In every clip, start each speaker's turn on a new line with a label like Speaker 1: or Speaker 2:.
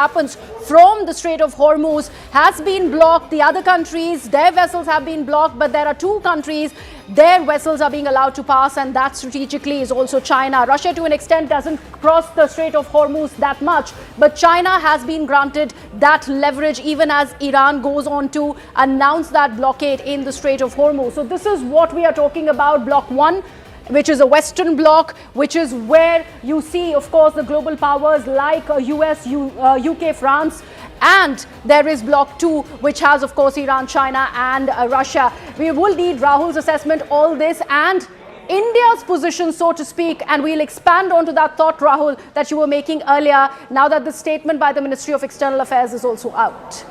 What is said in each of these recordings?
Speaker 1: happens from the Strait of Hormuz has been blocked. The other countries, their vessels have been blocked, but there are two countries, their vessels are being allowed to pass, and that strategically is also China. Russia to an extent doesn't cross the Strait of Hormuz that much, but China has been granted that leverage even as Iran goes on to announce that blockade in the Strait of Hormuz. So this is what we are talking about, Block 1, which is a Western bloc, which is where you see, of course, the global powers like US, UK, France, and there is Block 2, which has, of course, Iran, China, and Russia. We will need Rahul's assessment, all this, and India's position, so to speak, and we'll expand onto that thought, Rahul, that you were making earlier, now that the statement by the Ministry of External Affairs is also out.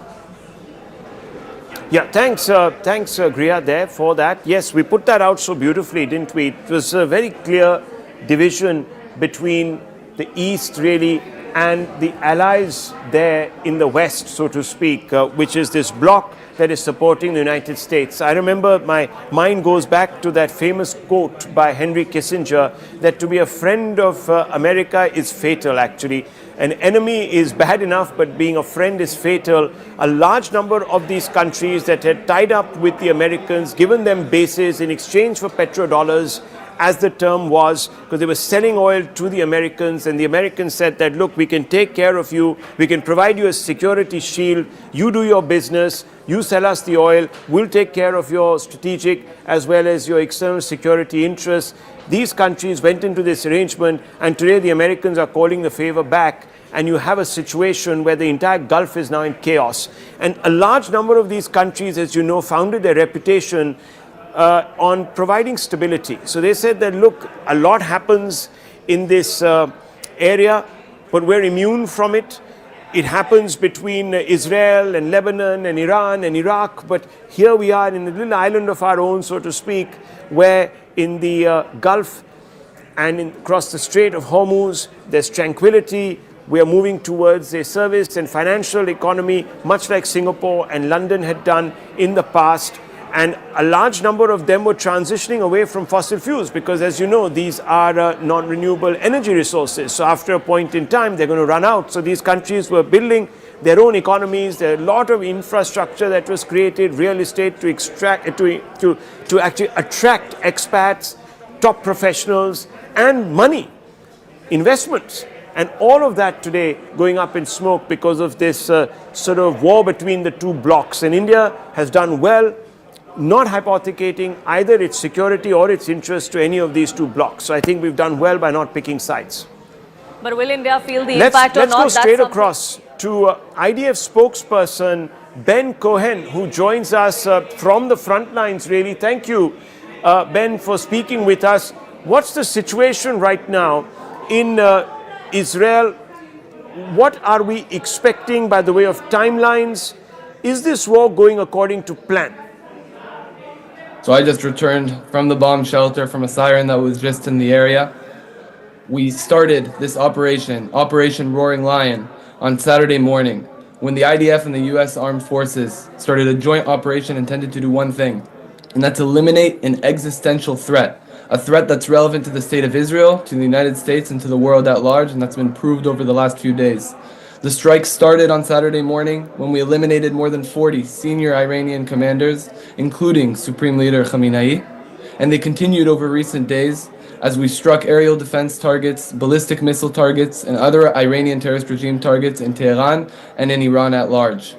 Speaker 2: Yeah, thanks, Griya, there for that. Yes, we put that out so beautifully, didn't we? It was a very clear division between the East, really, and the allies there in the West, so to speak, which is this bloc that is supporting the United States. I remember my mind goes back to that famous quote by Henry Kissinger that to be a friend of America is fatal, actually. An enemy is bad enough, but being a friend is fatal. A large number of these countries that had tied up with the Americans, given them bases in exchange for petrodollars, as the term was, because they were selling oil to the Americans, and the Americans said that, look, we can take care of you, we can provide you a security shield, you do your business, you sell us the oil, we'll take care of your strategic as well as your external security interests. These countries went into this arrangement, and today the Americans are calling the favor back, and you have a situation where the entire Gulf is now in chaos. And a large number of these countries, as you know, founded their reputation on providing stability. So they said that, look, a lot happens in this area, but we're immune from it. It happens between Israel and Lebanon and Iran and Iraq, but here we are in a little island of our own, so to speak, where in the Gulf and across the Strait of Hormuz, there's tranquility. We are moving towards a service and financial economy, much like Singapore and London had done in the past. And a large number of them were transitioning away from fossil fuels because, as you know, these are non-renewable energy resources. So after a point in time, they're going to run out. So these countries were building their own economies. There are a lot of infrastructure that was created, real estate to actually attract expats, top professionals, and money, investments. And all of that today going up in smoke because of this sort of war between the two blocs. And India has done well, not hypothecating either its security or its interest to any of these two blocs. So I think we've done well by not picking sides.
Speaker 3: But will India feel the impact or not?
Speaker 2: Let's go straight across to IDF spokesperson Ben Cohen, who joins us from the front lines, really. Thank you, Ben, for speaking with us. What's the situation right now in Israel? What are we expecting by the way of timelines? Is this war going according to plan?
Speaker 4: So I just returned from the bomb shelter from a siren that was just in the area. We started this Operation Roaring Lion, on Saturday morning when the IDF and the U.S. Armed Forces started a joint operation intended to do one thing, and that's eliminate an existential threat. A threat that's relevant to the state of Israel, to the United States, and to the world at large, and that's been proved over the last few days. The strike started on Saturday morning when we eliminated more than 40 senior Iranian commanders, including Supreme Leader Khamenei, and they continued over recent days as we struck aerial defense targets, ballistic missile targets, and other Iranian terrorist regime targets in Tehran and in Iran at large.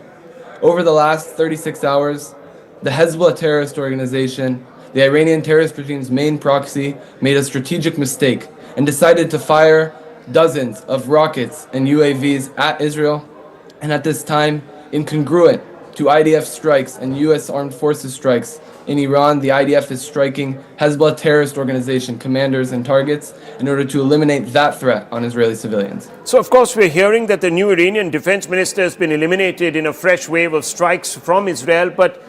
Speaker 4: Over the last 36 hours, the Hezbollah terrorist organization, the Iranian terrorist regime's main proxy, made a strategic mistake and decided to fire dozens of rockets and UAVs at Israel, and at this time, incongruent to IDF strikes and US Armed Forces strikes in Iran, the IDF is striking Hezbollah terrorist organization commanders and targets in order to eliminate that threat on Israeli civilians.
Speaker 2: So, of course, we're hearing that the new Iranian defense minister has been eliminated in a fresh wave of strikes from Israel, but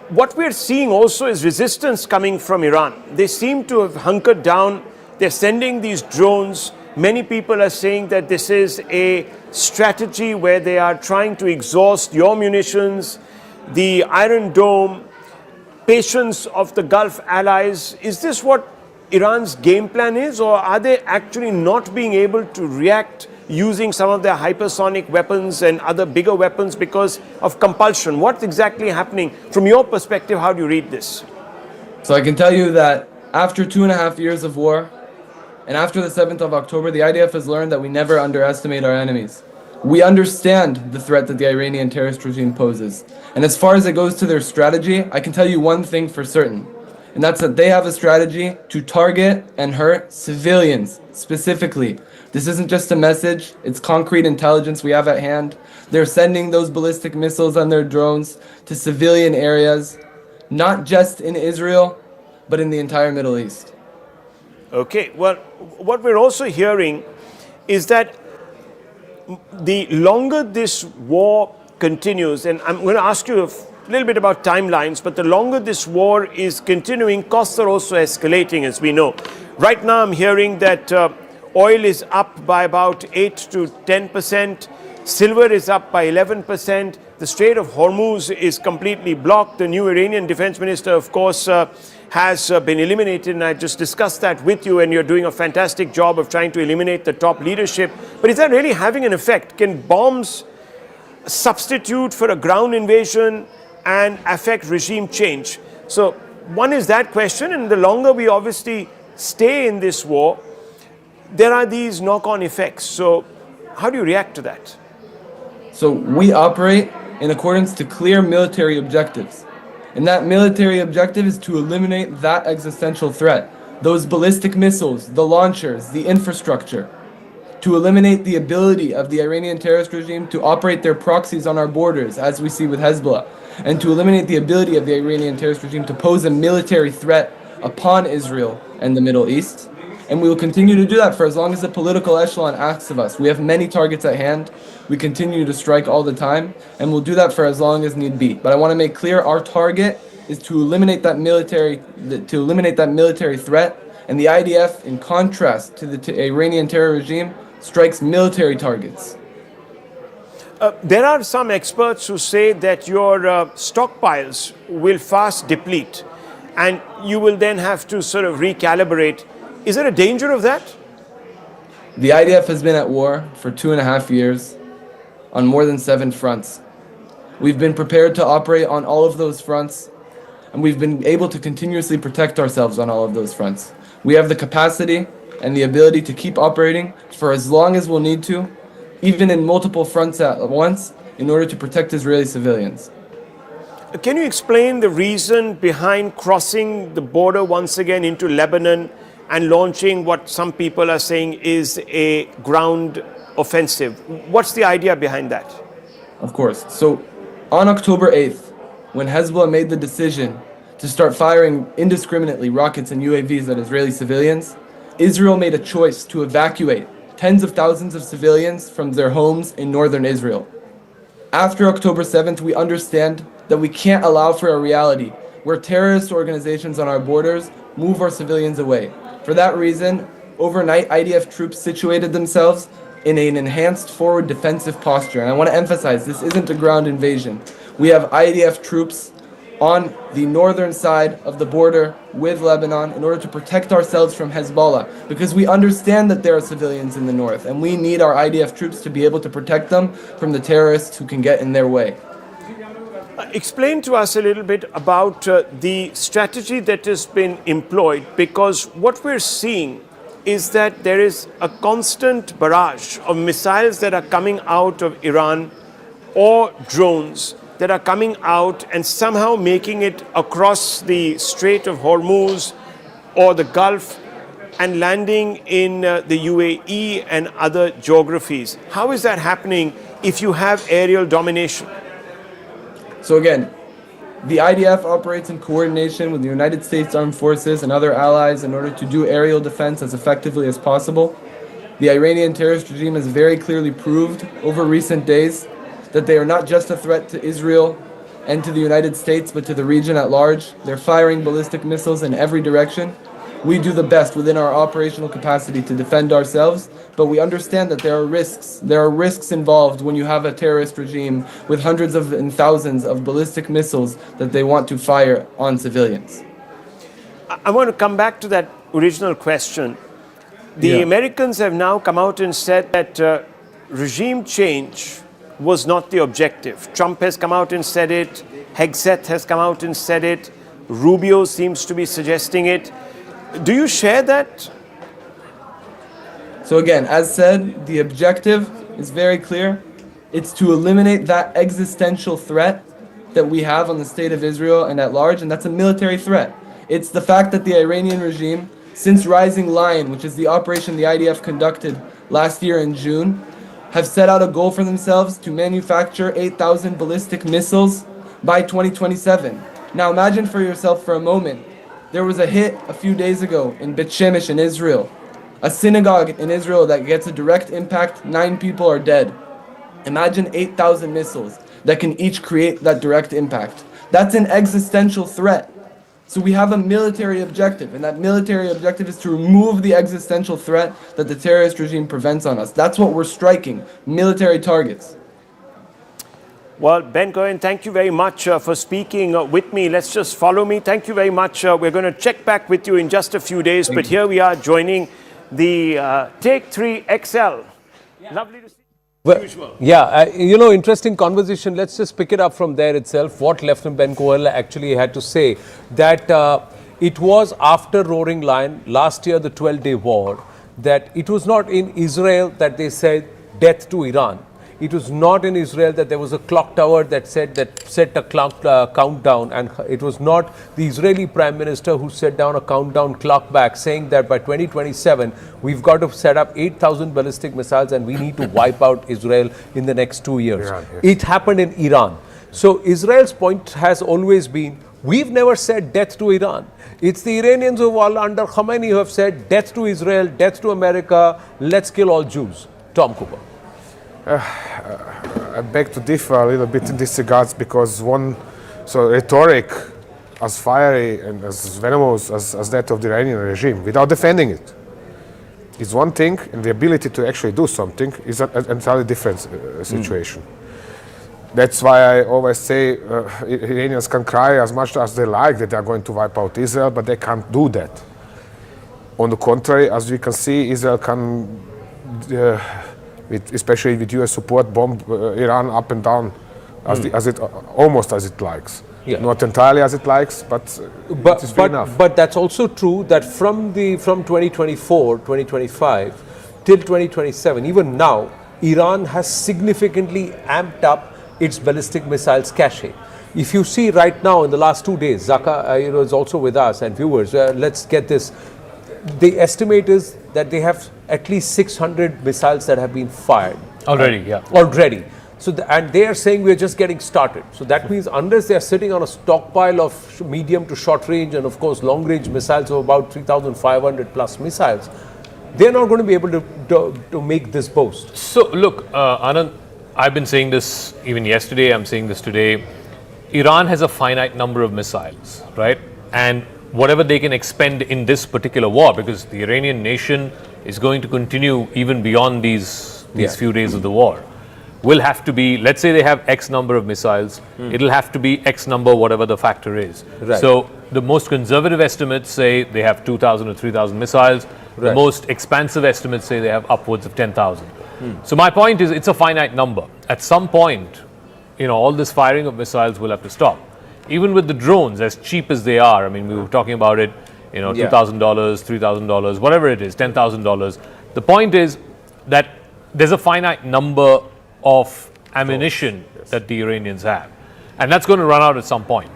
Speaker 2: what we're seeing also is resistance coming from Iran. They seem to have hunkered down. They're sending these drones. Many people are saying that this is a strategy where they are trying to exhaust your munitions, the Iron Dome, patience of the Gulf allies. Is this what Iran's game plan is, or are they actually not being able to react using some of their hypersonic weapons and other bigger weapons because of compulsion. What's exactly happening? From your perspective, how do you read this?
Speaker 4: So I can tell you that after 2.5 years of war, and after the 7th of October, the IDF has learned that we never underestimate our enemies. We understand the threat that the Iranian terrorist regime poses. And as far as it goes to their strategy, I can tell you one thing for certain, and that's that they have a strategy to target and hurt civilians specifically. This isn't just a message, it's concrete intelligence we have at hand. They're sending those ballistic missiles on their drones to civilian areas, not just in Israel, but in the entire Middle East.
Speaker 2: Okay, well, what we're also hearing is that the longer this war continues, and I'm going to ask you a little bit about timelines, but the longer this war is continuing, costs are also escalating, as we know. Right now, I'm hearing that oil is up by about 8 to 10%, silver is up by 11%, the Strait of Hormuz is completely blocked. The new Iranian defense minister, of course, has been eliminated, and I just discussed that with you, and you're doing a fantastic job of trying to eliminate the top leadership. But is that really having an effect? Can bombs substitute for a ground invasion and affect regime change? So one is that question, and the longer we obviously stay in this war, there are these knock-on effects. So how do you react to that?
Speaker 4: So we operate in accordance to clear military objectives. And that military objective is to eliminate that existential threat, those ballistic missiles, the launchers, the infrastructure, to eliminate the ability of the Iranian terrorist regime to operate their proxies on our borders, as we see with Hezbollah, and to eliminate the ability of the Iranian terrorist regime to pose a military threat upon Israel and the Middle East. And we will continue to do that for as long as the political echelon asks of us. We have many targets at hand. We continue to strike all the time, and we'll do that for as long as need be. But I want to make clear our target is to eliminate that military threat, and the IDF, in contrast to the Iranian terror regime, strikes military targets.
Speaker 2: There are some experts who say that your stockpiles will fast deplete, and you will then have to sort of recalibrate. Is there a danger of that?
Speaker 4: The IDF has been at war for 2.5 years on more than 7 fronts. We've been prepared to operate on all of those fronts, and we've been able to continuously protect ourselves on all of those fronts. We have the capacity and the ability to keep operating for as long as we'll need to, even in multiple fronts at once, in order to protect Israeli civilians.
Speaker 2: Can you explain the reason behind crossing the border once again into Lebanon and launching what some people are saying is a ground offensive? What's the idea behind that?
Speaker 4: Of course. So on October 8th, when Hezbollah made the decision to start firing indiscriminately rockets and UAVs at Israeli civilians, Israel made a choice to evacuate tens of thousands of civilians from their homes in northern Israel. After October 7th, we understand that we can't allow for a reality where terrorist organizations on our borders move our civilians away. For that reason, overnight IDF troops situated themselves in an enhanced forward defensive posture. And I want to emphasize, this isn't a ground invasion. We have IDF troops on the northern side of the border with Lebanon in order to protect ourselves from Hezbollah, because we understand that there are civilians in the north, and we need our IDF troops to be able to protect them from the terrorists who can get in their way.
Speaker 2: Explain to us a little bit about the strategy that has been employed, because what we're seeing is that there is a constant barrage of missiles that are coming out of Iran or drones that are coming out and somehow making it across the Strait of Hormuz or the Gulf and landing in the UAE and other geographies. How is that happening if you have aerial domination?
Speaker 4: So again, the IDF operates in coordination with the United States Armed Forces and other allies in order to do aerial defense as effectively as possible. The Iranian terrorist regime has very clearly proved over recent days that they are not just a threat to Israel and to the United States, but to the region at large. They're firing ballistic missiles in every direction. We do the best within our operational capacity to defend ourselves, but we understand that there are risks. There are risks involved when you have a terrorist regime with hundreds of and thousands of ballistic missiles that they want to fire on civilians.
Speaker 2: I want to come back to that original question. The Americans have now come out and said that regime change was not the objective. Trump has come out and said it. Hegseth has come out and said it. Rubio seems to be suggesting it. Do you share that?
Speaker 4: So again, as said, the objective is very clear. It's to eliminate that existential threat that we have on the state of Israel and at large, and that's a military threat. It's the fact that the Iranian regime, since Rising Lion, which is the operation the IDF conducted last year in June, have set out a goal for themselves to manufacture 8,000 ballistic missiles by 2027. Now imagine for yourself for a moment, there was a hit a few days ago in Bet Shemesh in Israel, a synagogue in Israel that gets a direct impact, 9 people are dead. Imagine 8,000 missiles that can each create that direct impact. That's an existential threat. So we have a military objective, and that military objective is to remove the existential threat that the terrorist regime prevents on us. That's what we're striking, military targets.
Speaker 2: Well, Ben Cohen, thank you very much for speaking with me. Let's just follow me. Thank you very much. We're going to check back with you in just a few days, but here we are joining the Take 3 XL. Lovely to see you.
Speaker 5: Well, interesting conversation. Let's just pick it up from there itself. What Lieutenant Ben Cohen actually had to say, that it was after Roaring Lion, last year, the 12-day war, that it was not in Israel that they said death to Iran. It was not in Israel that there was a clock tower that said that set a clock countdown, and it was not the Israeli Prime Minister who set down a countdown clock back saying that by 2027 we've got to set up 8,000 ballistic missiles and we need to wipe out Israel in the next 2 years.
Speaker 6: Iran, yes.
Speaker 5: It happened in Iran. So Israel's point has always been, we've never said death to Iran. It's the Iranians who are under Khamenei who have said death to Israel, death to America, let's kill all Jews. Tom Cooper.
Speaker 6: I beg to differ a little bit in this regards, because rhetoric as fiery and as venomous as that of the Iranian regime, without defending it, is one thing, and the ability to actually do something is an entirely different situation. That's why I always say Iranians can cry as much as they like that they are going to wipe out Israel, but they can't do that. On the contrary, as we can see, Israel can especially with US support, bomb Iran up and down almost as it likes.
Speaker 5: Yeah.
Speaker 6: Not entirely as it likes, but it is fair enough.
Speaker 5: But that's also true that from 2024, 2025 till 2027, even now, Iran has significantly amped up its ballistic missiles cache. If you see right now in the last 2 days, Zaka is also with us, and viewers, let's get this. The estimate is that they have at least 600 missiles that have been fired.
Speaker 7: Already.
Speaker 5: So, and they are saying we're just getting started. So that means unless they are sitting on a stockpile of medium to short range and of course long range missiles of about 3,500 plus missiles, they're not going to be able to make this boast.
Speaker 7: So look, Anand, I've been saying this even yesterday, I'm saying this today. Iran has a finite number of missiles, right? And whatever they can expend in this particular war, because the Iranian nation is going to continue even beyond these few days of the war, will have to be, let's say they have X number of missiles, it'll have to be X number, whatever the factor is.
Speaker 5: Right.
Speaker 7: So the most conservative estimates say they have 2,000 or 3,000 missiles. The most expansive estimates say they have upwards of 10,000. So my point is, it's a finite number. At some point, all this firing of missiles will have to stop. Even with the drones, as cheap as they are, I mean, we were talking about it, $2,000, $3,000, whatever it is, $10,000. The point is that there's a finite number of ammunition that the Iranians have. And that's going to run out at some point.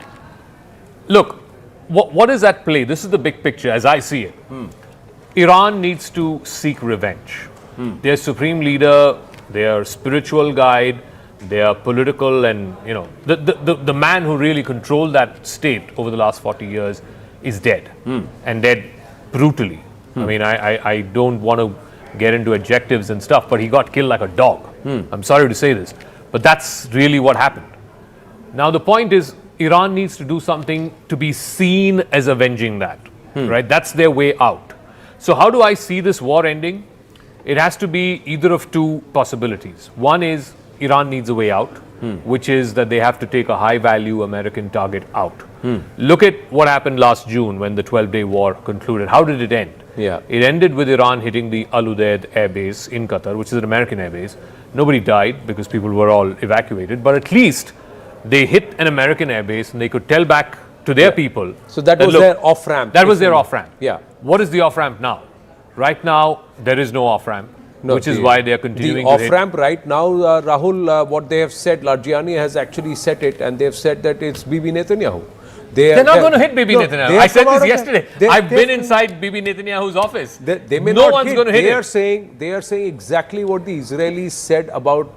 Speaker 7: Look, what is at play? This is the big picture as I see it. Iran needs to seek revenge. Their supreme leader, their spiritual guide, their political and, the man who really controlled that state over the last 40 years is dead, and dead brutally. I mean, I don't want to get into adjectives and stuff, but he got killed like a dog. I'm sorry to say this, but that's really what happened. Now, the point is, Iran needs to do something to be seen as avenging that, right? That's their way out. So how do I see this war ending? It has to be either of two possibilities. One is Iran needs a way out, which is that they have to take a high-value American target out. Look at what happened last June when the 12-day war concluded. How did it end?
Speaker 5: Yeah.
Speaker 7: It ended with Iran hitting the Al Udeid air base in Qatar, which is an American air base. Nobody died because people were all evacuated, but at least they hit an American air base and they could tell back to their people.
Speaker 5: So that was
Speaker 7: look,
Speaker 5: their off-ramp.
Speaker 7: That was their off-ramp.
Speaker 5: Yeah.
Speaker 7: What is the off-ramp now? Right now, there is no off-ramp, which is why they are continuing
Speaker 5: the
Speaker 7: to
Speaker 5: off-ramp right now, Rahul, what they have said, Largiani has actually said it, and they have said that it's Bibi Netanyahu.
Speaker 7: They're not going to hit Bibi Netanyahu. I said this yesterday. I've been
Speaker 5: they-
Speaker 7: inside Bibi Netanyahu's office.
Speaker 5: They may
Speaker 7: no
Speaker 5: not
Speaker 7: one's
Speaker 5: hit.
Speaker 7: going to hit
Speaker 5: They
Speaker 7: him.
Speaker 5: are saying exactly what the Israelis said about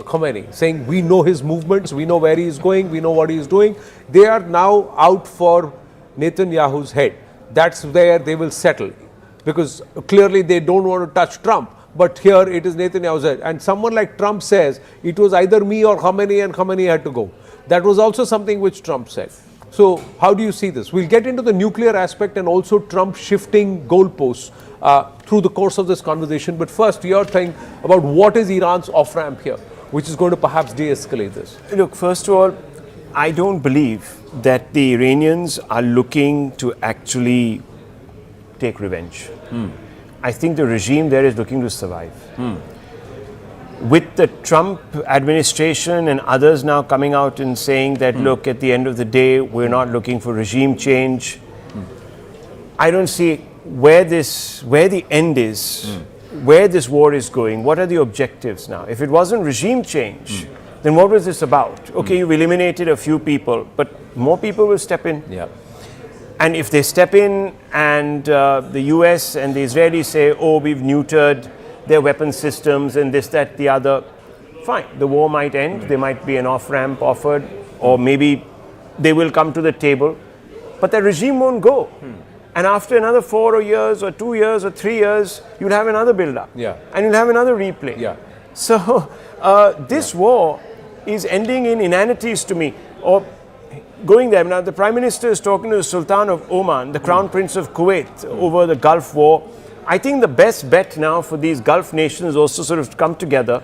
Speaker 5: Khomeini, saying we know his movements, we know where he is going, we know what he is doing. They are now out for Netanyahu's head. That's where they will settle, because clearly they don't want to touch Trump. But here it is Netanyahu's head. And someone like Trump says it was either me or Khomeini, and Khomeini had to go. That was also something which Trump said. So how do you see this? We'll get into the nuclear aspect and also Trump shifting goalposts through the course of this conversation. But first, your thing about what is Iran's off-ramp here, which is going to perhaps de-escalate this.
Speaker 2: Look, first of all, I don't believe that the Iranians are looking to actually take revenge. I think the regime there is looking to survive. With the Trump administration and others now coming out and saying that, look, at the end of the day, we're not looking for regime change. I don't see where the end is, where this war is going. What are the objectives now? If it wasn't regime change, then what was this about? Okay, you've eliminated a few people, but more people will step in.
Speaker 5: Yeah.
Speaker 2: And if they step in and the US and the Israelis say, oh, we've neutered their weapon systems and this, that, the other, fine. The war might end. There might be an off-ramp offered, or maybe they will come to the table. But the regime won't go. And after another 4 years or 2 years or 3 years, you'll have another build-up.
Speaker 5: Yeah.
Speaker 2: And you'll have another replay.
Speaker 5: Yeah.
Speaker 2: So this war is ending in inanities to me. Or going there. Now, the Prime Minister is talking to the Sultan of Oman, the Crown Prince of Kuwait, over the Gulf War. I think the best bet now for these Gulf nations also sort of come together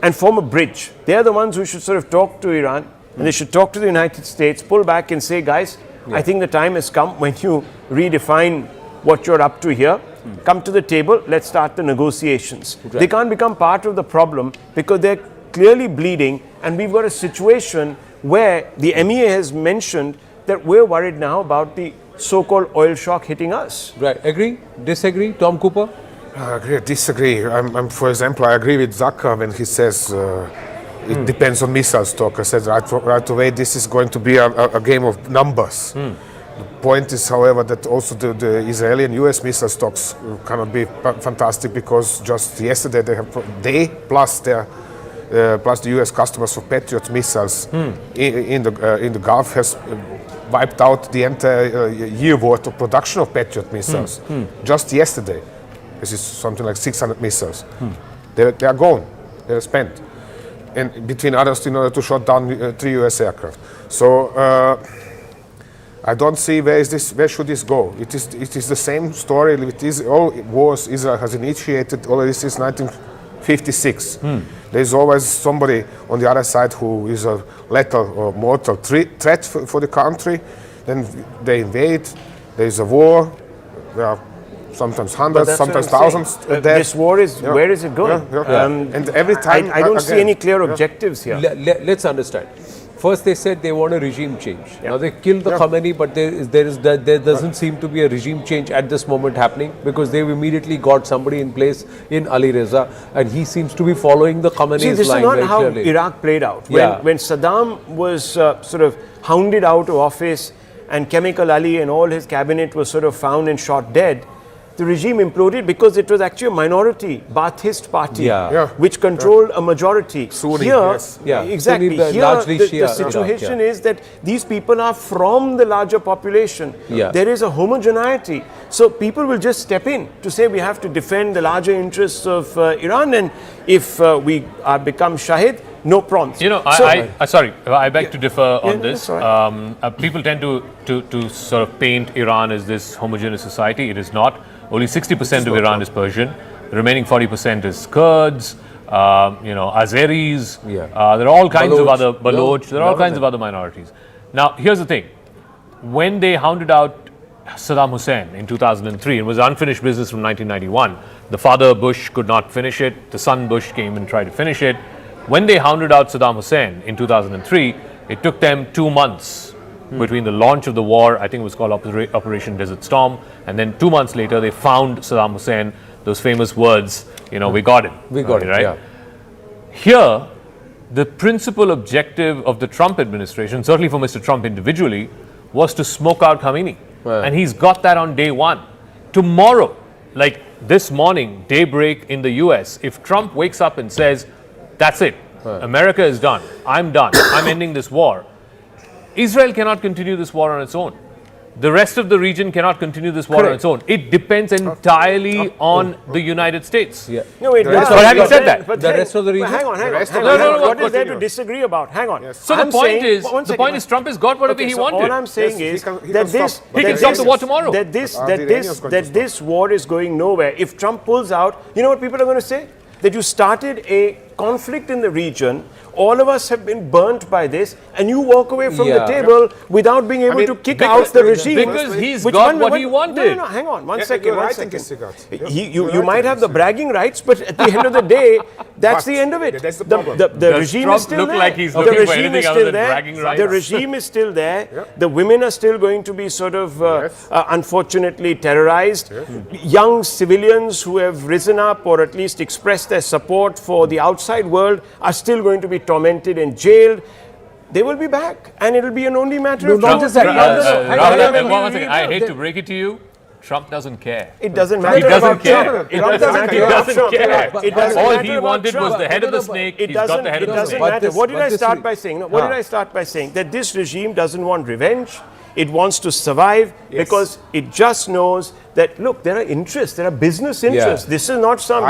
Speaker 2: and form a bridge. They're the ones who should sort of talk to Iran, and they should talk to the United States, pull back and say, guys, I think the time has come when you redefine what you're up to here. Come to the table, let's start the negotiations. They can't become part of the problem because they're clearly bleeding, and we've got a situation where the MEA has mentioned that we're worried now about the so-called oil shock hitting us.
Speaker 5: Right. Agree? Disagree? Tom Cooper?
Speaker 6: I agree, disagree. For example, I agree with Zaka when he says it depends on missile stock. I said right away this is going to be a game of numbers. The point is, however, that also the Israeli and US missile stocks cannot be fantastic, because just yesterday they plus the US customers for Patriot missiles in the Gulf has wiped out the entire year worth of production of Patriot missiles. Just yesterday, this is something like 600 missiles. They are gone. They are spent, and between others, in order to shut down 3 US aircraft. So I don't see where should this go. It is the same story with all wars Israel has initiated already since 1956. There's always somebody on the other side who is a lethal or mortal threat for the country. Then they invade. There is a war. There are sometimes hundreds, sometimes thousands.
Speaker 2: This war is, where is it going?
Speaker 6: And every time
Speaker 2: I don't see any clear objectives here.
Speaker 5: Let's understand. First, they said they want a regime change. Now they killed the Khomeini, but there doesn't seem to be a regime change at this moment happening, because they've immediately got somebody in place in Ali Reza, and he seems to be following the Khomeini's line.
Speaker 2: See, this is not
Speaker 5: very
Speaker 2: how
Speaker 5: clearly.
Speaker 2: Iraq played out.
Speaker 5: Yeah.
Speaker 2: When Saddam was sort of hounded out of office, and Chemical Ali and all his cabinet was sort of found and shot dead, the regime imploded because it was actually a minority Ba'athist party which controlled a majority.
Speaker 6: Sunni,
Speaker 2: here,
Speaker 6: yes.
Speaker 2: exactly.
Speaker 5: Sunni,
Speaker 2: Here,
Speaker 5: largely
Speaker 2: the
Speaker 5: Shia
Speaker 2: situation
Speaker 5: Iraq,
Speaker 2: is that these people are from the larger population.
Speaker 5: Yeah.
Speaker 2: There is a homogeneity. So people will just step in to say we have to defend the larger interests of Iran, and if we become Shahid, no problems.
Speaker 7: You know, I beg to differ on this. People tend to sort of paint Iran as this homogeneous society. It is not. Only 60% of Iran is Persian. The remaining 40% is Kurds, Azeris. There are all kinds of other Baloch. There are all kinds of other minorities. Now, here's the thing. When they hounded out Saddam Hussein in 2003. It was unfinished business from 1991. The father Bush could not finish it. The son Bush came and tried to finish it. When they hounded out Saddam Hussein in 2003, it took them 2 months between the launch of the war, I think it was called Operation Desert Storm, and then 2 months later they found Saddam Hussein, those famous words, we got him.
Speaker 5: We got it,
Speaker 7: right?
Speaker 5: yeah.
Speaker 7: Here, the principal objective of the Trump administration, certainly for Mr. Trump individually, was to smoke out Khamenei.
Speaker 5: Yeah.
Speaker 7: And he's got that on day one. Tomorrow, like this morning, daybreak in the US, if Trump wakes up and says, that's it, America is done, I'm done, I'm ending this war, Israel cannot continue this war on its own. The rest of the region cannot continue this war on its own. It depends entirely on the United States.
Speaker 5: Yeah.
Speaker 2: No, it does.
Speaker 7: But having said that,
Speaker 2: But
Speaker 5: the rest of the region?
Speaker 2: Hang on.
Speaker 7: No,
Speaker 2: What is there to disagree about? Hang on.
Speaker 7: So the point is Trump has got whatever he wanted.
Speaker 2: All I'm saying is that
Speaker 7: He can stop the war tomorrow.
Speaker 2: That this war is going nowhere. If Trump pulls out, you know what people are going to say? That you started a conflict in the region. All of us have been burnt by this, and you walk away from the table without being able to kick out the regime.
Speaker 7: Because he's got what he wanted.
Speaker 2: No, hang on. One second. You might have the bragging rights, but at the end of the day, that's the end of it.
Speaker 6: That's the problem.
Speaker 2: The regime is still
Speaker 7: look
Speaker 2: there.
Speaker 7: like he's
Speaker 2: The
Speaker 7: looking for
Speaker 2: regime
Speaker 7: anything
Speaker 2: is
Speaker 7: other
Speaker 2: still
Speaker 7: than
Speaker 2: there.
Speaker 7: bragging rights?
Speaker 2: The regime is still there. The women are still going to be sort of, unfortunately, terrorized. Young civilians who have risen up or at least expressed their support for the outside world are still going to be tormented and jailed. They will be back, and it will be an only matter of
Speaker 5: not just that.
Speaker 7: Rahul, one second. I hate to break it to you. Trump doesn't care.
Speaker 2: It doesn't matter.
Speaker 7: He doesn't
Speaker 2: about
Speaker 7: care.
Speaker 2: Trump. It doesn't matter.
Speaker 7: He doesn't care.
Speaker 2: It doesn't
Speaker 7: All
Speaker 2: matter
Speaker 7: he
Speaker 2: about
Speaker 7: wanted
Speaker 2: Trump.
Speaker 7: was the head of the snake. He's got the head of the snake.
Speaker 2: Matter. What did I start by saying? What did I start by saying? That this regime doesn't want revenge. It wants to survive because it just knows that, look, there are interests, there are business interests. This is not some,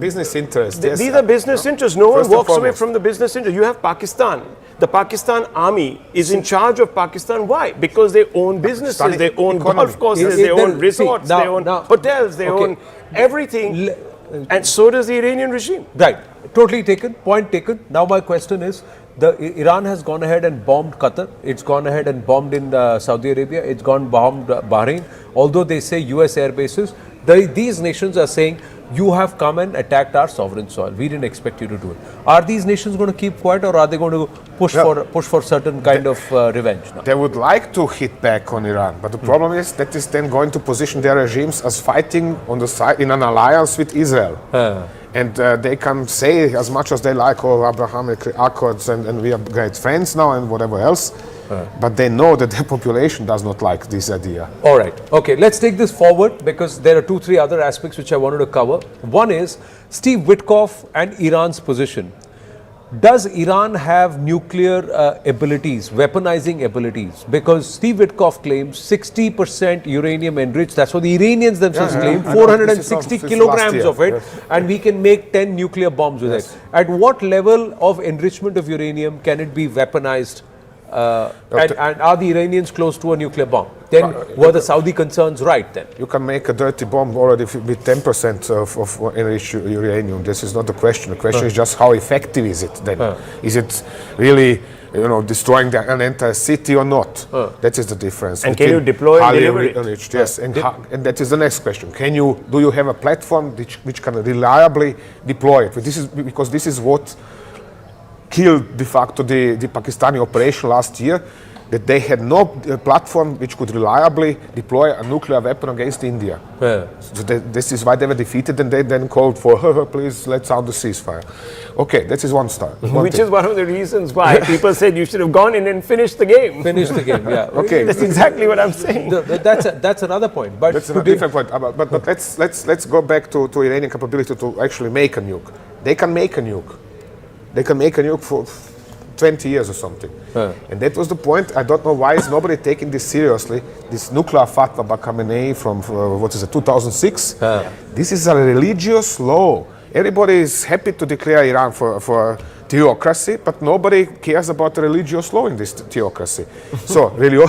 Speaker 6: business interests. Yes.
Speaker 2: These are business interests. No one
Speaker 6: First and
Speaker 2: walks away
Speaker 6: foremost.
Speaker 2: from the business interest. You have Pakistan. The Pakistan army is in charge of Pakistan. Why? Because they own businesses, they own
Speaker 6: economy.
Speaker 2: golf courses, they own resorts, they own hotels, they own everything. And so does the Iranian regime.
Speaker 5: Right. Totally taken. Point taken. Now my question is, Iran has gone ahead and bombed Qatar. It's gone ahead and bombed in Saudi Arabia. It's gone bombed Bahrain. Although they say US air bases, these nations are saying, you have come and attacked our sovereign soil. We didn't expect you to do it. Are these nations going to keep quiet, or are they going to push for certain kind of revenge now?
Speaker 6: They would like to hit back on Iran, but the problem is that is then going to position their regimes as fighting on the side in an alliance with Israel. And they can say as much as they like, Abrahamic Accords, and we are great friends now, and whatever else. But they know that their population does not like this idea.
Speaker 5: All right. Okay, let's take this forward, because there are 2-3 other aspects which I wanted to cover. One is Steve Witkoff and Iran's position. Does Iran have nuclear abilities, weaponizing abilities? Because Steve Witkoff claims 60% uranium enriched. That's what the Iranians themselves claim. 460 kilograms of it, and we can make 10 nuclear bombs with it. At what level of enrichment of uranium can it be weaponized? And are the Iranians close to a nuclear bomb? Then were the Saudi concerns right then?
Speaker 6: You can make a dirty bomb already with 10% of enriched uranium. This is not the question. The question is just how effective is it then? Is it really, destroying an entire city or not? That is the difference.
Speaker 2: And can you deploy and deliver it?
Speaker 6: Enriched, yes, and that is the next question. Do you have a platform which can reliably deploy it? Because this is what killed de facto the Pakistani operation last year, that they had no platform which could reliably deploy a nuclear weapon against India. So this is why they were defeated, and they then called for, please, let's sound the ceasefire. Okay, that is one start.
Speaker 2: Which is one of the reasons why people said you should have gone in and finished the game.
Speaker 5: Finish the game, yeah.
Speaker 6: Okay.
Speaker 2: That's exactly what I'm saying.
Speaker 5: That's another point. But
Speaker 6: that's a different point. But let's go back to Iranian capability to actually make a nuke. They can make a nuke. They can make a nuke for 20 years or something. And that was the point. I don't know why is nobody taking this seriously. This nuclear fatwa by Khamenei from 2006. This is a religious law. Everybody is happy to declare Iran for theocracy, but nobody cares about the religious law in this theocracy. So, really,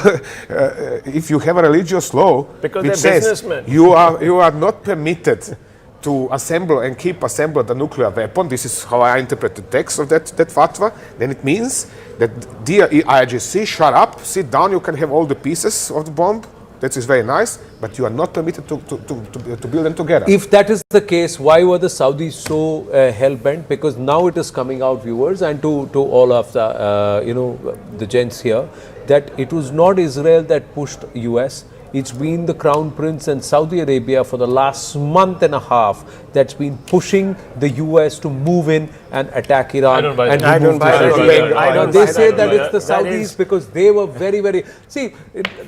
Speaker 6: if you have a religious law which says you are not permitted to assemble and keep assembled a nuclear weapon, this is how I interpret the text of that fatwa, then it means that, dear IGC, shut up, sit down, you can have all the pieces of the bomb, That is very nice, but you are not permitted to build them together.
Speaker 5: If that is the case, why were the Saudis so hell-bent? Because now it is coming out, viewers, and to all of the, the gents here, that it was not Israel that pushed US. It's been the Crown Prince and Saudi Arabia for the last month and a half that's been pushing the US to move in and attack Iran.
Speaker 7: I don't buy
Speaker 5: and
Speaker 7: that.
Speaker 2: I don't buy that.
Speaker 5: They say that
Speaker 2: either.
Speaker 5: it's the Saudis because they were very, very... See,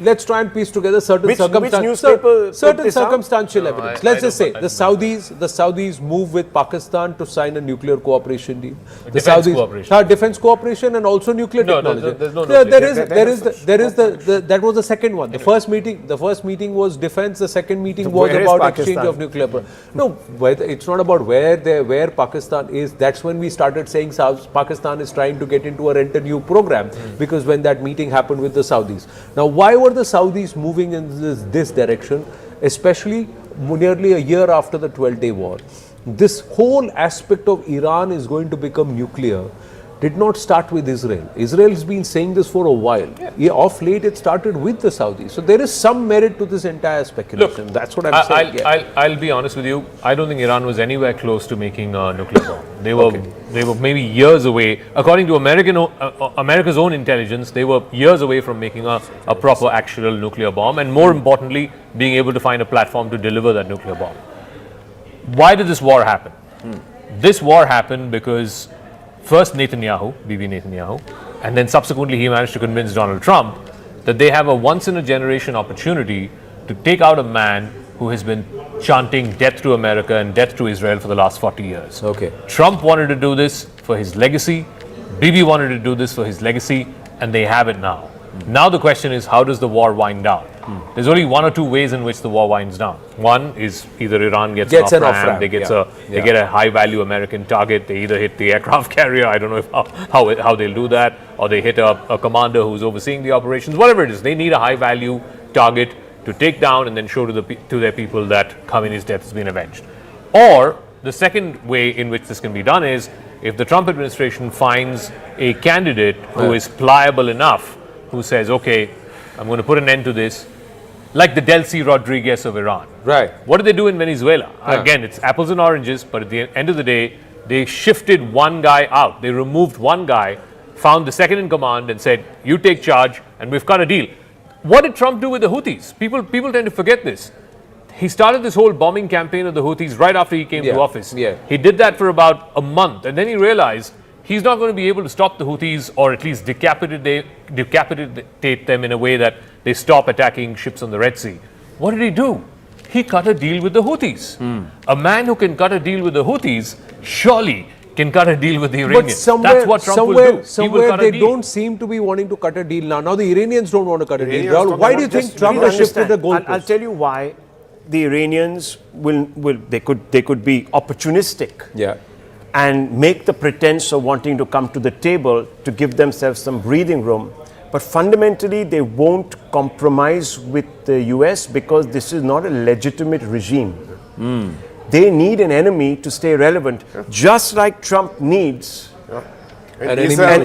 Speaker 5: let's try and piece together certain
Speaker 2: Which
Speaker 5: circumstances.
Speaker 2: newspaper put
Speaker 5: Certain
Speaker 2: this out?
Speaker 5: circumstantial evidence. Let's just say the Saudis move with Pakistan to sign a nuclear cooperation deal. The
Speaker 7: Defense
Speaker 5: Saudis,
Speaker 7: cooperation.
Speaker 5: Defense cooperation and also nuclear
Speaker 7: No,
Speaker 5: technology.
Speaker 7: there's no
Speaker 5: That was the second one. The first meeting was defense. The second meeting was
Speaker 2: where is
Speaker 5: about exchange
Speaker 2: Pakistan?
Speaker 5: of nuclear. No, it's not about where Pakistan is. That's when we started saying Pakistan is trying to get into a rent-a-new program because when that meeting happened with the Saudis. Now, why were the Saudis moving in this direction, especially nearly a year after the 12-day war? This whole aspect of Iran is going to become nuclear did not start with Israel. Israel has been saying this for a while. Yeah, of late, it started with the Saudis. So there is some merit to this entire speculation.
Speaker 7: Look,
Speaker 5: that's what I'm saying.
Speaker 7: I'll be honest with you. I don't think Iran was anywhere close to making a nuclear bomb. They were maybe years away. According to America's own intelligence, they were years away from making a proper actual nuclear bomb, and more importantly, being able to find a platform to deliver that nuclear bomb. Why did this war happen? This war happened because first Bibi Netanyahu, and then subsequently he managed to convince Donald Trump that they have a once-in-a-generation opportunity to take out a man who has been chanting death to America and death to Israel for the last 40 years.
Speaker 5: Okay.
Speaker 7: Trump wanted to do this for his legacy, Bibi wanted to do this for his legacy, and they have it now. Now the question is, how does the war wind down? There's only one or two ways in which the war winds down. One is either Iran gets an off-ramp, they get a high-value American target, they either hit the aircraft carrier, I don't know how they'll do that, or they hit a commander who's overseeing the operations, whatever it is. They need a high-value target to take down and then show to their people that Khamenei's death has been avenged. Or the second way in which this can be done is if the Trump administration finds a candidate who is pliable enough, who says, okay, I'm going to put an end to this, like the Delcy Rodriguez of Iran.
Speaker 5: Right.
Speaker 7: What did they do in Venezuela? Again, it's apples and oranges, but at the end of the day, they shifted one guy out. They removed one guy, found the second in command and said, you take charge and we've got a deal. What did Trump do with the Houthis? People tend to forget this. He started this whole bombing campaign of the Houthis right after he came to office.
Speaker 5: Yeah.
Speaker 7: He did that for about a month, and then he realized he's not going to be able to stop the Houthis, or at least decapitate them in a way that they stop attacking ships on the Red Sea. What did he do? He cut a deal with the Houthis. A man who can cut a deal with the Houthis surely can cut a deal with the Iranians.
Speaker 5: That's
Speaker 7: what Trump will do.
Speaker 5: Somewhere they don't seem to be wanting to cut a deal now. Now the Iranians don't want to cut a deal. Rahul, why do you think Trump has shifted the goalpost?
Speaker 2: I'll tell you why. The Iranians they could be opportunistic and make the pretense of wanting to come to the table to give themselves some breathing room. But fundamentally, they won't compromise with the US because this is not a legitimate regime. They need an enemy to stay relevant, just like Trump needs an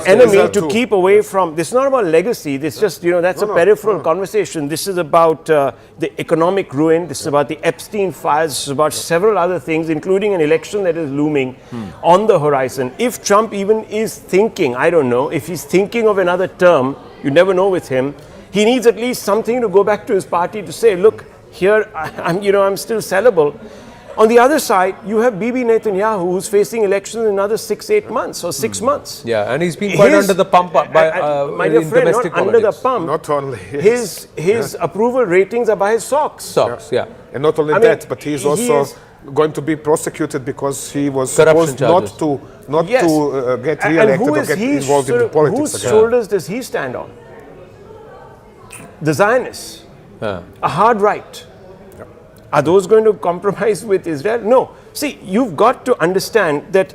Speaker 2: enemy to keep away from. This is not about legacy. This just, that's a peripheral conversation. This is about the economic ruin. This is about the Epstein files. This is about several other things, including an election that is looming on the horizon. If Trump even is thinking, I don't know, if he's thinking of another term, you never know with him, he needs at least something to go back to his party to say, look, here, I'm still sellable. On the other side, you have Bibi Netanyahu, who's facing elections in another 6-8 months or 6 months.
Speaker 5: Yeah, and he's been quite under the pump by
Speaker 2: my dear friend,
Speaker 5: domestic
Speaker 2: not
Speaker 5: politics.
Speaker 2: under the pump.
Speaker 6: Not only
Speaker 2: his approval ratings are by his socks.
Speaker 6: And not only that, but he's also going to be prosecuted because he was supposed not to get re-elected or get involved in the politics.
Speaker 2: Whose shoulders does he stand on? The Zionists. A hard right. Are those going to compromise with Israel? No. See, you've got to understand that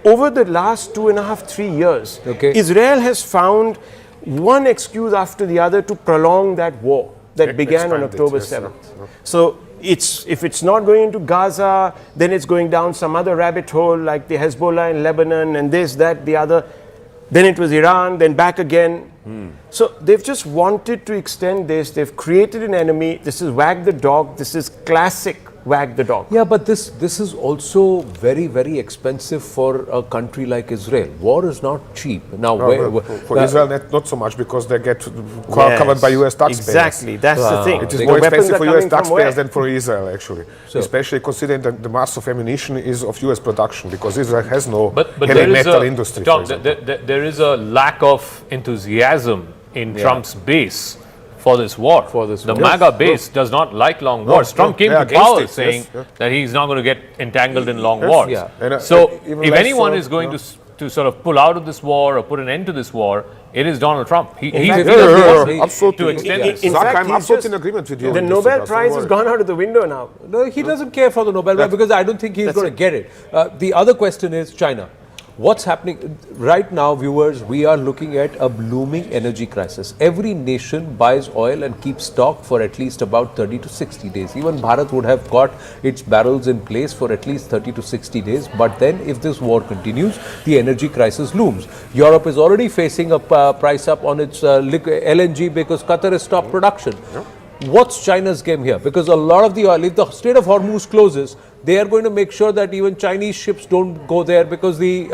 Speaker 2: over the last 2.5, 3 years, Israel has found one excuse after the other to prolong that war that began on October 7th. So if it's not going into Gaza, then it's going down some other rabbit hole like the Hezbollah in Lebanon and this, that, the other. Then it was Iran, then back again. So they've just wanted to extend this. They've created an enemy. This is wag the dog. This is classic wag the dog.
Speaker 5: Yeah, but this is also very, very expensive for a country like Israel. War is not cheap. Now,
Speaker 6: for Israel, not so much because they get covered by US taxpayers.
Speaker 2: Exactly, that's the thing.
Speaker 6: It is more expensive for US taxpayers than for Israel, actually. So, especially considering that the mass of ammunition is of US production, because Israel has no heavy metal industry.
Speaker 7: Tom, there is a lack of enthusiasm in Trump's base for this war. The MAGA base does not like long wars. Trump came to power saying that he's not going to get entangled in long wars. So if anyone is going to sort of pull out of this war or put an end to this war, it is Donald Trump. He
Speaker 6: absolutely.
Speaker 7: To extend it.
Speaker 2: In fact,
Speaker 6: I'm absolutely in agreement with you.
Speaker 2: The Nobel Prize has gone out of the window now.
Speaker 5: No, he doesn't care for the Nobel Prize because I don't think he's going to get it. The other question is China. What's happening right now, viewers? We are looking at a blooming energy crisis. Every nation buys oil and keeps stock for at least about 30 to 60 days. Even Bharat would have got its barrels in place for at least 30 to 60 days. But then if this war continues, the energy crisis looms. Europe is already facing a price up on its LNG because Qatar has stopped production. What's China's game here? Because a lot of the oil, if the Strait of Hormuz closes, they are going to make sure that even Chinese ships don't go there because the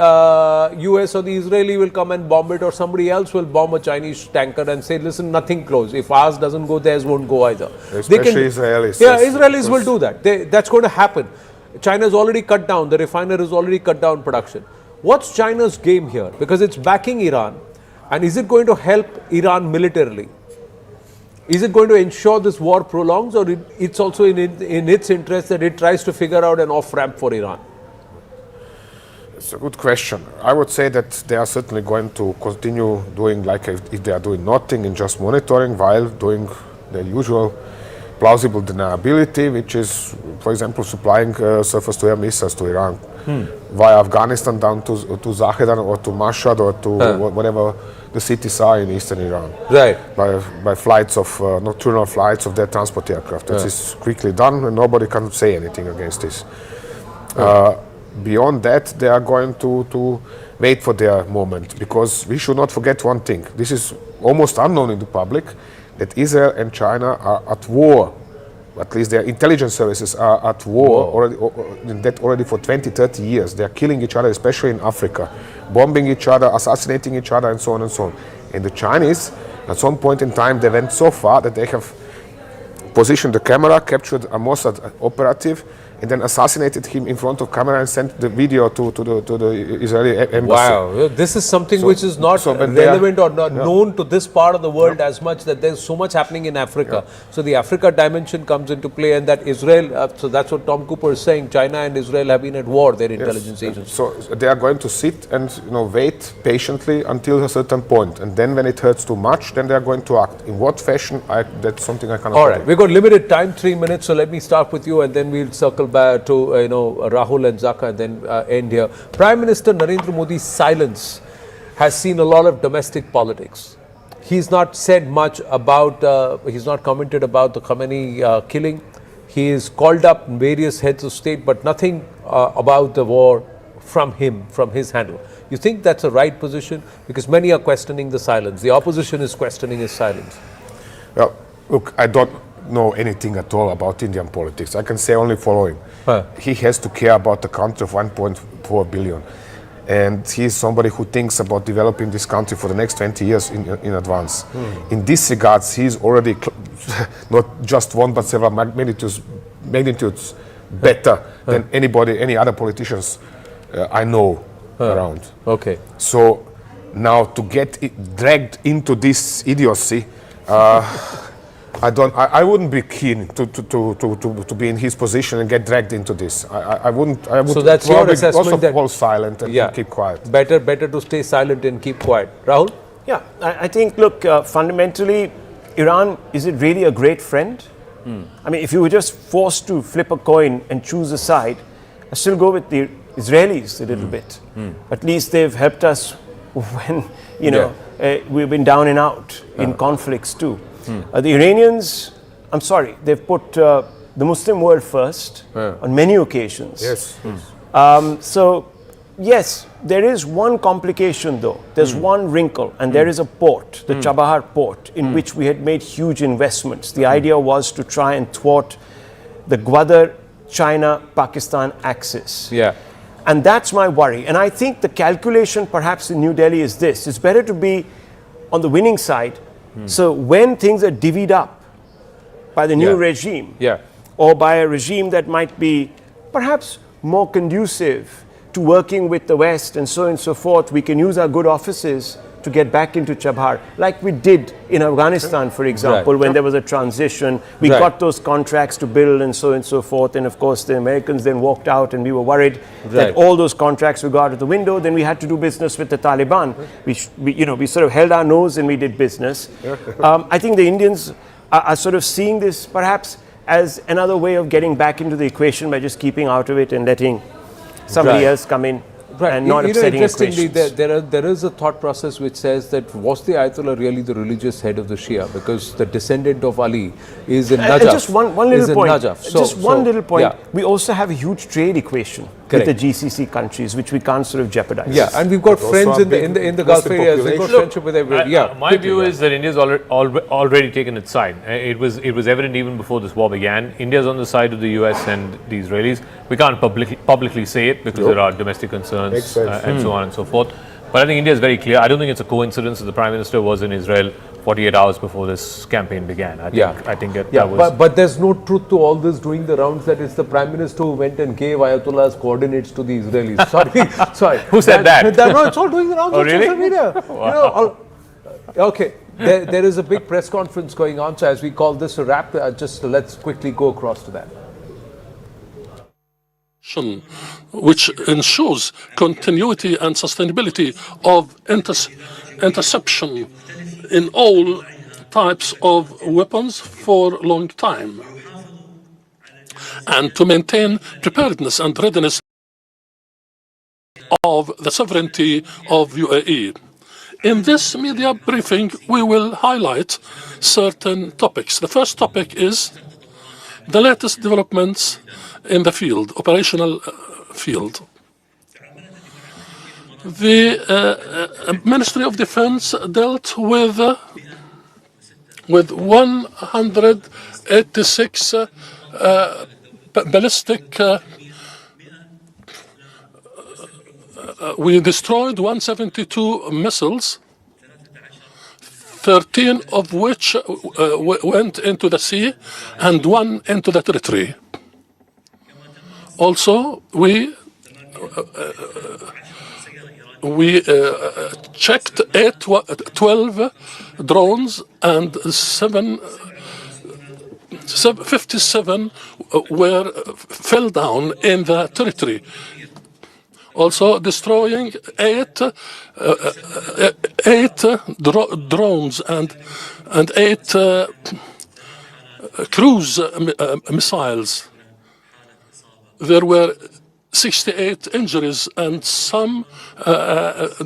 Speaker 5: US or the Israeli will come and bomb it, or somebody else will bomb a Chinese tanker and say, listen, nothing close. If ours doesn't go, theirs won't go either.
Speaker 6: Especially Israelis.
Speaker 5: Yeah, Israelis will do that. That's going to happen. China has already cut down, the refiner has already cut down production. What's China's game here? Because it's backing Iran. And is it going to help Iran militarily? Is it going to ensure this war prolongs, or it's also in its interest that it tries to figure out an off-ramp for Iran?
Speaker 6: It's a good question. I would say that they are certainly going to continue doing like if they are doing nothing and just monitoring while doing their usual plausible deniability, which is, for example, supplying surface-to-air missiles to Iran via Afghanistan down to Zahedan or to Mashhad or to whatever the cities are in eastern Iran.
Speaker 5: Right.
Speaker 6: By flights of nocturnal flights of their transport aircraft. This is quickly done and nobody can say anything against this. Beyond that, they are going to wait for their moment, because we should not forget one thing. This is almost unknown in the public, that Israel and China are at war. At least their intelligence services are at war already for 20, 30 years. They are killing each other, especially in Africa, bombing each other, assassinating each other, and so on and so on. And the Chinese, at some point in time, they went so far that they have positioned the camera, captured a Mossad operative, and then assassinated him in front of camera and sent the video to the Israeli embassy.
Speaker 5: Wow, this is something which is not relevant or not known to this part of the world as much, that there's so much happening in Africa. So the Africa dimension comes into play, and that Israel, so that's what Tom Cooper is saying, China and Israel have been at war, their intelligence agencies.
Speaker 6: So they are going to sit and wait patiently until a certain point, and then when it hurts too much, then they are going to act. In what fashion, that's something I cannot predict.
Speaker 5: We've got limited time, 3 minutes, so let me start with you and then we'll circle back to Rahul and Zaka and then end here. Prime Minister Narendra Modi's silence has seen a lot of domestic politics. He's not said much about, he's not commented about the Khamenei killing. He has called up various heads of state, but nothing about the war from him, from his handle. You think that's a right position? Because many are questioning the silence. The opposition is questioning his silence.
Speaker 6: Well, look, I don't know anything at all about Indian politics. I can say only following. He has to care about the country of 1.4 billion. And he's somebody who thinks about developing this country for the next 20 years in advance. In this regards, he's already not just one, but several magnitudes better than any other politicians I know around.
Speaker 5: Okay.
Speaker 6: So now to get dragged into this idiocy, I wouldn't be keen to be in his position and get dragged into this. I would.
Speaker 5: So that's your assessment.
Speaker 6: Also hold silent and keep quiet.
Speaker 5: Better to stay silent and keep quiet. Rahul?
Speaker 2: Yeah, I think, look, fundamentally, Iran, is it really a great friend? I mean, if you were just forced to flip a coin and choose a side, I still go with the Israelis a little bit. At least they've helped us when, we've been down and out in conflicts too. The Iranians, I'm sorry, they've put the Muslim world first on many occasions.
Speaker 6: Yes.
Speaker 2: So, yes, there is one complication though. There's one wrinkle, and there is a port, the Chabahar port, in which we had made huge investments. The idea was to try and thwart the Gwadar China-Pakistan axis.
Speaker 5: Yeah.
Speaker 2: And that's my worry. And I think the calculation perhaps in New Delhi is this. It's better to be on the winning side. So when things are divvied up by the new regime, or by a regime that might be perhaps more conducive to working with the West and so on and so forth, we can use our good offices to get back into Chabahar, like we did in Afghanistan, for example, when there was a transition. We got those contracts to build and so on and so forth. And of course, the Americans then walked out, and we were worried that all those contracts would go out of the window. Then we had to do business with the Taliban. We sort of held our nose and we did business. I think the Indians are sort of seeing this perhaps as another way of getting back into the equation by just keeping out of it and letting somebody else come in. And not upsetting
Speaker 5: interestingly,
Speaker 2: equations.
Speaker 5: there is a thought process which says that was the Ayatollah really the religious head of the Shia, because the descendant of Ali is in Najaf.
Speaker 2: Just one little point. Little point.
Speaker 5: Yeah.
Speaker 2: We also have a huge trade equation with the GCC countries, which we can't sort of jeopardize.
Speaker 5: Yeah, and we've got friends in the Gulf areas. We've got friendship with everybody.
Speaker 7: My view is that India's already taken its side. It was evident even before this war began. India's on the side of the US and the Israelis. We can't publicly say it because there are domestic concerns and so on and so forth. But I think India is very clear. I don't think it's a coincidence that the Prime Minister was in Israel 48 hours before this campaign began. I think that was...
Speaker 5: But there's no truth to all this doing the rounds that it's the Prime Minister who went and gave Ayatollah's coordinates to the Israelis. Sorry.
Speaker 7: Who said that?
Speaker 5: No, it's all doing the rounds on
Speaker 7: really?
Speaker 5: social media.
Speaker 7: Wow.
Speaker 5: Okay. There is a big press conference going on, so as we call this a wrap, just let's quickly go across to that.
Speaker 8: Which ensures continuity and sustainability of interception in all types of weapons for a long time, and to maintain preparedness and readiness of the sovereignty of UAE. In this media briefing, we will highlight certain topics. The first topic is the latest developments in the field, operational field. The Ministry of Defense dealt with 186 ballistic. We destroyed 172 missiles, 13 of which went into the sea and 1 into the territory. Also, we checked 12 drones and 57 fell down in the territory. Also destroying 8 drones and 8 cruise missiles. There were 68 injuries and some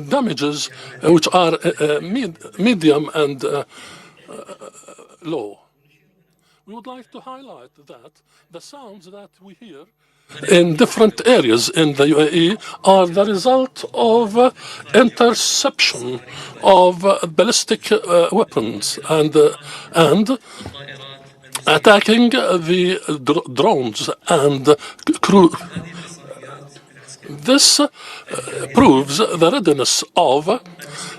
Speaker 8: damages which are medium and low. We would like to highlight that the sounds that we hear in different areas in the UAE are the result of interception of ballistic weapons and attacking the drones and crew. This proves the readiness of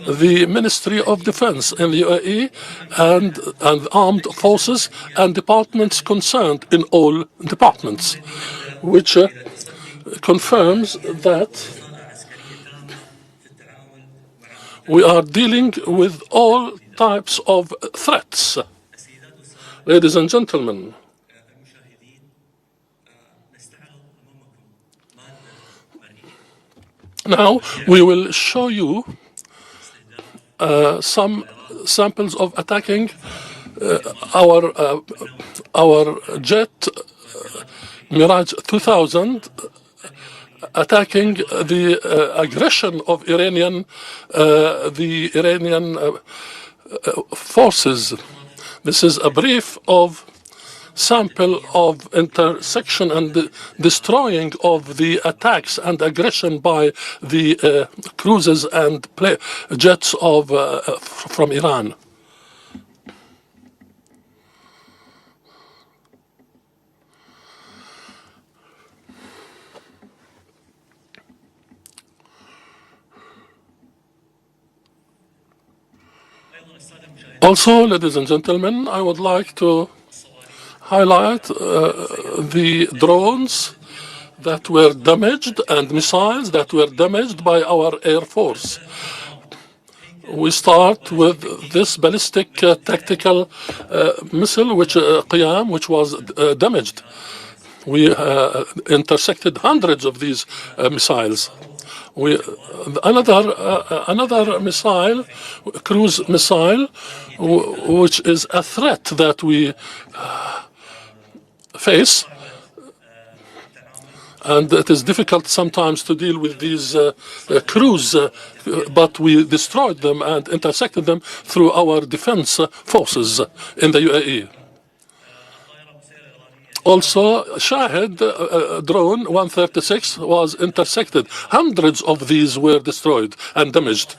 Speaker 8: the Ministry of Defense in the UAE and armed forces and departments concerned in all departments, which confirms that we are dealing with all types of threats. Ladies and gentlemen, now we will show you some samples of attacking our jet Mirage 2000, attacking the aggression of the Iranian forces. This is a brief of sample of intersection and destroying of the attacks and aggression by the cruisers and jets of from Iran. Also, ladies and gentlemen, I would like to highlight the drones that were damaged and missiles that were damaged by our Air Force. We start with this ballistic tactical missile, Qiyam, which was damaged. We intersected hundreds of these missiles. Another missile, cruise missile, which is a threat that we face, and it is difficult sometimes to deal with these crews, but we destroyed them and intersected them through our defense forces in the UAE. Also, Shahid drone 136 was intersected. Hundreds of these were destroyed and damaged.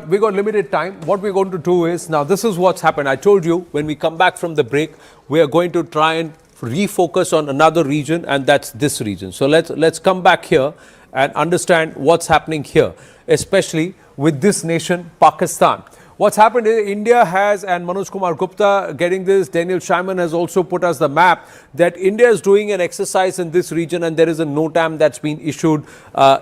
Speaker 5: We got limited time. What we're going to do is, now this is what's happened. I told you when we come back from the break, we are going to try and refocus on another region, and that's this region. So let's come back here and understand what's happening here, especially with this nation, Pakistan. What's happened is India has, and Manoj Kumar Gupta getting this, Daniel Scheinman has also put us the map that India is doing an exercise in this region, and there is a NOTAM that's been issued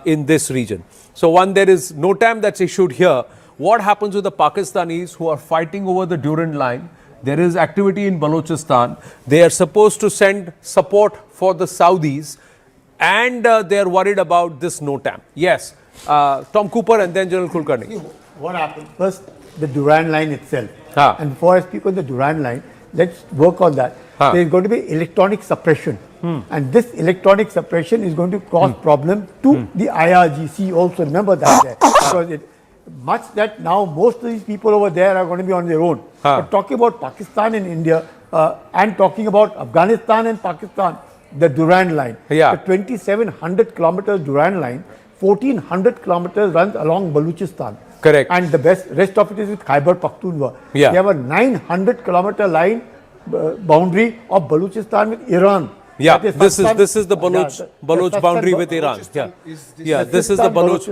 Speaker 5: in this region. So there is NOTAM that's issued here. What happens with the Pakistanis who are fighting over the Durand line? There is activity in Balochistan. They are supposed to send support for the Saudis, and they are worried about this NOTAM. Yes, Tom Cooper and then General Kulkarni.
Speaker 9: What happened? First, the Durand line itself. And before I speak on the Durand line, let's work on that. There is going to be electronic suppression. And this electronic suppression is going to cause problem to the IRGC also. Remember that there. Because much that now most of these people over there are going to be on their own. But talking about Pakistan and India and talking about Afghanistan and Pakistan, the Durand line, the 2,700 kilometers Durand line, 1,400 kilometers runs along Balochistan.
Speaker 5: Correct.
Speaker 9: And the rest of it is with Khyber Pakhtunkhwa. They have a 900 kilometer line boundary of Balochistan with Iran.
Speaker 5: Yeah, this is the Baloch boundary with Iran. This is the Baloch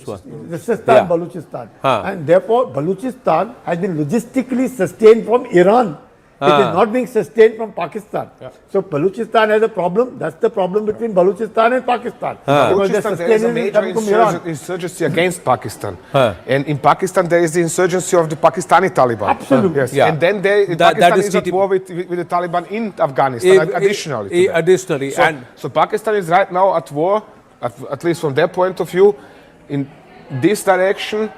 Speaker 5: one.
Speaker 9: This is Balochistan. And therefore, Balochistan has been logistically sustained from Iran. It is not being sustained from Pakistan. So Balochistan has a problem. That's the problem between Balochistan and Pakistan.
Speaker 6: Balochistan, there is a major insurgency against Pakistan. And in Pakistan, there is the insurgency of the Pakistani Taliban.
Speaker 9: Absolutely.
Speaker 6: Yes. And then Pakistan is at war with the Taliban in Afghanistan, additionally. So Pakistan is right now at war, at least from their point of view, in this direction,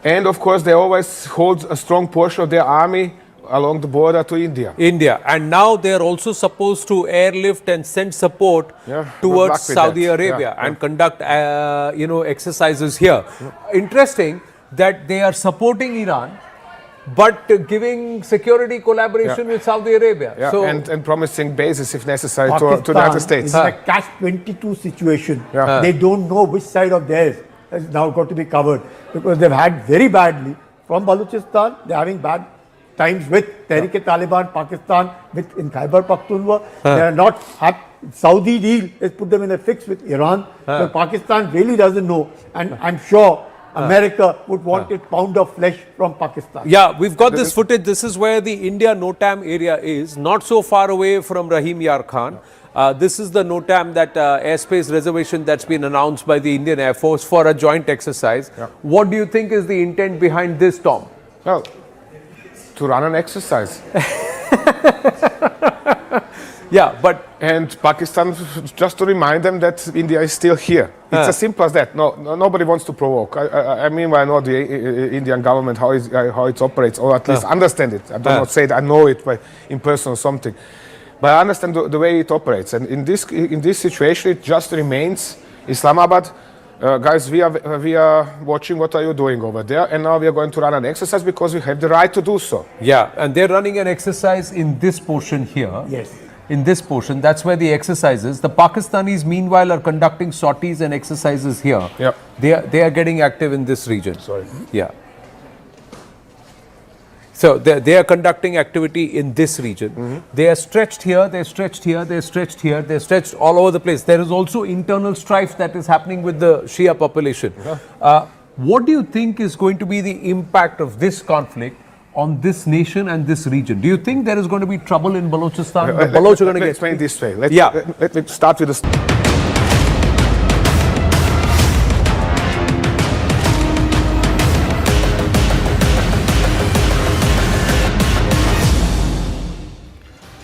Speaker 6: and of course, they always hold a strong portion of their army along the border to India. And now they are also supposed to airlift and send support towards Saudi Arabia and conduct, exercises here. Interesting that they are supporting Iran, but giving security collaboration with Saudi Arabia. So, and promising bases if necessary to the United States.
Speaker 9: It's a catch-22 situation. They don't know which side of theirs has now got to be covered because they've had very badly from Balochistan. They're having bad times with Tehrik-e-Taliban, Pakistan, in Khyber Pakhtunkhwa. They are not happy. Saudi deal has put them in a fix with Iran. So Pakistan really doesn't know, and I'm sure America would want a pound of flesh from Pakistan.
Speaker 5: Yeah, we've got this footage. This is where the India NOTAM area is, not so far away from Rahim Yar Khan. This is the NOTAM, that airspace reservation that's been announced by the Indian Air Force for a joint exercise. What do you think is the intent behind this, Tom?
Speaker 6: Well, to run an exercise. And Pakistan, just to remind them that India is still here. It's as simple as that. Nobody wants to provoke. I mean, I know the Indian government, how it operates, or at least understand it. I do not say that I know it in person or something. But I understand the way it operates. And in this situation, it just remains Islamabad. Guys, we are watching what are you doing over there, and now we are going to run an exercise because we have the right to do so.
Speaker 5: Yeah, and they're running an exercise in this portion here.
Speaker 9: Yes.
Speaker 5: In this portion, that's where the exercise is. The Pakistanis, meanwhile, are conducting sorties and exercises here.
Speaker 6: Yep.
Speaker 5: They are getting active in this region.
Speaker 6: Sorry.
Speaker 5: Yeah. So they are conducting activity in this region. They are stretched here, they're stretched here, they're stretched here, they're stretched all over the place. There is also internal strife that is happening with the Shia population. What do you think is going to be the impact of this conflict on this nation and this region? Do you think there is going to be trouble in Balochistan? The Baloch are going to get...
Speaker 6: Explain this way. Let me start with the...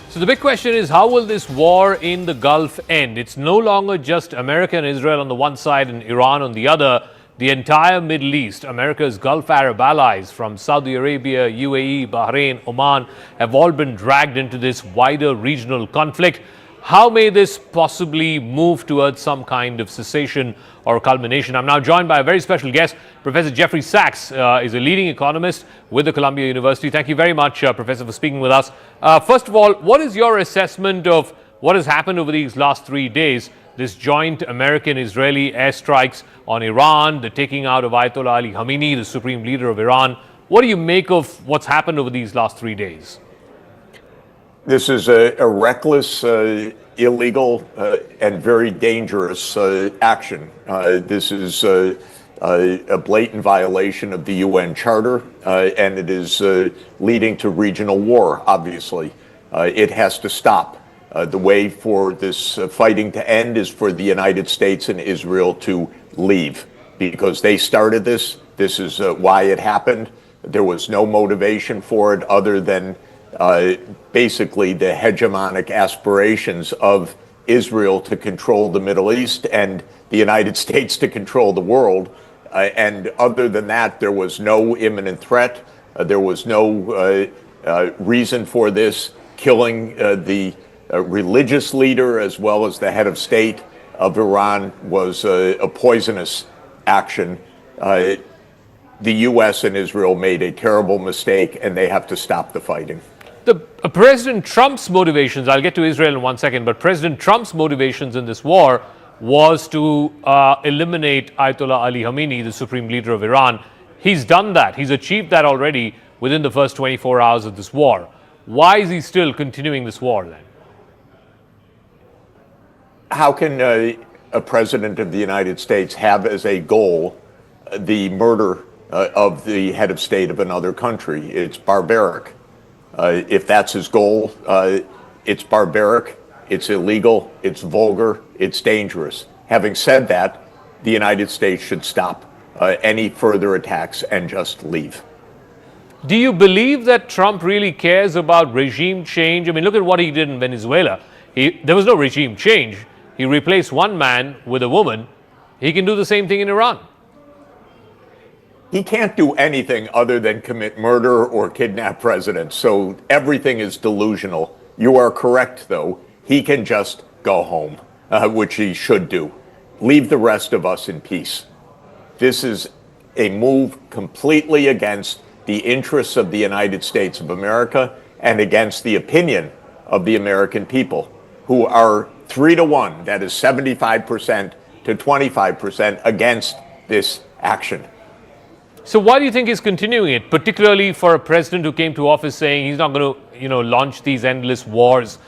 Speaker 7: So the big question is, how will this war in the Gulf end? It's no longer just America and Israel on the one side and Iran on the other. The entire Middle East, America's Gulf Arab allies from Saudi Arabia, UAE, Bahrain, Oman have all been dragged into this wider regional conflict. How may this possibly move towards some kind of cessation or culmination? I'm now joined by a very special guest. Professor Jeffrey Sachs is a leading economist with the Columbia University. Thank you very much, Professor, for speaking with us. First of all, what is your assessment of what has happened over these last 3 days? This joint American-Israeli airstrikes on Iran, the taking out of Ayatollah Ali Khamenei, the supreme leader of Iran. What do you make of what's happened over these last 3 days?
Speaker 10: This is a reckless, illegal, and very dangerous action. This is a blatant violation of the UN Charter, and it is leading to regional war, obviously. It has to stop. The way for this fighting to end is for the United States and Israel to leave, because they started this. This is why it happened. There was no motivation for it other than basically the hegemonic aspirations of Israel to control the Middle East and the United States to control the world. And other than that, there was no imminent threat. There was no reason for this. Killing the religious leader as well as the head of state of Iran was a poisonous action. The U.S. and Israel made a terrible mistake, and they have to stop the fighting.
Speaker 7: President Trump's motivations, I'll get to Israel in 1 second, but President Trump's motivations in this war was to eliminate Ayatollah Ali Khamenei, the supreme leader of Iran. He's done that. He's achieved that already within the first 24 hours of this war. Why is he still continuing this war then?
Speaker 10: How can a president of the United States have as a goal the murder of the head of state of another country? It's barbaric. If that's his goal, it's barbaric, it's illegal, it's vulgar, it's dangerous. Having said that, the United States should stop any further attacks and just leave.
Speaker 7: Do you believe that Trump really cares about regime change? I mean, look at what he did in Venezuela. There was no regime change. He replaced one man with a woman. He can do the same thing in Iran.
Speaker 10: He can't do anything other than commit murder or kidnap presidents, so everything is delusional. You are correct, though. He can just go home, which he should do. Leave the rest of us in peace. This is a move completely against the interests of the United States of America and against the opinion of the American people, who are 3-1, that is 75% to 25% against this action.
Speaker 7: So why do you think he's continuing it, particularly for a president who came to office saying he's not going to, launch these endless wars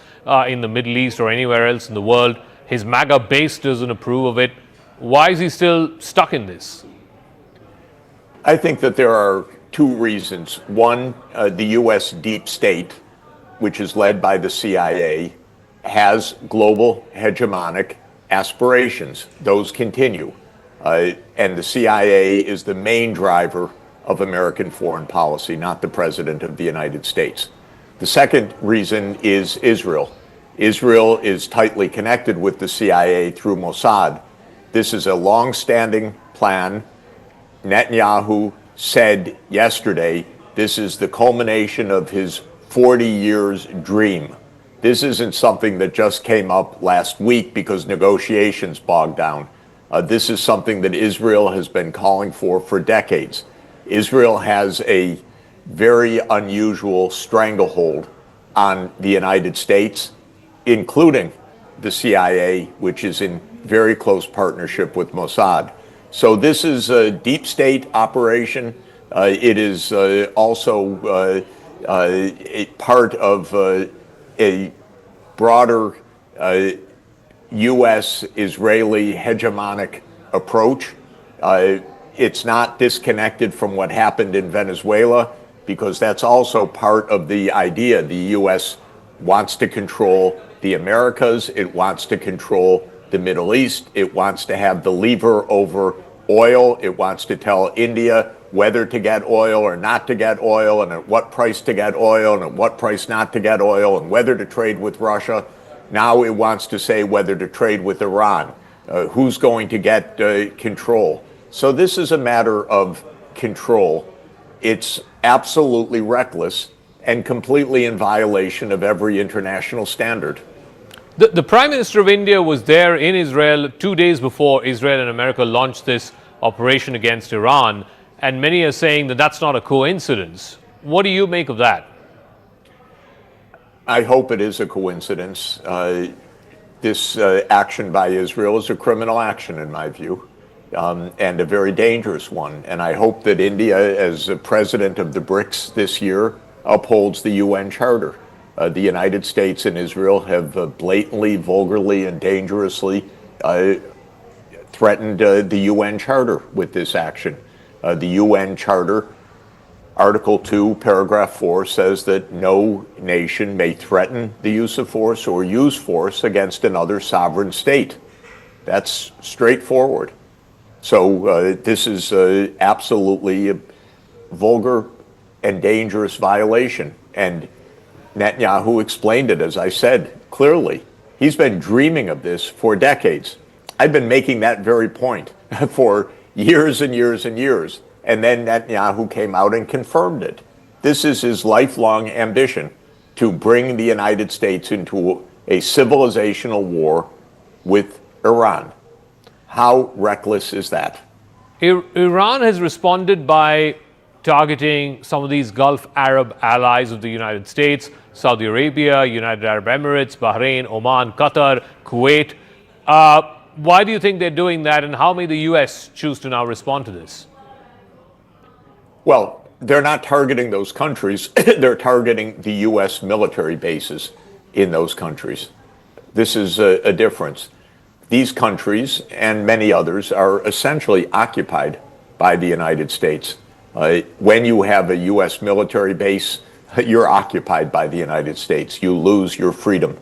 Speaker 7: in the Middle East or anywhere else in the world? His MAGA base doesn't approve of it. Why is he still stuck in this?
Speaker 10: I think that there are two reasons. One, the U.S. deep state, which is led by the CIA, has global hegemonic aspirations. Those continue. And the CIA is the main driver of American foreign policy, not the President of the United States. The second reason is Israel. Israel is tightly connected with the CIA through Mossad. This is a long-standing plan. Netanyahu said yesterday this is the culmination of his 40 years dream. This isn't something that just came up last week because negotiations bogged down. This is something that Israel has been calling for decades. Israel has a very unusual stranglehold on the United States, including the CIA, which is in very close partnership with Mossad. So this is a deep state operation. It is also a part of a broader U.S.-Israeli hegemonic approach. It's not disconnected from what happened in Venezuela, because that's also part of the idea. The U.S. wants to control the Americas. It wants to control the Middle East. It wants to have the lever over oil. It wants to tell India whether to get oil or not to get oil, and at what price to get oil, and at what price not to get oil, and whether to trade with Russia. Now it wants to say whether to trade with Iran. Who's going to get control? So this is a matter of control. It's absolutely reckless and completely in violation of every international standard.
Speaker 7: The Prime Minister of India was there in Israel 2 days before Israel and America launched this operation against Iran, and many are saying that that's not a coincidence. What do you make of that?
Speaker 10: I hope it is a coincidence. This action by Israel is a criminal action, in my view, and a very dangerous one. And I hope that India, as president of the BRICS this year, upholds the UN Charter. The United States and Israel have blatantly, vulgarly, and dangerously threatened the UN Charter with this action. The UN Charter, Article 2, Paragraph 4, says that no nation may threaten the use of force or use force against another sovereign state. That's straightforward. So this is absolutely a vulgar and dangerous violation. And Netanyahu explained it, as I said, clearly. He's been dreaming of this for decades. I've been making that very point for years and years and years. And then Netanyahu came out and confirmed it. This is his lifelong ambition, to bring the United States into a civilizational war with Iran. How reckless is that?
Speaker 7: Iran has responded by targeting some of these Gulf Arab allies of the United States: Saudi Arabia, United Arab Emirates, Bahrain, Oman, Qatar, Kuwait. Why do you think they're doing that, and how may the U.S. choose to now respond to this?
Speaker 10: Well, they're not targeting those countries. They're targeting the U.S. military bases in those countries. This is a difference. These countries and many others are essentially occupied by the United States. When you have a U.S. military base, you're occupied by the United States. You lose your freedom.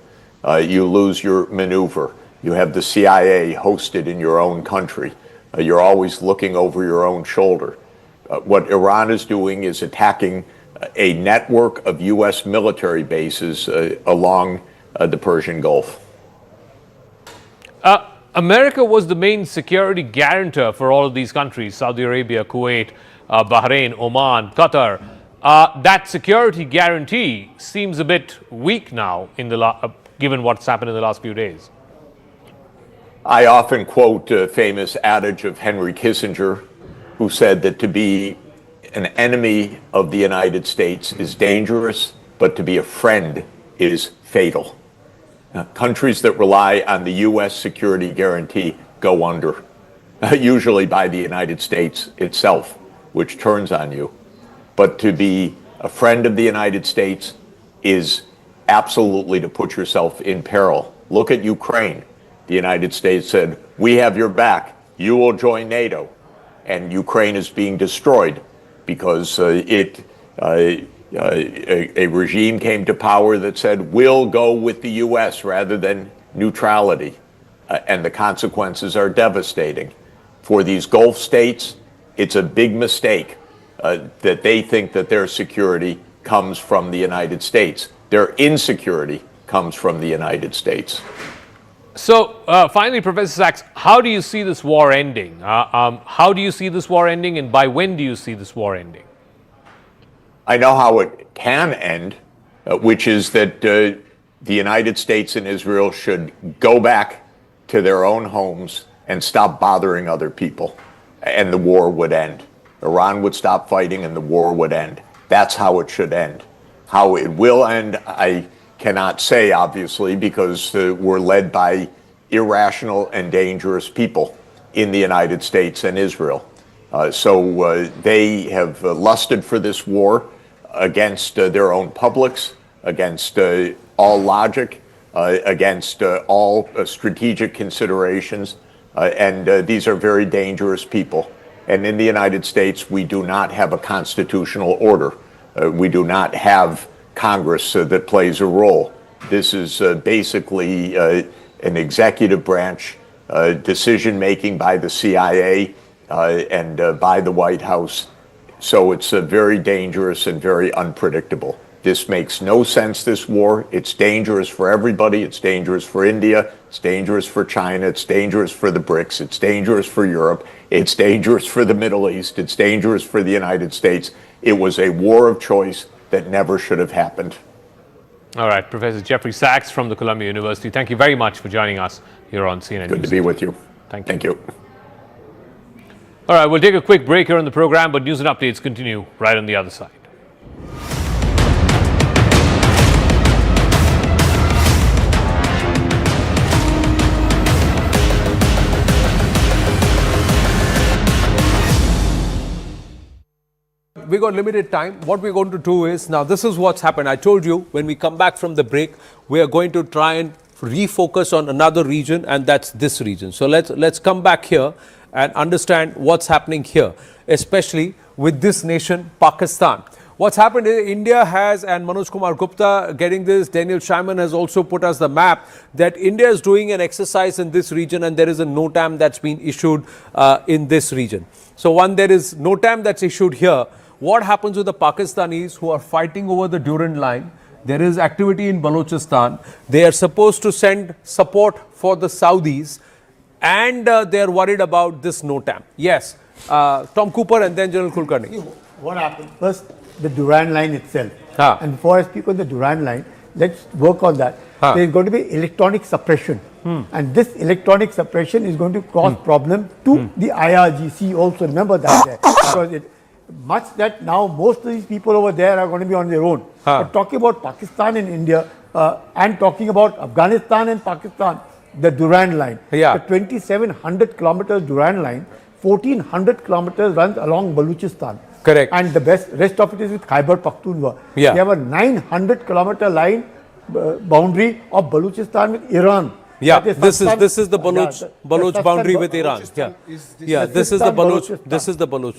Speaker 10: You lose your maneuver. You have the CIA hosted in your own country. You're always looking over your own shoulder. What Iran is doing is attacking a network of U.S. military bases along the Persian Gulf.
Speaker 7: America was the main security guarantor for all of these countries: Saudi Arabia, Kuwait, Bahrain, Oman, Qatar. That security guarantee seems a bit weak now, given what's happened in the last few days.
Speaker 10: I often quote a famous adage of Henry Kissinger, who said that to be an enemy of the United States is dangerous, but to be a friend is fatal. Countries that rely on the U.S. security guarantee go under, usually by the United States itself, which turns on you. But to be a friend of the United States is absolutely to put yourself in peril. Look at Ukraine. The United States said, "We have your back. You will join NATO." And Ukraine is being destroyed because a regime came to power that said, "We'll go with the U.S. rather than neutrality." And the consequences are devastating. For these Gulf states, it's a big mistake that they think that their security comes from the United States. Their insecurity comes from the United States.
Speaker 7: So, finally, Professor Sachs, how do you see this war ending? How do you see this war ending, and by when do you see this war ending?
Speaker 10: I know how it can end, which is that the United States and Israel should go back to their own homes and stop bothering other people, and the war would end. Iran would stop fighting and the war would end. That's how it should end. How it will end, I cannot say, obviously, because we're led by irrational and dangerous people in the United States and Israel. So they have lusted for this war against their own publics, against all logic, against all strategic considerations, and these are very dangerous people. And in the United States, we do not have a constitutional order. We do not have Congress that plays a role. This is basically an executive branch decision-making by the CIA and by the White House. So it's very dangerous and very unpredictable. This makes no sense, this war. It's dangerous for everybody. It's dangerous for India. It's dangerous for China. It's dangerous for the BRICS. It's dangerous for Europe. It's dangerous for the Middle East. It's dangerous for the United States. It was a war of choice that never should have happened.
Speaker 7: All right, Professor Jeffrey Sachs from the Columbia University, thank you very much for joining us here on CNN
Speaker 10: Good
Speaker 7: News.
Speaker 10: to be with you.
Speaker 7: Thank you. All right, we'll take a quick break here on the program, but news and updates continue right on the other side.
Speaker 5: We got limited time. What we're going to do is, now this is what's happened. I told you when we come back from the break, we are going to try and refocus on another region, and that's this region. So let's come back here and understand what's happening here, especially with this nation, Pakistan. What's happened is India has, and Manoj Kumar Gupta getting this, Daniel Scheinman has also put us the map that India is doing an exercise in this region, and there is a NOTAM that's been issued in this region. So there is NOTAM that's issued here. What happens with the Pakistanis who are fighting over the Durand line? There is activity in Balochistan. They are supposed to send support for the Saudis, and they are worried about this NOTAM. Yes, Tom Cooper and then General Kulkarni.
Speaker 9: What happened? First, the Durand line itself. And before I speak on the Durand line, let's work on that. There is going to be electronic suppression. And this electronic suppression is going to cause problem to the IRGC also. Remember that there. Because much that now most of these people over there are going to be on their own. But talking about Pakistan and India and talking about Afghanistan and Pakistan, the Durand line, the 2,700 kilometers Durand line, 1,400 kilometers runs along Balochistan.
Speaker 5: Correct.
Speaker 9: And the rest of it is with Khyber Pakhtunkhwa. They have a 900 kilometer line boundary of Balochistan with Iran.
Speaker 5: Yeah, this is the Baloch boundary with Iran. This is the Baloch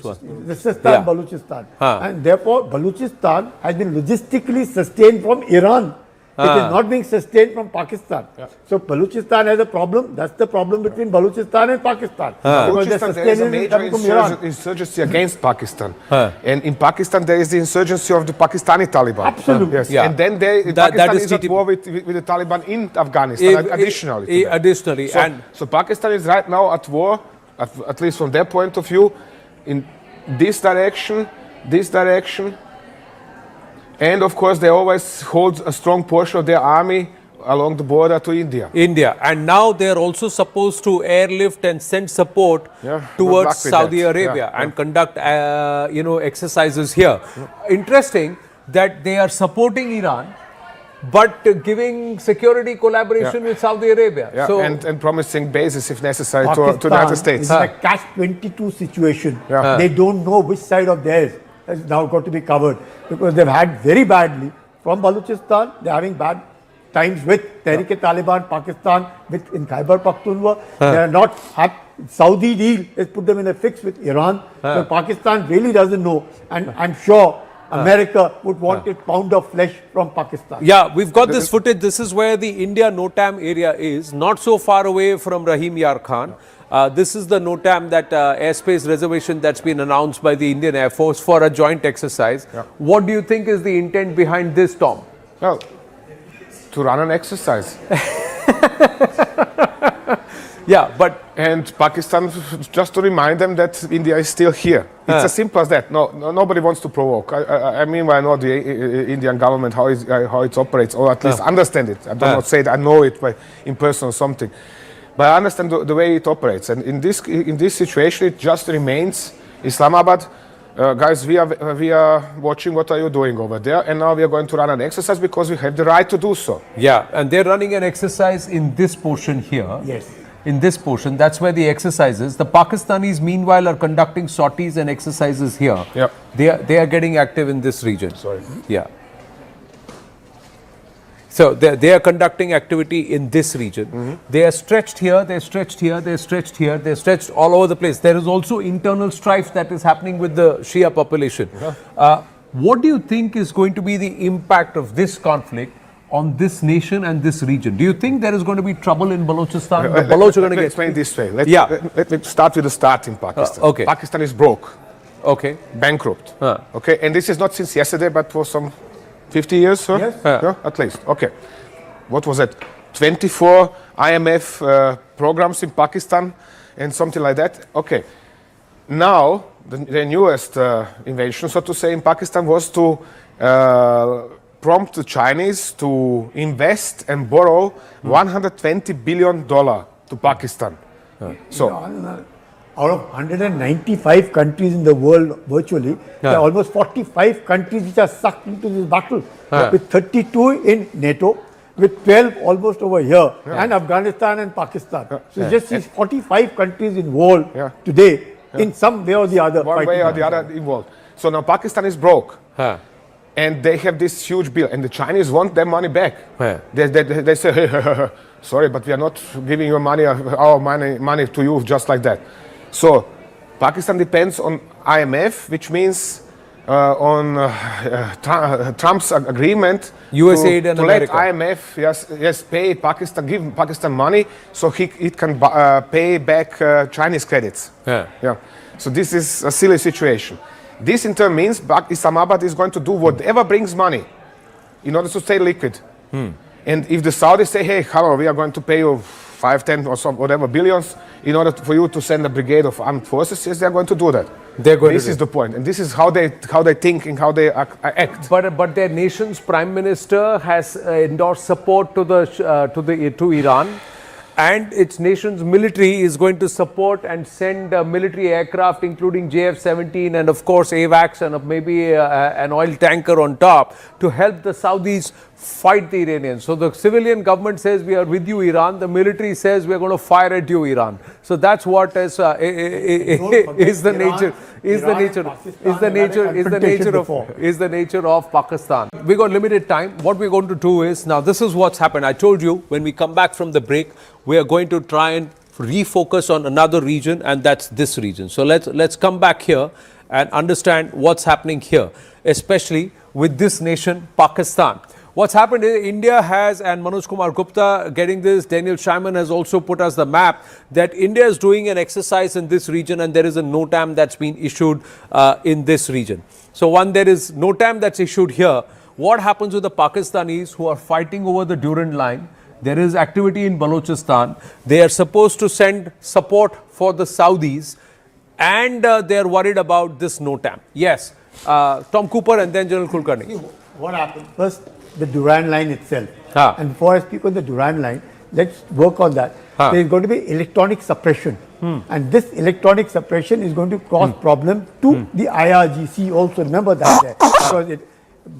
Speaker 5: one.
Speaker 9: This is Balochistan. And therefore, Balochistan has been logistically sustained from Iran. It is not being sustained from Pakistan. So Balochistan has a problem. That's the problem between Balochistan and Pakistan.
Speaker 6: Balochistan, there is a major insurgency against Pakistan. And in Pakistan, there is the insurgency of the Pakistani Taliban.
Speaker 9: Absolutely.
Speaker 6: Yes. And then Pakistan is at war with the Taliban in Afghanistan, additionally. So Pakistan is right now at war, at least from their point of view, in this direction, and of course, they always hold a strong portion of their army along the border to India.
Speaker 5: And now they are also supposed to airlift and send support towards Saudi Arabia and conduct, exercises here. Interesting that they are supporting Iran, but giving security collaboration with Saudi Arabia.
Speaker 6: So, and promising bases if necessary to the United States.
Speaker 9: It's a catch-22 situation. They don't know which side of theirs has now got to be covered because they've had very badly from Balochistan. They're having bad times with Tehrik-e-Taliban, Pakistan, in Khyber Pakhtunkhwa. They are not happy. Saudi deal has put them in a fix with Iran. So Pakistan really doesn't know, and I'm sure America would want a pound of flesh from Pakistan.
Speaker 5: Yeah, we've got this footage. This is where the India NOTAM area is, not so far away from Rahim Yar Khan. This is the NOTAM, that airspace reservation that's been announced by the Indian Air Force for a joint exercise. What do you think is the intent behind this, Tom?
Speaker 6: Well, to run an exercise.
Speaker 5: Yeah, but
Speaker 6: and Pakistan, just to remind them that India is still here. It's as simple as that. Nobody wants to provoke. I mean, I know the Indian government, how it operates, or at least understand it. I do not say that I know it in person or something. But I understand the way it operates. And in this situation, it just remains Islamabad. Guys, we are watching what are you doing over there, and now we are going to run an exercise because we have the right to do so.
Speaker 5: Yeah, and they're running an exercise in this portion here.
Speaker 9: Yes.
Speaker 5: In this portion, that's where the exercise is. The Pakistanis, meanwhile, are conducting sorties and exercises here.
Speaker 6: Yeah.
Speaker 5: They are getting active in this region.
Speaker 6: Sorry.
Speaker 5: Yeah. So they are conducting activity in this region. They are stretched here, they're stretched here, they're stretched here, they're stretched all over the place. There is also internal strife that is happening with the Shia population. What do you think is going to be the impact of this conflict on this nation and this region? Do you think there is going to be trouble in Balochistan? The Baloch are going to get...
Speaker 6: Explain this way. Let me start with the start in Pakistan.
Speaker 5: Okay.
Speaker 6: Pakistan is broke.
Speaker 5: Okay.
Speaker 6: Bankrupt. Okay, and this is not since yesterday, but for some 50 years, huh?
Speaker 9: Yes.
Speaker 6: Yeah, at least. Okay. What was it? 24 IMF programs in Pakistan and something like that. Okay. Now, the newest invention, so to say, in Pakistan was to prompt the Chinese to invest and borrow $120 billion to Pakistan. So,
Speaker 9: out of 195 countries in the world virtually, there are almost 45 countries which are sucked into this battle, with 32 in NATO, with 12 almost over here, and Afghanistan and Pakistan. So just these 45 countries involved today in some way or the other.
Speaker 6: One way or the other involved. So now Pakistan is broke. And they have this huge bill, and the Chinese want their money back. They say, hey, sorry, but we are not giving your money, our money to you just like that. So Pakistan depends on IMF, which means on Trump's agreement
Speaker 5: USAID and
Speaker 6: to
Speaker 5: America.
Speaker 6: let IMF pay Pakistan, give Pakistan money so it can pay back Chinese credits. So this is a silly situation. This in turn means Islamabad is going to do whatever brings money in order to stay liquid. And if the Saudis say, hey, hello, we are going to pay you 5, 10 or some whatever billions in order for you to send a brigade of armed forces, yes, they are going to do that. This is the point, and this is how they think and how they act.
Speaker 5: But their nation's prime minister has endorsed support to Iran, and its nation's military is going to support and send military aircraft, including JF-17 and of course AWACS and maybe an oil tanker on top, to help the Saudis fight the Iranians. So the civilian government says we are with you, Iran. The military says we are going to fire at you, Iran. So that's what is the nature of Pakistan. We got limited time. What we're going to do is, now this is what's happened. I told you when we come back from the break, we are going to try and refocus on another region, and that's this region. So let's come back here and understand what's happening here, especially with this nation, Pakistan. What's happened is India has, and Manoj Kumar Gupta getting this, Daniel Scheinman has also put us the map, that India is doing an exercise in this region, and there is a NOTAM that's been issued in this region. So there is NOTAM that's issued here. What happens with the Pakistanis who are fighting over the Durand line? There is activity in Balochistan. They are supposed to send support for the Saudis, and they are worried about this NOTAM. Yes, Tom Cooper and then General Kulkarni.
Speaker 9: What happened? First, the Durand line itself. And before I speak on the Durand line, let's work on that. There is going to be electronic suppression. And this electronic suppression is going to cause problem to the IRGC also. Remember that. Because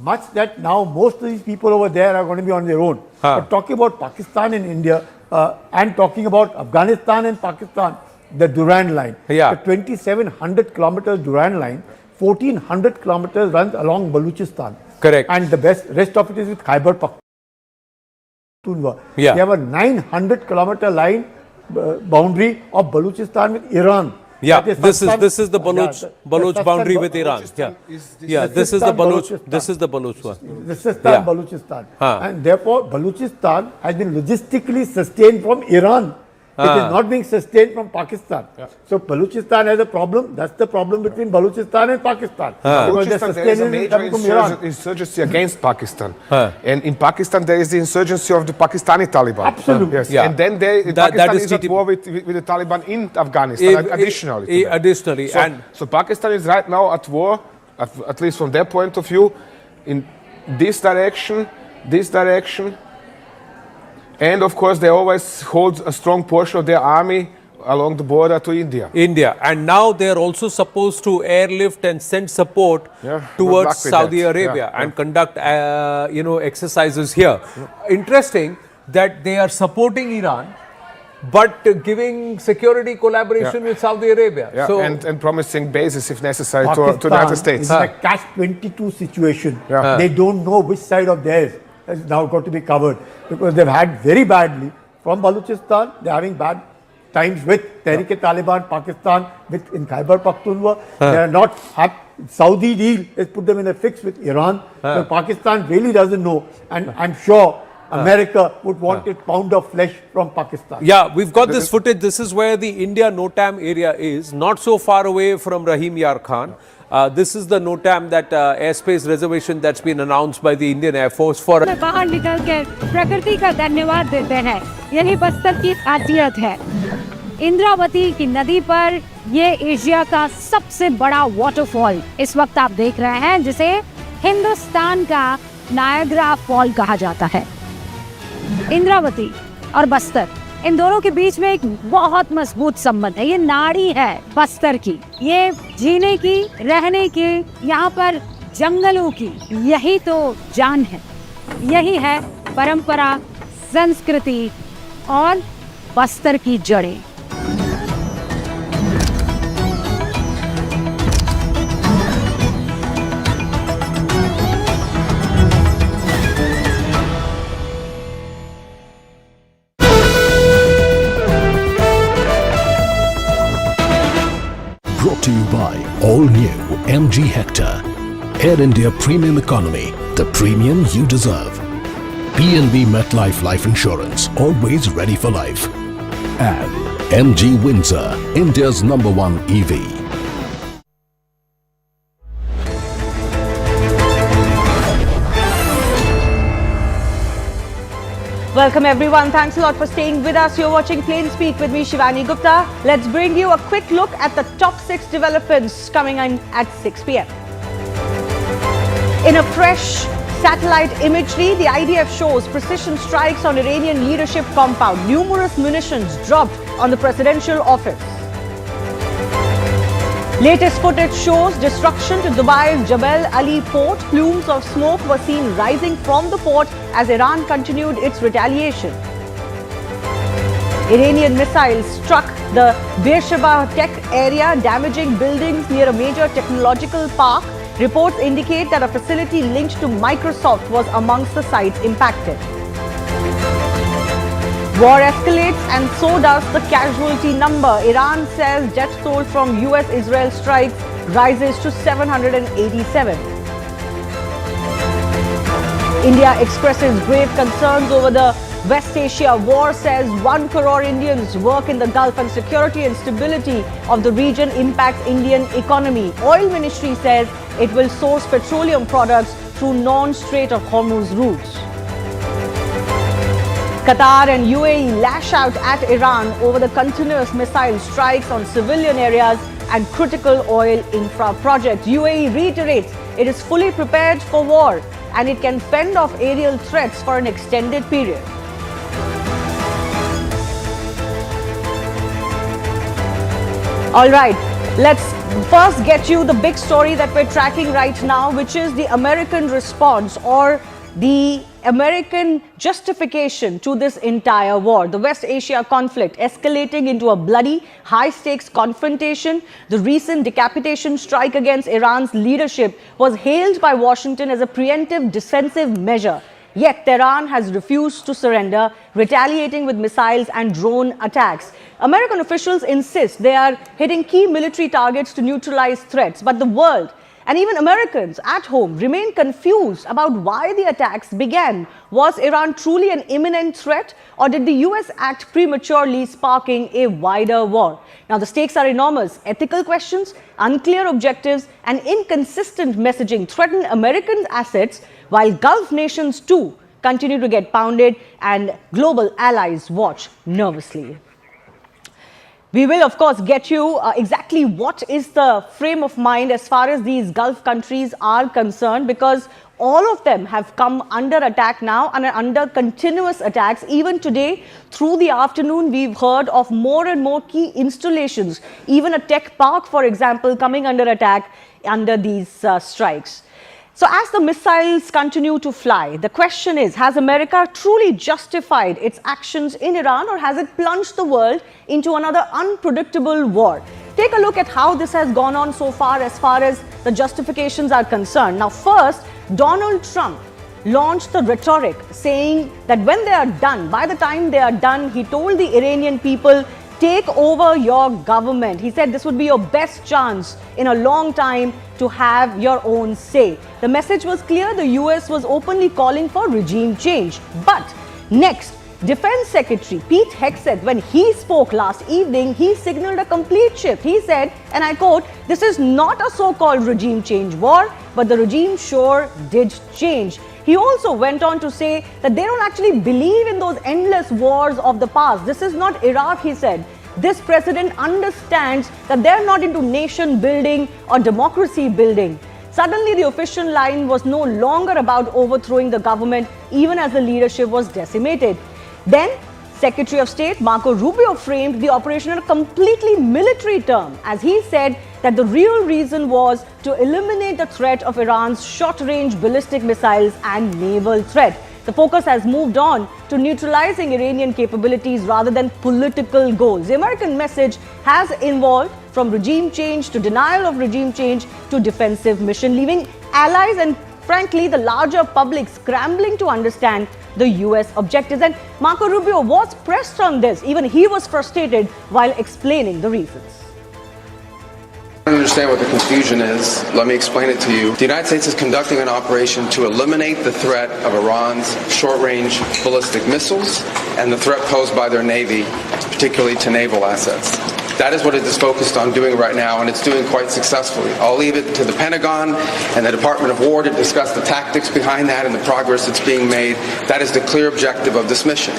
Speaker 9: much that now most of these people over there are going to be on their own. But talking about Pakistan and India and talking about Afghanistan and Pakistan, the Durand line, the 2,700 kilometers Durand line, 1,400 kilometers runs along Balochistan.
Speaker 5: Correct.
Speaker 9: And the rest of it is with Khyber Pakhtunkhwa. They have a 900 kilometer line boundary of Balochistan with Iran.
Speaker 5: This is the Baloch boundary with Iran. This is the Baloch one.
Speaker 9: This is Balochistan. And therefore, Balochistan has been logistically sustained from Iran. It is not being sustained from Pakistan. So Balochistan has a problem. That's the problem between Balochistan and Pakistan.
Speaker 6: Balochistan, there is a major insurgency against Pakistan. And in Pakistan, there is the insurgency of the Pakistani Taliban.
Speaker 9: Absolutely.
Speaker 6: Yes. And then Pakistan is at war with the Taliban in Afghanistan, additionally.
Speaker 5: Additionally.
Speaker 6: So Pakistan is right now at war, at least from their point of view, in this direction, and of course they always hold a strong portion of their army along the border to India.
Speaker 5: And now they are also supposed to airlift and send support towards Saudi Arabia and conduct, exercises here. Interesting that they are supporting Iran, but giving security collaboration with Saudi Arabia.
Speaker 6: So, and promising bases if necessary to the United States.
Speaker 9: It's a catch-22 situation. They don't know which side of theirs has now got to be covered because they've had very badly from Balochistan. They're having bad times with Tehrik-e-Taliban, Pakistan, in Khyber Pakhtunkhwa. They are not happy. Saudi deal has put them in a fix with Iran. So Pakistan really doesn't know, and I'm sure America would want a pound of flesh from Pakistan.
Speaker 5: Yeah, we've got this footage. This is where the India NOTAM area is, not so far away from Rahim Yar Khan. This is the NOTAM, that airspace reservation that's been announced by the Indian Air Force for.
Speaker 11: बाहर निकल के प्रकृति का धन्यवाद देते हैं, यही बस्तर की खासियत है। इंद्रावती की नदी पर ये एशिया का सबसे बड़ा वाटरफॉल इस वक्त आप देख रहे हैं, जिसे हिंदुस्तान का नायग्रा फॉल कहा जाता है। इंद्रावती और बस्तर, इन दोनों के बीच में एक बहुत मजबूत संबंध है। ये नाड़ी है बस्तर की, ये जीने की, रहने की, यहाँ पर जंगलों की, यही तो जान है। यही है परंपरा, संस्कृति और बस्तर की जड़ें।
Speaker 12: Brought to you by all new MG Hector. Air India Premium Economy, the premium you deserve. PNB MetLife Life Insurance, always ready for life. And MG Windsor, India's #1 EV.
Speaker 3: Welcome everyone. Thanks a lot for staying with us. You're watching Plain Speak with me, Shivani Gupta. Let's bring you a quick look at the top 6 developments coming in at 6 p.m. In a fresh satellite imagery, the IDF shows precision strikes on Iranian leadership compound. Numerous munitions dropped on the presidential office. Latest footage shows destruction to Dubai's Jebel Ali port. Plumes of smoke were seen rising from the port as Iran continued its retaliation. Iranian missiles struck the Beersheba tech area, damaging buildings near a major technological park. Reports indicate that a facility linked to Microsoft was amongst the sites impacted. War escalates and so does the casualty number. Iran says death toll from US-Israel strikes rises to 787. India expresses grave concerns over the West Asia war, says 1 crore Indians work in the Gulf and security and stability of the region impacts Indian economy. Oil Ministry says it will source petroleum products through non-Strait of Hormuz routes. Qatar and UAE lash out at Iran over the continuous missile strikes on civilian areas and critical oil infra projects. UAE reiterates it is fully prepared for war and it can fend off aerial threats for an extended period. All right, let's first get you the big story that we're tracking right now, which is the American response or the American justification to this entire war. The West Asia conflict escalating into a bloody, high-stakes confrontation. The recent decapitation strike against Iran's leadership was hailed by Washington as a preemptive defensive measure. Yet Tehran has refused to surrender, retaliating with missiles and drone attacks. American officials insist they are hitting key military targets to neutralize threats, but the world And even Americans at home remain confused about why the attacks began. Was Iran truly an imminent threat, or did the US act prematurely, sparking a wider war? Now, the stakes are enormous. Ethical questions, unclear objectives, and inconsistent messaging threaten American assets, while Gulf nations too continue to get pounded and global allies watch nervously. We will, of course, get you exactly what is the frame of mind as far as these Gulf countries are concerned, because all of them have come under attack now and are under continuous attacks. Even today, through the afternoon, we've heard of more and more key installations, even a tech park, for example, coming under attack under these strikes. So as the missiles continue to fly, the question is, has America truly justified its actions in Iran, or has it plunged the world into another unpredictable war? Take a look at how this has gone on so far as the justifications are concerned. Now, first, Donald Trump launched the rhetoric saying that when they are done, by the time they are done, he told the Iranian people, take over your government. He said this would be your best chance in a long time to have your own say. The message was clear. The US was openly calling for regime change. But next, Defense Secretary Pete Hegseth, when he spoke last evening, he signaled a complete shift. He said, and I quote, "This is not a so-called regime change war, but the regime sure did change." He also went on to say that they don't actually believe in those endless wars of the past. This is not Iraq, he said. This president understands that they're not into nation building or democracy building. Suddenly, the official line was no longer about overthrowing the government, even as the leadership was decimated. Then, Secretary of State Marco Rubio framed the operation in a completely military term, as he said that the real reason was to eliminate the threat of Iran's short-range ballistic missiles and naval threat. The focus has moved on to neutralizing Iranian capabilities rather than political goals. The American message has evolved from regime change to denial of regime change to defensive mission, leaving allies and frankly the larger public scrambling to understand the US objectives. And Marco Rubio was pressed on this. Even he was frustrated while explaining the reasons.
Speaker 13: I don't understand what the confusion is. Let me explain it to you. The United States is conducting an operation to eliminate the threat of Iran's short-range ballistic missiles and the threat posed by their Navy, particularly to naval assets. That is what it is focused on doing right now, and it's doing quite successfully. I'll leave it to the Pentagon and the Department of War to discuss the tactics behind that and the progress that's being made. That is the clear objective of this mission.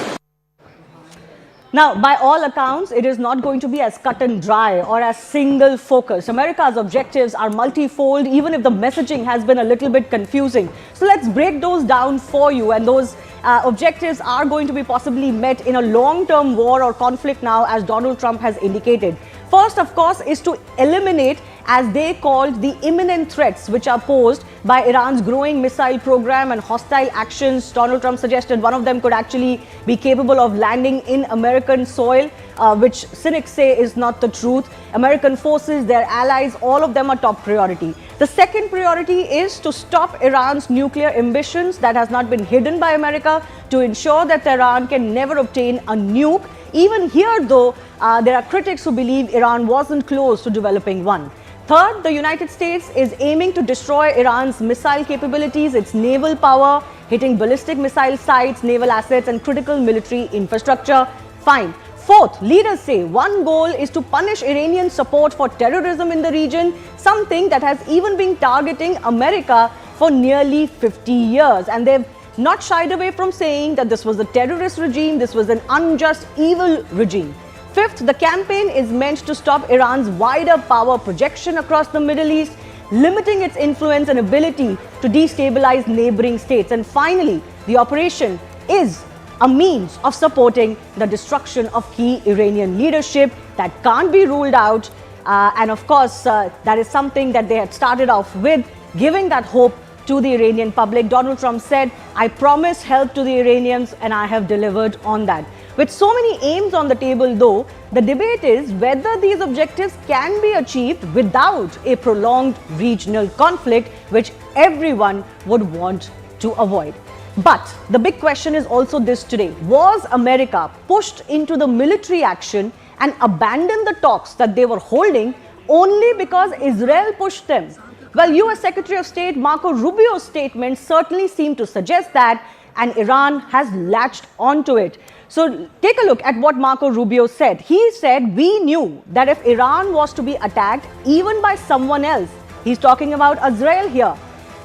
Speaker 3: Now, by all accounts, it is not going to be as cut and dry or as single focus. America's objectives are multifold, even if the messaging has been a little bit confusing. So let's break those down for you, and those objectives are going to be possibly met in a long-term war or conflict now, as Donald Trump has indicated. First, of course, is to eliminate, as they called, the imminent threats which are posed by Iran's growing missile program and hostile actions. Donald Trump suggested one of them could actually be capable of landing in American soil, which cynics say is not the truth. American forces, their allies, all of them are top priority. The second priority is to stop Iran's nuclear ambitions. That has not been hidden by America, to ensure that Iran can never obtain a nuke. Even here, though, there are critics who believe Iran wasn't close to developing one. Third, the United States is aiming to destroy Iran's missile capabilities, its naval power, hitting ballistic missile sites, naval assets, and critical military infrastructure. Fine. Fourth, leaders say one goal is to punish Iranian support for terrorism in the region, something that has even been targeting America for nearly 50 years. And they've not shied away from saying that this was a terrorist regime, this was an unjust, evil regime. Fifth, the campaign is meant to stop Iran's wider power projection across the Middle East, limiting its influence and ability to destabilize neighboring states. And finally, the operation is a means of supporting the destruction of key Iranian leadership that can't be ruled out. And of course, that is something that they had started off with, giving that hope to the Iranian public. Donald Trump said, "I promised help to the Iranians and I have delivered on that." With so many aims on the table, though, the debate is whether these objectives can be achieved without a prolonged regional conflict, which everyone would want to avoid. But the big question is also this today. Was America pushed into the military action and abandoned the talks that they were holding only because Israel pushed them? Well, US Secretary of State Marco Rubio's statement certainly seemed to suggest that, and Iran has latched onto it. So take a look at what Marco Rubio said. He said, we knew that if Iran was to be attacked, even by someone else, he's talking about Israel here,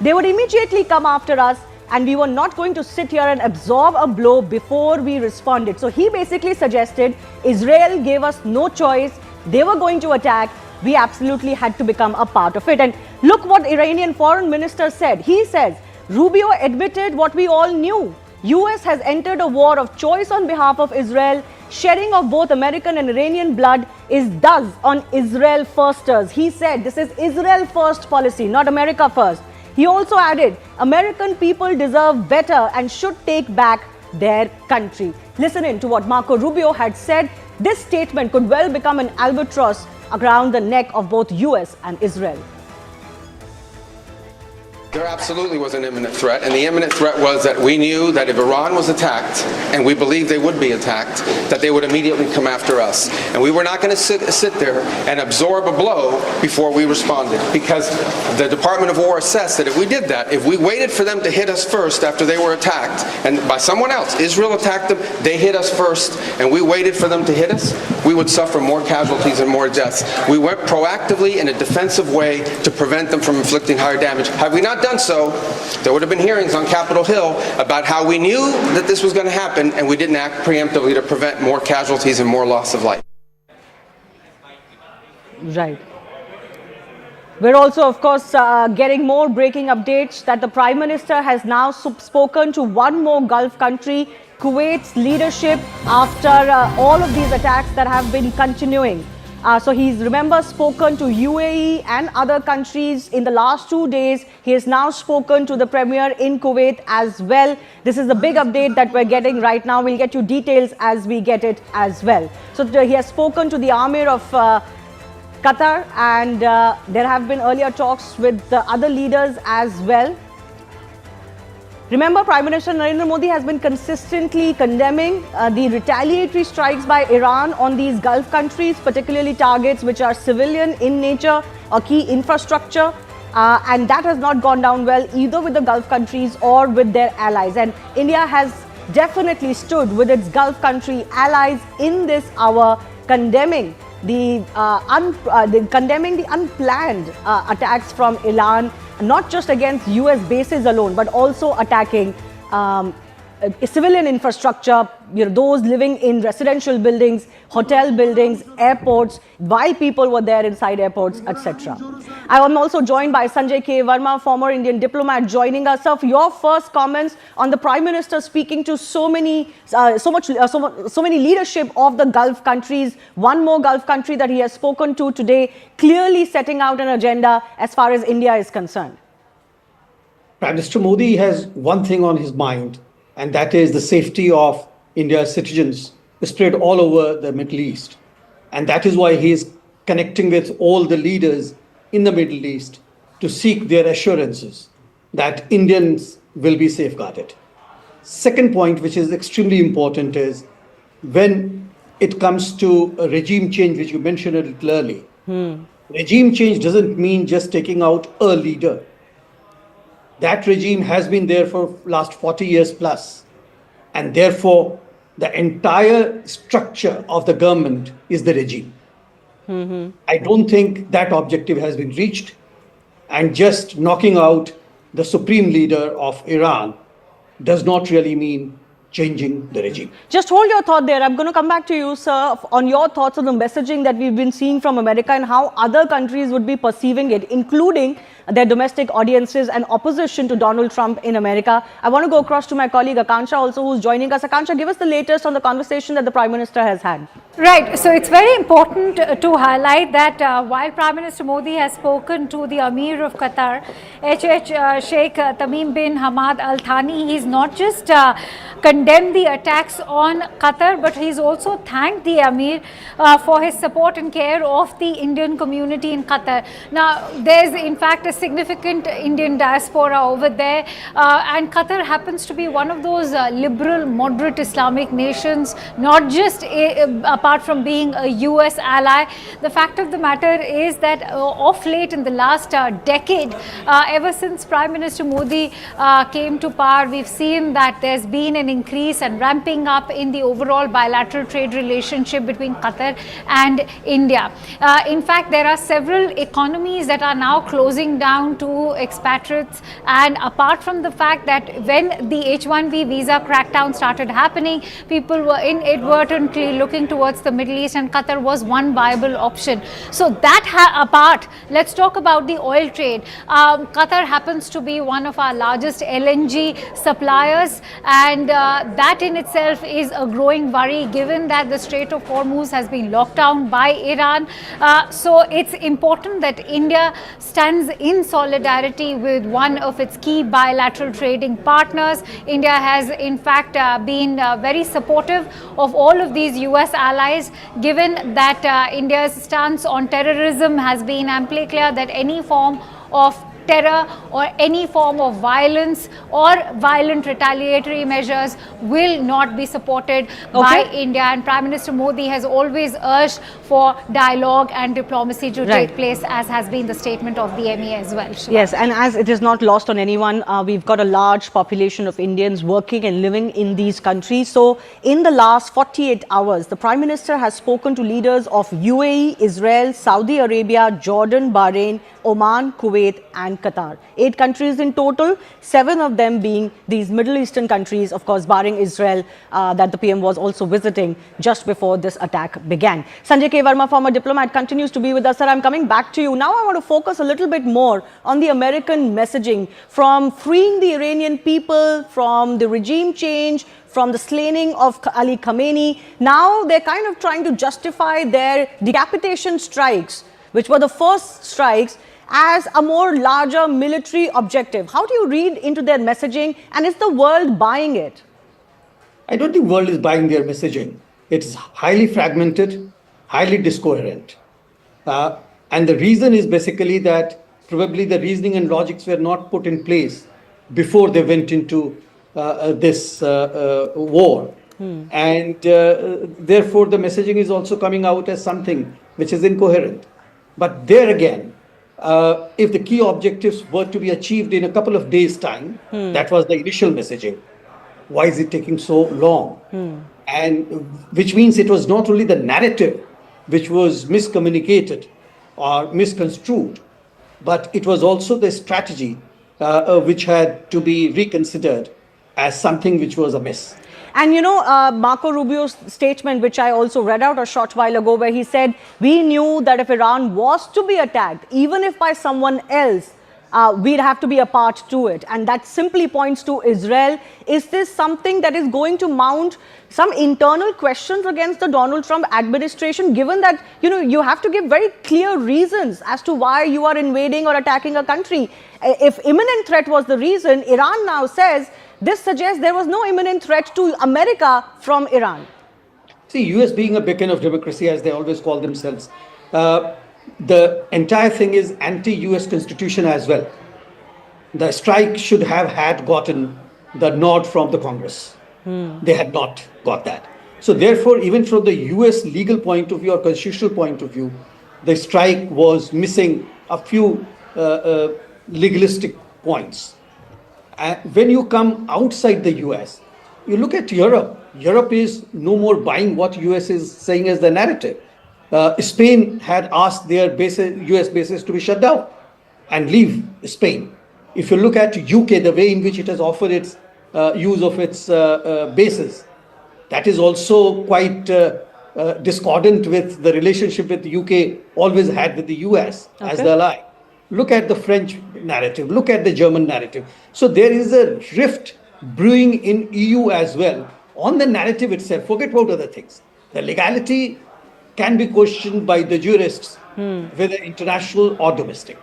Speaker 3: they would immediately come after us, and we were not going to sit here and absorb a blow before we responded. So he basically suggested Israel gave us no choice. They were going to attack. We absolutely had to become a part of it. And look what Iranian foreign minister said. He says, Rubio admitted what we all knew. US has entered a war of choice on behalf of Israel. Shedding of both American and Iranian blood is thus on Israel firsters. He said this is Israel first policy, not America first. He also added, American people deserve better and should take back their country. Listen in to what Marco Rubio had said. This statement could well become an albatross around the neck of both US and Israel.
Speaker 13: There absolutely was an imminent threat, and the imminent threat was that we knew that if Iran was attacked, and we believed they would be attacked, that they would immediately come after us. And we were not going to sit there and absorb a blow before we responded, because the Department of War assessed that if we did that, if we waited for them to hit us first after they were attacked, and by someone else, Israel attacked them, they hit us first, and we waited for them to hit us, we would suffer more casualties and more deaths. We went proactively in a defensive way to prevent them from inflicting higher damage. Had we not done so, there would have been hearings on Capitol Hill about how we knew that this was going to happen and we didn't act preemptively to prevent more casualties and more loss of life.
Speaker 3: Right. We're also, of course, getting more breaking updates that the Prime Minister has now spoken to one more Gulf country, Kuwait's leadership, after all of these attacks that have been continuing. So he's, remember, spoken to UAE and other countries in the last 2 days. He has now spoken to the Premier in Kuwait as well. This is the big update that we're getting right now. We'll get you details as we get it as well. So he has spoken to the Amir of Qatar, and there have been earlier talks with the other leaders as well. Remember, Prime Minister Narendra Modi has been consistently condemning the retaliatory strikes by Iran on these Gulf countries, particularly targets which are civilian in nature or key infrastructure. And that has not gone down well either with the Gulf countries or with their allies. And India has definitely stood with its Gulf country allies in this hour, condemning the unplanned attacks from Iran, not just against US bases alone, but also attacking civilian infrastructure, those living in residential buildings, hotel buildings, airports, while people were there inside airports, etc. I am also joined by Sanjay K. Verma, former Indian diplomat, joining us. Sir, your first comments on the Prime Minister speaking to so many leadership of the Gulf countries, one more Gulf country that he has spoken to today, clearly setting out an agenda as far as India is concerned.
Speaker 14: Prime Minister Modi has one thing on his mind, and that is the safety of India's citizens spread all over the Middle East. And that is why he is connecting with all the leaders in the Middle East to seek their assurances that Indians will be safeguarded. Second point, which is extremely important, is when it comes to a regime change, which you mentioned a little early, regime change doesn't mean just taking out a leader. That regime has been there for last 40 years plus, and therefore the entire structure of the government is the regime. I don't think that objective has been reached, and just knocking out the supreme leader of Iran does not really mean changing the regime.
Speaker 3: Just hold your thought there. I'm going to come back to you, sir, on your thoughts on the messaging that we've been seeing from America and how other countries would be perceiving it, including their domestic audiences and opposition to Donald Trump in America. I want to go across to my colleague Akansha also, who's joining us. Akansha, give us the latest on the conversation that the Prime Minister has had.
Speaker 11: Right. So it's very important to highlight that while Prime Minister Modi has spoken to the Amir of Qatar, Sheikh Tamim bin Hamad Al Thani, he's not just condemned the attacks on Qatar, but he's also thanked the Amir for his support and care of the Indian community in Qatar. Now, there's in fact a significant Indian diaspora over there, and Qatar happens to be one of those liberal, moderate Islamic nations, not just apart from being a US ally. The fact of the matter is that of late in the last decade, ever since Prime Minister Modi came to power, we've seen that there's been an increase and ramping up in the overall bilateral trade relationship between Qatar and India. In fact, there are several economies that are now closing down to expatriates, and apart from the fact that when the H-1B visa crackdown started happening, people were inadvertently looking towards the Middle East, and Qatar was one viable option. So that apart, let's talk about the oil trade. Qatar happens to be one of our largest LNG suppliers, and that in itself is a growing worry given that the Strait of Hormuz has been locked down by Iran. So it's important that India stands in solidarity with one of its key bilateral trading partners. India has in fact been very supportive of all of these US allies, given that India's stance on terrorism has been amply clear that any form of terror or any form of violence or violent retaliatory measures will not be supported by India, and Prime Minister Modi has always urged for dialogue and diplomacy to take place, as has been the statement of the ME as well. Shiva.
Speaker 3: Yes, and as it is not lost on anyone, we've got a large population of Indians working and living in these countries. So in the last 48 hours, the Prime Minister has spoken to leaders of UAE, Israel, Saudi Arabia, Jordan, Bahrain, Oman, Kuwait and Qatar. 8 countries in total, 7 of them being these Middle Eastern countries, of course, barring Israel, that the PM was also visiting just before this attack began. Sanjay K. Verma, former diplomat, continues to be with us. Sir, I'm coming back to you. Now I want to focus a little bit more on the American messaging from freeing the Iranian people, from the regime change, from the slaying of Ali Khamenei. Now they're kind of trying to justify their decapitation strikes, which were the first strikes, as a more larger military objective. How do you read into their messaging, and is the world buying it?
Speaker 14: I don't think the world is buying their messaging. It's highly fragmented, highly discoherent. And the reason is basically that probably the reasoning and logics were not put in place before they went into this war. And therefore the messaging is also coming out as something which is incoherent. But there again, if the key objectives were to be achieved in a couple of days' time, that was the initial messaging. Why is it taking so long? And which means it was not only the narrative which was miscommunicated or misconstrued, but it was also the strategy which had to be reconsidered as something which was amiss.
Speaker 3: And you know, Marco Rubio's statement, which I also read out a short while ago, where he said, we knew that if Iran was to be attacked, even if by someone else, we'd have to be a part to it. And that simply points to Israel. Is this something that is going to mount some internal questions against the Donald Trump administration, given that, you know, you have to give very clear reasons as to why you are invading or attacking a country? If imminent threat was the reason, Iran now says, this suggests there was no imminent threat to America from Iran.
Speaker 14: See, US being a beacon of democracy, as they always call themselves, the entire thing is anti-US constitution as well. The strike should have had gotten the nod from the Congress. They had not got that. So therefore, even from the US legal point of view or constitutional point of view, the strike was missing a few legalistic points. When you come outside the US, you look at Europe. Europe is no more buying what US is saying as the narrative. Spain had asked their bases, US bases to be shut down and leave Spain. If you look at UK, the way in which it has offered its use of its bases, that is also quite discordant with the relationship that the UK always had with the US as the ally. Look at the French narrative, look at the German narrative. So there is a rift brewing in EU as well on the narrative itself. Forget about other things. The legality can be questioned by the jurists, whether international or domestic.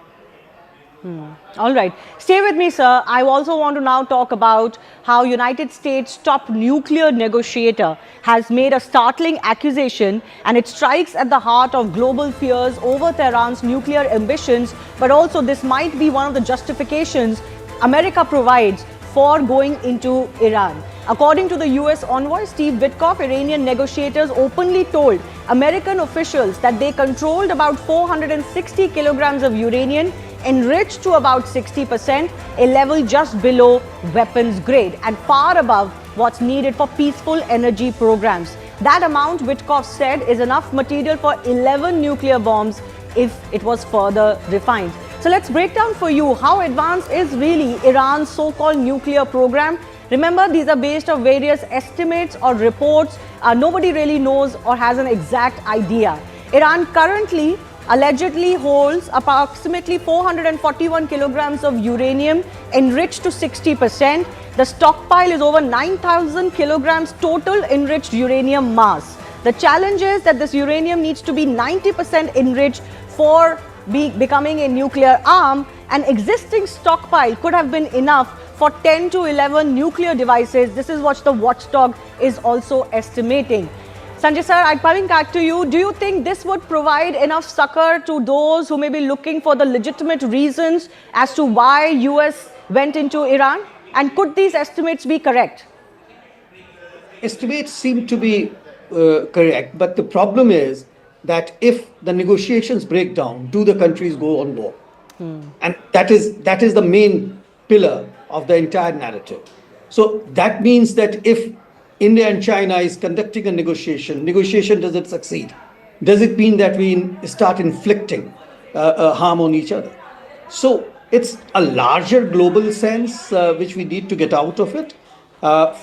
Speaker 3: All right. Stay with me, sir. I also want to now talk about how United States' top nuclear negotiator has made a startling accusation, and it strikes at the heart of global fears over Tehran's nuclear ambitions, but also this might be one of the justifications America provides for going into Iran. According to the US envoy Steve Witkoff, Iranian negotiators openly told American officials that they controlled about 460 kilograms of uranium enriched to about 60%, a level just below weapons grade and far above what's needed for peaceful energy programs. That amount, Witkoff said, is enough material for 11 nuclear bombs if it was further refined. So let's break down for you how advanced is really Iran's so-called nuclear program. Remember, these are based on various estimates or reports. Nobody really knows or has an exact idea. Iran currently allegedly holds approximately 441 kilograms of uranium enriched to 60%. The stockpile is over 9,000 kilograms total enriched uranium mass. The challenge is that this uranium needs to be 90% enriched for becoming a nuclear arm. An existing stockpile could have been enough for 10 to 11 nuclear devices. This is what the watchdog is also estimating. Sanjay sir, I'm coming back to you. Do you think this would provide enough succor to those who may be looking for the legitimate reasons as to why US went into Iran? And could these estimates be correct?
Speaker 14: Estimates seem to be correct, but the problem is that if the negotiations break down, do the countries go on war? And that is the main pillar of the entire narrative. So that means that if India and China is conducting a negotiation doesn't succeed, does it mean that we start inflicting harm on each other? So it's a larger global sense which we need to get out of it.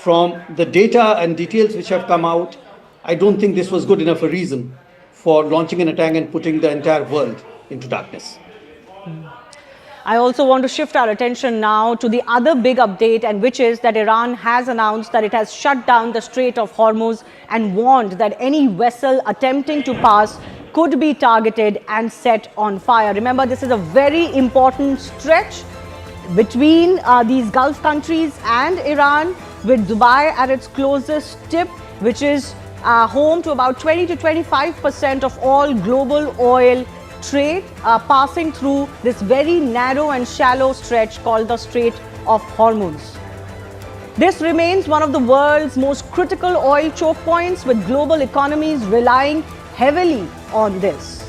Speaker 14: From the data and details which have come out, I don't think this was good enough a reason for launching an attack and putting the entire world into darkness.
Speaker 3: I also want to shift our attention now to the other big update, and which is that Iran has announced that it has shut down the Strait of Hormuz and warned that any vessel attempting to pass could be targeted and set on fire. Remember, this is a very important stretch between these Gulf countries and Iran, with Dubai at its closest tip, which is home to about 20 to 25% of all global oil trade, passing through this very narrow and shallow stretch called the Strait of Hormuz. This remains one of the world's most critical oil choke points, with global economies relying heavily on this.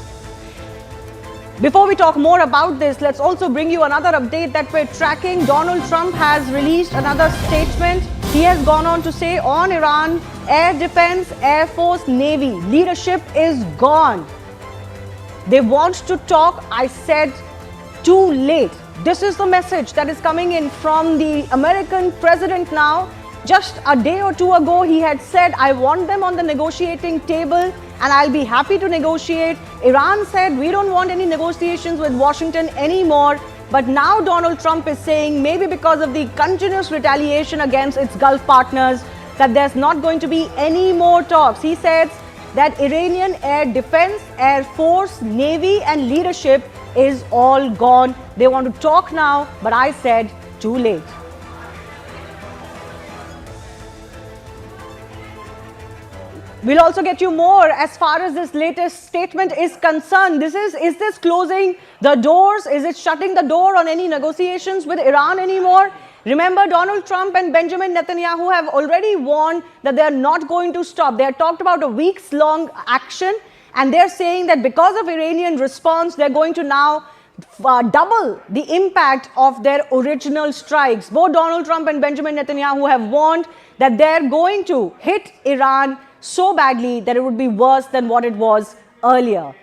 Speaker 3: Before we talk more about this, let's also bring you another update that we're tracking. Donald Trump has released another statement. He has gone on to say on Iran, air defense, air force, navy, leadership is gone. They want to talk. I said, too late. This is the message that is coming in from the American president now. Just a day or two ago, he had said, I want them on the negotiating table and I'll be happy to negotiate. Iran said, we don't want any negotiations with Washington anymore. But now Donald Trump is saying, maybe because of the continuous retaliation against its Gulf partners, that there's not going to be any more talks. He says that Iranian air defense, air force, navy and leadership is all gone. They want to talk now, but I said too late. We'll also get you more as far as this latest statement is concerned. Is this closing the doors? Is it shutting the door on any negotiations with Iran anymore? Remember, Donald Trump and Benjamin Netanyahu have already warned that they are not going to stop. They have talked about a weeks-long action, and they're saying that because of Iranian response, they're going to now double the impact of their original strikes. Both Donald Trump and Benjamin Netanyahu have warned that they're going to hit Iran so badly that it would be worse than what it was earlier.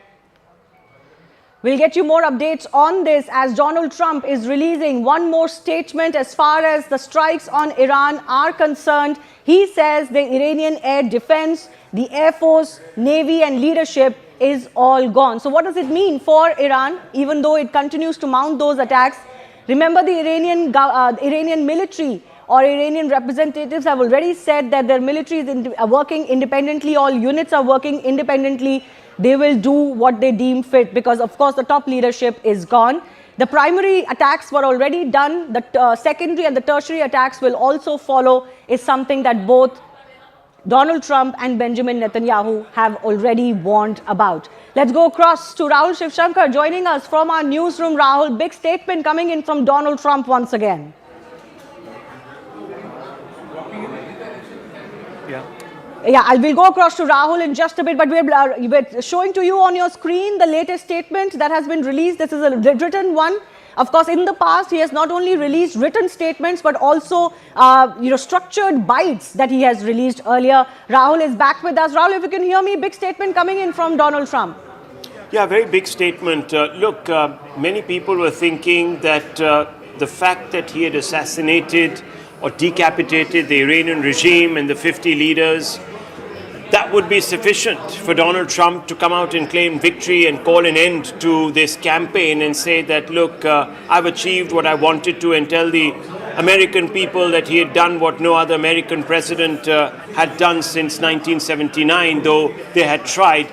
Speaker 3: We'll get you more updates on this as Donald Trump is releasing one more statement as far as the strikes on Iran are concerned. He says the Iranian air defense, the air force, navy and leadership is all gone. So what does it mean for Iran, even though it continues to mount those attacks? Remember, the Iranian military or Iranian representatives have already said that their military is working independently, all units are working independently. They will do what they deem fit because, of course, the top leadership is gone. The primary attacks were already done. The secondary and the tertiary attacks will also follow, is something that both Donald Trump and Benjamin Netanyahu have already warned about. Let's go across to Rahul Shivshankar joining us from our newsroom. Rahul, big statement coming in from Donald Trump once again. Yeah, we'll go across to Rahul in just a bit, but we're showing to you on your screen the latest statement that has been released. This is a written one. Of course, in the past, he has not only released written statements, but also structured bites that he has released earlier. Rahul is back with us. Rahul, if you can hear me, big statement coming in from Donald Trump.
Speaker 2: Yeah, very big statement. Look, many people were thinking that the fact that he had assassinated or decapitated the Iranian regime and the 50 leaders, that would be sufficient for Donald Trump to come out and claim victory and call an end to this campaign and say that, look, I've achieved what I wanted to, and tell the American people that he had done what no other American president had done since 1979, though they had tried.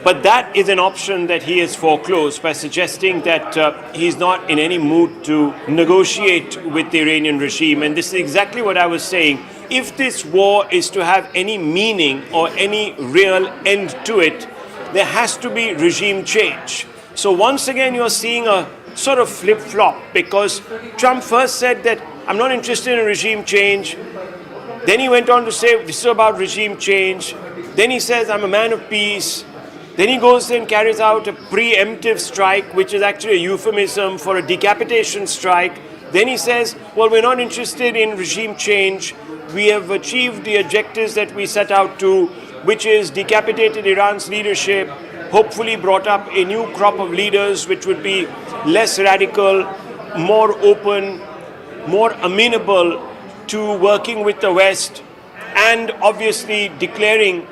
Speaker 2: But that is an option that he has foreclosed by suggesting that he's not in any mood to negotiate with the Iranian regime. And this is exactly what I was saying. If this war is to have any meaning or any real end to it, there has to be regime change. So once again, you're seeing a sort of flip-flop, because Trump first said that I'm not interested in regime change. Then he went on to say this is about regime change. Then he says I'm a man of peace. Then he goes and carries out a preemptive strike, which is actually a euphemism for a decapitation strike. Then he says, well, we're not interested in regime change. We have achieved the objectives that we set out to, which is decapitated Iran's leadership, hopefully brought up a new crop of leaders which would be less radical, more open, more amenable to working with the West, and obviously declaring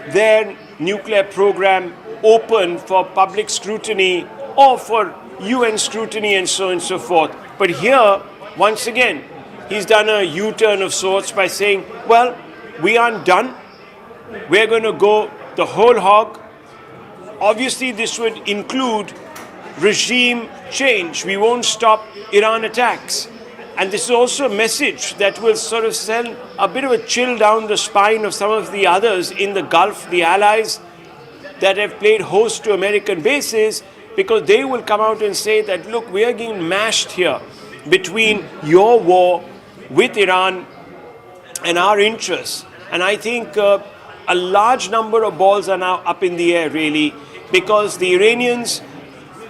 Speaker 2: their nuclear program open for public scrutiny or for UN scrutiny and so on and so forth. But here, once again, he's done a U-turn of sorts by saying, well, we aren't done. We're going to go the whole hog. Obviously, this would include regime change. We won't stop Iran attacks. And this is also a message that will sort of send a bit of a chill down the spine of some of the others in the Gulf, the allies that have played host to American bases, because they will come out and say that, look, we are getting mashed here between your war with Iran and our interests. And I think a large number of balls are now up in the air, really, because the Iranians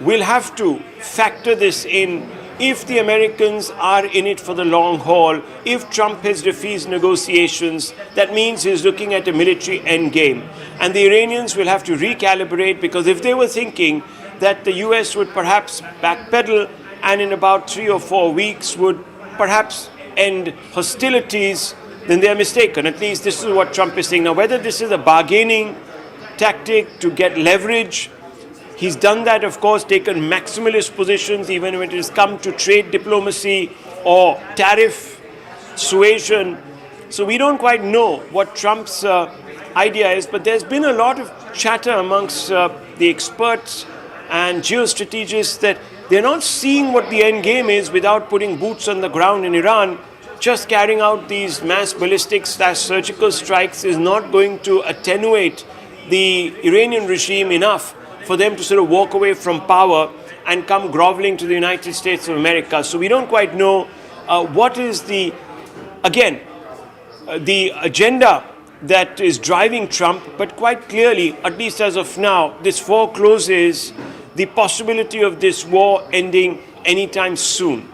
Speaker 2: will have to factor this in. If the Americans are in it for the long haul, if Trump has refused negotiations, that means he's looking at a military endgame. And the Iranians will have to recalibrate, because if they were thinking that the US would perhaps backpedal and in about 3 or 4 weeks would perhaps end hostilities, then they are mistaken. At least this is what Trump is saying. Now, whether this is a bargaining tactic to get leverage, he's done that, of course, taken maximalist positions, even when it has come to trade diplomacy or tariff suasion. So we don't quite know what Trump's idea is, but there's been a lot of chatter amongst the experts and geostrategists that they're not seeing what the end game is without putting boots on the ground in Iran. Just carrying out these mass ballistic/surgical strikes is not going to attenuate the Iranian regime enough for them to sort of walk away from power and come groveling to the United States of America. So we don't quite know what is the agenda that is driving Trump, but quite clearly, at least as of now, this forecloses the possibility of this war ending anytime soon.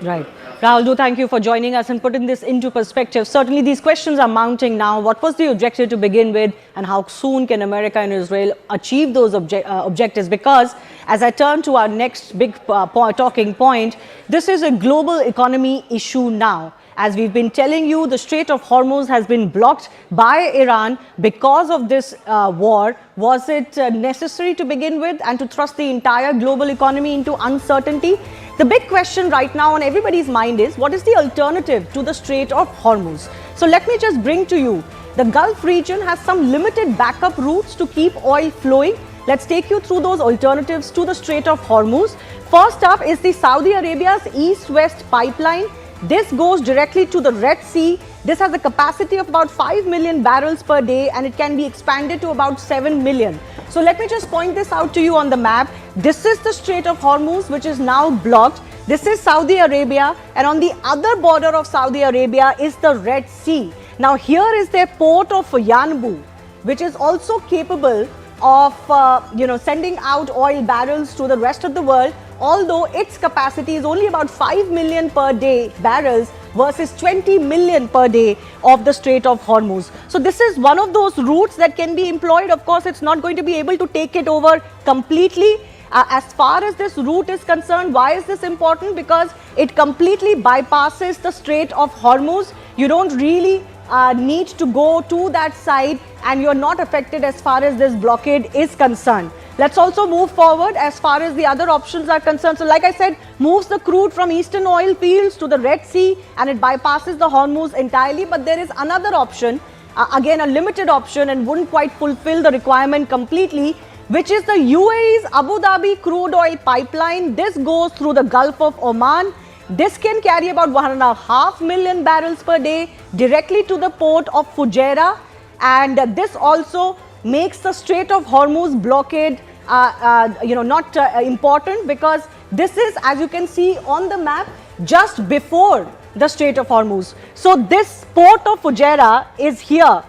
Speaker 3: Right. Rahul, thank you for joining us and putting this into perspective. Certainly these questions are mounting now. What was the objective to begin with, and how soon can America and Israel achieve those objectives? Because as I turn to our next big talking point, this is a global economy issue now. As we've been telling you, the Strait of Hormuz has been blocked by Iran because of this war. Was it necessary to begin with and to thrust the entire global economy into uncertainty? The big question right now on everybody's mind is, what is the alternative to the Strait of Hormuz? So let me just bring to you, the Gulf region has some limited backup routes to keep oil flowing. Let's take you through those alternatives to the Strait of Hormuz. First up is the Saudi Arabia's east-west pipeline. This goes directly to the Red Sea. This has a capacity of about 5 million barrels per day and it can be expanded to about 7 million. So let me just point this out to you on the map. This is the Strait of Hormuz, which is now blocked. This is Saudi Arabia, and on the other border of Saudi Arabia is the Red Sea. Now here is their port of Yanbu, which is also capable of sending out oil barrels to the rest of the world, although its capacity is only about 5 million per day barrels versus 20 million per day of the Strait of Hormuz. So this is one of those routes that can be employed. Of course, it's not going to be able to take it over completely. As far as this route is concerned, why is this important? Because it completely bypasses the Strait of Hormuz. You don't really need to go to that side and you're not affected as far as this blockade is concerned. Let's also move forward as far as the other options are concerned. So like I said, moves the crude from eastern oil fields to the Red Sea and it bypasses the Hormuz entirely. But there is another option, again a limited option and wouldn't quite fulfill the requirement completely, which is the UAE's Abu Dhabi crude oil pipeline. This goes through the Gulf of Oman. This can carry about 1.5 million barrels per day directly to the port of Fujairah, and this also makes the Strait of Hormuz blockade not important, because this is, as you can see on the map, just before the Strait of Hormuz. So this port of Fujairah is here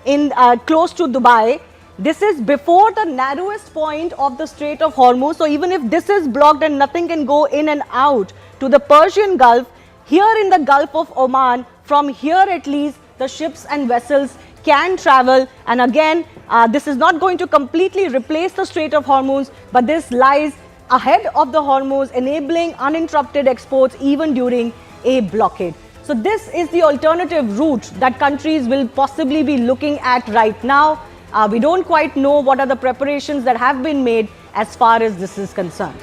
Speaker 3: in close to Dubai. This is before the narrowest point of the Strait of Hormuz. So even if this is blocked and nothing can go in and out to the Persian Gulf, here in the Gulf of Oman, from here at least, the ships and vessels can travel. And again, this is not going to completely replace the Strait of Hormuz, but this lies ahead of the Hormuz, enabling uninterrupted exports even during a blockade. So this is the alternative route that countries will possibly be looking at right now. We don't quite know what are the preparations that have been made as far as this is concerned.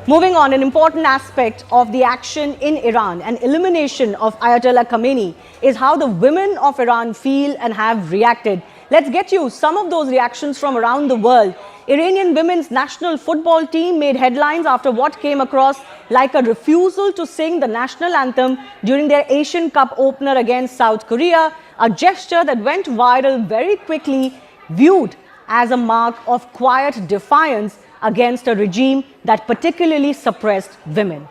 Speaker 3: Moving on, an important aspect of the action in Iran and elimination of Ayatollah Khamenei is how the women of Iran feel and have reacted. Let's get you some of those reactions from around the world. Iranian women's national football team made headlines after what came across like a refusal to sing the national anthem during their Asian Cup opener against South Korea, a gesture that went viral very quickly, viewed as a mark of quiet defiance against a regime that particularly suppressed women.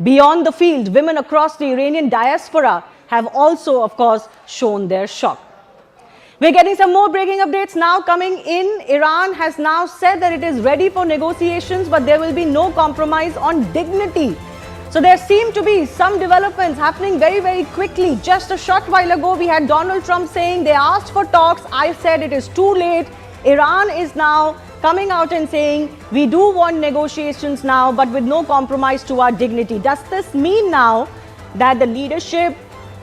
Speaker 3: Beyond the field, women across the Iranian diaspora have also, of course, shown their shock. We're getting some more breaking updates now coming in. Iran has now said that it is ready for negotiations, but there will be no compromise on dignity. So there seem to be some developments happening very, very quickly. Just a short while ago, we had Donald Trump saying they asked for talks. I said it is too late. Iran is now coming out and saying we do want negotiations now, but with no compromise to our dignity. Does this mean now that the leadership,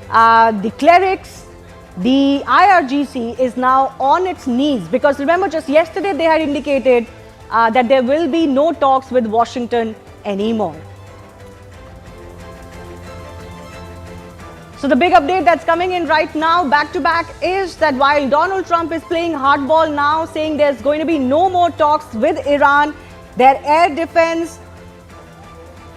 Speaker 3: the clerics, the IRGC is now on its knees? Because remember, just yesterday they had indicated that there will be no talks with Washington anymore. So the big update that's coming in right now, back to back, is that while Donald Trump is playing hardball now, saying there's going to be no more talks with Iran, their air defense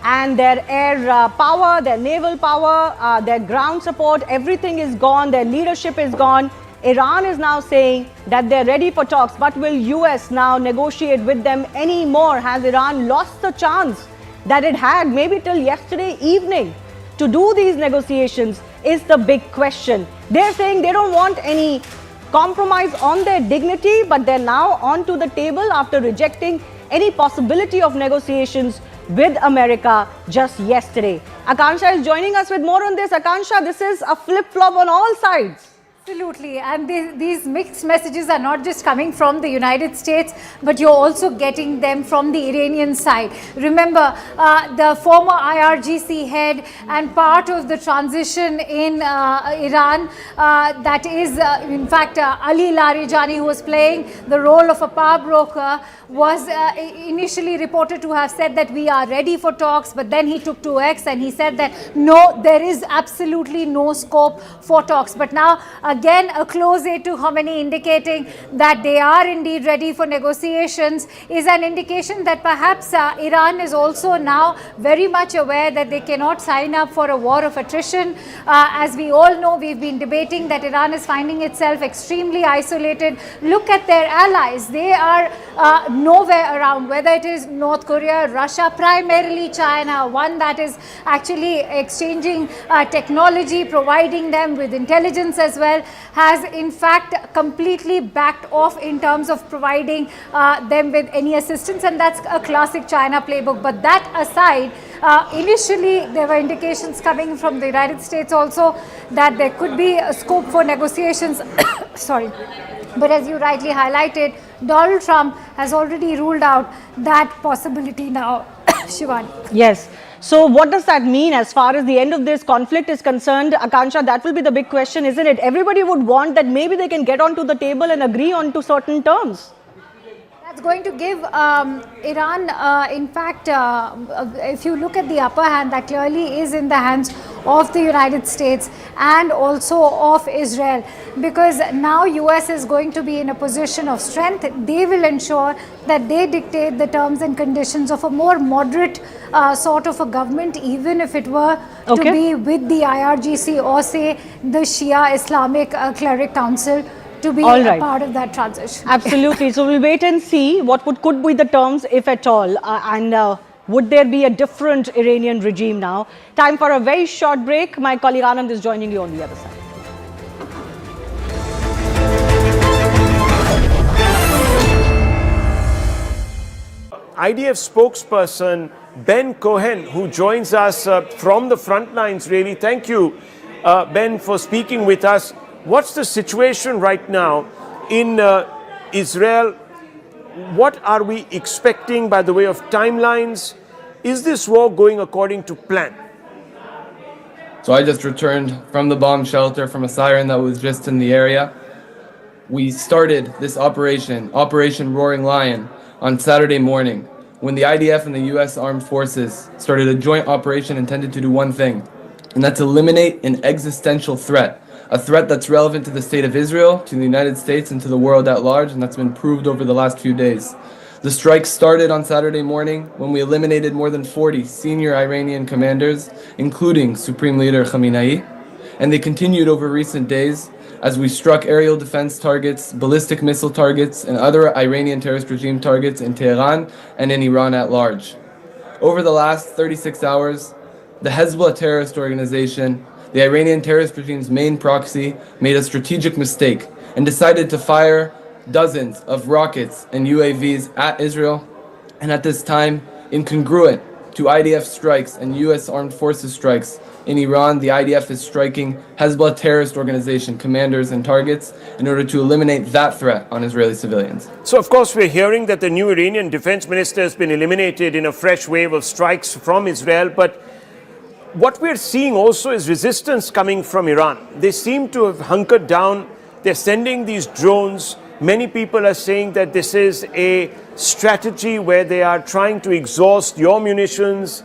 Speaker 3: and their air power, their naval power, their ground support, everything is gone, their leadership is gone. Iran is now saying that they're ready for talks, but will US now negotiate with them anymore? Has Iran lost the chance that it had maybe till yesterday evening to do these negotiations is the big question. They're saying they don't want any compromise on their dignity, but they're now onto the table after rejecting any possibility of negotiations with America just yesterday. Akansha is joining us with more on this. Akansha, this is a flip-flop on all sides.
Speaker 11: Absolutely, and these mixed messages are not just coming from the United States, but you're also getting them from the Iranian side. Remember, the former IRGC head and part of the transition in Iran, that is, in fact, Ali Larijani, who was playing the role of a power broker, was initially reported to have said that we are ready for talks, but then he took to X and he said that no, there is absolutely no scope for talks. But now, again a close aide to Khomeini indicating that they are indeed ready for negotiations is an indication that perhaps Iran is also now very much aware that they cannot sign up for a war of attrition. As we all know, we've been debating that Iran is finding itself extremely isolated. Look at their allies. They are nowhere around, whether it is North Korea, Russia, primarily China, one that is actually exchanging technology, providing them with intelligence as well, has in fact completely backed off in terms of providing them with any assistance, and that's a classic China playbook. But that aside, initially there were indications coming from the United States also that there could be a scope for negotiations. Sorry. But as you rightly highlighted, Donald Trump has already ruled out that possibility now. Shivani.
Speaker 3: Yes. So what does that mean as far as the end of this conflict is concerned? Akansha, that will be the big question, isn't it? Everybody would want that maybe they can get onto the table and agree on to certain terms.
Speaker 11: That's going to give Iran, in fact, if you look at the upper hand, that clearly is in the hands of the United States and also of Israel, because now US is going to be in a position of strength. They will ensure that they dictate the terms and conditions of a more moderate sort of a government, even if it were to be with the IRGC or say the Shia Islamic Cleric Council to be a part of that transition.
Speaker 3: Absolutely. So we'll wait and see what could be the terms, if at all, and would there be a different Iranian regime now? Time for a very short break. My colleague Anand is joining you on the other side.
Speaker 2: IDF spokesperson Ben Cohen, who joins us from the front lines, really. Thank you, Ben, for speaking with us. What's the situation right now in Israel? What are we expecting by the way of timelines? Is this war going according to plan?
Speaker 4: So I just returned from the bomb shelter from a siren that was just in the area. We started this Operation Roaring Lion, on Saturday morning when the IDF and the US Armed Forces started a joint operation intended to do one thing, and that's eliminate an existential threat. A threat that's relevant to the state of Israel, to the United States, and to the world at large, and that's been proved over the last few days. The strike started on Saturday morning when we eliminated more than 40 senior Iranian commanders, including Supreme Leader Khamenei, and they continued over recent days as we struck aerial defense targets, ballistic missile targets, and other Iranian terrorist regime targets in Tehran and in Iran at large. Over the last 36 hours, the Hezbollah terrorist organization, the Iranian terrorist regime's main proxy, made a strategic mistake and decided to fire dozens of rockets and UAVs at Israel, and at this time, incongruent to IDF strikes and US Armed Forces strikes in Iran, the IDF is striking Hezbollah terrorist organization commanders and targets in order to eliminate that threat on Israeli civilians.
Speaker 2: So, of course, we're hearing that the new Iranian defense minister has been eliminated in a fresh wave of strikes from Israel, but what we're seeing also is resistance coming from Iran. They seem to have hunkered down. They're sending these drones. Many people are saying that this is a strategy where they are trying to exhaust your munitions,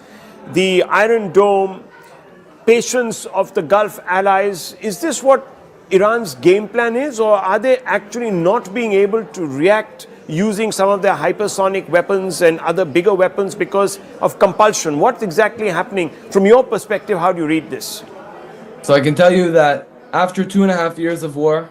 Speaker 2: the Iron Dome, patience of the Gulf allies. Is this what Iran's game plan is, or are they actually not being able to react using some of their hypersonic weapons and other bigger weapons because of compulsion? What's exactly happening? From your perspective, how do you read this?
Speaker 4: So I can tell you that after 2.5 years of war,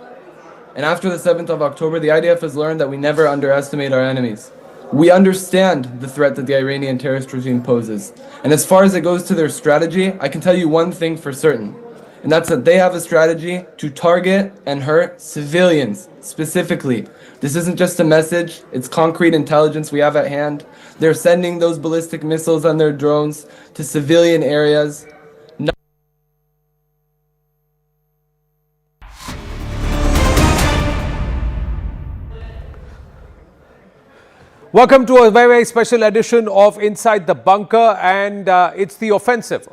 Speaker 4: and after the 7th of October, the IDF has learned that we never underestimate our enemies. We understand the threat that the Iranian terrorist regime poses. And as far as it goes to their strategy, I can tell you one thing for certain, and that's that they have a strategy to target and hurt civilians specifically. This isn't just a message, it's concrete intelligence we have at hand. They're sending those ballistic missiles on their drones to civilian areas.
Speaker 5: Welcome to a very, very special edition of Inside the Bunker, and it's the offensive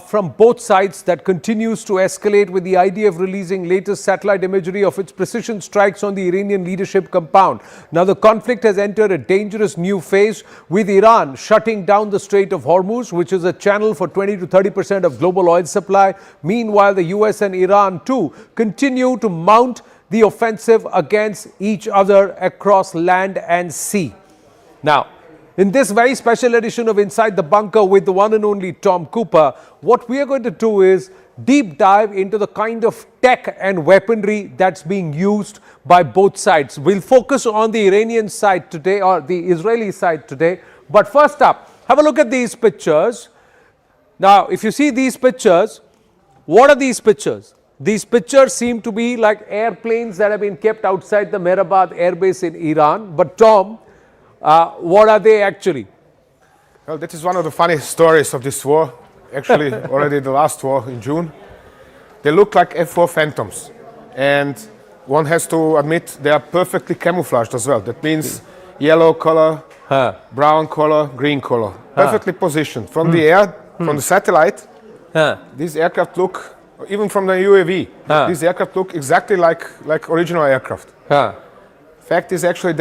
Speaker 5: from both sides that continues to escalate, with the idea of releasing latest satellite imagery of its precision strikes on the Iranian leadership compound. Now the conflict has entered a dangerous new phase, with Iran shutting down the Strait of Hormuz, which is a channel for 20 to 30% of global oil supply. Meanwhile, the US and Iran too continue to mount the offensive against each other across land and sea. Now, in this very special edition of Inside the Bunker with the one and only Tom Cooper, what we are going to do is deep dive into the kind of tech and weaponry that's being used by both sides. We'll focus on the Iranian side today, or the Israeli side today. But first up, have a look at these pictures. Now, if you see these pictures, what are these pictures? These pictures seem to be like airplanes that have been kept outside the Mehrabad airbase in Iran. But Tom, what are they actually?
Speaker 6: Well, that is one of the funniest stories of this war. Actually, already the last war in June. They look like F-4 Phantoms. And one has to admit they are perfectly camouflaged as well. That means yellow color, brown color, green color. Perfectly positioned. From the air, from the satellite, these aircraft look, even from the UAV, these aircraft look exactly like original aircraft. Fact is, actually,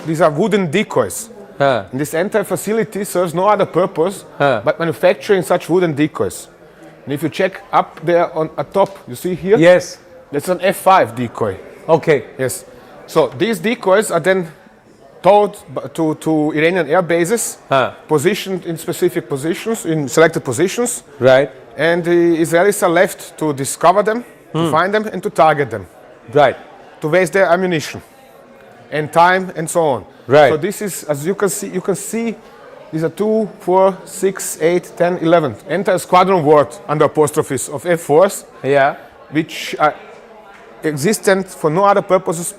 Speaker 6: these are wooden decoys. And this entire facility serves no other purpose but manufacturing such wooden decoys. And if you check up there on top, you see here?
Speaker 5: Yes.
Speaker 6: That's an F5 decoy.
Speaker 5: Okay.
Speaker 6: Yes. So these decoys are then towed to Iranian air bases, positioned in specific positions, in selected positions.
Speaker 5: Right.
Speaker 6: And the Israelis are left to discover them, to find them, and to target them.
Speaker 5: Right.
Speaker 6: To waste their ammunition and time and so on.
Speaker 5: Right.
Speaker 6: So this is, as you can see, these are 2, 4, 6, 8, 10, 11. Entire squadron worth under apostrophes of F4s.
Speaker 5: Yeah.
Speaker 6: Which are existent for no other purposes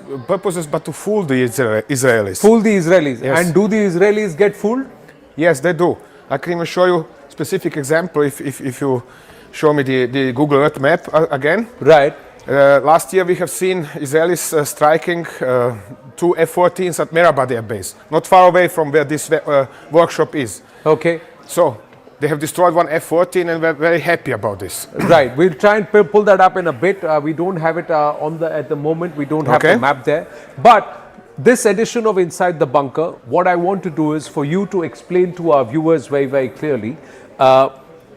Speaker 6: but to fool the Israelis.
Speaker 5: Fool the Israelis.
Speaker 6: Yes.
Speaker 5: And do the Israelis get fooled?
Speaker 6: Yes, they do. I can even show you a specific example if you show me the Google Earth map again.
Speaker 5: Right.
Speaker 6: Last year we have seen Israelis striking 2 F-14s at Mehrabad Air Base, not far away from where this workshop is.
Speaker 5: Okay.
Speaker 6: So they have destroyed one F-14 and we're very happy about this.
Speaker 5: Right. We'll try and pull that up in a bit. We don't have it at the moment. We don't have the map there. But this edition of Inside the Bunker, what I want to do is for you to explain to our viewers very, very clearly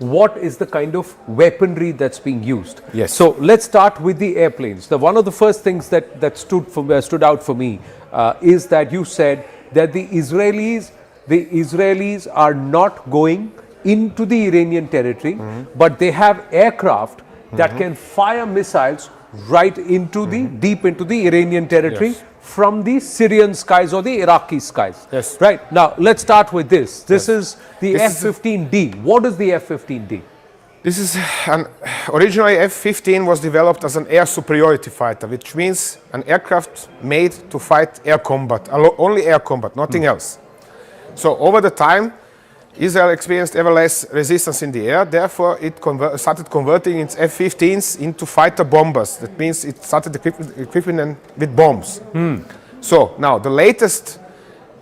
Speaker 5: what is the kind of weaponry that's being used.
Speaker 6: Yes.
Speaker 5: So let's start with the airplanes. One of the first things that stood out for me is that you said that the Israelis are not going into the Iranian territory, but they have aircraft that can fire missiles right into deep into the Iranian territory from the Syrian skies or the Iraqi skies.
Speaker 6: Yes.
Speaker 5: Right. Now, let's start with this. This is the F-15D. What is the F-15D?
Speaker 6: This is originally F-15 was developed as an air superiority fighter, which means an aircraft made to fight air combat, only air combat, nothing else. So over the time, Israel experienced ever less resistance in the air. Therefore, it started converting its F-15s into fighter bombers. That means it started equipping them with bombs. So now the latest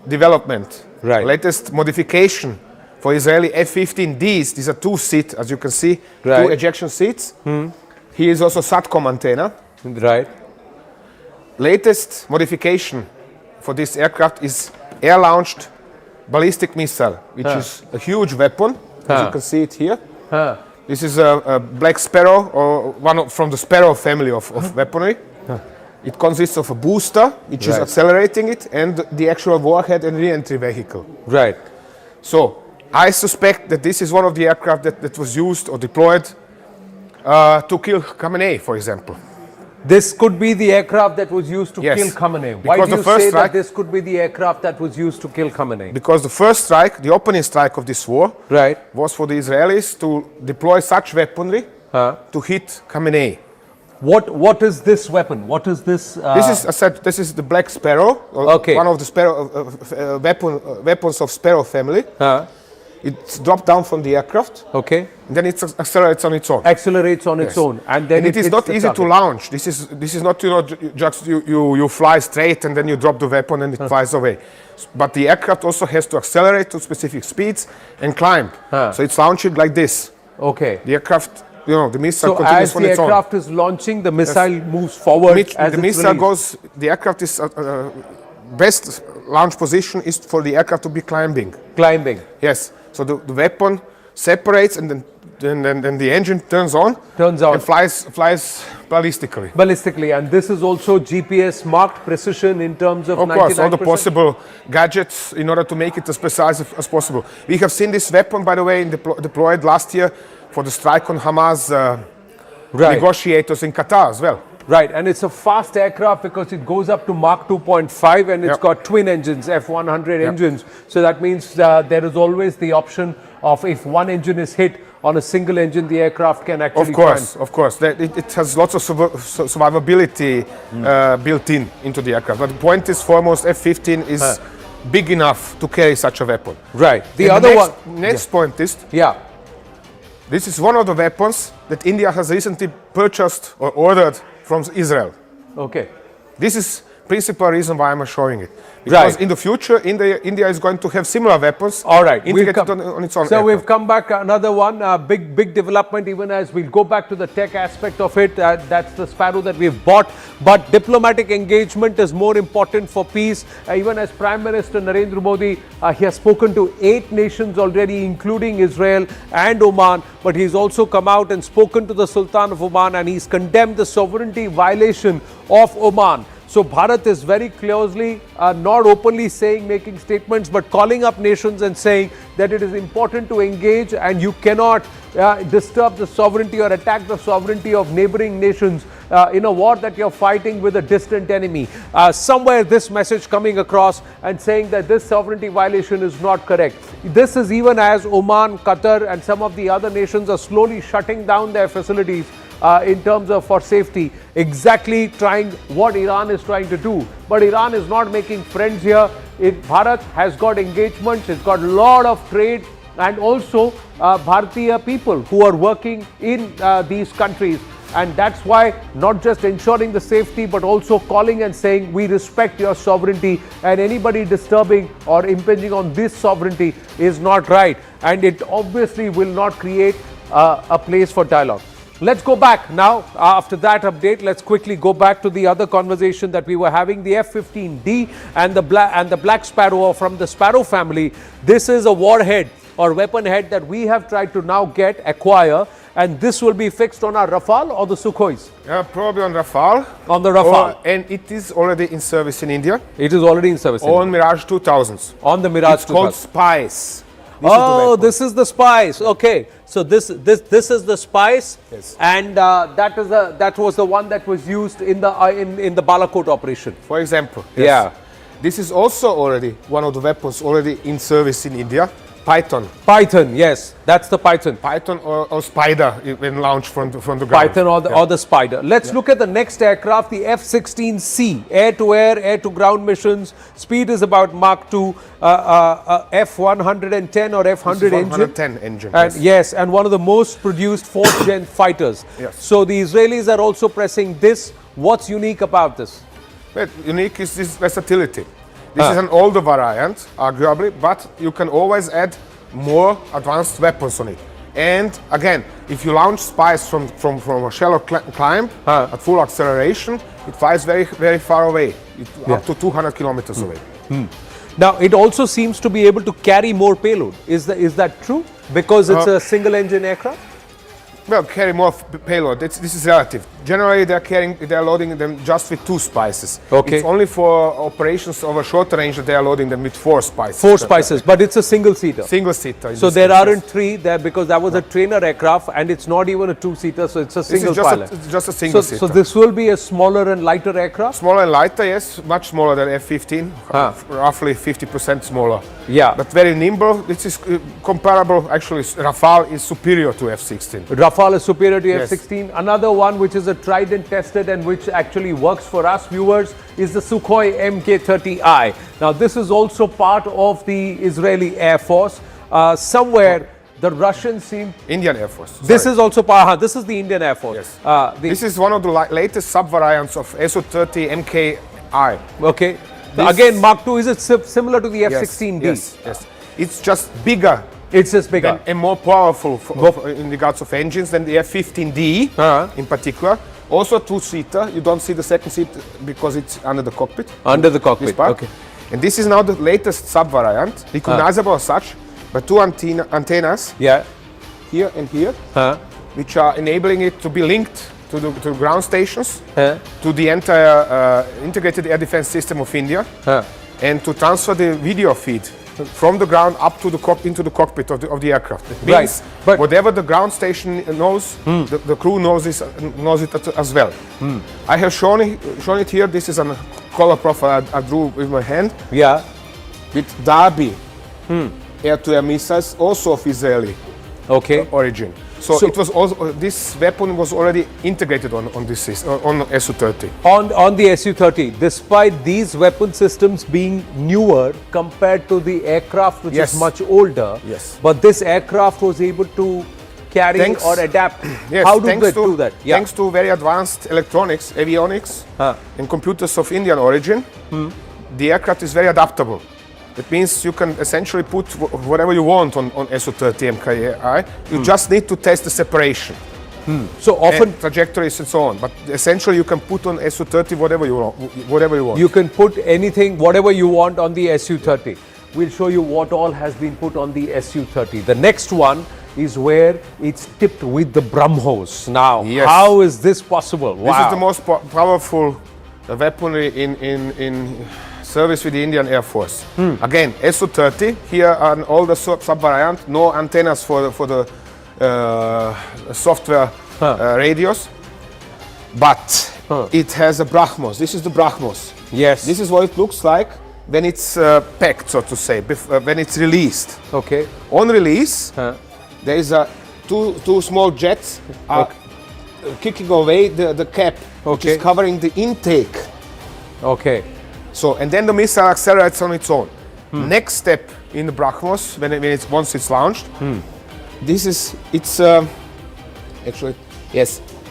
Speaker 6: development, latest modification for Israeli F-15Ds, these are 2-seat, as you can see, 2 ejection seats. Here is also SATCOM antenna.
Speaker 5: Right.
Speaker 6: Latest modification for this aircraft is air-launched ballistic missile, which is a huge weapon, as you can see it here. This is a Black Sparrow, or one from the Sparrow family of weaponry. It consists of a booster, which is accelerating it, and the actual warhead and re-entry vehicle.
Speaker 5: Right.
Speaker 6: So I suspect that this is one of the aircraft that was used or deployed to kill Khamenei, for example.
Speaker 5: This could be the aircraft that was used to kill Khamenei. Why do you say that this could be the aircraft that was used to kill Khamenei?
Speaker 6: Because the first strike, the opening strike of this war, was for the Israelis to deploy such weaponry to hit Khamenei.
Speaker 5: What is this weapon? What is this?
Speaker 6: This is, as said, this is the Black Sparrow, one of the Sparrow weapons of Sparrow family. It drops down from the aircraft.
Speaker 5: Okay.
Speaker 6: And then it accelerates on its own.
Speaker 5: Accelerates on its own, and then
Speaker 6: it is not easy to launch. This is not just you fly straight and then you drop the weapon and it flies away. But the aircraft also has to accelerate to specific speeds and climb. So it's launching like this.
Speaker 5: Okay.
Speaker 6: The aircraft, the missile
Speaker 5: so
Speaker 6: continues on its own.
Speaker 5: as the aircraft is launching, the missile moves forward.
Speaker 6: The missile goes. The aircraft is best launch position is for the aircraft to be climbing.
Speaker 5: Climbing.
Speaker 6: Yes. So the weapon separates and then the engine turns on. And flies ballistically.
Speaker 5: And this is also GPS marked precision in terms of 99%.
Speaker 6: Of course, all the possible gadgets in order to make it as precise as possible. We have seen this weapon, by the way, deployed last year for the strike on Hamas negotiators in Qatar as well.
Speaker 5: Right, and it's a fast aircraft because it goes up to Mach 2.5 and it's got twin engines, F100 engines. So that means there is always the option of if one engine is hit on a single engine, the aircraft can actually
Speaker 6: Of course. It has lots of survivability built into the aircraft. But the point is, foremost, F-15 is big enough to carry such a weapon.
Speaker 5: Right.
Speaker 6: The next point is... This is one of the weapons that India has recently purchased or ordered from Israel.
Speaker 5: Okay.
Speaker 6: This is principal reason why I'm showing it. Because in the future, India is going to have similar weapons.
Speaker 5: All right.
Speaker 6: Integrated on its own.
Speaker 5: So we've come back, another one, big development, even as we'll go back to the tech aspect of it. That's the Sparrow that we've bought. But diplomatic engagement is more important for peace. Even as Prime Minister Narendra Modi, he has spoken to 8 nations already, including Israel and Oman. But he's also come out and spoken to the Sultan of Oman, and he's condemned the sovereignty violation of Oman. So Bharat is very closely, not openly making statements, but calling up nations and saying that it is important to engage and you cannot disturb the sovereignty or attack the sovereignty of neighboring nations in a war that you're fighting with a distant enemy. Somewhere this message coming across and saying that this sovereignty violation is not correct. This is even as Oman, Qatar and some of the other nations are slowly shutting down their facilities in terms of for safety, exactly trying what Iran is trying to do. But Iran is not making friends here. Bharat has got engagements, it's got a lot of trade and also Bharatiya people who are working in these countries. And that's why not just ensuring the safety, but also calling and saying we respect your sovereignty, and anybody disturbing or impinging on this sovereignty is not right. And it obviously will not create a place for dialogue. Let's go back now. After that update, let's quickly go back to the other conversation that we were having, the F-15D and the Black Sparrow from the Sparrow family. This is a warhead or weapon head that we have tried to now acquire, and this will be fixed on our Rafale or the Sukhois?
Speaker 6: Probably on Rafale.
Speaker 5: On the Rafale.
Speaker 6: And it is already in service in India.
Speaker 5: It is already in service.
Speaker 6: On Mirage 2000s.
Speaker 5: On the Mirage 2000s.
Speaker 6: It's called Spice.
Speaker 5: This is the Spice. Okay, so this is the Spice, and that was the one that was used in the Balakot operation,
Speaker 6: for example. Yes. This is also already one of the weapons already in service in India. Python.
Speaker 5: Python, yes, that's the Python.
Speaker 6: Python or Spider when launched from the ground.
Speaker 5: Python or the Spider. Let's look at the next aircraft, the F-16C, air-to-air, air-to-ground missions. Speed is about Mach 2, F-110 or F-100
Speaker 6: engine.
Speaker 5: And yes, and one of the most produced 4th gen fighters.
Speaker 6: Yes.
Speaker 5: So the Israelis are also pressing this. What's unique about this?
Speaker 6: Well, unique is this versatility. This is an older variant, arguably, but you can always add more advanced weapons on it. And again, if you launch Spice from a shallow climb at full acceleration, it flies very, very far away, up to 200 kilometers away.
Speaker 5: Now, it also seems to be able to carry more payload. Is that true? Because it's a single engine aircraft?
Speaker 6: Well, carry more payload. This is relative. Generally, they're loading them just with 2 Spices.
Speaker 5: Okay.
Speaker 6: It's only for operations over shorter range that they are loading them with 4 Spices.
Speaker 5: 4 Spices, but it's a single-seater.
Speaker 6: Single-seater.
Speaker 5: So there aren't 3 there because that was a trainer aircraft, and it's not even a 2-seater, so it's a single pilot.
Speaker 6: It's just a single-seater.
Speaker 5: So this will be a smaller and lighter aircraft?
Speaker 6: Smaller and lighter, yes. Much smaller than F-15. Roughly 50% smaller.
Speaker 5: Yeah.
Speaker 6: But very nimble. This is comparable. Actually, Rafale is superior to F-16.
Speaker 5: Rafale is superior to F-16. Another one which is a tried and tested and which actually works for us viewers is the Sukhoi Mk-30I. Now this is also part of the Israeli Air Force. somewhere the Russians seem...
Speaker 6: Indian Air Force.
Speaker 5: This is also... this is the Indian Air Force.
Speaker 6: Yes. This is one of the latest sub-variants of Su-30 MKI.
Speaker 5: Okay. Again, Mark II, is it similar to the F-16D?
Speaker 6: Yes, yes. It's just bigger.
Speaker 5: It's just bigger.
Speaker 6: And more powerful in regards of engines than the F-15D in particular. Also two-seater. You don't see the second seat because it's under the cockpit.
Speaker 5: Under the cockpit, okay.
Speaker 6: And this is now the latest sub-variant, recognizable as such, but two antennas here and here, which are enabling it to be linked to the ground stations, to the entire integrated air defense system of India, and to transfer the video feed from the ground up to into the cockpit of the aircraft. It means but whatever the ground station knows, the crew knows it as well. I have shown it here. This is a color profile I drew with my hand.
Speaker 5: Yeah.
Speaker 6: With Darby air-to-air missiles, also of Israeli origin. So it was also, this weapon was already integrated on this system, on Su-30.
Speaker 5: On the Su-30, despite these weapon systems being newer compared to the aircraft which is much older, but this aircraft was able to carry or adapt. How do they do that?
Speaker 6: Thanks to very advanced electronics, avionics, and computers of Indian origin, the aircraft is very adaptable. That means you can essentially put whatever you want on Su-30 MKI. You just need to test the separation.
Speaker 5: So often
Speaker 6: and trajectories and so on. But essentially you can put on Su-30 whatever you want.
Speaker 5: You can put anything, whatever you want on the Su-30. We'll show you what all has been put on the Su-30. The next one is where it's tipped with the BrahMos. Now, how is this possible? Wow.
Speaker 6: This is the most powerful weaponry in service with the Indian Air Force. Again, Su-30, here are all the sub-variant, no antennas for the software radios, but it has a BrahMos. This is the BrahMos.
Speaker 5: Yes.
Speaker 6: This is what it looks like when it's packed, so to say, when it's released.
Speaker 5: Okay.
Speaker 6: On release, there is two small jets kicking away the cap, which is covering the intake.
Speaker 5: Okay.
Speaker 6: So, and then the missile accelerates on its own. Next step in the BrahMos, once it's launched, this is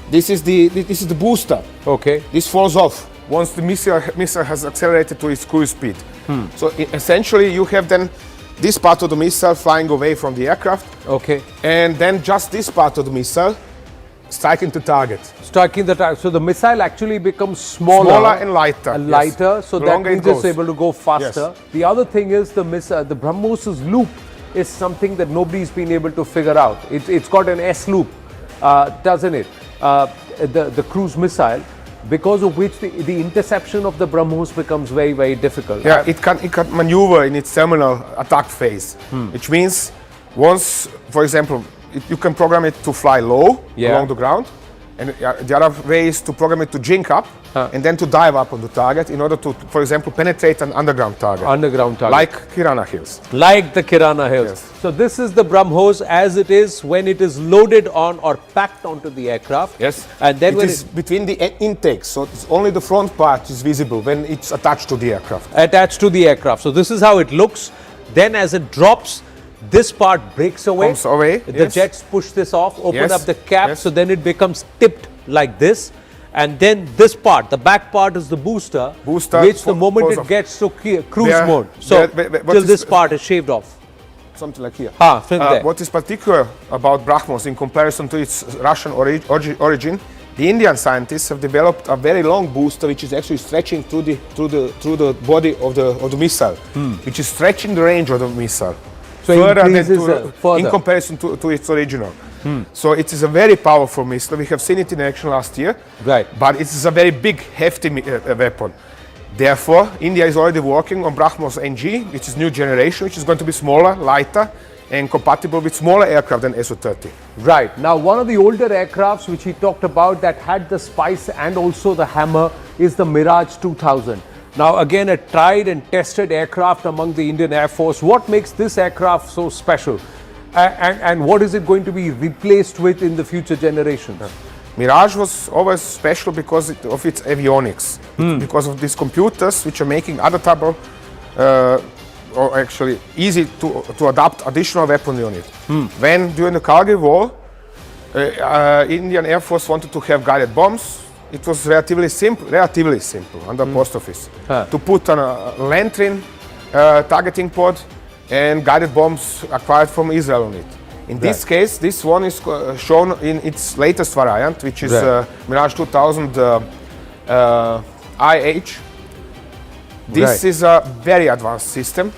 Speaker 6: this is the booster.
Speaker 5: Okay.
Speaker 6: This falls off once the missile has accelerated to its cruise speed. So essentially, you have then this part of the missile flying away from the aircraft.
Speaker 5: Okay.
Speaker 6: And then just this part of the missile striking the target.
Speaker 5: Striking the target. So the missile actually becomes smaller
Speaker 6: and lighter.
Speaker 5: And lighter, so that means it's able to go faster. The other thing is the BrahMos' loop is something that nobody's been able to figure out. It's got an S loop, doesn't it? The cruise missile, because of which the interception of the BrahMos becomes very, very difficult.
Speaker 6: Yeah, it can maneuver in its terminal attack phase, which means once, for example, you can program it to fly low along the ground, and the other way is to program it to jink up and then to dive up on the target in order to, for example, penetrate an underground target. Like Kirana Hills.
Speaker 5: Like the Kirana Hills. Yes. So this is the BrahMos as it is when it is loaded on or packed onto the aircraft.
Speaker 6: Yes.
Speaker 5: And then
Speaker 6: it is between the intakes, so it's only the front part is visible when it's attached to the aircraft.
Speaker 5: Attached to the aircraft. So this is how it looks. Then as it drops, this part breaks away.
Speaker 6: Comes away.
Speaker 5: The jets push this off, open up the cap, so then it becomes tipped like this. And then this part, the back part is the booster which the moment it gets to cruise mode. So till this part is shaved off.
Speaker 6: Something like here.
Speaker 5: What
Speaker 6: is particular about BrahMos in comparison to its Russian origin, the Indian scientists have developed a very long booster which is actually stretching through the body of the missile, which is stretching the range of the missile.
Speaker 5: So further
Speaker 6: in comparison to its original. So it is a very powerful missile. We have seen it in action last year.
Speaker 5: Right.
Speaker 6: But it is a very big, hefty weapon. Therefore, India is already working on BrahMos NG, which is new generation, which is going to be smaller, lighter, and compatible with smaller aircraft than Su-30.
Speaker 5: Right. Now, one of the older aircrafts which he talked about that had the Spice and also the Hammer is the Mirage 2000. Now, again, a tried and tested aircraft among the Indian Air Force. What makes this aircraft so special? And what is it going to be replaced with in the future generations?
Speaker 6: Mirage was always special because of its avionics, because of these computers which are making other type of or actually easy to adapt additional weapon unit. When during the Kargil war, Indian Air Force wanted to have guided bombs, it was relatively simple, under apostrophes, to put on a Lantern targeting pod and guided bombs acquired from Israel on it. In this case, this one is shown in its latest variant, which is Mirage 2000 IH. This is a very advanced system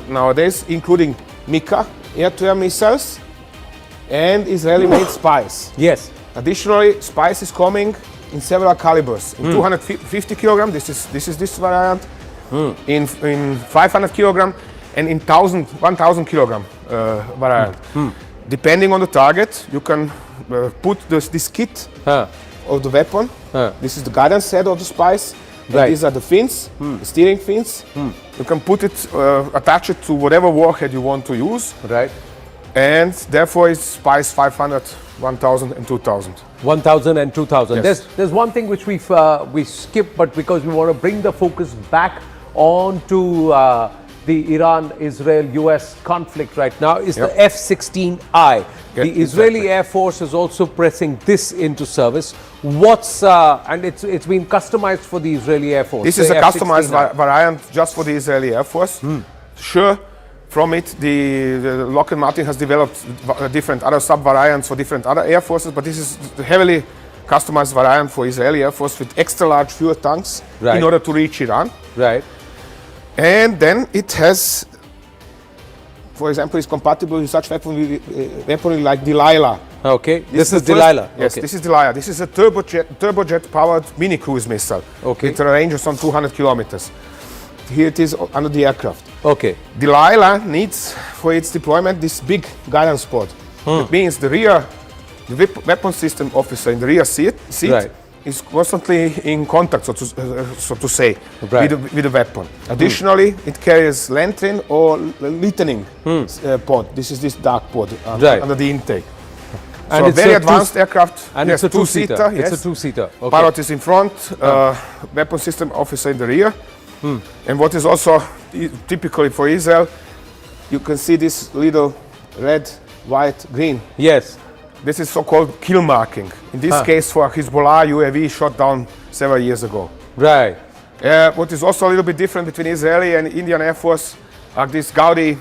Speaker 6: nowadays, including Mika air-to-air missiles and Israeli-made Spice.
Speaker 5: Yes.
Speaker 6: Additionally, Spice is coming in several calibers. In 250 kilogram, this is this variant. In 500 kilogram, and in 1000 kilogram variant. Depending on the target, you can put this kit of the weapon. This is the guidance head of the Spice. These are the fins, the steering fins. You can put it, attach it to whatever warhead you want to use.
Speaker 5: Right.
Speaker 6: And therefore it's Spice 500, 1000 and 2000.
Speaker 5: 1000 and 2000.
Speaker 6: Yes.
Speaker 5: There's one thing which we skipped, but because we want to bring the focus back on to the Iran-Israel-US conflict right now is the F-16I. The Israeli Air Force is also pressing this into service. And it's been customized for the Israeli Air Force.
Speaker 6: This is a customized variant just for the Israeli Air Force. Sure, from it the Lockheed Martin has developed different other sub-variants for different other air forces, but this is the heavily customized variant for Israeli Air Force with extra large fuel tanks in order to reach Iran.
Speaker 5: Right.
Speaker 6: And then it has, for example, is compatible with such weaponry like Delilah.
Speaker 5: Okay, this is Delilah.
Speaker 6: Yes, this is Delilah. This is a turbojet powered mini cruise missile.
Speaker 5: Okay.
Speaker 6: With a range of some 200 kilometers. Here it is under the aircraft.
Speaker 5: Okay.
Speaker 6: Delilah needs for its deployment this big guidance pod. It means the weapon system officer in the rear seat is constantly in contact, so to say, with the weapon. Additionally, it carries lantern or lightning pod. This is this dark pod under the intake.
Speaker 5: And
Speaker 6: so
Speaker 5: it's
Speaker 6: a very advanced aircraft.
Speaker 5: And
Speaker 6: yes,
Speaker 5: it's a two-seater.
Speaker 6: Yes.
Speaker 5: It's a two-seater. Okay.
Speaker 6: Pilot is in front, weapon system officer in the rear. And what is also typically for Israel, you can see this little red, white, green.
Speaker 5: Yes.
Speaker 6: This is so-called kill marking. In this case, for Hezbollah UAV shot down several years ago.
Speaker 5: Right.
Speaker 6: What is also a little bit different between Israeli and Indian Air Force are these Gaudi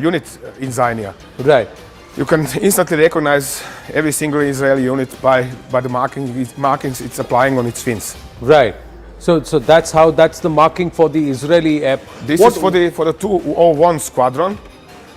Speaker 6: unit insignia.
Speaker 5: Right.
Speaker 6: You can instantly recognize every single Israeli unit by the markings it's applying on its fins.
Speaker 5: Right. So that's the marking for the Israeli air.
Speaker 6: This is for the 201 squadron,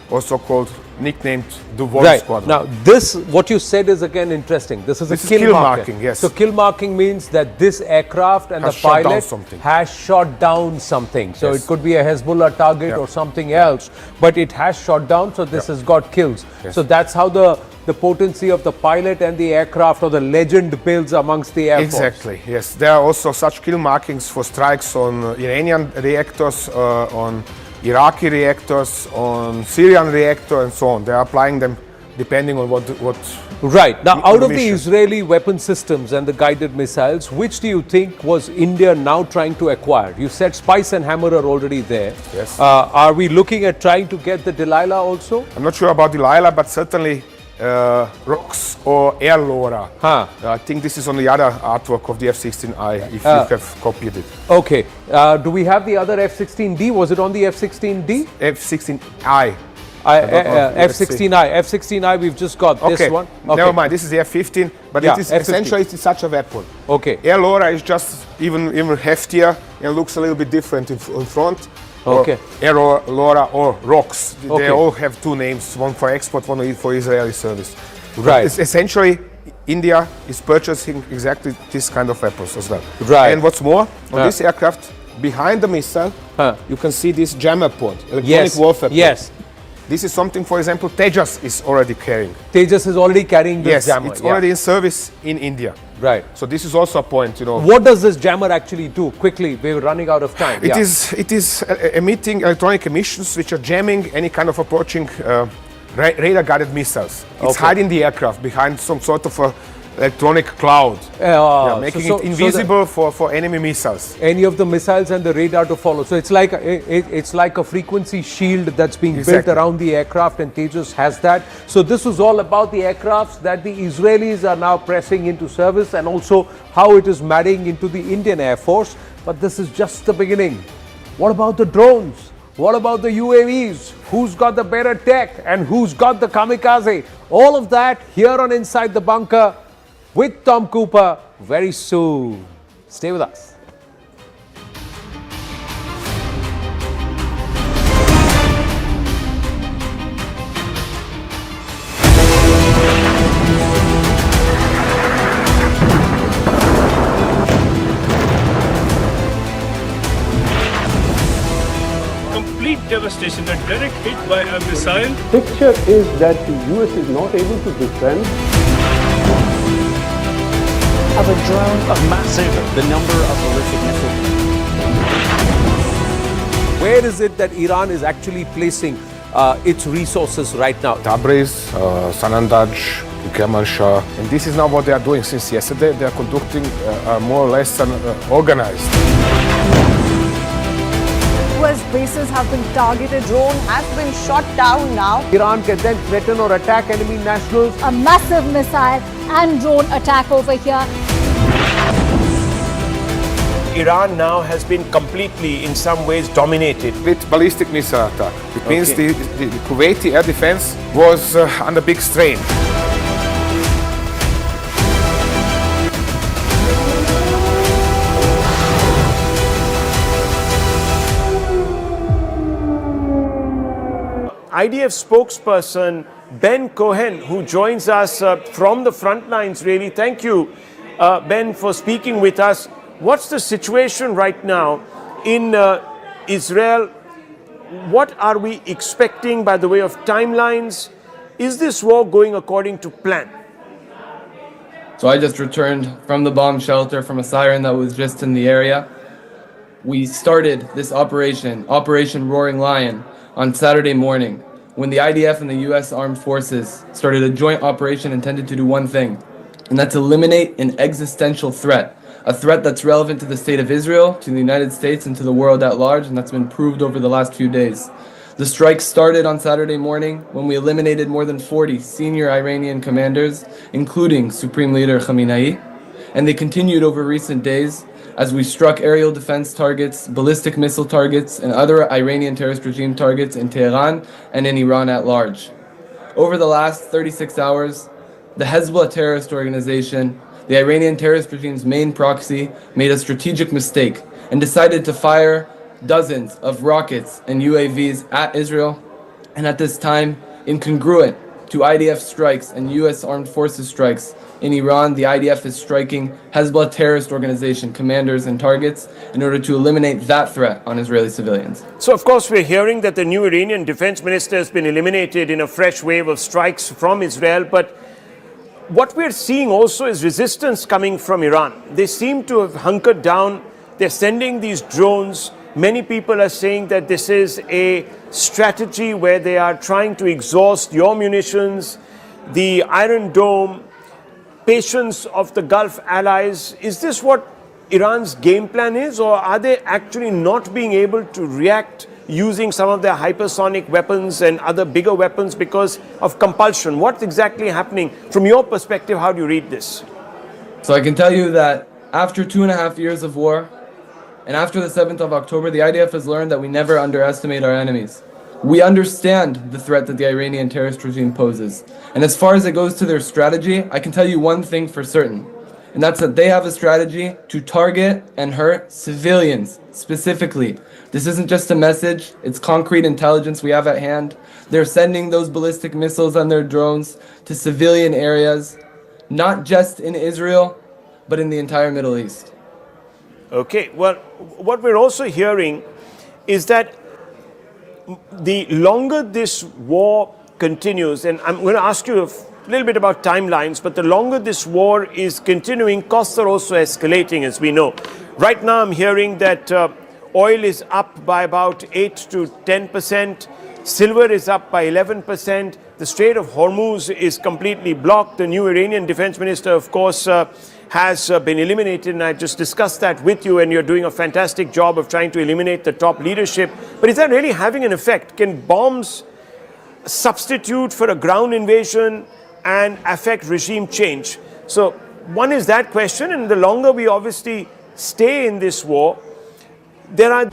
Speaker 6: also called nicknamed the Wolf Squadron.
Speaker 5: Now this, what you said is again interesting. This is a kill marking.
Speaker 6: Yes.
Speaker 5: So kill marking means that this aircraft and the pilot has shot down something. So it could be a Hezbollah target or something else, but it has shot down, so this has got kills. So that's how the potency of the pilot and the aircraft, or the legend, builds amongst the Air Force.
Speaker 6: Exactly, yes. There are also such kill markings for strikes on Iranian reactors, on Iraqi reactors, on Syrian reactor, and so on. They are applying them depending on what.
Speaker 5: Right. Now, out of the Israeli weapon systems and the guided missiles, which do you think was India now trying to acquire? You said Spice and Hammer are already there.
Speaker 6: Yes.
Speaker 5: Are we looking at trying to get the Delilah also?
Speaker 6: I'm not sure about Delilah, but certainly ROX or Air Laura. I think this is on the other artwork of the F-16I, if you have copied it.
Speaker 5: Okay. Do we have the other F-16D? Was it on the F-16D?
Speaker 6: F-16I.
Speaker 5: F-16I. F-16I, we've just got this one.
Speaker 6: Okay. Never mind, this is the F-15, but it is essentially it's such a weapon.
Speaker 5: Okay.
Speaker 6: Air Laura is just even heftier and looks a little bit different in front.
Speaker 5: Okay.
Speaker 6: Air Laura or ROX. They all have two names, one for export, one for Israeli service.
Speaker 5: Right.
Speaker 6: It's essentially, India is purchasing exactly this kind of weapons as well.
Speaker 5: Right.
Speaker 6: And what's more, on this aircraft, behind the missile, you can see this jammer pod, electronic warfare pod.
Speaker 5: Yes.
Speaker 6: This is something, for example, Tejas is already carrying.
Speaker 5: Tejas is already carrying this jammer.
Speaker 6: Yes, it's already in service in India.
Speaker 5: Right.
Speaker 6: So this is also a point,
Speaker 5: What does this jammer actually do? Quickly, we're running out of time.
Speaker 6: It is emitting electronic emissions which are jamming any kind of approaching radar-guided missiles. It's hiding the aircraft behind some sort of a electronic cloud, making
Speaker 5: so
Speaker 6: it invisible for enemy missiles.
Speaker 5: Any of the missiles and the radar to follow. So it's like a frequency shield that's being built around the aircraft, and Tejas has that. So this was all about the aircrafts that the Israelis are now pressing into service, and also how it is marrying into the Indian Air Force. But this is just the beginning. What about the drones? What about the UAVs? Who's got the better tech and who's got the kamikaze? All of that here on Inside the Bunker with Tom Cooper very soon. Stay with us.
Speaker 15: Devastation, a direct hit by a missile.
Speaker 16: Picture is that the US is not able to defend.
Speaker 17: Of a drone of massive, the number of ballistic missiles.
Speaker 5: Where is it that Iran is actually placing its resources right now?
Speaker 6: Tabriz, Sanandaj, Kermanshah. And this is now what they are doing since yesterday. They are conducting more or less an organized.
Speaker 3: US bases have been targeted. Drone has been shot down now.
Speaker 5: Iran can then threaten or attack enemy nationals.
Speaker 11: A massive missile and drone attack over here.
Speaker 2: Iran now has been completely, in some ways, dominated.
Speaker 6: With ballistic missile attack. It means the Kuwaiti air defense was under big strain.
Speaker 2: IDF spokesperson Ben Cohen, who joins us from the front lines, really. Thank you, Ben, for speaking with us. What's the situation right now in Israel? What are we expecting by the way of timelines? Is this war going according to plan?
Speaker 4: So I just returned from the bomb shelter from a siren that was just in the area. We started this Operation Roaring Lion, on Saturday morning, when the IDF and the U.S. Armed Forces started a joint operation intended to do one thing, and that's eliminate an existential threat, a threat that's relevant to the state of Israel, to the United States, and to the world at large, and that's been proved over the last few days. The strike started on Saturday morning when we eliminated more than 40 senior Iranian commanders, including Supreme Leader Khamenei, and they continued over recent days as we struck aerial defense targets, ballistic missile targets, and other Iranian terrorist regime targets in Tehran and in Iran at large. Over the last 36 hours, the Hezbollah terrorist organization, the Iranian terrorist regime's main proxy, made a strategic mistake and decided to fire dozens of rockets and UAVs at Israel, and at this time, incongruent to IDF strikes and US Armed Forces strikes, in Iran, the IDF is striking Hezbollah terrorist organization commanders and targets in order to eliminate that threat on Israeli civilians.
Speaker 2: So, of course, we're hearing that the new Iranian defense minister has been eliminated in a fresh wave of strikes from Israel. But what we're seeing also is resistance coming from Iran. They seem to have hunkered down. They're sending these drones. Many people are saying that this is a strategy where they are trying to exhaust your munitions, the Iron Dome, patience of the Gulf allies. Is this what Iran's game plan is, or are they actually not being able to react using some of their hypersonic weapons and other bigger weapons because of compulsion? What's exactly happening? From your perspective, how do you read this?
Speaker 4: So I can tell you that after 2.5 years of war, and after the 7th of October, the IDF has learned that we never underestimate our enemies. We understand the threat that the Iranian terrorist regime poses. And as far as it goes to their strategy, I can tell you one thing for certain. And that's that they have a strategy to target and hurt civilians, specifically. This isn't just a message, it's concrete intelligence we have at hand. They're sending those ballistic missiles and their drones to civilian areas, not just in Israel, but in the entire Middle East.
Speaker 2: Okay, well, what we're also hearing is that the longer this war continues, and I'm going to ask you a little bit about timelines, but the longer this war is continuing, costs are also escalating, as we know. Right now, I'm hearing that oil is up by about 8 to 10%, silver is up by 11%, The Strait of Hormuz is completely blocked. The new Iranian defense minister, of course, has been eliminated, and I just discussed that with you, and you're doing a fantastic job of trying to eliminate the top leadership. But is that really having an effect? Can bombs substitute for a ground invasion and affect regime change? So one is that question, and the longer we obviously stay in this war, there are...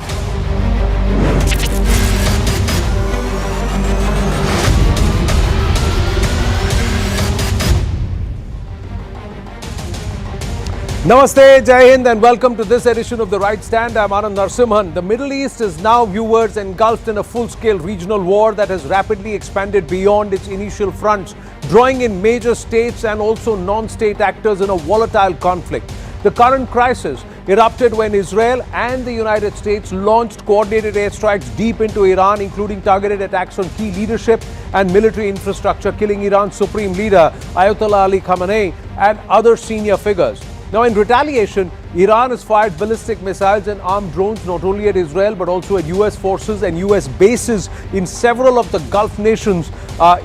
Speaker 5: Namaste, Jai Hind, and welcome to this edition of The Right Stand. I'm Anand Narsimhan. The Middle East is now, viewers, engulfed in a full-scale regional war that has rapidly expanded beyond its initial fronts, drawing in major states and also non-state actors in a volatile conflict. The current crisis erupted when Israel and the United States launched coordinated airstrikes deep into Iran, including targeted attacks on key leadership and military infrastructure, killing Iran's supreme leader, Ayatollah Ali Khamenei, and other senior figures. Now, in retaliation, Iran has fired ballistic missiles and armed drones not only at Israel but also at US forces and US bases in several of the Gulf nations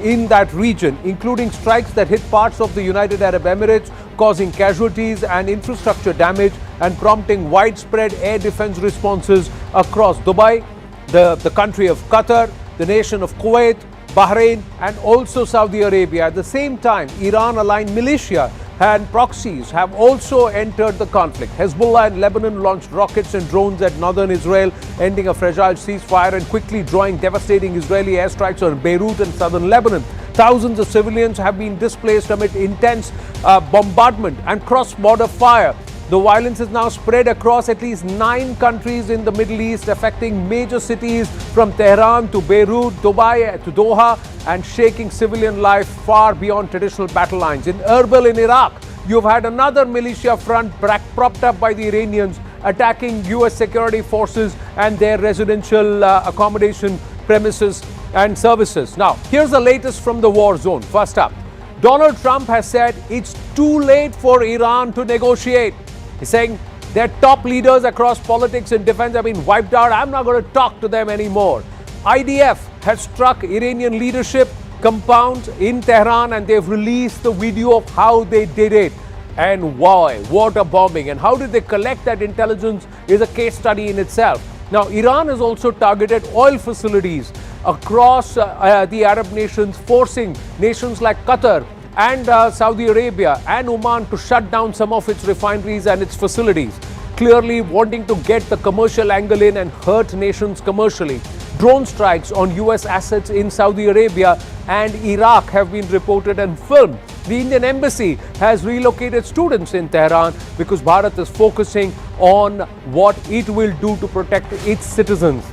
Speaker 5: in that region, including strikes that hit parts of the United Arab Emirates, causing casualties and infrastructure damage and prompting widespread air defense responses across Dubai, the country of Qatar, the nation of Kuwait, Bahrain, and also Saudi Arabia. At the same time, Iran-aligned militia and proxies have also entered the conflict. Hezbollah in Lebanon launched rockets and drones at northern Israel, ending a fragile ceasefire and quickly drawing devastating Israeli airstrikes on Beirut and southern Lebanon. Thousands of civilians have been displaced amid intense bombardment and cross-border fire. The violence is now spread across at least 9 countries in the Middle East, affecting major cities from Tehran to Beirut, Dubai to Doha, and shaking civilian life far beyond traditional battle lines. In Erbil in Iraq, you've had another militia front propped up by the Iranians attacking US security forces and their residential accommodation premises and services. Now, here's the latest from the war zone. First up, Donald Trump has said it's too late for Iran to negotiate. He's saying their top leaders across politics and defense have been wiped out. I'm not going to talk to them anymore. IDF has struck Iranian leadership compounds in Tehran, and they've released the video of how they did it. And why? What a bombing. And how did they collect that intelligence is a case study in itself. Now, Iran has also targeted oil facilities across the Arab nations, forcing nations like Qatar and Saudi Arabia and Oman to shut down some of its refineries and its facilities, clearly wanting to get the commercial angle in and hurt nations commercially. Drone strikes on US assets in Saudi Arabia and Iraq have been reported and filmed. The Indian embassy has relocated students in Tehran because Bharat is focusing on what it will do to protect its citizens.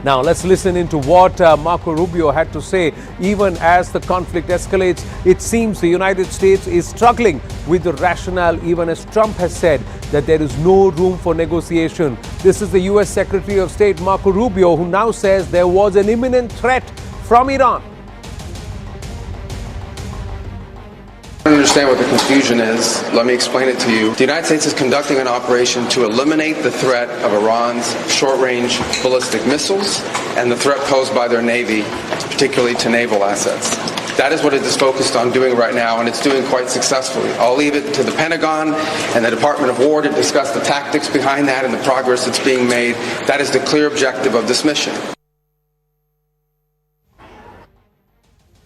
Speaker 5: Now, let's listen into what Marco Rubio had to say. Even as the conflict escalates, it seems the United States is struggling with the rationale, even as Trump has said that there is no room for negotiation. This is the US Secretary of State Marco Rubio, who now says there was an imminent threat from Iran.
Speaker 13: I don't understand what the confusion is. Let me explain it to you. The United States is conducting an operation to eliminate the threat of Iran's short-range ballistic missiles and the threat posed by their Navy, particularly to naval assets. That is what it is focused on doing right now, and it's doing quite successfully. I'll leave it to the Pentagon and the Department of War to discuss the tactics behind that and the progress that's being made. That is the clear objective of this mission.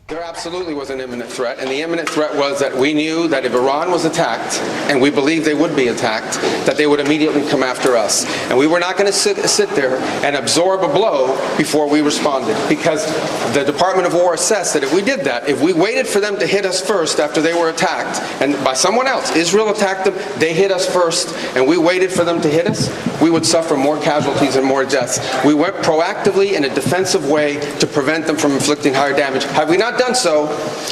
Speaker 13: There absolutely was an imminent threat, and the imminent threat was that we knew that if Iran was attacked, and we believed they would be attacked, that they would immediately come after us. And we were not going to sit there and absorb a blow before we responded, because the Department of War assessed that if we did that, if we waited for them to hit us first after they were attacked, and by someone else, Israel attacked them, they hit us first, and we waited for them to hit us, we would suffer more casualties and more deaths. We went proactively in a defensive way to prevent them from inflicting higher damage. Had we not done so,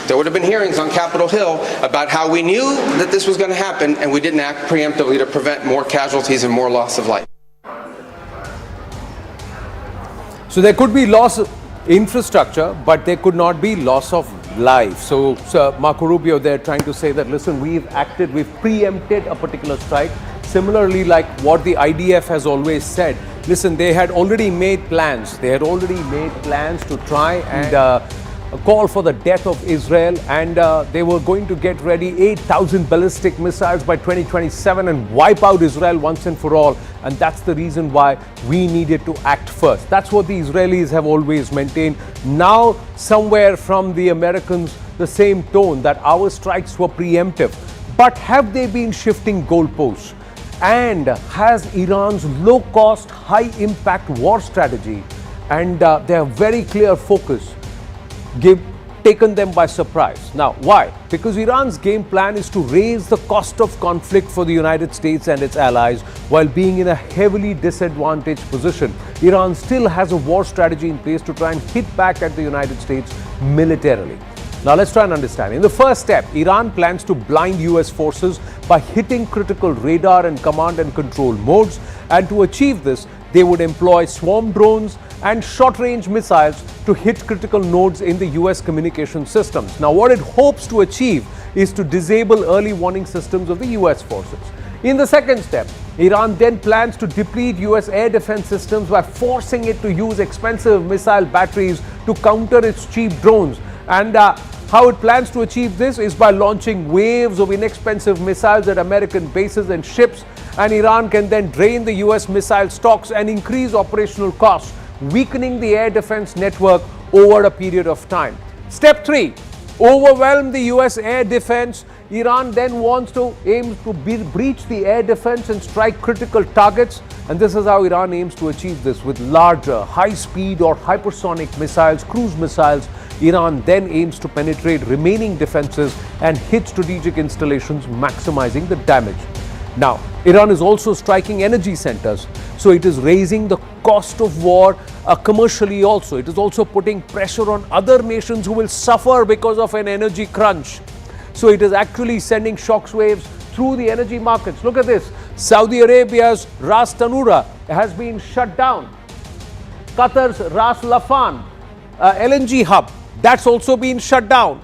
Speaker 13: there would have been hearings on Capitol Hill about how we knew that this was going to happen and we didn't act preemptively to prevent more casualties and more loss of life.
Speaker 5: So there could be loss of infrastructure, but there could not be loss of life. So Marco Rubio, they're trying to say that, listen, we've preempted a particular strike. Similarly, like what the IDF has always said, listen, they had already made plans. They had already made plans to try and a call for the death of Israel, and they were going to get ready 8,000 ballistic missiles by 2027 and wipe out Israel once and for all. And that's the reason why we needed to act first. That's what the Israelis have always maintained. Now, somewhere from the Americans, the same tone that our strikes were preemptive. But have they been shifting goalposts? And has Iran's low-cost, high-impact war strategy and their very clear focus taken them by surprise? Now, why? Because Iran's game plan is to raise the cost of conflict for the United States and its allies while being in a heavily disadvantaged position. Iran still has a war strategy in place to try and hit back at the United States militarily. Now, let's try and understand. In the first step, Iran plans to blind US forces by hitting critical radar and command and control modes. And to achieve this, they would employ swarm drones and short-range missiles to hit critical nodes in the US communication systems. Now, what it hopes to achieve is to disable early warning systems of the US forces. In the second step, Iran then plans to deplete US air defense systems by forcing it to use expensive missile batteries to counter its cheap drones. And how it plans to achieve this is by launching waves of inexpensive missiles at American bases and ships. And Iran can then drain the US missile stocks and increase operational costs, weakening the air defense network over a period of time. Step 3, overwhelm the US air defense. Iran then aims to breach the air defense and strike critical targets. And this is how Iran aims to achieve this with larger, high-speed or hypersonic missiles, cruise missiles. Iran then aims to penetrate remaining defenses and hit strategic installations, maximizing the damage. Now, Iran is also striking energy centers, so it is raising the cost of war commercially also. It is also putting pressure on other nations who will suffer because of an energy crunch. So it is actually sending shockwaves through the energy markets. Look at this. Saudi Arabia's Ras Tanura has been shut down. Qatar's Ras Lafan LNG hub, that's also been shut down.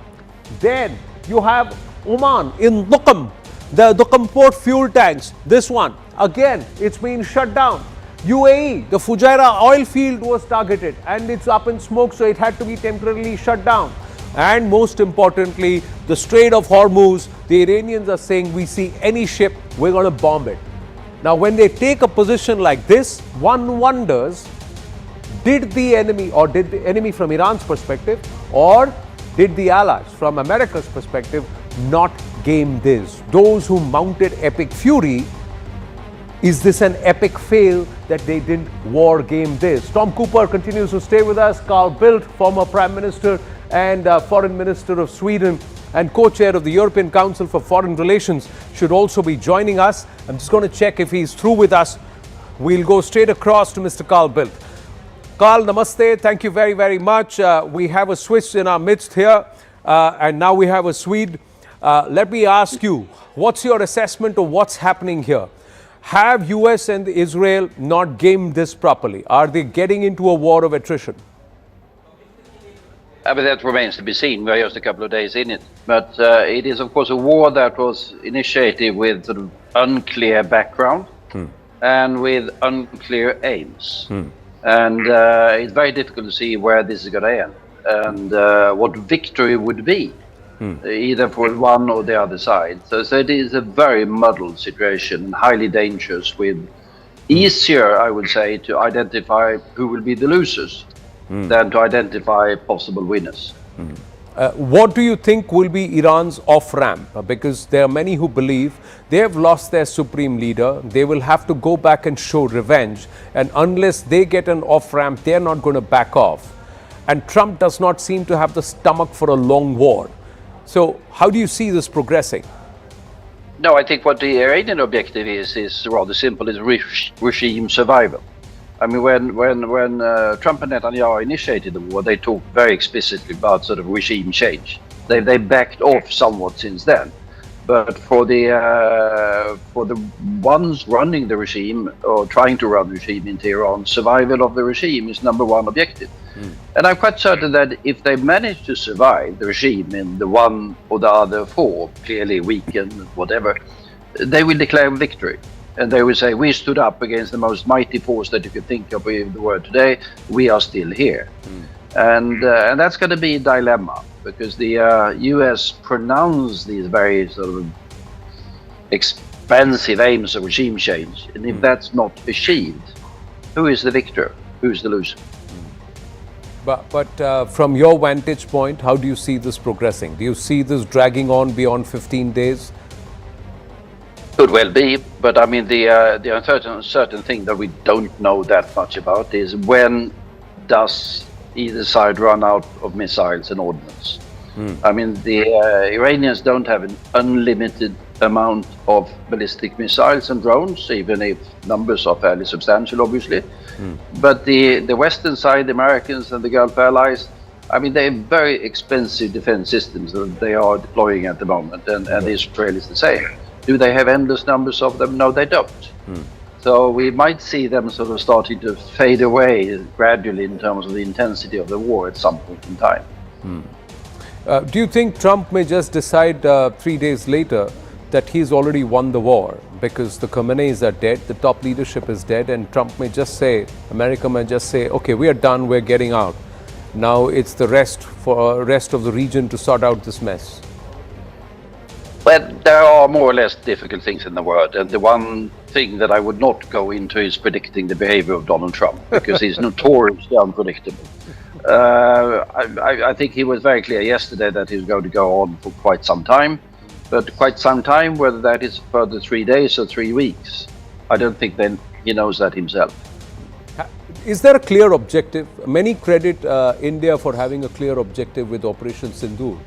Speaker 5: Then you have Oman in Duqm, the Duqm port fuel tanks. This one, again, it's been shut down. UAE, the Fujairah oil field was targeted and it's up in smoke, so it had to be temporarily shut down. And most importantly, the Strait of Hormuz, the Iranians are saying, we see any ship, we're going to bomb it. Now, when they take a position like this, one wonders, did the enemy from Iran's perspective, or did the allies from America's perspective not game this? Those who mounted epic fury, is this an epic fail that they didn't war game this? Tom Cooper continues to stay with us. Carl Bildt, former Prime Minister and Foreign Minister of Sweden and co-chair of the European Council for Foreign Relations, should also be joining us. I'm just going to check if he's through with us. We'll go straight across to Mr. Carl Bildt. Carl, namaste. Thank you very, very much. We have a Swiss in our midst here, and now we have a Swede. Let me ask you, what's your assessment of what's happening here? Have US and Israel not gamed this properly? Are they getting into a war of attrition?
Speaker 18: But that remains to be seen. We're just a couple of days in it. But it is, of course, a war that was initiated with sort of unclear background and with unclear aims. And it's very difficult to see where this is going to end and what victory would be, either for one or the other side. So it is a very muddled situation and highly dangerous, with easier, I would say, to identify who will be the losers than to identify possible winners.
Speaker 5: What do you think will be Iran's off-ramp? Because there are many who believe they have lost their supreme leader. They will have to go back and show revenge. And unless they get an off-ramp, they're not going to back off. And Trump does not seem to have the stomach for a long war. So how do you see this progressing?
Speaker 18: No, I think what the Iranian objective is rather simple, is regime survival. I mean, when Trump and Netanyahu initiated the war, they talked very explicitly about sort of regime change. They backed off somewhat since then. But for the ones running the regime or trying to run the regime in Tehran, survival of the regime is #1 objective. And I'm quite certain that if they manage to survive the regime in the one or the other form, clearly weakened, whatever, they will declare victory. And they will say, we stood up against the most mighty force that you could think of in the world today. We are still here. And that's going to be a dilemma, because the US pronounced these very sort of expensive aims of regime change. And if that's not achieved, who is the victor? Who is the loser?
Speaker 5: But from your vantage point, how do you see this progressing? Do you see this dragging on beyond 15 days?
Speaker 18: Could well be, but I mean the uncertain thing that we don't know that much about is when does either side run out of missiles and ordnance. I mean the Iranians don't have an unlimited amount of ballistic missiles and drones, even if numbers are fairly substantial, obviously. But the Western side, the Americans and the Gulf allies, I mean, they have very expensive defense systems that they are deploying at the moment, and the Israelis the same. Do they have endless numbers of them? No, they don't. So we might see them sort of starting to fade away gradually in terms of the intensity of the war at some point in time.
Speaker 5: Do you think Trump may just decide 3 days later that he's already won the war because the Khameneis are dead, the top leadership is dead, and Trump may just say, America may just say, okay, we are done, we're getting out. Now it's the rest of the region to sort out this mess?
Speaker 18: Well, there are more or less difficult things in the world, and the one thing that I would not go into is predicting the behavior of Donald Trump, because he's notoriously unpredictable. I think he was very clear yesterday that he's going to go on for quite some time, but quite some time, whether that is further 3 days or 3 weeks, I don't think then he knows that himself.
Speaker 5: Is there a clear objective? Many credit India for having a clear objective with Operation Sindoor,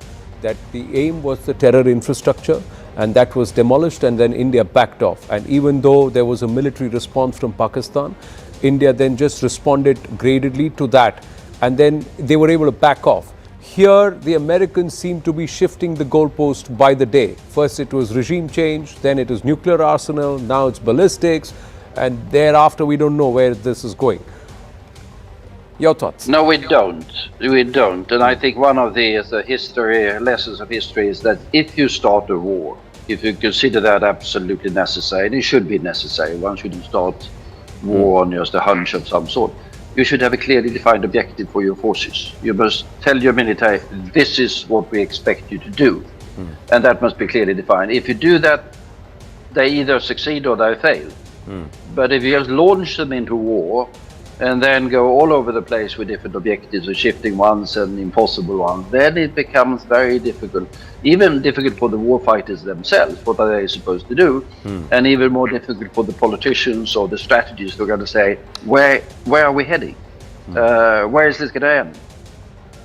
Speaker 5: that the aim was the terror infrastructure, and that was demolished, and then India backed off. And even though there was a military response from Pakistan, India then just responded gradedly to that, and then they were able to back off. Here, the Americans seem to be shifting the goalpost by the day. First it was regime change, then it was nuclear arsenal, now it's ballistics, and thereafter we don't know where this is going. Your thoughts?
Speaker 18: No, we don't. We don't. And I think one of the lessons of history is that if you start a war, if you consider that absolutely necessary, and it should be necessary, one shouldn't start war on just a hunch of some sort. You should have a clearly defined objective for your forces. You must tell your military, this is what we expect you to do. And that must be clearly defined. If you do that, they either succeed or they fail. But if you just launch them into war and then go all over the place with different objectives, or shifting ones and impossible ones, then it becomes very difficult. Even difficult for the war fighters themselves, what are they supposed to do? And even more difficult for the politicians or the strategists who are going to say, where are we heading? Where is this going to end?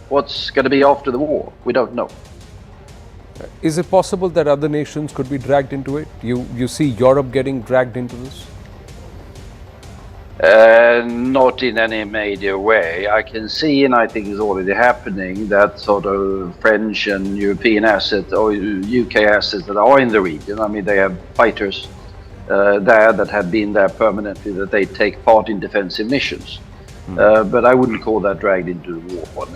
Speaker 18: What's going to be after the war? We don't know.
Speaker 5: Is it possible that other nations could be dragged into it? You see Europe getting dragged into this?
Speaker 18: Not in any major way. I can see, and I think it's already happening, that sort of French and European assets or UK assets that are in the region. I mean, they have fighters there that have been there permanently, that they take part in defensive missions. But I wouldn't call that dragged into the war.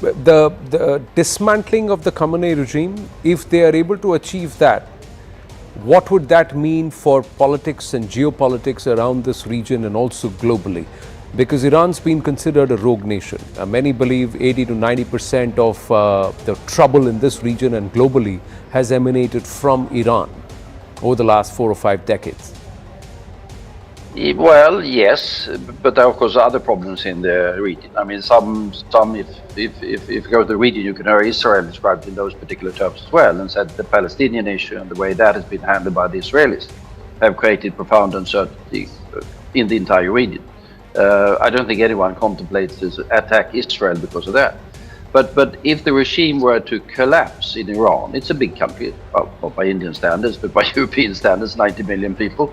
Speaker 5: The dismantling of the Khamenei regime, if they are able to achieve that, what would that mean for politics and geopolitics around this region and also globally? Because Iran's been considered a rogue nation. Many believe 80 to 90% of the trouble in this region and globally has emanated from Iran over the last 4 or 5 decades.
Speaker 18: Well, yes, but there are of course other problems in the region. I mean, some if you go to the region, you can hear Israel described in those particular terms as well, and said the Palestinian issue and the way that has been handled by the Israelis have created profound uncertainty in the entire region. I don't think anyone contemplates to attack Israel because of that. But if the regime were to collapse in Iran, it's a big country, well, not by Indian standards, but by European standards, 90 million people.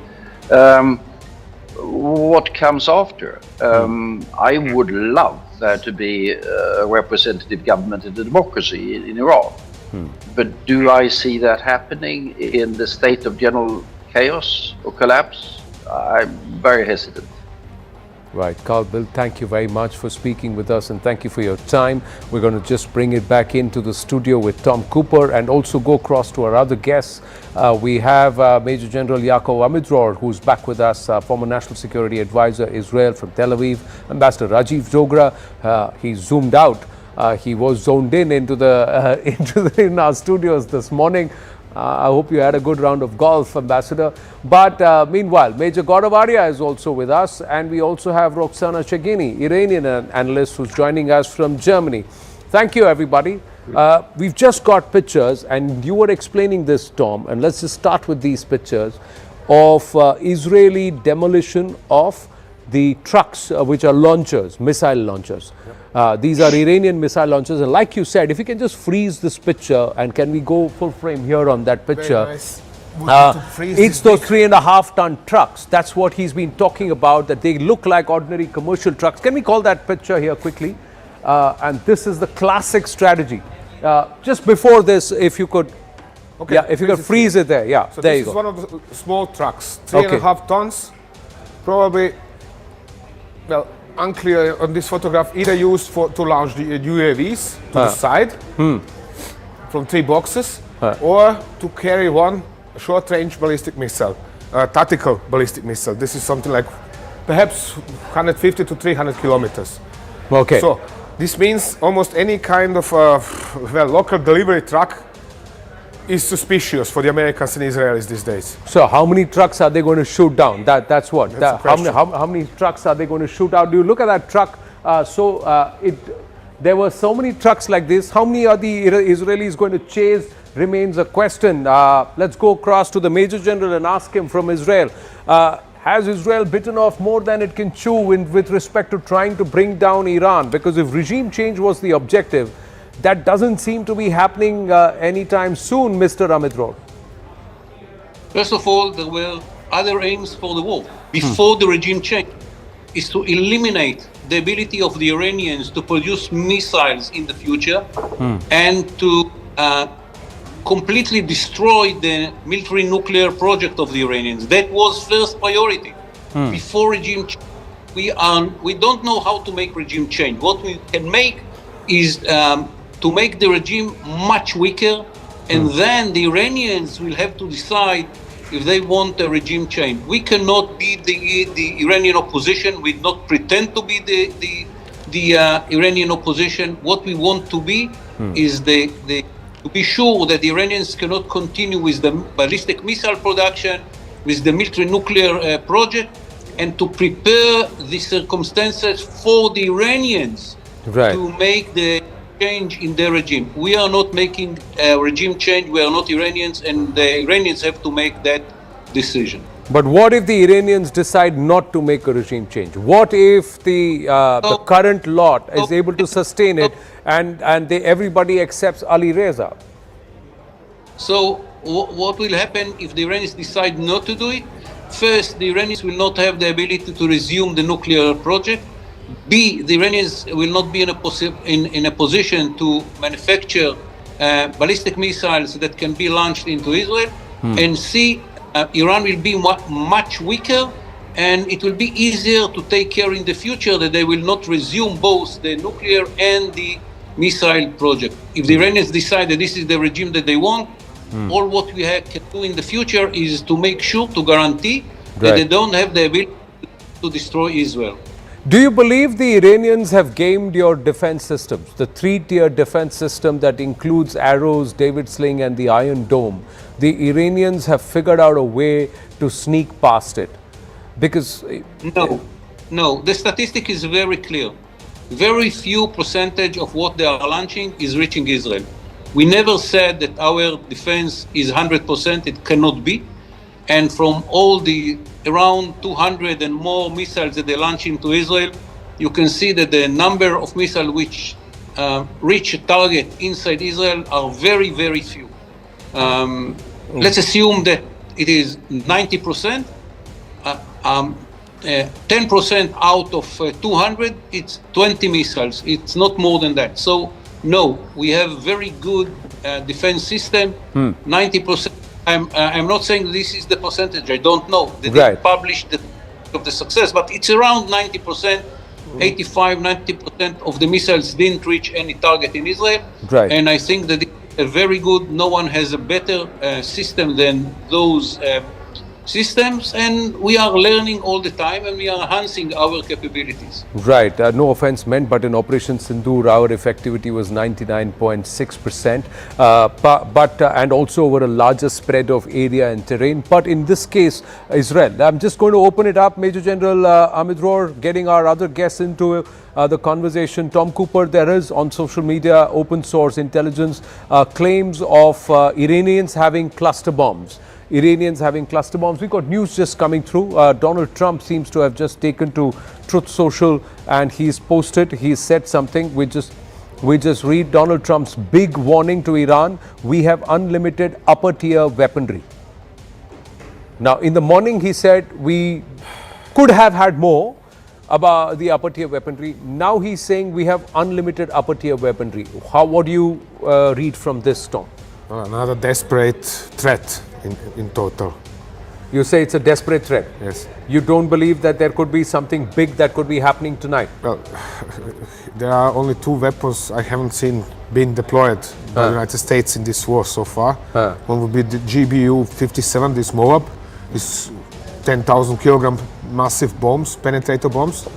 Speaker 18: What comes after? I would love there to be a representative government and a democracy in Iran. But do I see that happening in the state of general chaos or collapse? I'm very hesitant.
Speaker 5: Right. Carl Bill, thank you very much for speaking with us and thank you for your time. We're going to just bring it back into the studio with Tom Cooper and also go across to our other guests. We have Major General Yaakov Amidror, who's back with us, former National Security Advisor, Israel from Tel Aviv, Ambassador Rajiv Dogra. He zoomed out. He was zoned into in our studios this morning. I hope you had a good round of golf, Ambassador. But meanwhile, Major Gaurav Arya is also with us, and we also have Roxana Chagini, Iranian analyst, who's joining us from Germany. Thank you, everybody. We've just got pictures, and you were explaining this, Tom, and let's just start with these pictures of Israeli demolition of the trucks, which are launchers, missile launchers. These are Iranian missile launchers, and like you said, if you can just freeze this picture, and can we go full frame here on that picture? It's those 3.5-ton trucks. That's what he's been talking about, that they look like ordinary commercial trucks. Can we call that picture here quickly? And this is the classic strategy. Just before this, if you could, if you could freeze it there. Yeah,
Speaker 6: so
Speaker 5: there you
Speaker 6: go.
Speaker 5: go.
Speaker 6: This is one of the small trucks, 3.5 tons, probably, well, unclear on this photograph, either used to launch the UAVs to the side from 3 boxes, or to carry one short-range ballistic missile, tactical ballistic missile. This is something like perhaps 150 to 300 kilometers.
Speaker 5: Okay.
Speaker 6: So this means almost any kind of local delivery truck is suspicious for the Americans and Israelis these days.
Speaker 5: So how many trucks are they going to shoot down? That's what. How many trucks are they going to shoot out? Do you look at that truck? There were so many trucks like this. How many are the Israelis going to chase remains a question. Let's go across to the Major General and ask him from Israel. Has Israel bitten off more than it can chew with respect to trying to bring down Iran? Because if regime change was the objective, that doesn't seem to be happening anytime soon, Mr. Amidror.
Speaker 19: First of all, there were other aims for the war before the regime change, is to eliminate the ability of the Iranians to produce missiles in the future and to completely destroy the military nuclear project of the Iranians. That was first priority. Before regime change, we don't know how to make regime change. What we can make is to make the regime much weaker, and then the Iranians will have to decide if they want a regime change. We cannot be the Iranian opposition. We not pretend to be the Iranian opposition. What we want to be is to be sure that the Iranians cannot continue with the ballistic missile production, with the military nuclear project, and to prepare the circumstances for the Iranians to make the change in their regime. We are not making a regime change. We are not Iranians, and the Iranians have to make that decision.
Speaker 5: But what if the Iranians decide not to make a regime change? What if the current lot is able to sustain it and everybody accepts Ali Reza?
Speaker 19: So what will happen if the Iranians decide not to do it? First, the Iranians will not have the ability to resume the nuclear project. B, the Iranians will not be in a position to manufacture ballistic missiles that can be launched into Israel. And C, Iran will be much weaker, and it will be easier to take care in the future that they will not resume both the nuclear and the missile project. If the Iranians decide that this is the regime that they want, all what we can do in the future is to make sure, to guarantee that they don't have the ability to destroy Israel.
Speaker 5: Do you believe the Iranians have gamed your defense systems, the 3-tier defense system that includes arrows, David Sling and the Iron Dome? The Iranians have figured out a way to sneak past it? Because
Speaker 19: No, the statistic is very clear. Very few percentage of what they are launching is reaching Israel. We never said that our defense is 100%, it cannot be. And from all the around 200 and more missiles that they launch into Israel, you can see that the number of missiles which reach a target inside Israel are very, very few. Let's assume that it is 90%, 10% out of 200, it's 20 missiles. It's not more than that. So no, we have very good defense system, 90%. I'm not saying this is the percentage. I don't know. They didn't publish of the success, but it's around 90%, 85, 90% of the missiles didn't reach any target in Israel.
Speaker 5: Right.
Speaker 19: And I think that it's a very good, no one has a better system than those systems, and we are learning all the time and we are enhancing our capabilities.
Speaker 5: Right. No offense meant, but in Operation Sindoor, our effectivity was 99.6%, and also over a larger spread of area and terrain. But in this case, Israel, I'm just going to open it up. Major General Amit Rohr, getting our other guests into the conversation. Tom Cooper, there is on social media, open source intelligence, claims of Iranians having cluster bombs. We've got news just coming through. Donald Trump seems to have just taken to Truth Social and he's said something. We just read Donald Trump's big warning to Iran. We have unlimited upper tier weaponry. Now, in the morning, he said we could have had more about the upper tier weaponry. Now he's saying we have unlimited upper tier weaponry. What do you read from this, Tom?
Speaker 6: Another desperate threat in total.
Speaker 5: You say it's a desperate threat?
Speaker 6: Yes.
Speaker 5: You don't believe that there could be something big that could be happening tonight?
Speaker 6: Well, there are only two weapons I haven't seen being deployed by the United States in this war so far. One would be the GBU-57, this Moab, this 10,000 kilogram massive bombs, penetrator bombs,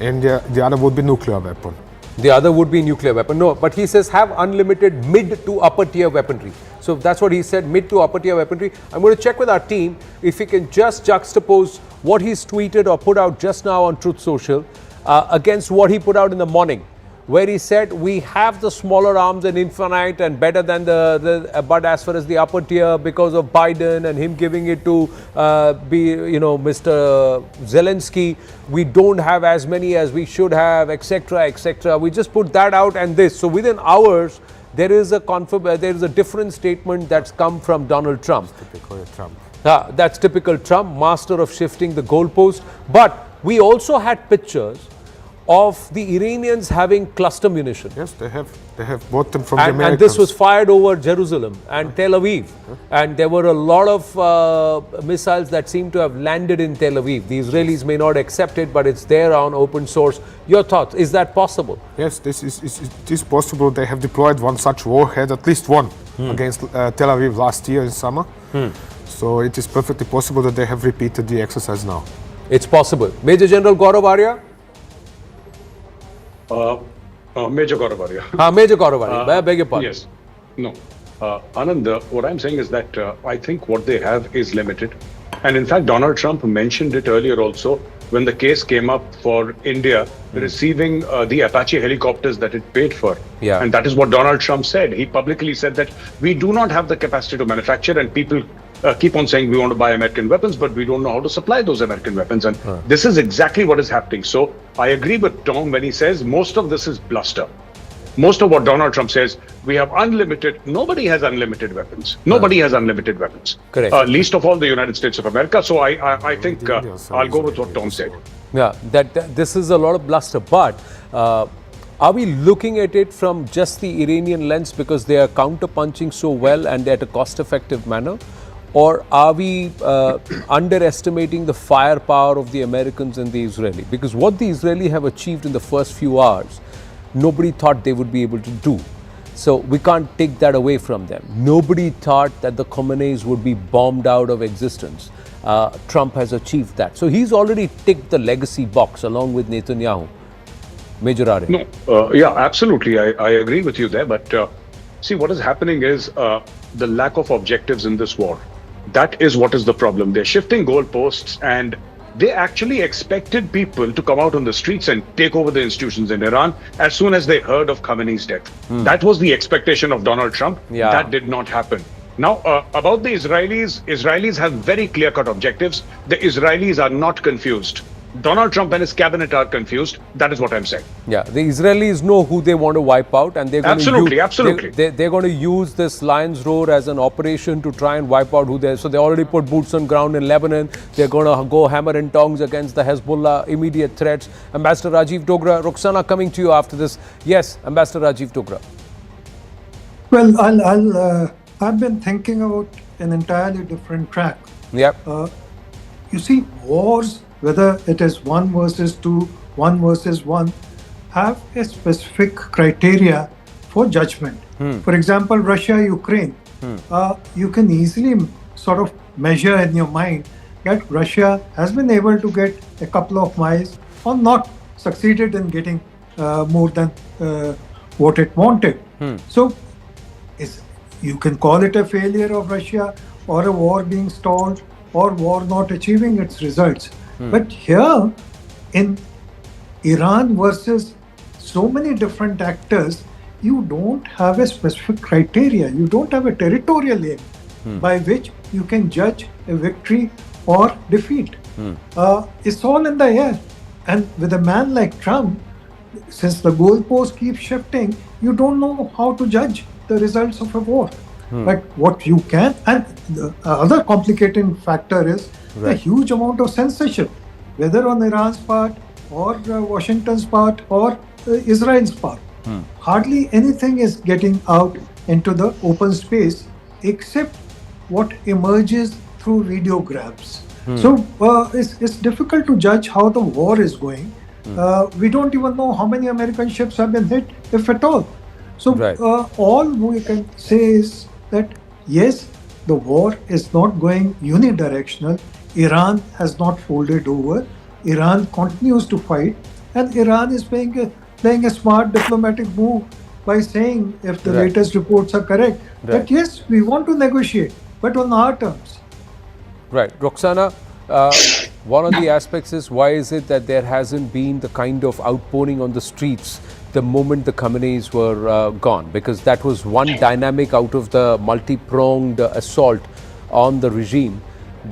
Speaker 6: and the other would be nuclear weapon.
Speaker 5: The other would be nuclear weapon. No, but he says have unlimited mid to upper tier weaponry. So that's what he said, mid to upper tier weaponry. I'm going to check with our team if he can just juxtapose what he's tweeted or put out just now on Truth Social against what he put out in the morning, where he said we have the smaller arms and infinite and better than but as far as the upper tier, because of Biden and him giving it to Mr. Zelensky, we don't have as many as we should have, etc., etc. We just put that out and this. So within hours, there is a different statement that's come from Donald Trump.
Speaker 6: Typical Trump.
Speaker 5: That's typical Trump, master of shifting the goalpost. But we also had pictures of the Iranians having cluster munition.
Speaker 6: Yes, they have bought them from the Americans.
Speaker 5: And this was fired over Jerusalem and Tel Aviv. And there were a lot of missiles that seem to have landed in Tel Aviv. The Israelis may not accept it, but it's there on open source. Your thoughts, is that possible?
Speaker 6: Yes, it is possible. They have deployed one such warhead, at least one, against Tel Aviv last year in summer. So it is perfectly possible that they have repeated the exercise now.
Speaker 5: It's possible. Major General Gaurav Arya?
Speaker 20: Major Gaurav Arya.
Speaker 5: Major Gaurav Arya, I beg your pardon.
Speaker 20: Yes. No. Anand, what I'm saying is that I think what they have is limited. And in fact, Donald Trump mentioned it earlier also when the case came up for India receiving the Apache helicopters that it paid for.
Speaker 5: Yeah.
Speaker 20: And that is what Donald Trump said. He publicly said that we do not have the capacity to manufacture, and people keep on saying we want to buy American weapons, but we don't know how to supply those American weapons. And this is exactly what is happening. So I agree with Tom when he says most of this is bluster. Most of what Donald Trump says, we have unlimited, nobody has unlimited weapons. Nobody has unlimited weapons.
Speaker 5: Correct.
Speaker 20: Least of all the United States of America. So I think I'll go with what Tom said.
Speaker 5: Yeah, that this is a lot of bluster. But are we looking at it from just the Iranian lens because they are counter-punching so well and at a cost-effective manner? Or are we underestimating the firepower of the Americans and the Israeli? Because what the Israeli have achieved in the first few hours, nobody thought they would be able to do. So we can't take that away from them. Nobody thought that the Khomeinis would be bombed out of existence. Trump has achieved that. So he's already ticked the legacy box along with Netanyahu. Major Arya.
Speaker 20: No, yeah, absolutely. I agree with you there. But see, what is happening is the lack of objectives in this war. That is what is the problem. They're shifting goalposts, and they actually expected people to come out on the streets and take over the institutions in Iran as soon as they heard of Khamenei's death. That was the expectation of Donald Trump.
Speaker 5: Yeah.
Speaker 20: That did not happen. Now, about the Israelis have very clear-cut objectives. The Israelis are not confused. Donald Trump and his cabinet are confused. That is what I'm saying.
Speaker 5: Yeah, the Israelis know who they want to wipe out, and they're going they're going to use this Lion's Roar as an operation to try and wipe out who they. So they already put boots on ground in Lebanon. They're going to go hammer and tongs against the Hezbollah immediate threats. Ambassador Rajiv Dogra, Roxana, coming to you after this. Yes, Ambassador Rajiv Dogra.
Speaker 21: Well, I've been thinking about an entirely different track.
Speaker 5: Yep.
Speaker 21: You see, wars whether it is 1 versus 2, 1 versus 1, have a specific criteria for judgment. For example, Russia-Ukraine, you can easily sort of measure in your mind that Russia has been able to get a couple of miles or not succeeded in getting more than what it wanted. So you can call it a failure of Russia or a war being stalled or war not achieving its results. But here in Iran versus so many different actors, you don't have a specific criteria. You don't have a territorial aim by which you can judge a victory or defeat. It's all in the air. And with a man like Trump, since the goalposts keep shifting, you don't know how to judge the results of a war. But what you can, and the other complicating factor is a huge amount of censorship, whether on Iran's part or Washington's part or Israel's part. Hardly anything is getting out into the open space except what emerges through videograms. So it's difficult to judge how the war is going. We don't even know how many American ships have been hit, if at all. So all we can say is that yes, the war is not going unidirectional. Iran has not folded over. Iran continues to fight, and Iran is playing a smart diplomatic move by saying, if the latest reports are correct, that yes, we want to negotiate, but on our terms.
Speaker 5: Right. Roxana, one of the aspects is, why is it that there hasn't been the kind of outpouring on the streets the moment the Khameneis were gone? Because that was one dynamic out of the multi-pronged assault on the regime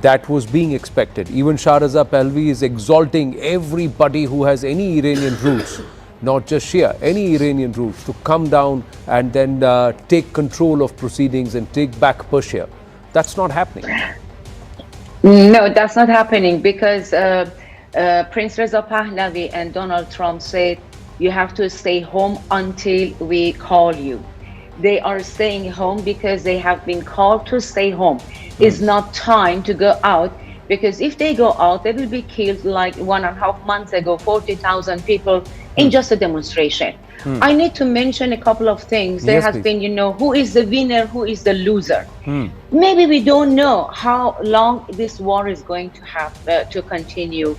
Speaker 5: that was being expected. Even Shah Raza Pahlavi is exalting everybody who has any Iranian roots, not just Shia, any Iranian roots, to come down and then take control of proceedings and take back Persia. That's not happening.
Speaker 22: No, that's not happening, because Prince Reza Pahlavi and Donald Trump said, you have to stay home until we call you. They are staying home because they have been called to stay home. It's not time to go out, because if they go out, they will be killed like 1.5 months ago, 40,000 people in just a demonstration. I need to mention a couple of things. There has been, who is the winner, who is the loser. Maybe we don't know how long this war is going to have to continue.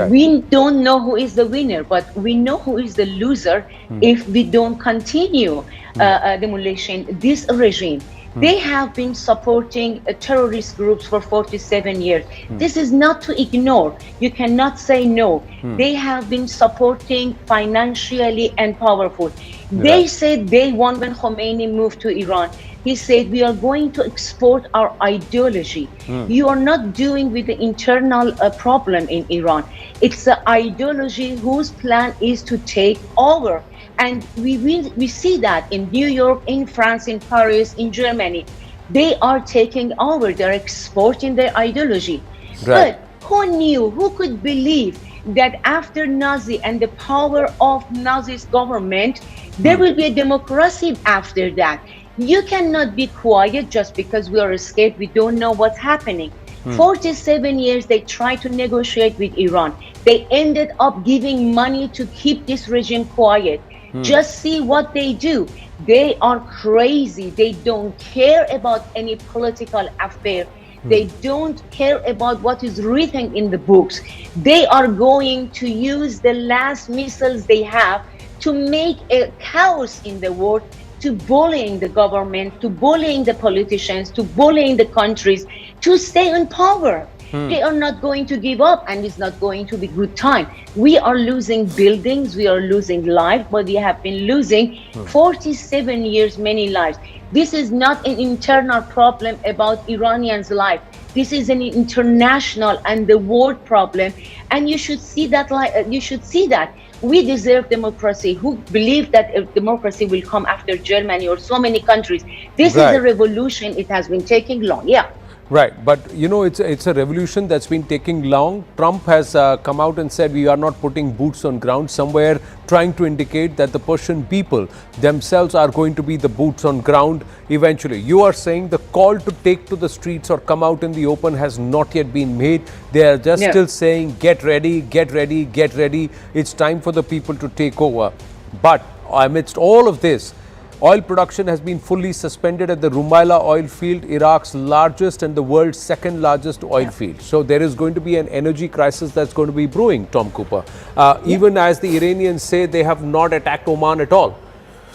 Speaker 22: We don't know who is the winner, but we know who is the loser if we don't continue demolition this regime. They have been supporting terrorist groups for 47 years. This is not to ignore. You cannot say no. They have been supporting financially and powerful. They said day one when Khomeini moved to Iran, he said, we are going to export our ideology. You are not dealing with the internal problem in Iran. It's the ideology whose plan is to take over. And we see that in New York, in France, in Paris, in Germany. They are taking over, they're exporting their ideology. But who knew, who could believe that after Nazi and the power of Nazi's government, there will be a democracy after that? You cannot be quiet just because we are scared, we don't know what's happening. 47 years they tried to negotiate with Iran. They ended up giving money to keep this regime quiet. Just see what they do. They are crazy. They don't care about any political affair. They don't care about what is written in the books. They are going to use the last missiles they have to make a chaos in the world, to bullying the government, to bullying the politicians, to bullying the countries, to stay in power. They are not going to give up, and it's not going to be good time. We are losing buildings, we are losing life, but we have been losing 47 years, many lives. This is not an internal problem about Iranians' life. This is an international and the world problem, and you should see that. We deserve democracy. Who believe that a democracy will come after Germany or so many countries? This is a revolution. It has been taking long.
Speaker 5: Right, but you know, it's a revolution that's been taking long. Trump has come out and said we are not putting boots on ground, somewhere trying to indicate that the Persian people themselves are going to be the boots on ground eventually. You are saying the call to take to the streets or come out in the open has not yet been made. They are just still saying get ready, get ready, get ready. It's time for the people to take over. But amidst all of this, oil production has been fully suspended at the Rumaila oil field, Iraq's largest and the world's second largest oil field. So there is going to be an energy crisis that's going to be brewing, Tom Cooper. Even as the Iranians say they have not attacked Oman at all.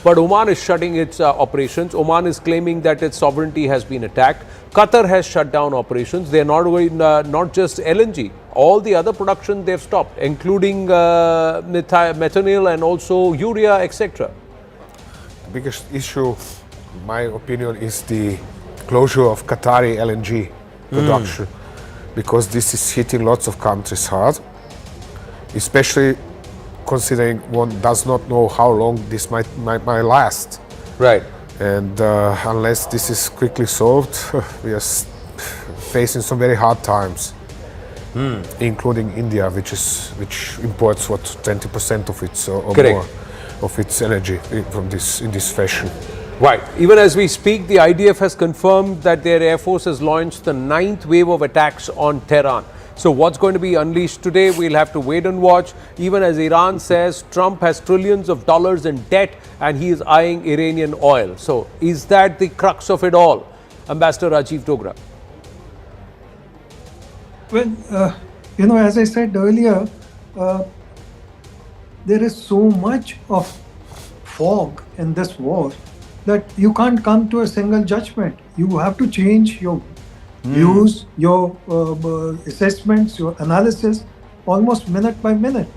Speaker 5: But Oman is shutting its operations. Oman is claiming that its sovereignty has been attacked. Qatar has shut down operations. They are not going, not just LNG. All the other production they've stopped, including methanol and also urea, etc.
Speaker 6: Biggest issue, in my opinion, is the closure of Qatari LNG production, because this is hitting lots of countries hard, especially considering one does not know how long this might last.
Speaker 5: Right.
Speaker 6: And unless this is quickly solved, we are facing some very hard times, including India, which imports 20% of its or more of its energy in this fashion.
Speaker 5: Right. Even as we speak, the IDF has confirmed that their Air Force has launched the 9th wave of attacks on Tehran. So what's going to be unleashed today, we'll have to wait and watch. Even as Iran says Trump has trillions of dollars in debt and he is eyeing Iranian oil. So is that the crux of it all? Ambassador Rajiv Dogra.
Speaker 21: Well, as I said earlier, there is so much of fog in this war that you can't come to a single judgment. You have to change your views, your assessments, your analysis almost minute by minute.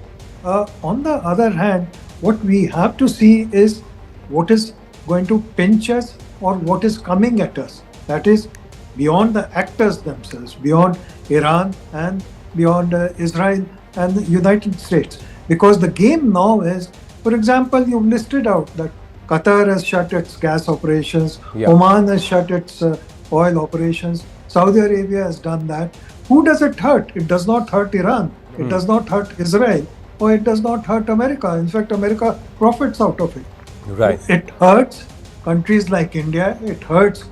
Speaker 21: On the other hand, what we have to see is what is going to pinch us or what is coming at us. That is beyond the actors themselves, beyond Iran and beyond Israel and the United States. Because the game now is, for example, you've listed out that Qatar has shut its gas operations, Oman has shut its oil operations, Saudi Arabia has done that. Who does it hurt? It does not hurt Iran, it does not hurt Israel, or it does not hurt America. In fact, America profits out of it.
Speaker 5: Right.
Speaker 21: It hurts countries like India, it hurts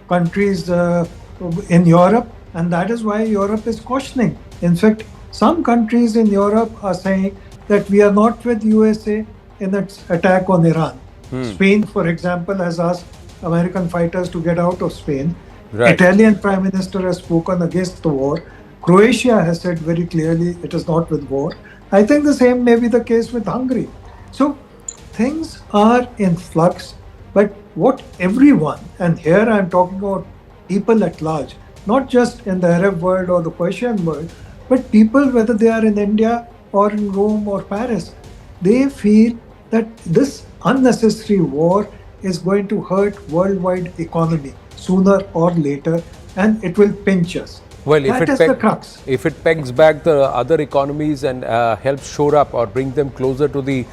Speaker 21: countries in Europe, and that is why Europe is cautioning. In fact, some countries in Europe are saying that we are not with USA in its attack on Iran. Spain, for example, has asked American fighters to get out of Spain.
Speaker 5: Right.
Speaker 21: Italian Prime Minister has spoken against the war. Croatia has said very clearly it is not with war. I think the same may be the case with Hungary. So things are in flux, but what everyone, and here I'm talking about people at large, not just in the Arab world or the Persian world, but people, whether they are in India or in Rome or Paris, they feel that this unnecessary war is going to hurt worldwide economy sooner or later, and it will pinch us.
Speaker 5: Well,
Speaker 21: that is the crux.
Speaker 5: If it pegs back the other economies and helps shore up or bring them closer to the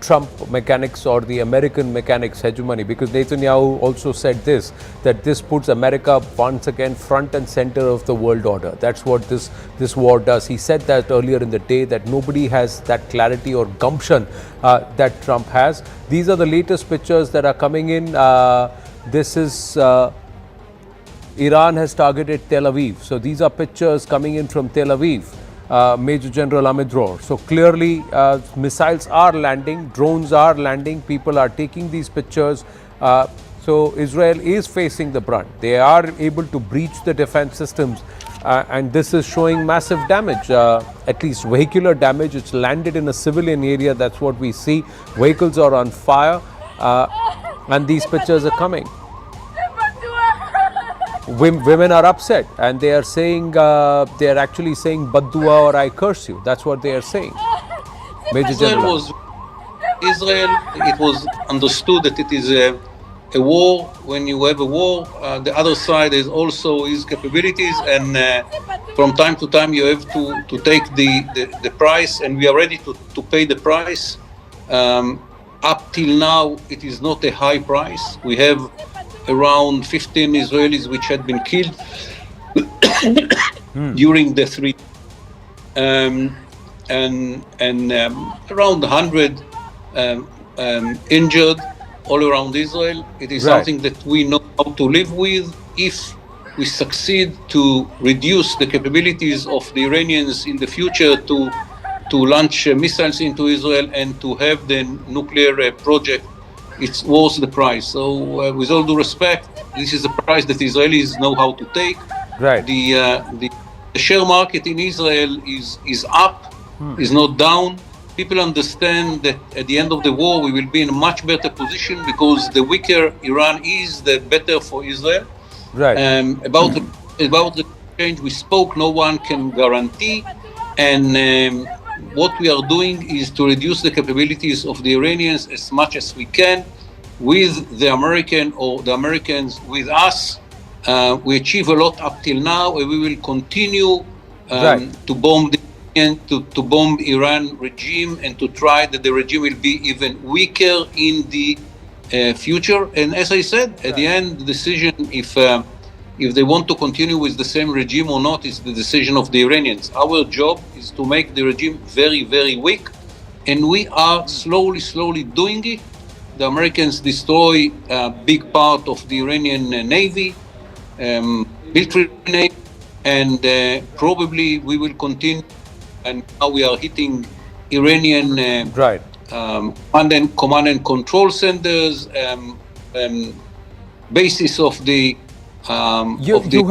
Speaker 5: Trump mechanics or the American mechanics hegemony, because Netanyahu also said this, that this puts America once again front and center of the world order. That's what this war does. He said that earlier in the day, that nobody has that clarity or gumption that Trump has. These are the latest pictures that are coming in. This is Iran has targeted Tel Aviv. So these are pictures coming in from Tel Aviv, Major General Amidror. So clearly missiles are landing, drones are landing, people are taking these pictures. So Israel is facing the brunt. They are able to breach the defense systems and this is showing massive damage, at least vehicular damage. It's landed in a civilian area, that's what we see. Vehicles are on fire and these pictures are coming. Women are upset and they are saying, they are actually saying Baddua or I curse you. That's what they are saying. Major General.
Speaker 19: Israel, it was understood that it is a war. When you have a war, the other side is also his capabilities, and from time to time you have to take the price, and we are ready to pay the price. Up till now, it is not a high price. We have around 15 Israelis which had been killed during the 3 and around 100 injured all around Israel. It is something that we know how to live with. If we succeed to reduce the capabilities of the Iranians in the future to launch missiles into Israel and to have the nuclear project, it's worth the price. So with all due respect, this is a price that Israelis know how to take. The share market in Israel is up, is not down. People understand that at the end of the war we will be in a much better position because the weaker Iran is, the better for Israel. About the change we spoke, no one can guarantee, and what we are doing is to reduce the capabilities of the Iranians as much as we can with the American or the Americans with us. We achieve a lot up till now, and we will continue to bomb to bomb Iran regime and to try that the regime will be even weaker in the future. And as I said, at the end, the decision if they want to continue with the same regime or not is the decision of the Iranians. Our job is to make the regime very, very weak, and we are slowly doing it. The Americans destroy a big part of the Iranian navy, military navy, and probably we will continue. And now we are hitting Iranian command and control centers, basis of the.
Speaker 5: You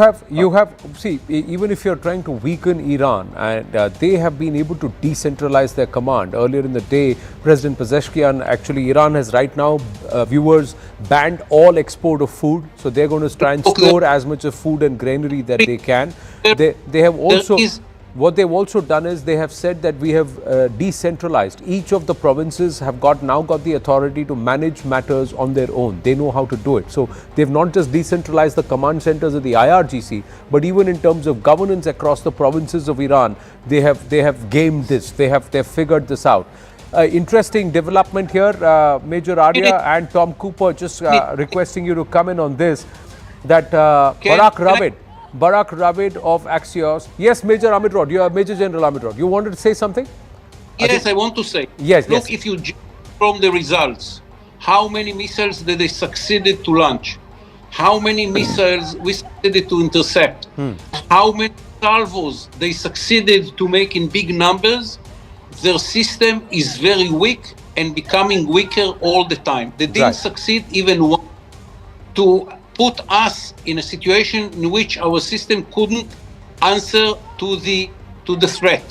Speaker 5: have see, even if you're trying to weaken Iran, and they have been able to decentralize their command. Earlier in the day, President Pezeshkian, actually Iran has right now, viewers, banned all export of food. So they're going to try and store as much of food and granary that they can. They have also, what they've also done is they have said that we have decentralized. Each of the provinces have now got the authority to manage matters on their own. They know how to do it. So they've not just decentralized the command centers of the IRGC, but even in terms of governance across the provinces of Iran, they have gamed this. They've figured this out. Interesting development here, Major Arya and Tom Cooper, just requesting you to come in on this. That Barak Ravid of Axios. Yes, Major Amit Rod, you are Major General Amit Rod. You wanted to say something?
Speaker 19: Yes, I want to say.
Speaker 5: Yes,
Speaker 19: look, if you judge from the results, how many missiles did they succeeded to launch? How many missiles we succeeded to intercept? How many salvos they succeeded to make in big numbers? Their system is very weak and becoming weaker all the time. They didn't succeed even once to put us in a situation in which our system couldn't answer to the threat.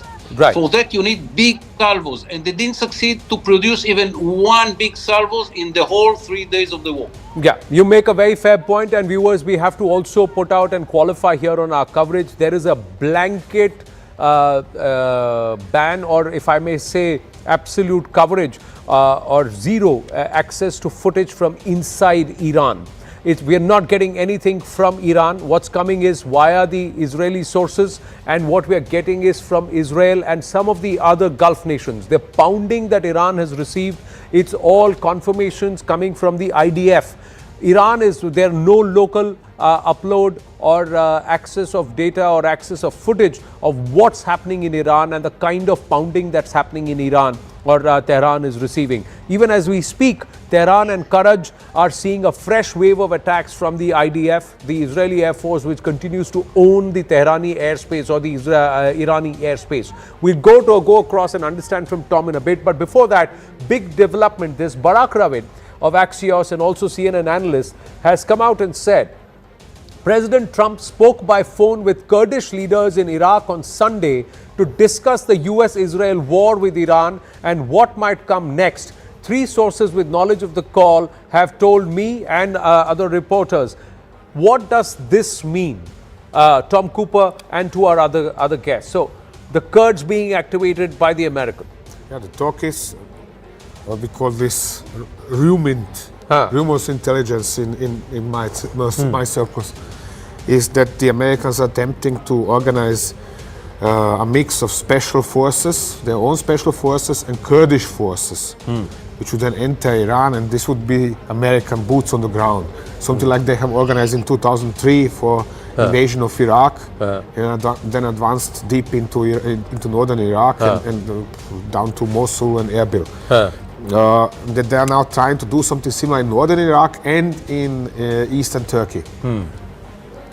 Speaker 19: For that you need big salvos, and they didn't succeed to produce even one big salvos in the whole 3 days of the war.
Speaker 5: Yeah, you make a very fair point, and viewers, we have to also put out and qualify here on our coverage. There is a blanket ban, or if I may say absolute coverage or zero access to footage from inside Iran. We are not getting anything from Iran. What's coming is via the Israeli sources, and what we are getting is from Israel and some of the other Gulf nations. The pounding that Iran has received, it's all confirmations coming from the IDF. Iran is, there are no local upload or access of data or access of footage of what's happening in Iran and the kind of pounding that's happening in Iran or Tehran is receiving. Even as we speak, Tehran and Karaj are seeing a fresh wave of attacks from the IDF, the Israeli Air Force, which continues to own the Tehrani airspace or the Irani airspace. We'll go across and understand from Tom in a bit, but before that, big development. This Barak Ravid of Axios and also CNN analyst has come out and said, President Trump spoke by phone with Kurdish leaders in Iraq on Sunday to discuss the US-Israel war with Iran and what might come next. 3 sources with knowledge of the call have told me and other reporters. What does this mean, Tom Cooper and to our other guests? So, the Kurds being activated by the Americans.
Speaker 6: Yeah, the talk is what we call this rumors intelligence in my circles, is that the Americans are attempting to organize a mix of special forces, their own special forces, and Kurdish forces, which would then enter Iran, and this would be American boots on the ground. Something like they have organized in 2003 for invasion of Iraq, then advanced deep into northern Iraq and down to Mosul and Erbil. That they are now trying to do something similar in northern Iraq and in eastern Turkey.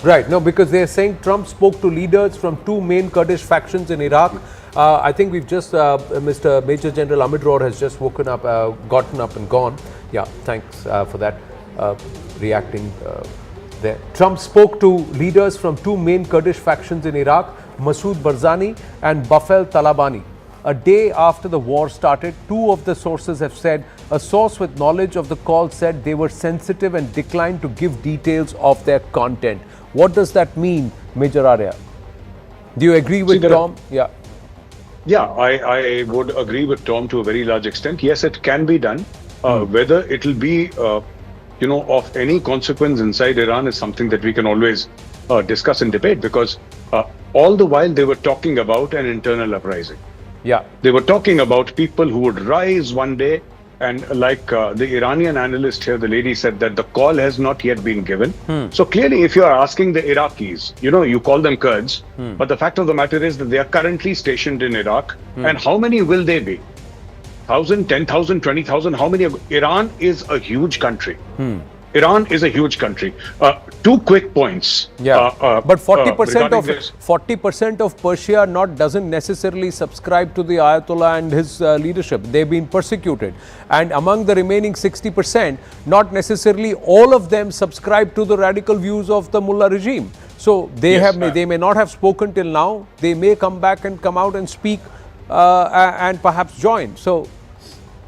Speaker 5: Right, no, because they're saying Trump spoke to leaders from two main Kurdish factions in Iraq. I think we've just, Mr. Major General Amit Roar has just gotten up and gone. Yeah, thanks for that, reacting there. Trump spoke to leaders from two main Kurdish factions in Iraq, Masoud Barzani and Bafel Talabani. A day after the war started, two of the sources have said a source with knowledge of the call said they were sensitive and declined to give details of their content. What does that mean, Major Arya? Do you agree with Tom? Yeah.
Speaker 20: Yeah, I would agree with Tom to a very large extent. Yes, it can be done. Whether it will be, of any consequence inside Iran is something that we can always discuss and debate, because all the while they were talking about an internal uprising.
Speaker 5: Yeah.
Speaker 20: They were talking about people who would rise one day, and like the Iranian analyst here, the lady said that the call has not yet been given. So clearly, if you are asking the Iraqis, you call them Kurds, but the fact of the matter is that they are currently stationed in Iraq. And how many will they be? 1,000, 10,000, 20,000? How many? Iran is a huge country. Iran is a huge country. Two quick points.
Speaker 5: Yeah, but 40% of Persia doesn't necessarily subscribe to the Ayatollah and his leadership. They've been persecuted, and among the remaining 60%, not necessarily all of them subscribe to the radical views of the mullah regime. So they may not have spoken till now. They may come back and come out and speak and perhaps join. So.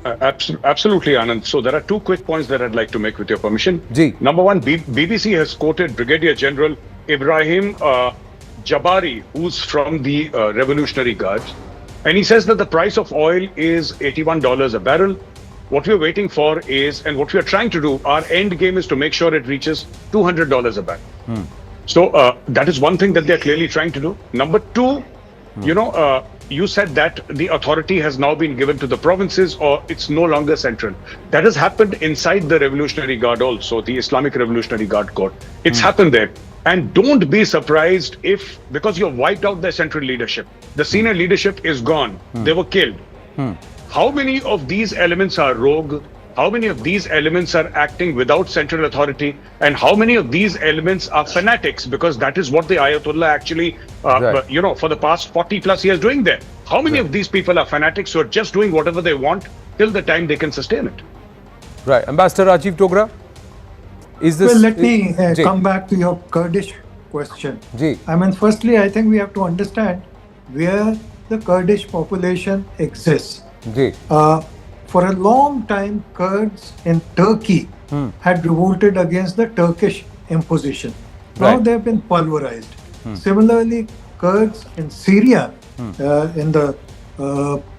Speaker 20: Absolutely, Anand. So there are two quick points that I'd like to make with your permission. Number one, BBC has quoted Brigadier General Ibrahim Jabari, who's from the Revolutionary Guard, and he says that the price of oil is $81 a barrel. What we're waiting for is, and what we're trying to do, our end game is to make sure it reaches $200 a barrel. So that is one thing that they're clearly trying to do. Number two, you said that the authority has now been given to the provinces, or it's no longer central. That has happened inside the Revolutionary Guard also, the Islamic Revolutionary Guard Corps. It's happened there. And don't be surprised if, because you've wiped out their central leadership, the senior leadership is gone. They were killed. How many of these elements are rogue? How many of these elements are acting without central authority? And how many of these elements are fanatics? Because that is what the Ayatollah actually, for the past 40 plus years doing there. How many of these people are fanatics who are just doing whatever they want till the time they can sustain it?
Speaker 5: Right. Ambassador Rajiv Dogra, is this...
Speaker 21: Well, let me come back to your Kurdish question. I mean, firstly, I think we have to understand where the Kurdish population exists. For a long time, Kurds in Turkey had revolted against the Turkish imposition. Now they have been pulverized. Similarly, Kurds in Syria, in the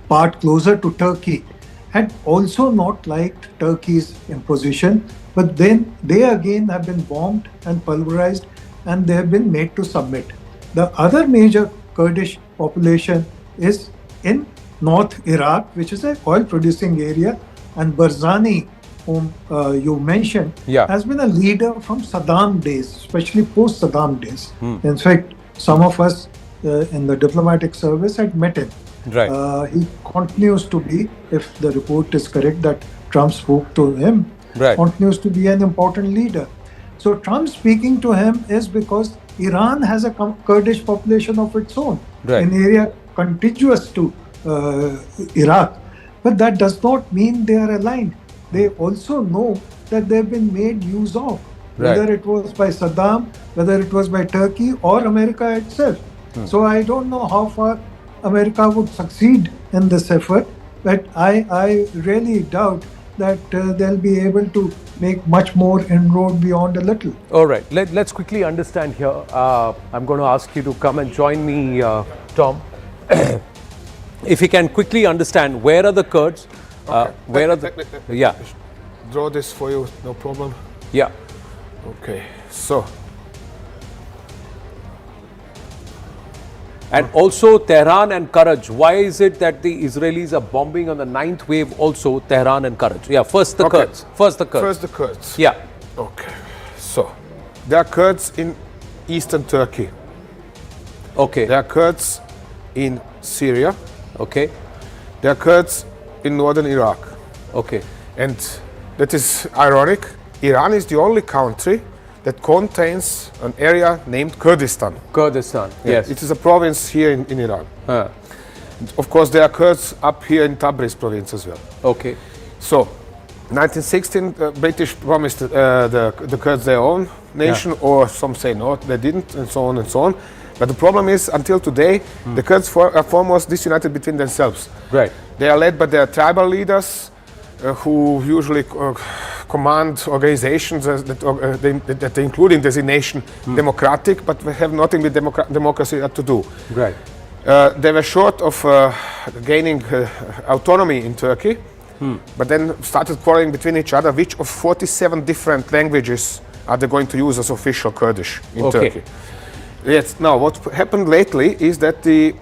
Speaker 21: part closer to Turkey, had also not liked Turkey's imposition, but then they again have been bombed and pulverized, and they have been made to submit. The other major Kurdish population is in North Iraq, which is an oil-producing area, and Barzani, whom you mentioned, has been a leader from Saddam days, especially post-Saddam days. In fact, some of us in the diplomatic service had met him. He continues to be, if the report is correct that Trump spoke to him, continues to be an important leader. So Trump speaking to him is because Iran has a Kurdish population of its own, an area contiguous to Iraq, but that does not mean they are aligned. They also know that they've been made use of, whether it was by Saddam, whether it was by Turkey or America itself. So I don't know how far America would succeed in this effort, but I really doubt that they'll be able to make much more inroad beyond a little.
Speaker 5: All right, let's quickly understand here. I'm going to ask you to come and join me, Tom. If you can quickly understand, where are the Kurds? Where are the...
Speaker 6: Draw this for you, no problem.
Speaker 5: Okay,
Speaker 6: so
Speaker 5: And also Tehran and Karaj. Why is it that the Israelis are bombing on the 9th wave also Tehran and Karaj? Yeah, first the Kurds. First the Kurds.
Speaker 6: First the Kurds.
Speaker 5: Yeah.
Speaker 6: Okay. So, there are Kurds in eastern Turkey.
Speaker 5: Okay.
Speaker 6: There are Kurds in Syria.
Speaker 5: Okay.
Speaker 6: There are Kurds in northern Iraq.
Speaker 5: Okay.
Speaker 6: And that is ironic. Iran is the only country that contains an area named Kurdistan.
Speaker 5: Kurdistan, yes.
Speaker 6: It is a province here in Iran. Of course, there are Kurds up here in Tabriz province as well.
Speaker 5: Okay.
Speaker 6: So, 1916, British promised the Kurds their own nation, or some say no, they didn't, and so on and so on. But the problem is, until today, the Kurds are foremost disunited between themselves.
Speaker 5: Right.
Speaker 6: They are led by their tribal leaders, who usually command organizations that include in designation democratic, but have nothing with democracy to do.
Speaker 5: Right.
Speaker 6: They were short of gaining autonomy in Turkey, but then started quarreling between each other. Which of 47 different languages are they going to use as official Kurdish in Turkey? Yes. Now, what happened lately is that the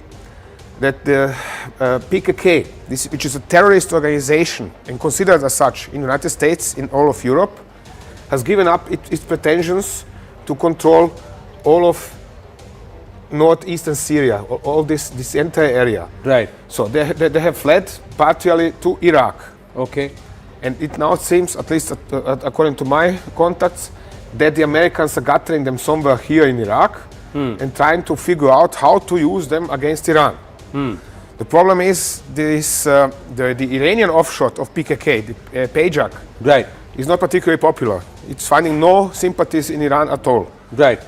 Speaker 6: PKK, which is a terrorist organization and considered as such in the United States, in all of Europe, has given up its pretensions to control all of northeastern Syria, all this entire area.
Speaker 5: Right.
Speaker 6: So they have fled partially to Iraq.
Speaker 5: Okay.
Speaker 6: And it now seems, at least according to my contacts, that the Americans are gathering them somewhere here in Iraq and trying to figure out how to use them against Iran. The problem is the Iranian offshoot of PKK, the Pajak,
Speaker 5: right,
Speaker 6: is not particularly popular. It's finding no sympathies in Iran at all.
Speaker 5: Right.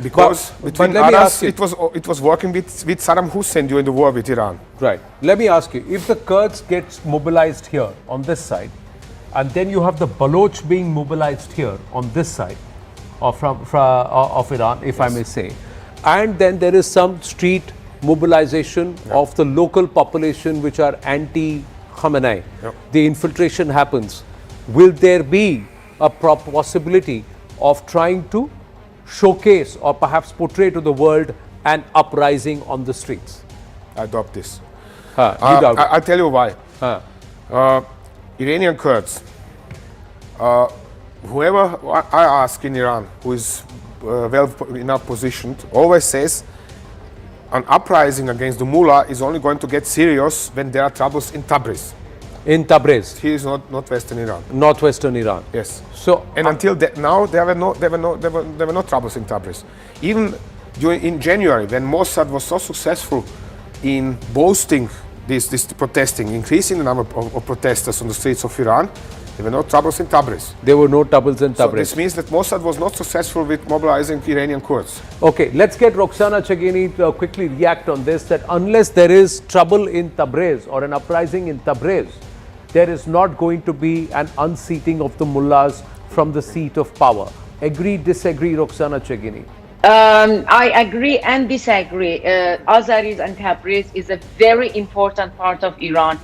Speaker 6: Because
Speaker 5: but
Speaker 6: between
Speaker 5: let me
Speaker 6: others,
Speaker 5: ask you,
Speaker 6: it was working with Saddam Hussein during the war with Iran.
Speaker 5: Right. Let me ask you, if the Kurds get mobilized here on this side, and then you have the Baloch being mobilized here on this side of Iran, if I may say, and then there is some street mobilization of the local population which are anti-Khamenei, the infiltration happens. Will there be a possibility of trying to showcase or perhaps portray to the world an uprising on the streets?
Speaker 6: I doubt this.
Speaker 5: You doubt it.
Speaker 6: I'll tell you why. Iranian Kurds, whoever I ask in Iran who is well enough positioned, always says an uprising against the mullah is only going to get serious when there are troubles in Tabriz.
Speaker 5: In Tabriz?
Speaker 6: He is not northwestern Iran.
Speaker 5: Northwestern Iran.
Speaker 6: Yes.
Speaker 5: So
Speaker 6: and until now there were no troubles in Tabriz. Even in January, when Mossad was so successful in boasting this protesting, increasing the number of protesters on the streets of Iran, there were no troubles in Tabriz.
Speaker 5: There were no troubles in Tabriz.
Speaker 6: So this means that Mossad was not successful with mobilizing Iranian Kurds.
Speaker 5: Okay, let's get Roxana Chagini to quickly react on this, that unless there is trouble in Tabriz or an uprising in Tabriz, there is not going to be an unseating of the mullahs from the seat of power. Agree, disagree, Roxana Chagini?
Speaker 22: I agree and disagree. Azaris and Tabriz is a very important part of Iran.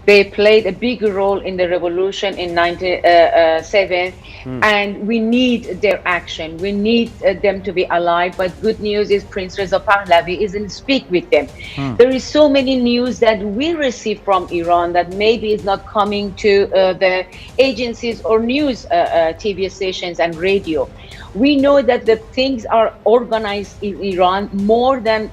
Speaker 22: They played a big role in the revolution in 1997, and we need their action. We need them to be alive. But good news is Prince Reza Pahlavi isn't speak with them. There is so many news that we receive from Iran that maybe is not coming to the agencies or news TV stations and radio. We know that the things are organized in Iran more than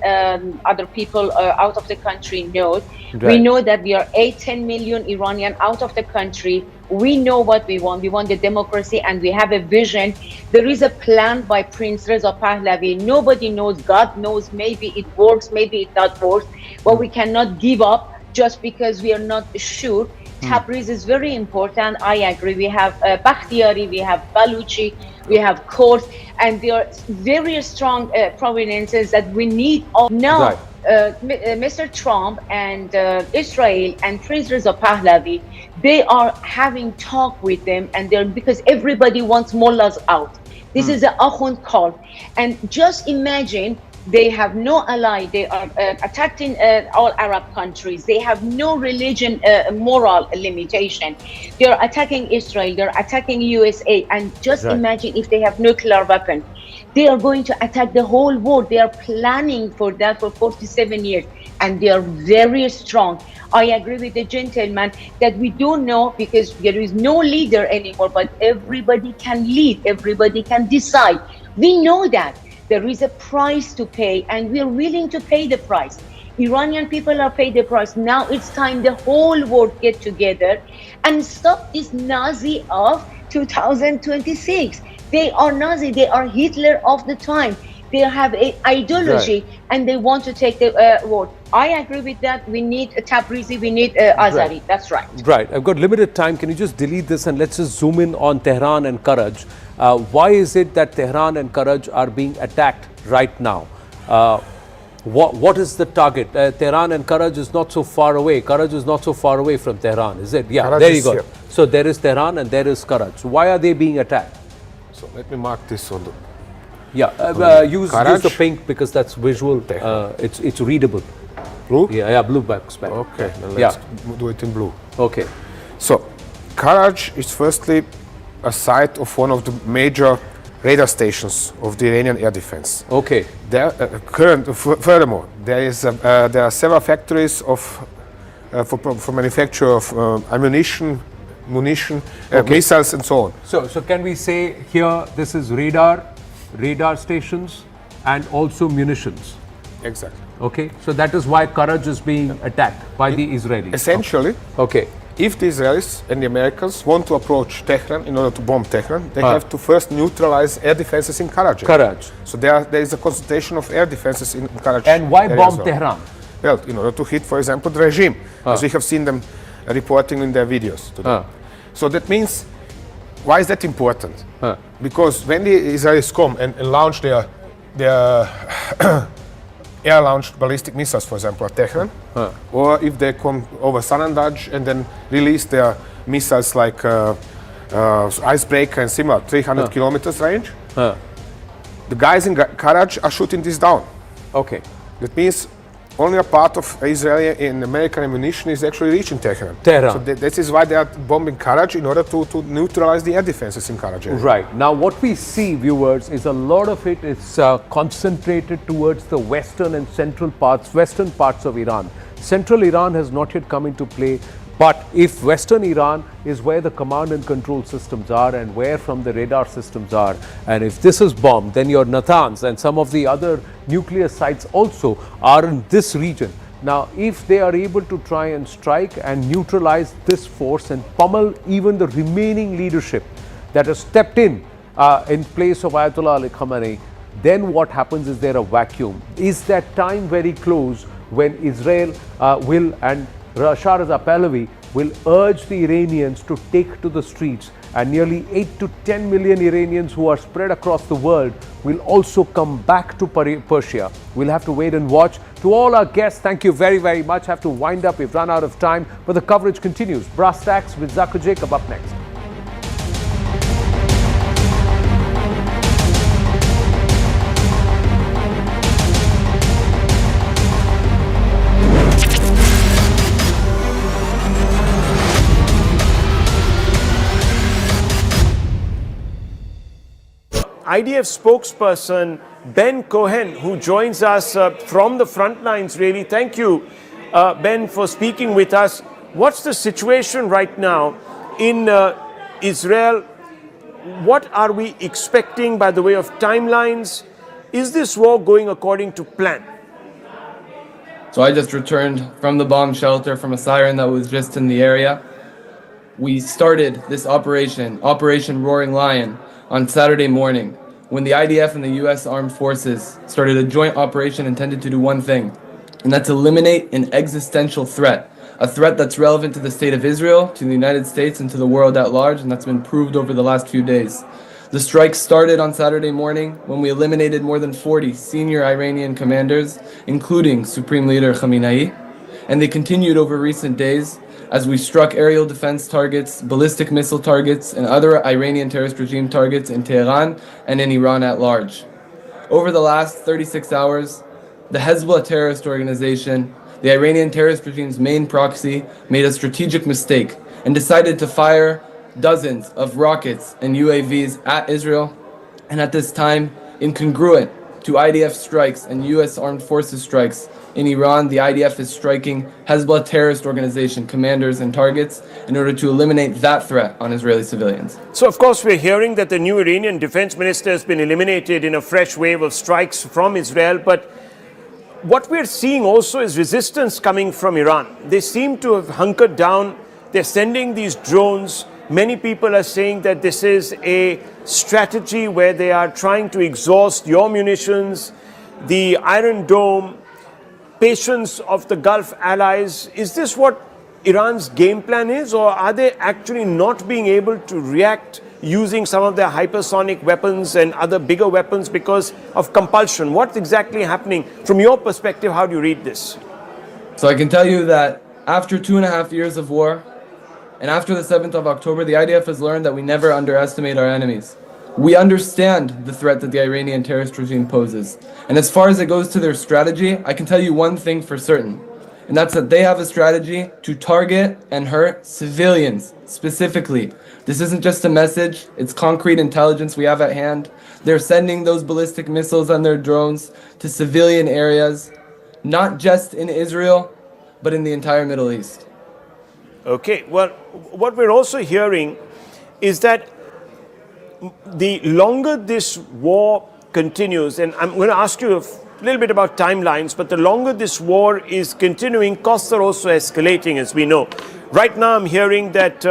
Speaker 22: other people out of the country know. Right. We know that we are 10 million Iranian out of the country. We know what we want. We want the democracy and we have a vision. There is a plan by Prince Reza Pahlavi. Nobody knows. God knows. Maybe it works, maybe it not works. But we cannot give up just because we are not sure. Tabriz is very important. I agree. We have Bakhtiari, we have Baluchi, we have Kurds, and there are very strong provenances that we need. Now, right. Mr. Trump and Israel and Prince Reza Pahlavi, they are having talk with them, and they're because everybody wants mullahs out. This is an Akhund cult, and just imagine. They have no ally. They are attacking all Arab countries. They have no religion, moral limitation. They are attacking Israel. They are attacking USA. And just imagine if they have nuclear weapon. They are going to attack the whole world. They are planning for that for 47 years, and they are very strong. I agree with the gentleman that we don't know because there is no leader anymore, but everybody can lead, everybody can decide. We know that there is a price to pay, and we are willing to pay the price. Iranian people are paid the price. Now it's time the whole world get together and stop this Nazi of 2026. They are Nazi, they are Hitler of the time. They have an ideology and they want to take the world. I agree with that. We need Tabrizi, we need Azari. That's right.
Speaker 5: Right. I've got limited time. Can you just delete this and let's just zoom in on Tehran and Karaj. Why is it that Tehran and Karaj are being attacked right now? What is the target? Tehran and Karaj is not so far away. Karaj is not so far away from Tehran, is it? Yeah,
Speaker 6: Karaj
Speaker 5: there you
Speaker 6: is
Speaker 5: go.
Speaker 6: here.
Speaker 5: So there is Tehran and there is Karaj. So why are they being attacked?
Speaker 6: So let me mark this on the...
Speaker 5: Use the pink because that's visual. It's readable.
Speaker 6: Blue?
Speaker 5: Yeah, blue box back.
Speaker 6: Okay, then let's do it in blue.
Speaker 5: Okay.
Speaker 6: So, Karaj is firstly a site of one of the major radar stations of the Iranian air defense.
Speaker 5: Okay.
Speaker 6: Furthermore, there are several factories for manufacture of ammunition, missiles, and so on.
Speaker 5: So can we say here this is radar stations, and also munitions?
Speaker 6: Exactly.
Speaker 5: Okay. So that is why Karaj is being attacked by the Israelis.
Speaker 6: Essentially.
Speaker 5: Okay.
Speaker 6: If the Israelis and the Americans want to approach Tehran in order to bomb Tehran, they have to first neutralize air defenses in Karaj. So there is a concentration of air defenses in Karaj.
Speaker 5: And why bomb Tehran?
Speaker 6: Well, in order to hit, for example, the regime, as we have seen them reporting in their videos today. So that means, why is that important? Because when the Israelis come and launch their air-launched ballistic missiles, for example, at Tehran, or if they come over Sanandaj and then release their missiles like Icebreaker and similar, 300 kilometers range, the guys in Karaj are shooting this down.
Speaker 5: Okay.
Speaker 6: That means only a part of Israeli and American ammunition is actually reaching Tehran. So this is why they are bombing Karaj in order to neutralize the air defenses in Karaj.
Speaker 5: Right. Now what we see, viewers, is a lot of it is concentrated towards the western parts of Iran. Central Iran has not yet come into play. But if Western Iran is where the command and control systems are and where from the radar systems are, and if this is bombed, then your Natanz and some of the other nuclear sites also are in this region. Now, if they are able to try and strike and neutralize this force and pummel even the remaining leadership that has stepped in place of Ayatollah Ali Khamenei, then what happens is there a vacuum. Is that time very close when Israel will and Shah Reza Pahlavi will urge the Iranians to take to the streets, and nearly 8 to 10 million Iranians who are spread across the world will also come back to Persia. We'll have to wait and watch. To all our guests, thank you very, very much. Have to wind up. We've run out of time, but the coverage continues. Brass Tacks with Zakir Jacob up next.
Speaker 2: IDF spokesperson Ben Cohen, who joins us from the front lines, really. Thank you, Ben, for speaking with us. What's the situation right now in Israel? What are we expecting by the way of timelines? Is this war going according to plan?
Speaker 4: So I just returned from the bomb shelter from a siren that was just in the area. We started this Operation Roaring Lion, on Saturday morning, when the IDF and the U.S. Armed Forces started a joint operation intended to do one thing, and that's eliminate an existential threat, a threat that's relevant to the state of Israel, to the United States, and to the world at large, and that's been proved over the last few days. The strike started on Saturday morning when we eliminated more than 40 senior Iranian commanders, including Supreme Leader Khamenei, and they continued over recent days as we struck aerial defense targets, ballistic missile targets, and other Iranian terrorist regime targets in Tehran and in Iran at large. Over the last 36 hours, the Hezbollah terrorist organization, the Iranian terrorist regime's main proxy, made a strategic mistake and decided to fire dozens of rockets and UAVs at Israel. And at this time, Incongruent to IDF strikes and U.S. armed forces strikes in Iran, the IDF is striking Hezbollah terrorist organization commanders and targets in order to eliminate that threat on Israeli civilians.
Speaker 2: So, of course, we're hearing that the new Iranian defense minister has been eliminated in a fresh wave of strikes from Israel. But what we're seeing also is resistance coming from Iran. They seem to have hunkered down. They're sending these drones. Many people are saying that this is a strategy where they are trying to exhaust your munitions, the Iron Dome, patience of the Gulf allies. Is this what Iran's game plan is, or are they actually not being able to react using some of their hypersonic weapons and other bigger weapons because of compulsion? What's exactly happening? From your perspective, how do you read this?
Speaker 4: So I can tell you that after 2.5 years of war, and after the 7th of October, the IDF has learned that we never underestimate our enemies. We understand the threat that the Iranian terrorist regime poses. And as far as it goes to their strategy, I can tell you one thing for certain. And that's that they have a strategy to target and hurt civilians specifically. This isn't just a message, it's concrete intelligence we have at hand. They're sending those ballistic missiles and their drones to civilian areas, not just in Israel, but in the entire Middle East.
Speaker 2: Okay, well, what we're also hearing is that the longer this war continues, and I'm going to ask you a little bit about timelines, but the longer this war is continuing, costs are also escalating, as we know. Right now, I'm hearing that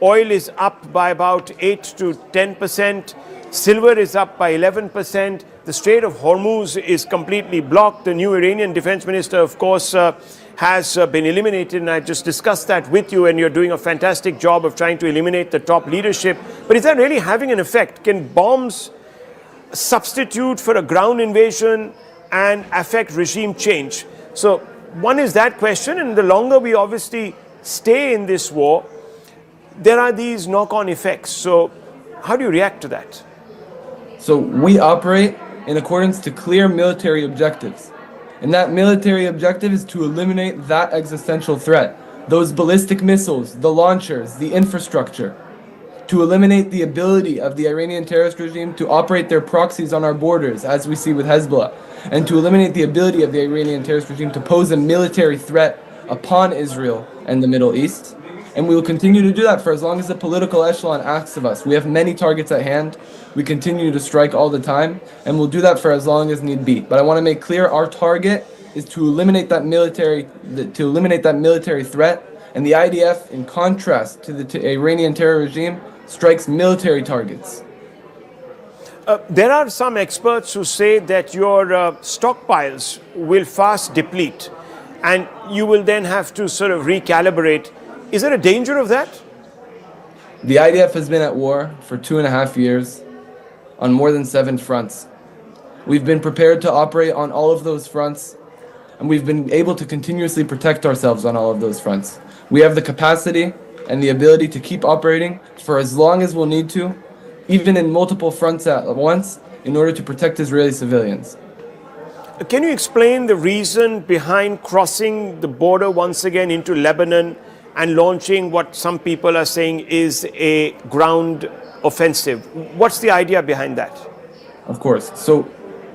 Speaker 2: oil is up by about 8 to 10%, silver is up by 11%, the Strait of Hormuz is completely blocked. The new Iranian defense minister, of course, has been eliminated, and I just discussed that with you, and you're doing a fantastic job of trying to eliminate the top leadership. But is that really having an effect? Can bombs substitute for a ground invasion and affect regime change? So one is that question, and the longer we obviously stay in this war, there are these knock-on effects. So how do you react to that?
Speaker 4: So we operate in accordance to clear military objectives. And that military objective is to eliminate that existential threat, those ballistic missiles, the launchers, the infrastructure, to eliminate the ability of the Iranian terrorist regime to operate their proxies on our borders, as we see with Hezbollah, and to eliminate the ability of the Iranian terrorist regime to pose a military threat upon Israel and the Middle East. And we will continue to do that for as long as the political echelon asks of us. We have many targets at hand. We continue to strike all the time, and we'll do that for as long as need be. But I want to make clear our target is to eliminate that military threat. And the IDF, in contrast to the Iranian terror regime, strikes military targets.
Speaker 2: There are some experts who say that your stockpiles will fast deplete, and you will then have to sort of recalibrate. Is there a danger of that?
Speaker 4: The IDF has been at war for 2.5 years on more than 7 fronts. We've been prepared to operate on all of those fronts, and we've been able to continuously protect ourselves on all of those fronts. We have the capacity and the ability to keep operating for as long as we'll need to, even in multiple fronts at once, in order to protect Israeli civilians.
Speaker 2: Can you explain the reason behind crossing the border once again into Lebanon and launching what some people are saying is a ground offensive? What's the idea behind that?
Speaker 4: Of course. So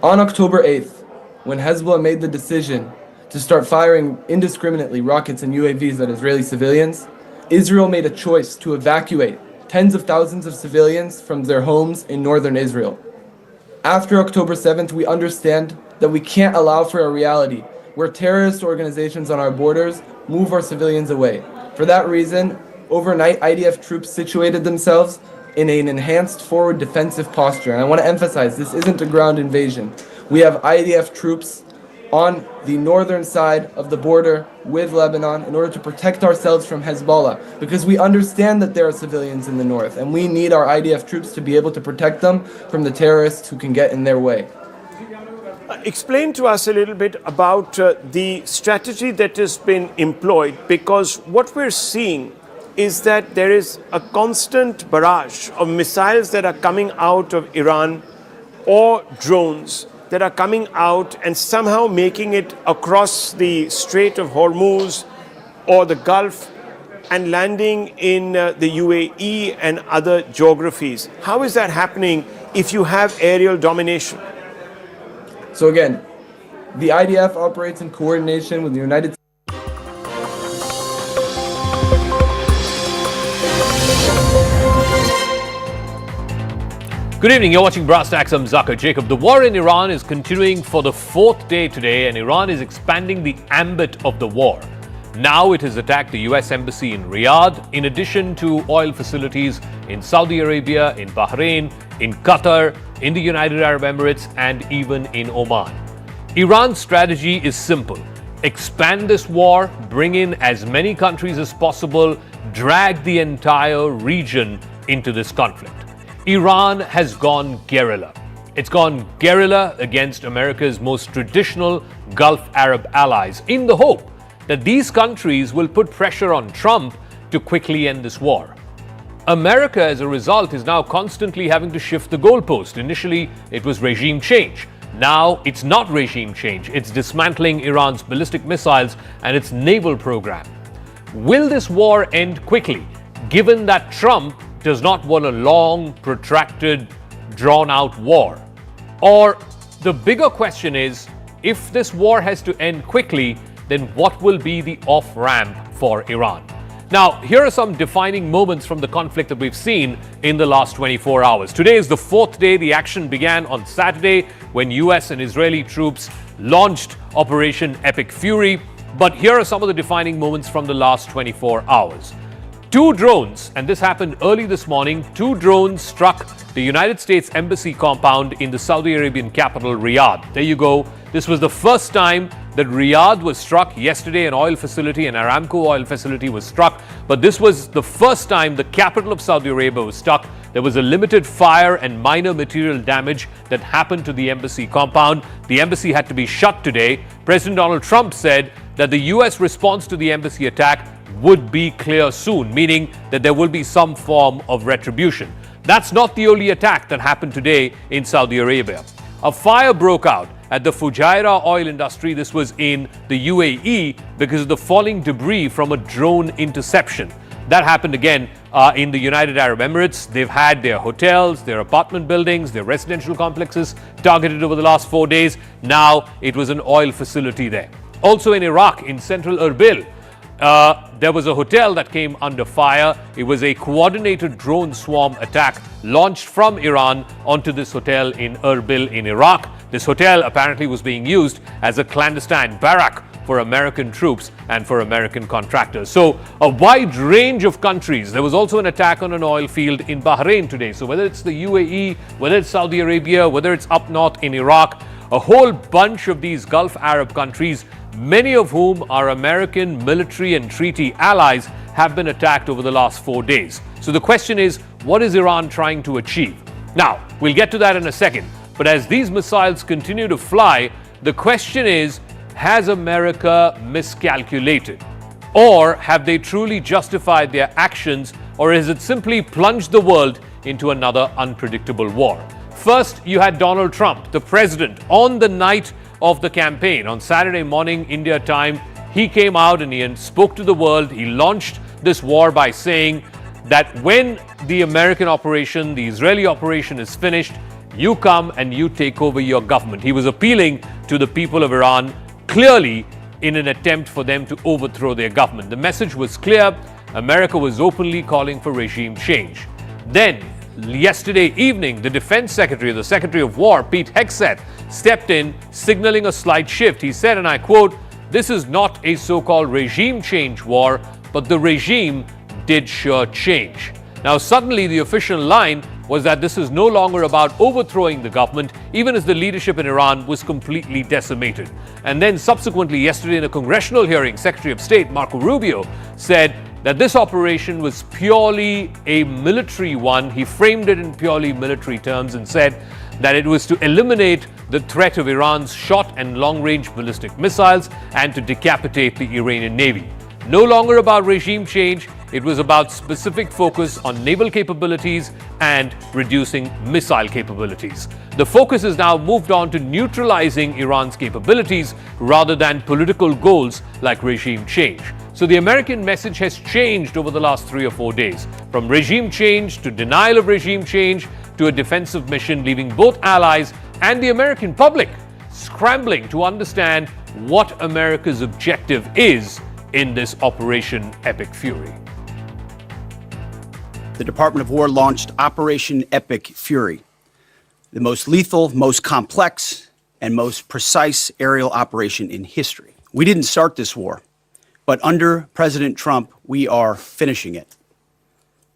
Speaker 4: on October 8th, when Hezbollah made the decision to start firing indiscriminately rockets and UAVs at Israeli civilians, Israel made a choice to evacuate tens of thousands of civilians from their homes in northern Israel. After October 7th, we understand that we can't allow for a reality where terrorist organizations on our borders move our civilians away. For that reason, overnight IDF troops situated themselves in an enhanced forward defensive posture. And I want to emphasize, this isn't a ground invasion. We have IDF troops on the northern side of the border with Lebanon in order to protect ourselves from Hezbollah, because we understand that there are civilians in the north, and we need our IDF troops to be able to protect them from the terrorists who can get in their way.
Speaker 2: Explain to us a little bit about the strategy that has been employed, because what we're seeing is that there is a constant barrage of missiles that are coming out of Iran or drones that are coming out and somehow making it across the Strait of Hormuz or the Gulf and landing in the UAE and other geographies. How is that happening if you have aerial domination?
Speaker 4: So again, the IDF operates in coordination with the United States.
Speaker 7: Good evening, you're watching Brass Tacks. I'm Zakir Jacob. The war in Iran is continuing for the fourth day today, and Iran is expanding the ambit of the war. Now it has attacked the US Embassy in Riyadh, in addition to oil facilities in Saudi Arabia, in Bahrain, in Qatar, in the United Arab Emirates, and even in Oman. Iran's strategy is simple: expand this war, bring in as many countries as possible, drag the entire region into this conflict. Iran has gone guerrilla. It's gone guerrilla against America's most traditional Gulf Arab allies in the hope that these countries will put pressure on Trump to quickly end this war. America, as a result, is now constantly having to shift the goalpost. Initially, it was regime change. Now, it's not regime change. It's dismantling Iran's ballistic missiles and its naval program. Will this war end quickly, given that Trump does not want a long, protracted, drawn-out war? Or the bigger question is, if this war has to end quickly, then what will be the off-ramp for Iran? Now, here are some defining moments from the conflict that we've seen in the last 24 hours. Today is the fourth day. The action began on Saturday when US and Israeli troops launched Operation Epic Fury. But here are some of the defining moments from the last 24 hours. Two drones, and this happened early this morning, two drones struck the United States Embassy compound in the Saudi Arabian capital, Riyadh. There you go. This was the first time that Riyadh was struck. Yesterday, an oil facility, an Aramco oil facility was struck. But this was the first time the capital of Saudi Arabia was struck. There was a limited fire and minor material damage that happened to the embassy compound. The embassy had to be shut today. President Donald Trump said that the US response to the embassy attack would be clear soon, meaning that there will be some form of retribution. That's not the only attack that happened today in Saudi Arabia. A fire broke out at the Fujairah oil industry. This was in the UAE because of the falling debris from a drone interception. That happened again in the United Arab Emirates. They've had their hotels, their apartment buildings, their residential complexes targeted over the last 4 days. Now it was an oil facility there. Also in Iraq, in central Erbil, there was a hotel that came under fire. It was a coordinated drone swarm attack launched from Iran onto this hotel in Erbil in Iraq. This hotel apparently was being used as a clandestine barrack for American troops and for American contractors. So a wide range of countries. There was also an attack on an oil field in Bahrain today. So whether it's the UAE, whether it's Saudi Arabia, whether it's up north in Iraq, a whole bunch of these Gulf Arab countries, many of whom are American military and treaty allies, have been attacked over the last 4 days. So the question is, what is Iran trying to achieve? Now, we'll get to that in a second. But as these missiles continue to fly, the question is, has America miscalculated? Or have they truly justified their actions? Or has it simply plunged the world into another unpredictable war? First, you had Donald Trump, the president, on the night of the campaign. On Saturday morning, India time, he came out and he spoke to the world. He launched this war by saying that when the American operation, the Israeli operation is finished, you come and you take over your government. He was appealing to the people of Iran, clearly in an attempt for them to overthrow their government. The message was clear. America was openly calling for regime change. Then, yesterday evening, the Defense Secretary, the Secretary of War, Pete Hegseth, stepped in, signaling a slight shift. He said, and I quote, "This is not a so-called regime change war, but the regime did sure change." Now, suddenly the official line was that this is no longer about overthrowing the government, even as the leadership in Iran was completely decimated. And then subsequently, yesterday in a congressional hearing, Secretary of State Marco Rubio said that this operation was purely a military one. He framed it in purely military terms and said that it was to eliminate the threat of Iran's short and long-range ballistic missiles and to decapitate the Iranian Navy. No longer about regime change, it was about specific focus on naval capabilities and reducing missile capabilities. The focus has now moved on to neutralizing Iran's capabilities rather than political goals like regime change. So the American message has changed over the last 3 or 4 days, from regime change to denial of regime change to a defensive mission, leaving both allies and the American public scrambling to understand what America's objective is in this Operation Epic Fury.
Speaker 1: The Department of War launched Operation Epic Fury, the most lethal, most complex, and most precise aerial operation in history. We didn't start this war, but under President Trump, we are finishing it.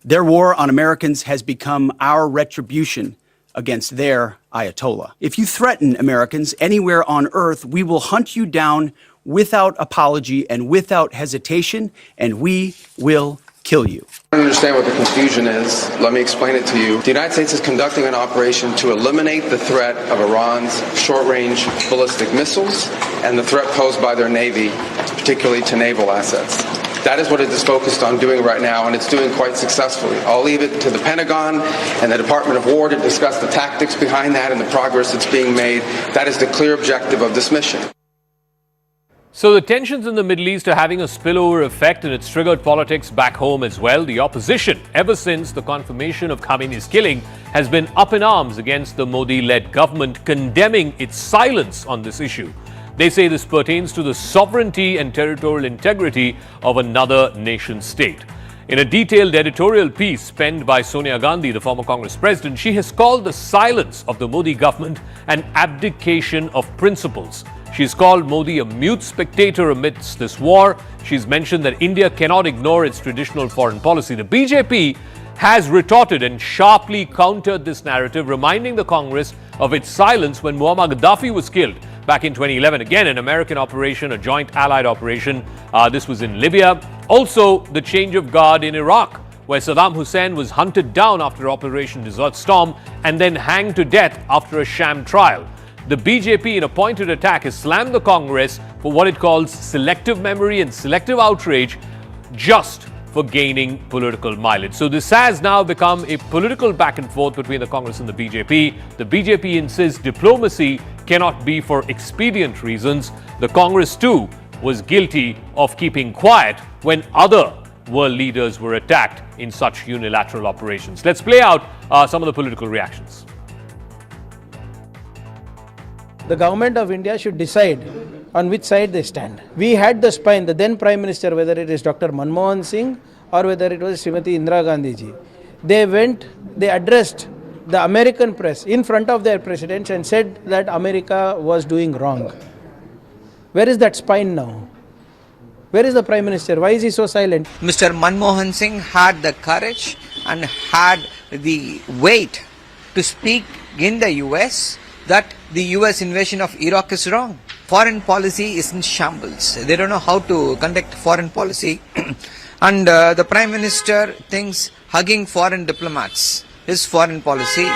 Speaker 1: Their war on Americans has become our retribution against their Ayatollah. If you threaten Americans anywhere on earth, we will hunt you down without apology and without hesitation, and we will kill you.
Speaker 13: I don't understand what the confusion is. Let me explain it to you. The United States is conducting an operation to eliminate the threat of Iran's short-range ballistic missiles and the threat posed by their Navy, particularly to naval assets. That is what it is focused on doing right now, and it's doing quite successfully. I'll leave it to the Pentagon and the Department of War to discuss the tactics behind that and the progress that's being made. That is the clear objective of this mission.
Speaker 7: So the tensions in the Middle East are having a spillover effect, and it's triggered politics back home as well. The opposition, ever since the confirmation of Khamenei's killing, has been up in arms against the Modi-led government, condemning its silence on this issue. They say this pertains to the sovereignty and territorial integrity of another nation state. In a detailed editorial piece penned by Sonia Gandhi, the former Congress president, she has called the silence of the Modi government an abdication of principles. She's called Modi a mute spectator amidst this war. She's mentioned that India cannot ignore its traditional foreign policy. The BJP has retorted and sharply countered this narrative, reminding the Congress of its silence when Muammar Gaddafi was killed back in 2011. Again, an American operation, a joint allied operation. This was in Libya. Also, the change of guard in Iraq, where Saddam Hussein was hunted down after Operation Desert Storm and then hanged to death after a sham trial. The BJP, in a pointed attack, has slammed the Congress for what it calls selective memory and selective outrage, just for gaining political mileage. So this has now become a political back and forth between the Congress and the BJP. The BJP insists diplomacy cannot be for expedient reasons. The Congress, too, was guilty of keeping quiet when other world leaders were attacked in such unilateral operations. Let's play out some of the political reactions.
Speaker 8: The government of India should decide on which side they stand. We had the spine, the then Prime Minister, whether it is Dr. Manmohan Singh or whether it was Srimati Indira Gandhi ji. They addressed the American press in front of their presidents and said that America was doing wrong. Where is that spine now? Where is the Prime Minister? Why is he so silent?
Speaker 23: Mr. Manmohan Singh had the courage and had the weight to speak in the US that the US invasion of Iraq is wrong. Foreign policy is in shambles. They don't know how to conduct foreign policy. And the Prime Minister thinks hugging foreign diplomats is foreign policy.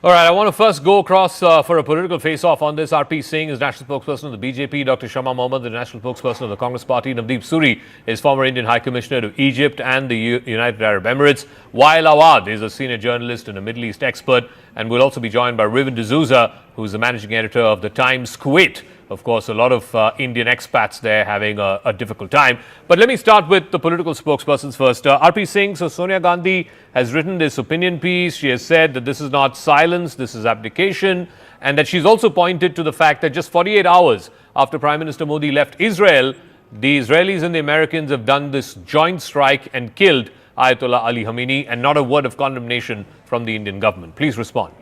Speaker 7: All right, I want to first go across for a political face-off on this. R.P. Singh is national spokesperson of the BJP. Dr. Shama Mohammed, the national spokesperson of the Congress Party. Navdeep Suri is former Indian High Commissioner to Egypt and the United Arab Emirates. Wael Awad is a senior journalist and a Middle East expert. And we'll also be joined by Riven D'Souza, who's the managing editor of the Times Kuwait. Of course, a lot of Indian expats there having a difficult time. But let me start with the political spokespersons first. R.P. Singh, so Sonia Gandhi has written this opinion piece. She has said that this is not silence, this is abdication, and that she's also pointed to the fact that just 48 hours after Prime Minister Modi left Israel, the Israelis and the Americans have done this joint strike and killed Ayatollah Ali Khamenei, and not a word of condemnation from the Indian government. Please respond.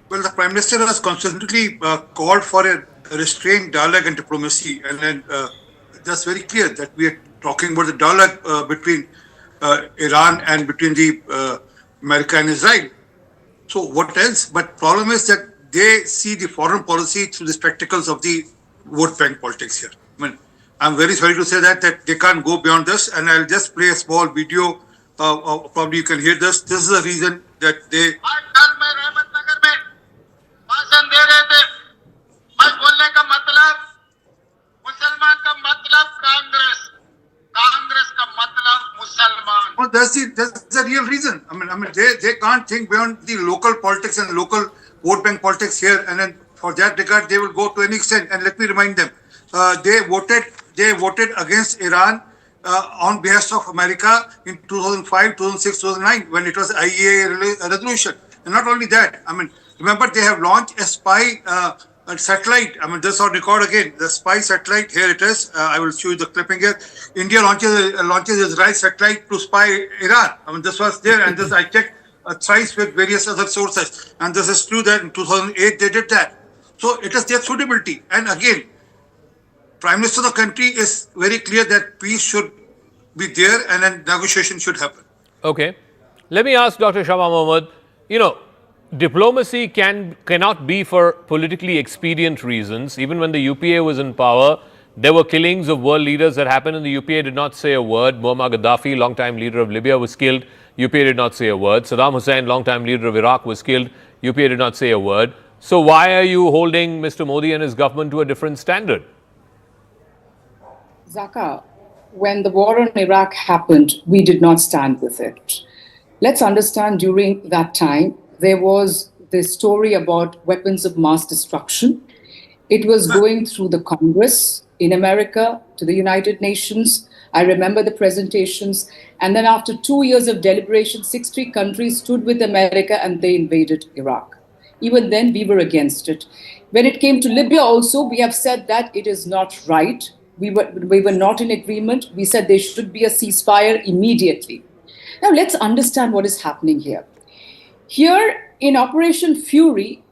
Speaker 24: Well, the Prime Minister has constantly called for a restrained dialogue and diplomacy, and then that's very clear that we are talking about the dialogue between Iran and between the America and Israel. So what else? But problem is that they see the foreign policy through the spectacles of the vote bank politics here. I mean, I'm very sorry to say that they can't go beyond this, and I'll just play a small video. Probably you can hear this. This is the reason that they. Well, that's the real reason. I mean, they can't think beyond the local politics and local vote bank politics here, and then for that regard, they will go to any extent. And let me remind them, they voted against Iran on behalf of America in 2005, 2006, 2009 when it was IEA resolution. And not only that, I mean, Remember, they have launched a spy a satellite. I mean, this on record again. The spy satellite. Here it is. I will show you the clipping here. India launches Israel satellite to spy Iran. I mean, this was there, and this I checked thrice with various other sources, and this is true that in 2008 they did that. So it is their suitability. And again, Prime Minister of the country is very clear that peace should be there, and then negotiation should happen.
Speaker 7: Okay. Let me ask Dr. Shama Mohammed, diplomacy cannot be for politically expedient reasons. Even when the UPA was in power, there were killings of world leaders that happened and the UPA did not say a word. Muammar Gaddafi, longtime leader of Libya, was killed. UPA did not say a word. Saddam Hussein, longtime leader of Iraq, was killed. UPA did not say a word. So why are you holding Mr. Modi and his government to a different standard?
Speaker 9: Zaka, when the war in Iraq happened, we did not stand with it. Let's understand during that time, there was this story about weapons of mass destruction. It was going through the Congress in America to the United Nations. I remember the presentations. And then after 2 years of deliberation, 60 countries stood with America and they invaded Iraq. Even then, we were against it. When it came to Libya also, we have said that it is not right. We were not in agreement. We said there should be a ceasefire immediately. Now, let's understand what is happening here. Here in Operation Fury,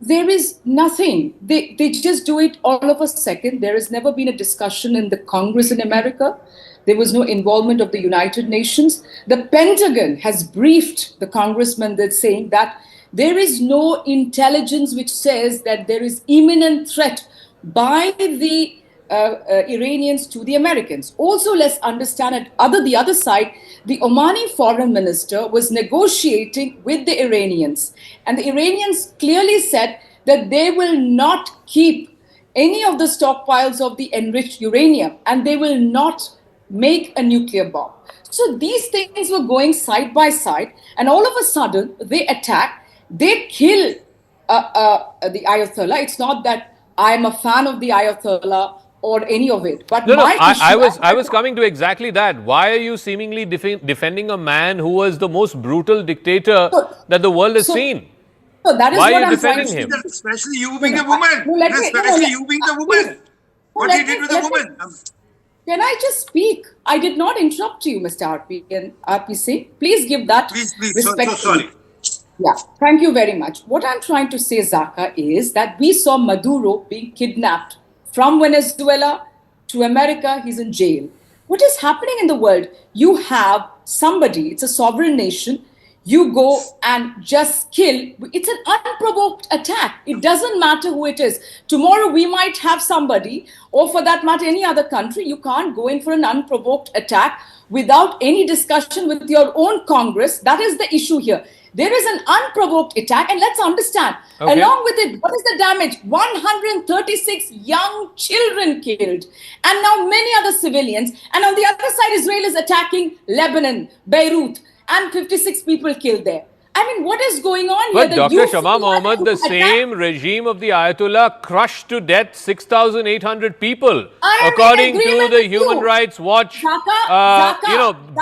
Speaker 9: there is nothing. They just do it all of a second. There has never been a discussion in the Congress in America. There was no involvement of the United Nations. The Pentagon has briefed the congressman that's saying that there is no intelligence which says that there is imminent threat by the Iranians to the Americans. Also, let's understand at the other side, the Omani foreign minister was negotiating with the Iranians. And the Iranians clearly said that they will not keep any of the stockpiles of the enriched uranium and they will not make a nuclear bomb. So these things were going side by side, and all of a sudden they attack, they kill the Ayatollah. It's not that I'm a fan of the Ayatollah or any of it. But
Speaker 7: I was coming to exactly that. Why are you seemingly defending a man who was the most brutal dictator that the world has seen?
Speaker 9: So that is
Speaker 7: why
Speaker 9: what
Speaker 7: are you
Speaker 9: I'm
Speaker 7: defending him?
Speaker 24: Especially you being a woman. Especially you being a woman. What he did with a woman.
Speaker 9: Can I just speak? I did not interrupt you, Mr. RP and RPC. Please give that respect.
Speaker 24: So sorry.
Speaker 9: Yeah, thank you very much. What I'm trying to say, Zaka, is that we saw Maduro being kidnapped from Venezuela to America. He's in jail. What is happening in the world? You have somebody, it's a sovereign nation, you go and just kill. It's an unprovoked attack. It doesn't matter who it is. Tomorrow we might have somebody, or for that matter, any other country. You can't go in for an unprovoked attack without any discussion with your own Congress. That is the issue here. There is an unprovoked attack, and let's understand, along with it, what is the damage? 136 young children killed, and now many other civilians. And on the other side, Israel is attacking Lebanon, Beirut, and 56 people killed there. I mean, what is going on here?
Speaker 7: But Dr. Shama Mohammed, the same regime of the Ayatollah crushed to death 6,800 people, according to the Human Rights Watch,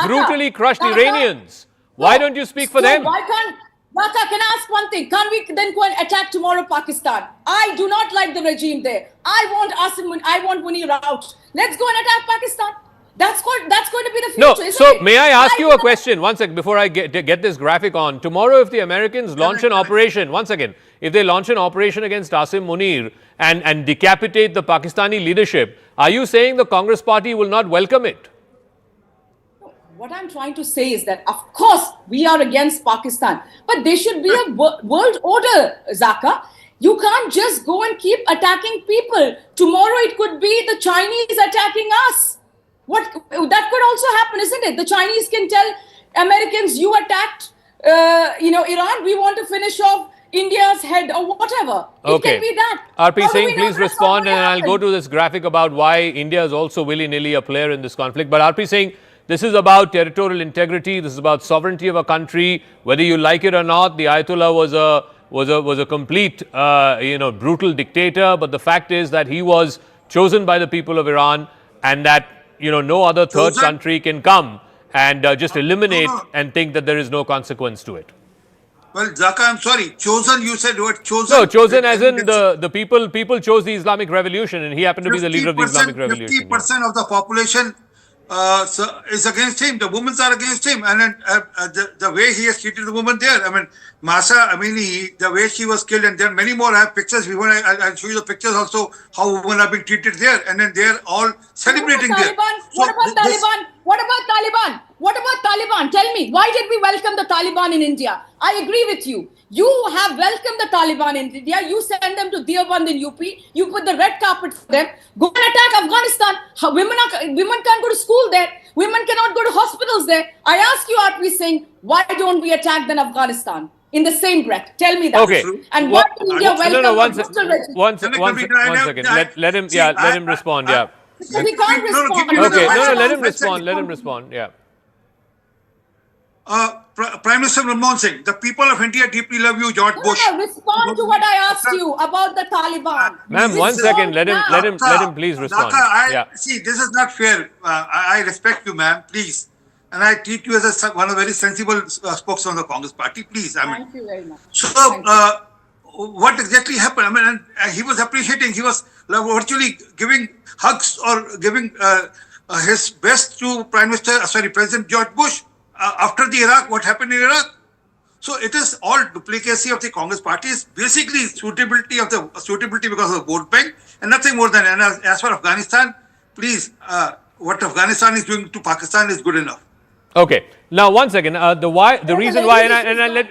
Speaker 7: brutally crushed Iranians. Why don't you speak for them?
Speaker 9: Why can't, Dhaka, can I ask one thing? Can't we then go and attack tomorrow Pakistan? I do not like the regime there. I want Munir out. Let's go and attack Pakistan. That's going to be the future, isn't it?
Speaker 7: May I ask you a question? One second, before I get this graphic on. Tomorrow, if the Americans launch an operation, once again, if they launch an operation against Asim Munir and decapitate the Pakistani leadership, are you saying the Congress party will not welcome it?
Speaker 9: What I'm trying to say is that, of course, we are against Pakistan, but there should be a world order, Zaka. You can't just go and keep attacking people. Tomorrow it could be the Chinese attacking us. That could also happen, isn't it? The Chinese can tell Americans, you attacked, Iran. We want to finish off India's head or whatever. It can be that.
Speaker 7: RP Singh, please respond, and I'll go to this graphic about why India is also willy-nilly a player in this conflict. But RP Singh, this is about territorial integrity. This is about sovereignty of a country. Whether you like it or not, the Ayatollah was a complete, brutal dictator. But the fact is that he was chosen by the people of Iran, and that no other third country can come and just eliminate and think that there is no consequence to it.
Speaker 24: Well, Zaka, I'm sorry. Chosen, you said word chosen.
Speaker 7: No, chosen as in the people chose the Islamic Revolution, and he happened to be the leader of the Islamic Revolution.
Speaker 24: 50% of the population is against him. The women are against him, and then the way he has treated the woman there. I mean, Masa Amini, the way she was killed, and there are many more. I have pictures. I'll show you the pictures also how women are being treated there, and then they're all celebrating there.
Speaker 10: What about Taliban? What about Taliban? What about Taliban? Tell me, why did we welcome the Taliban in India? I agree with you. You have welcomed the Taliban in India. You send them to Deoband in UP. You put the red carpet for them. Go and attack Afghanistan. Women can't go to school there. Women cannot go to hospitals there. I ask you, Artvi Singh, why don't we attack then Afghanistan in the same breath? Tell me that.
Speaker 7: Okay.
Speaker 10: And why did India welcome
Speaker 7: one second. Let him respond. Yeah.
Speaker 10: Because he can't respond.
Speaker 7: Okay. No, let him respond. Let him respond. Yeah.
Speaker 24: Prime Minister Manmohan Singh, the people of India deeply love you, George Bush.
Speaker 10: No, respond to what I asked you about the Taliban.
Speaker 7: Ma'am, 1 second. Let him please respond.
Speaker 24: See, this is not fair. I respect you, ma'am. Please. And I treat you as one of the very sensible spokesman of the Congress Party. Please.
Speaker 10: Thank you very much.
Speaker 24: So, what exactly happened? I mean, he was appreciating. He was virtually giving hugs or giving his best to President George Bush. After the Iraq, what happened in Iraq? So it is all duplicacy of the Congress Party. It's basically suitability because of the vote bank and nothing more than. And as for Afghanistan, please, what Afghanistan is doing to Pakistan is good enough.
Speaker 7: Okay. Now, 1 second. The reason why,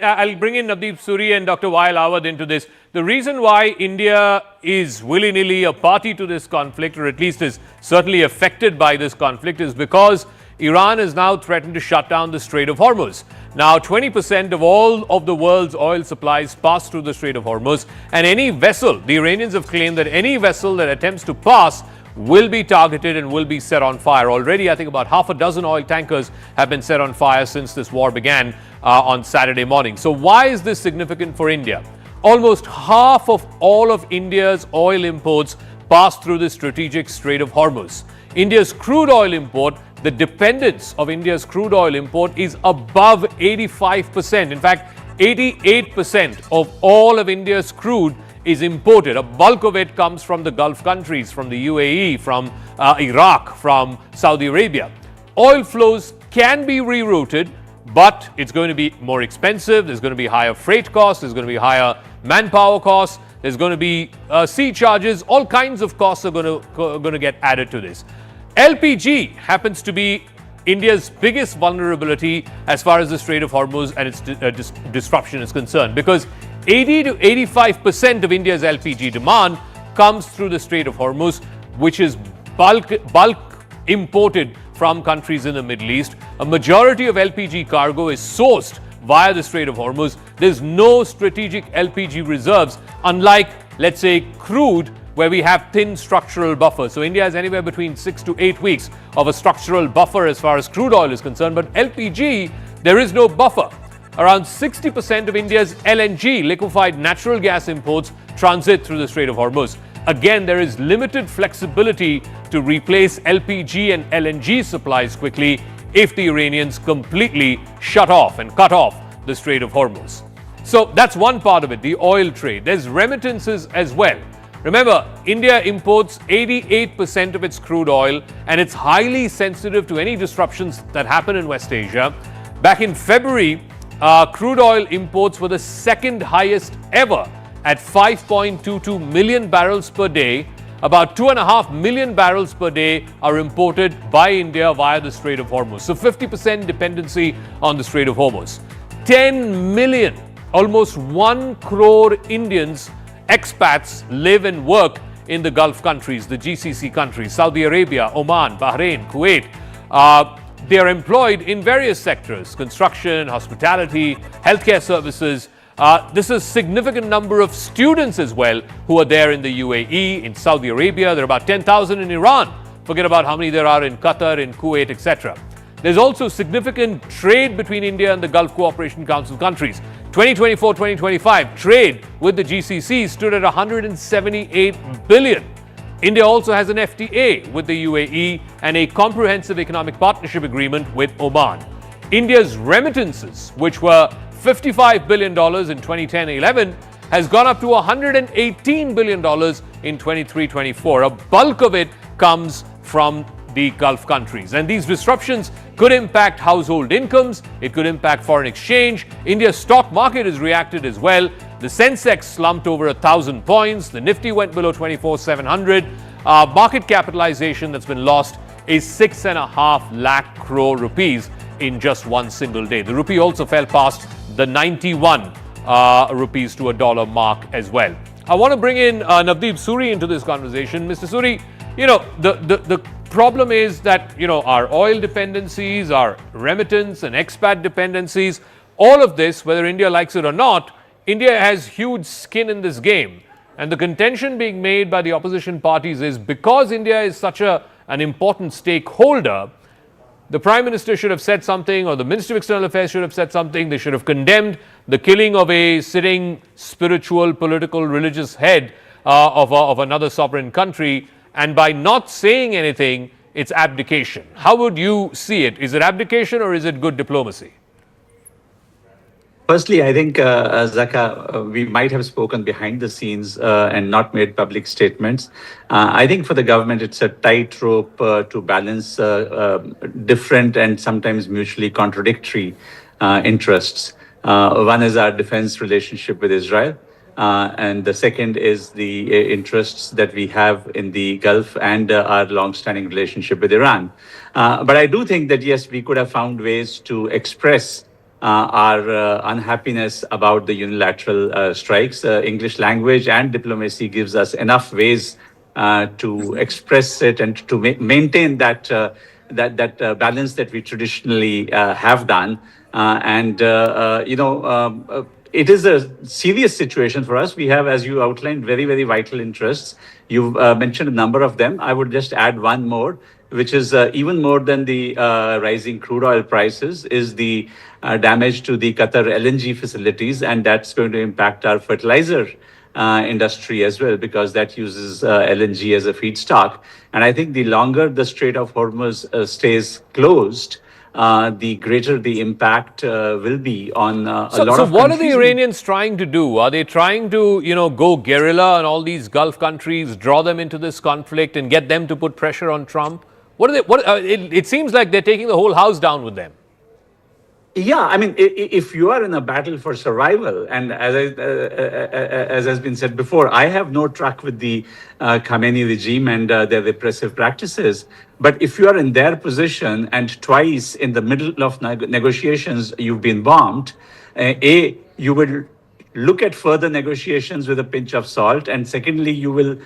Speaker 7: I'll bring in Navdeep Suri and Dr. Wael Awad into this. The reason why India is willy-nilly a party to this conflict, or at least is certainly affected by this conflict, is because Iran has now threatened to shut down the Strait of Hormuz. Now, 20% of all of the world's oil supplies pass through the Strait of Hormuz, and any vessel, the Iranians have claimed that any vessel that attempts to pass will be targeted and will be set on fire. Already, I think about half a dozen oil tankers have been set on fire since this war began on Saturday morning. So why is this significant for India? Almost half of all of India's oil imports pass through the strategic Strait of Hormuz. India's crude oil import, the dependence of India's crude oil import is above 85%. In fact, 88% of all of India's crude is imported. A bulk of it comes from the Gulf countries, from the UAE, from Iraq, from Saudi Arabia. Oil flows can be rerouted, but it's going to be more expensive. There's going to be higher freight costs. There's going to be higher manpower costs. There's going to be sea charges. All kinds of costs are going to get added to this. LPG happens to be India's biggest vulnerability as far as the Strait of Hormuz and its disruption is concerned, because 80 to 85% of India's LPG demand comes through the Strait of Hormuz, which is bulk imported from countries in the Middle East. A majority of LPG cargo is sourced via the Strait of Hormuz. There's no strategic LPG reserves, unlike, let's say, crude, where we have thin structural buffers. So India has anywhere between 6 to 8 weeks of a structural buffer as far as crude oil is concerned. But LPG, there is no buffer. Around 60% of India's LNG, liquefied natural gas imports, transit through the Strait of Hormuz. Again, there is limited flexibility to replace LPG and LNG supplies quickly if the Iranians completely shut off and cut off the Strait of Hormuz. So that's one part of it, the oil trade. There's remittances as well. Remember, India imports 88% of its crude oil, and it's highly sensitive to any disruptions that happen in West Asia. Back in February, crude oil imports were the second highest ever at 5.22 million barrels per day. About 2.5 million barrels per day are imported by India via the Strait of Hormuz. So 50% dependency on the Strait of Hormuz. 10 million, almost 1 crore Indians, expats, live and work in the Gulf countries, the GCC countries, Saudi Arabia, Oman, Bahrain, Kuwait. They are employed in various sectors: construction, hospitality, healthcare services. This is a significant number of students as well who are there in the UAE, in Saudi Arabia. There are about 10,000 in Iran. Forget about how many there are in Qatar, in Kuwait, etc. There's also significant trade between India and the Gulf Cooperation Council countries. 2024-2025 trade with the GCC stood at 178 billion. India also has an FTA with the UAE and a comprehensive economic partnership agreement with Oman. India's remittances, which were $55 billion in 2010-11 has gone up to $118 billion in 23-24. A bulk of it comes from the Gulf countries. And these disruptions could impact household incomes. It could impact foreign exchange. India's stock market has reacted as well. The Sensex slumped over 1,000 points. The Nifty went below 24,700. Market capitalization that's been lost is 6.5 lakh crore rupees in just one single day. The rupee also fell past the 91 rupees to a dollar mark as well. I want to bring in Navdeep Suri into this conversation. Mr. Suri, the problem is that, our oil dependencies, our remittance and expat dependencies, all of this, whether India likes it or not, India has huge skin in this game. And the contention being made by the opposition parties is because India is such an important stakeholder, the Prime Minister should have said something, or the Minister of External Affairs should have said something. They should have condemned the killing of a sitting spiritual, political, religious head of another sovereign country. And by not saying anything, it's abdication. How would you see it? Is it abdication or is it good diplomacy?
Speaker 12: Firstly, I think, Zaka, we might have spoken behind the scenes and not made public statements. I think for the government, it's a tightrope to balance different and sometimes mutually contradictory interests. One is our defense relationship with Israel. And the second is the interests that we have in the Gulf and our long-standing relationship with Iran. But I do think that, yes, we could have found ways to express our unhappiness about the unilateral strikes. English language and diplomacy gives us enough ways to express it and to maintain that balance that we traditionally have done. It is a serious situation for us. We have, as you outlined, very, very vital interests. You've mentioned a number of them. I would just add one more, which is even more than the rising crude oil prices, is the damage to the Qatar LNG facilities, and that's going to impact our fertilizer industry as well, because that uses LNG as a feedstock. And I think the longer the Strait of Hormuz stays closed, the greater the impact will be on a lot of countries.
Speaker 7: So what are the Iranians trying to do? Are they trying to, go guerrilla on all these Gulf countries, draw them into this conflict and get them to put pressure on Trump? What are they? It seems like they're taking the whole house down with them.
Speaker 12: Yeah, I mean, if you are in a battle for survival, and as has been said before, I have no truck with the Khamenei regime and their repressive practices. But if you are in their position and twice in the middle of negotiations you've been bombed, you will look at further negotiations with a pinch of salt. And secondly, you will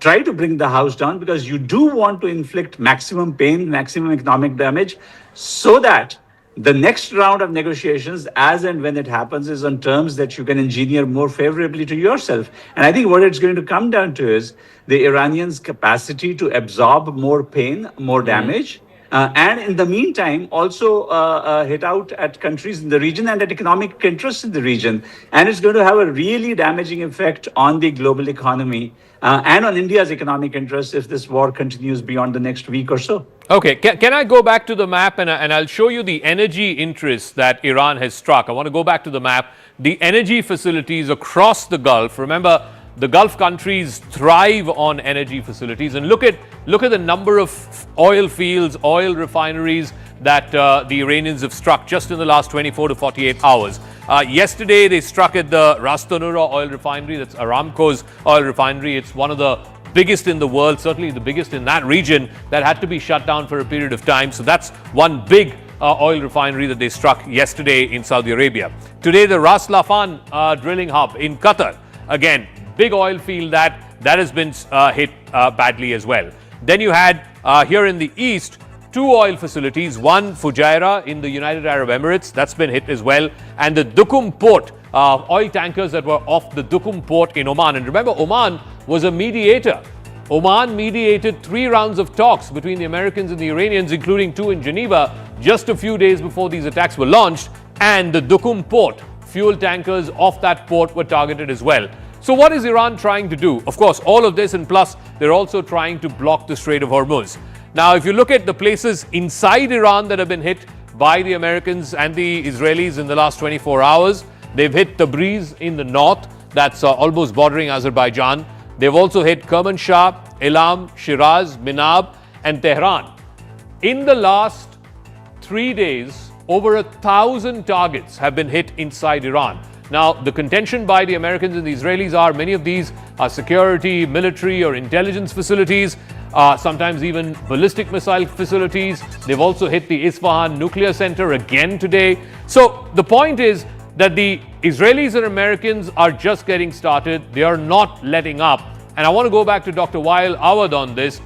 Speaker 12: try to bring the house down because you do want to inflict maximum pain, maximum economic damage, so that the next round of negotiations, as and when it happens, is on terms that you can engineer more favorably to yourself. And I think what it's going to come down to is the Iranians' capacity to absorb more pain, more damage, and in the meantime, also hit out at countries in the region and at economic interests in the region. And it's going to have a really damaging effect on the global economy and on India's economic interests if this war continues beyond the next week or so.
Speaker 7: Okay, can I go back to the map and I'll show you the energy interests that Iran has struck. I want to go back to the map. The energy facilities across the Gulf. Remember, the Gulf countries thrive on energy facilities, and look at the number of oil fields, oil refineries that the Iranians have struck just in the last 24 to 48 hours. Yesterday, they struck at the Ras Tanura oil refinery. That's Aramco's oil refinery. It's one of the biggest in the world, certainly the biggest in that region, that had to be shut down for a period of time. So that's one big oil refinery that they struck yesterday in Saudi Arabia. Today, the Ras Laffan drilling hub in Qatar. Again, big oil field that has been hit badly as well. Then you had here in the east, two oil facilities, one Fujairah in the United Arab Emirates, that's been hit as well, and the Duqm port, oil tankers that were off the Duqm port in Oman. And remember, Oman was a mediator. Oman mediated 3 rounds of talks between the Americans and the Iranians, including 2 in Geneva, just a few days before these attacks were launched. And the Duqm port, fuel tankers off that port were targeted as well. So what is Iran trying to do? Of course, all of this, and plus they're also trying to block the Strait of Hormuz. Now, if you look at the places inside Iran that have been hit by the Americans and the Israelis in the last 24 hours. They've hit Tabriz in the north, that's almost bordering Azerbaijan. They've also hit Kermanshah, Elam, Shiraz, Minab, and Tehran. In the last 3 days, over 1,000 targets have been hit inside Iran. Now, the contention by the Americans and the Israelis are many of these are security, military, or intelligence facilities, sometimes even ballistic missile facilities. They've also hit the Isfahan nuclear center again today. So the point is that the Israelis and Americans are just getting started. They are not letting up. And I want to go back to Dr. Wael Awad on this.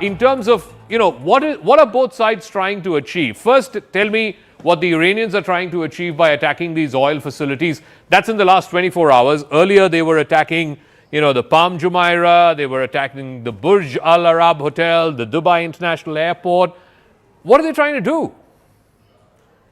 Speaker 7: In terms of, what are both sides trying to achieve? First, tell me what the Iranians are trying to achieve by attacking these oil facilities. That's in the last 24 hours. Earlier, they were attacking, the Palm Jumeirah, they were attacking the Burj Al Arab Hotel, the Dubai International Airport. What are they trying to do?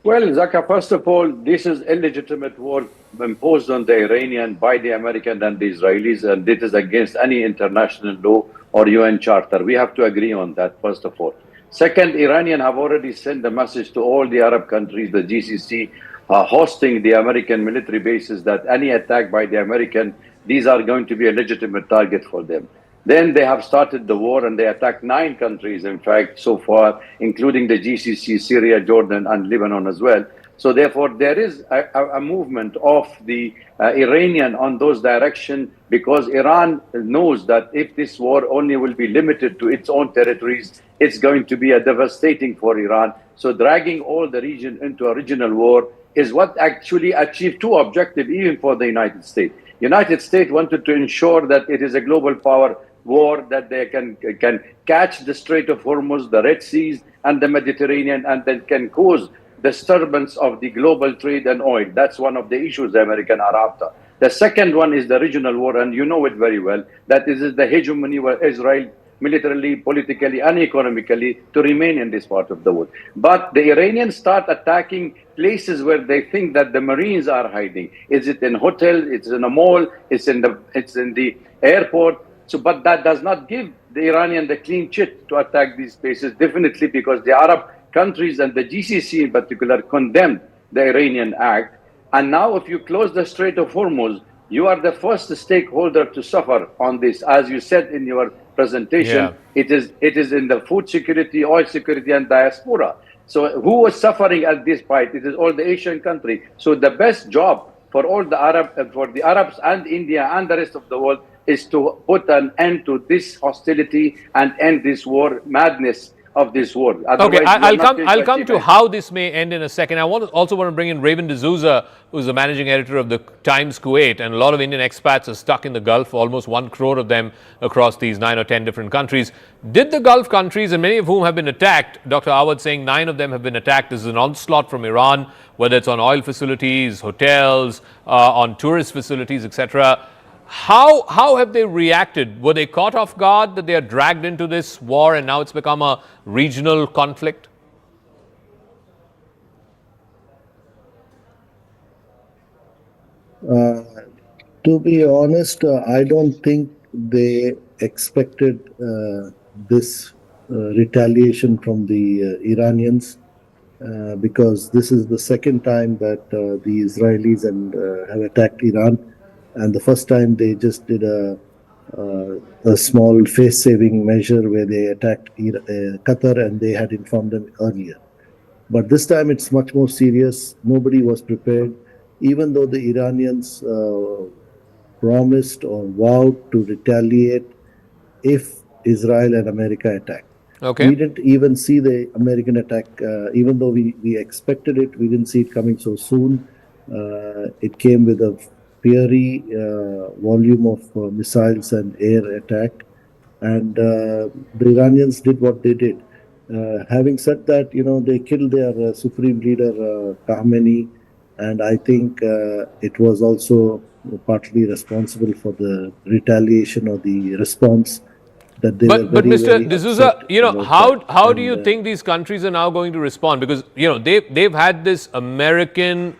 Speaker 14: Well, Zaka, first of all, this is illegitimate war imposed on the Iranian by the American and the Israelis, and it is against any international law or UN charter. We have to agree on that, first of all. Second, Iranian have already sent a message to all the Arab countries, the GCC, hosting the American military bases, that any attack by the American, these are going to be a legitimate target for them. Then they have started the war and they attacked 9 countries, in fact, so far, including the GCC, Syria, Jordan, and Lebanon as well. So therefore, there is a movement of the Iranian on those direction, because Iran knows that if this war only will be limited to its own territories, it's going to be a devastating for Iran. So dragging all the region into a regional war is what actually achieved 2 objectives, even for the United States. United States wanted to ensure that it is a global power war, that they can catch the Strait of Hormuz, the Red Seas, and the Mediterranean, and that can cause disturbance of the global trade and oil. That's one of the issues the Americans are after. The second one is the regional war, and you know it very well. That is the hegemony where Israel, militarily, politically, and economically, to remain in this part of the world. But the Iranians start attacking places where they think that the Marines are hiding. Is it in hotels? It's in a mall? It's in the airport. So, but that does not give the Iranian the clean chit to attack these places. Definitely, because the Arab countries and the GCC in particular condemned the Iranian act. And now if you close the Strait of Hormuz, you are the first stakeholder to suffer on this. As you said in your presentation, it is in the food security, oil security, and diaspora. So who was suffering at this point? It is all the Asian country. So the best job for all the Arabs and India and the rest of the world is to put an end to this hostility and end this war madness of this war.
Speaker 7: Okay, I'll come to how this may end in a second. I also want to bring in Raven D'Souza, who's the managing editor of the Times Kuwait, and a lot of Indian expats are stuck in the Gulf, almost 1 crore of them across these 9 or 10 different countries. Did the Gulf countries, and many of whom have been attacked, Dr. Awad saying 9 of them have been attacked, this is an onslaught from Iran, whether it's on oil facilities, hotels, on tourist facilities, etc. How have they reacted? Were they caught off guard that they are dragged into this war and now it's become a regional conflict?
Speaker 15: To be honest, I don't think they expected this retaliation from the Iranians, because this is the second time that the Israelis have attacked Iran. And the first time they just did a small face-saving measure where they attacked Qatar, and they had informed them earlier. But this time it's much more serious. Nobody was prepared, even though the Iranians promised or vowed to retaliate if Israel and America attacked.
Speaker 7: Okay.
Speaker 15: We didn't even see the American attack, even though we expected it. We didn't see it coming so soon. It came with a fiery volume of missiles and air attack, and the Iranians did what they did. Having said that, they killed their supreme leader Khamenei, and I think it was also partly responsible for the retaliation or the response that they were
Speaker 7: But Mr. D'Souza, how do you
Speaker 15: and,
Speaker 7: think these countries are now going to respond? Because they've had this American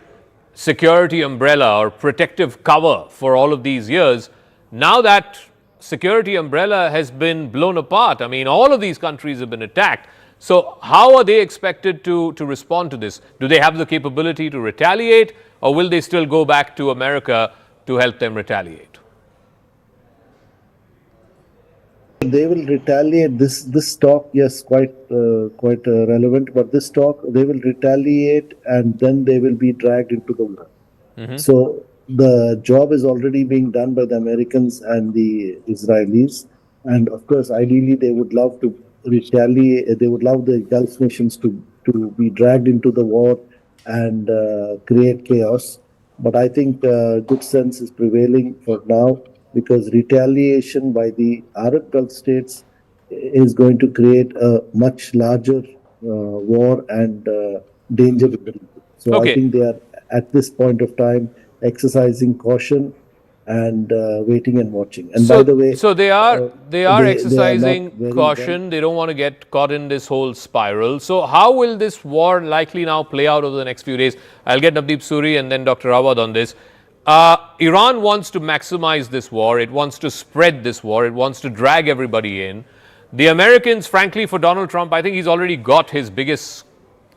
Speaker 7: security umbrella or protective cover for all of these years. Now that security umbrella has been blown apart. I mean, all of these countries have been attacked. So how are they expected to respond to this? Do they have the capability to retaliate, or will they still go back to America to help them retaliate?
Speaker 15: They will retaliate. This talk, yes, quite relevant. But this talk, they will retaliate, and then they will be dragged into the war. So the job is already being done by the Americans and the Israelis, and of course, ideally, they would love to retaliate. They would love the Gulf nations to be dragged into the war and create chaos. But I think good sense is prevailing for now, because retaliation by the Arab Gulf states is going to create a much larger war and danger to the region. So
Speaker 7: Okay.
Speaker 15: I think they are at this point of time exercising caution and waiting and watching. And by the way,
Speaker 7: so they are
Speaker 15: they are
Speaker 7: exercising
Speaker 15: not very
Speaker 7: caution. They don't want to get caught in this whole spiral. So how will this war likely now play out over the next few days? I'll get Navdeep Suri and then Dr. Awad on this. Iran wants to maximize this war. It wants to spread this war. It wants to drag everybody in. The Americans, frankly, for Donald Trump, I think he's already got his biggest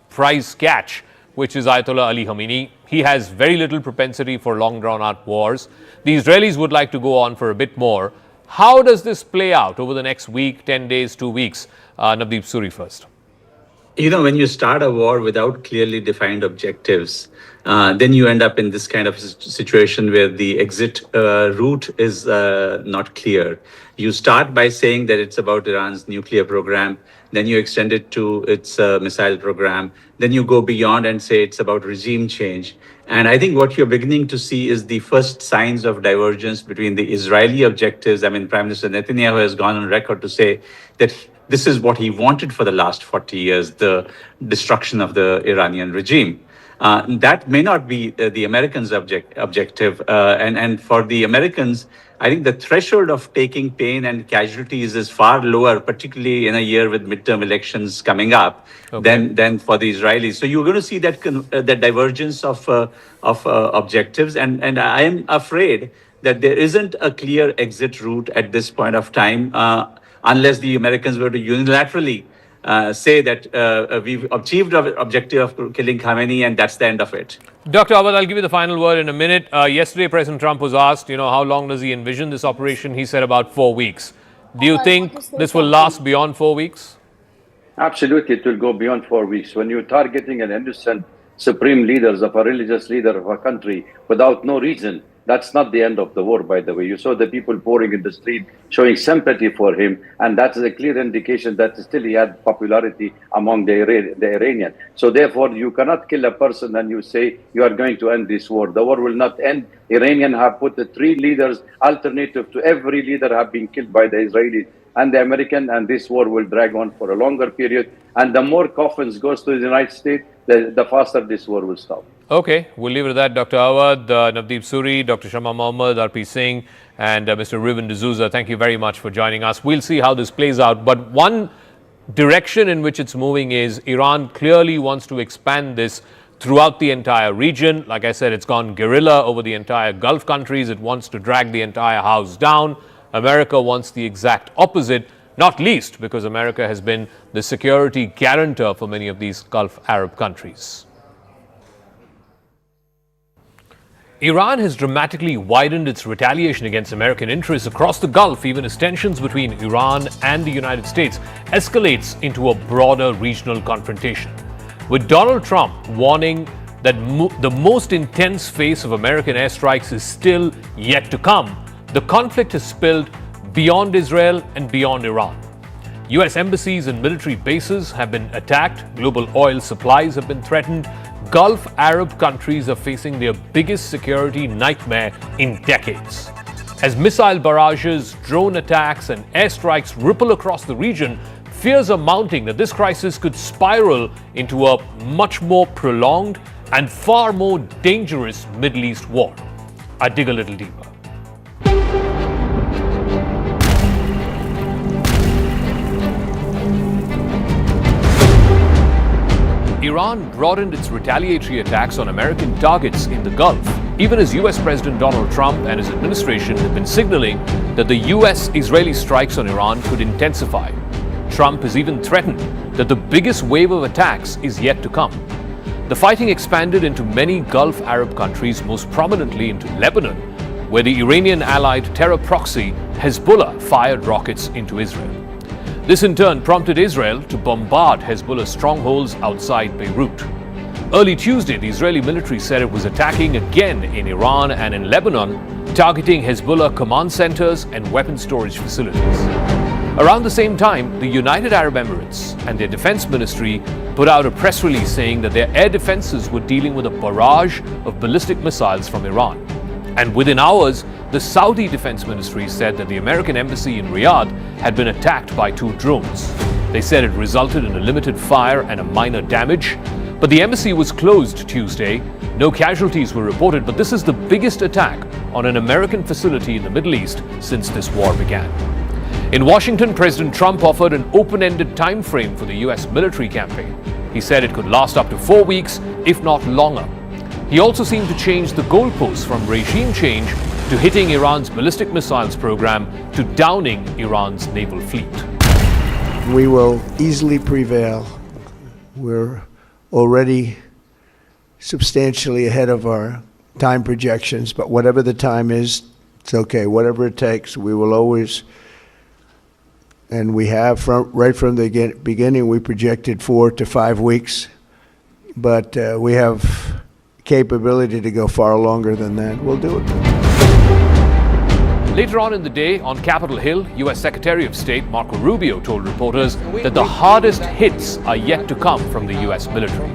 Speaker 7: prize catch, which is Ayatollah Ali Khamenei. He has very little propensity for long drawn-out wars. The Israelis would like to go on for a bit more. How does this play out over the next week, 10 days, 2 weeks? Navdeep Suri first.
Speaker 12: You know, when you start a war without clearly defined objectives, then you end up in this kind of situation where the exit route is not clear. You start by saying that it's about Iran's nuclear program, then you extend it to its missile program, then you go beyond and say it's about regime change. And I think what you're beginning to see is the first signs of divergence between the Israeli objectives. I mean, Prime Minister Netanyahu has gone on record to say that this is what he wanted for the last 40 years, the destruction of the Iranian regime. That may not be the Americans' objective. And for the Americans, I think the threshold of taking pain and casualties is far lower, particularly in a year with midterm elections coming up, than for the Israelis. So you're going to see that that divergence of objectives. And I am afraid that there isn't a clear exit route at this point of time, unless the Americans were to unilaterally say that we've achieved our objective of killing Khamenei and that's the end of it.
Speaker 7: Dr. Awad, I'll give you the final word in a minute. Yesterday, President Trump was asked, how long does he envision this operation? He said about 4 weeks. Do you think this will last beyond 4 weeks?
Speaker 14: Absolutely, it will go beyond 4 weeks. When you're targeting an innocent supreme leaders of a religious leader of a country without no reason, that's not the end of the war, by the way. You saw the people pouring in the street, showing sympathy for him, and that is a clear indication that still he had popularity among the Iranian. So therefore, you cannot kill a person and you say you are going to end this war. The war will not end. Iranian have put the 3 leaders, alternative to every leader, have been killed by the Israelis and the American, and this war will drag on for a longer period. And the more coffins goes to the United States, the faster this war will stop.
Speaker 7: Okay, we'll leave it at that. Dr. Awad, Navdeep Suri, Dr. Shama Mohammad, R.P. Singh, and Mr. Riven D'Souza, thank you very much for joining us. We'll see how this plays out. But one direction in which it's moving is Iran clearly wants to expand this throughout the entire region. Like I said, it's gone guerrilla over the entire Gulf countries. It wants to drag the entire house down. America wants the exact opposite, not least because America has been the security guarantor for many of these Gulf Arab countries. Iran has dramatically widened its retaliation against American interests across the Gulf, even as tensions between Iran and the United States escalates into a broader regional confrontation. With Donald Trump warning that the most intense phase of American airstrikes is still yet to come, the conflict has spilled beyond Israel and beyond Iran. U.S. embassies and military bases have been attacked, global oil supplies have been threatened, Gulf Arab countries are facing their biggest security nightmare in decades. As missile barrages, drone attacks, and airstrikes ripple across the region, fears are mounting that this crisis could spiral into a much more prolonged and far more dangerous Middle East war. I dig a little deeper. Iran broadened its retaliatory attacks on American targets in the Gulf, even as US President Donald Trump and his administration have been signaling that the US-Israeli strikes on Iran could intensify. Trump has even threatened that the biggest wave of attacks is yet to come. The fighting expanded into many Gulf Arab countries, most prominently into Lebanon, where the Iranian-allied terror proxy Hezbollah fired rockets into Israel. This in turn prompted Israel to bombard Hezbollah strongholds outside Beirut. Early Tuesday, the Israeli military said it was attacking again in Iran and in Lebanon, targeting Hezbollah command centers and weapon storage facilities. Around the same time, the United Arab Emirates and their defense ministry put out a press release saying that their air defenses were dealing with a barrage of ballistic missiles from Iran. And within hours, the Saudi Defense Ministry said that the American embassy in Riyadh had been attacked by 2 drones. They said it resulted in a limited fire and a minor damage, but the embassy was closed Tuesday. No casualties were reported, but this is the biggest attack on an American facility in the Middle East since this war began. In Washington, President Trump offered an open-ended time frame for the U.S. military campaign. He said it could last up to 4 weeks, if not longer. He also seemed to change the goalposts from regime change to hitting Iran's ballistic missiles program to downing Iran's naval fleet.
Speaker 3: We will easily prevail. We're already substantially ahead of our time projections, but whatever the time is, it's okay. Whatever it takes, we will always, and we have right from the beginning, we projected 4 to 5 weeks, but we have capability to go far longer than that. We'll do it.
Speaker 7: Later on in the day, on Capitol Hill, U.S. Secretary of State Marco Rubio told reporters that the hardest hits are yet to come from the U.S. military.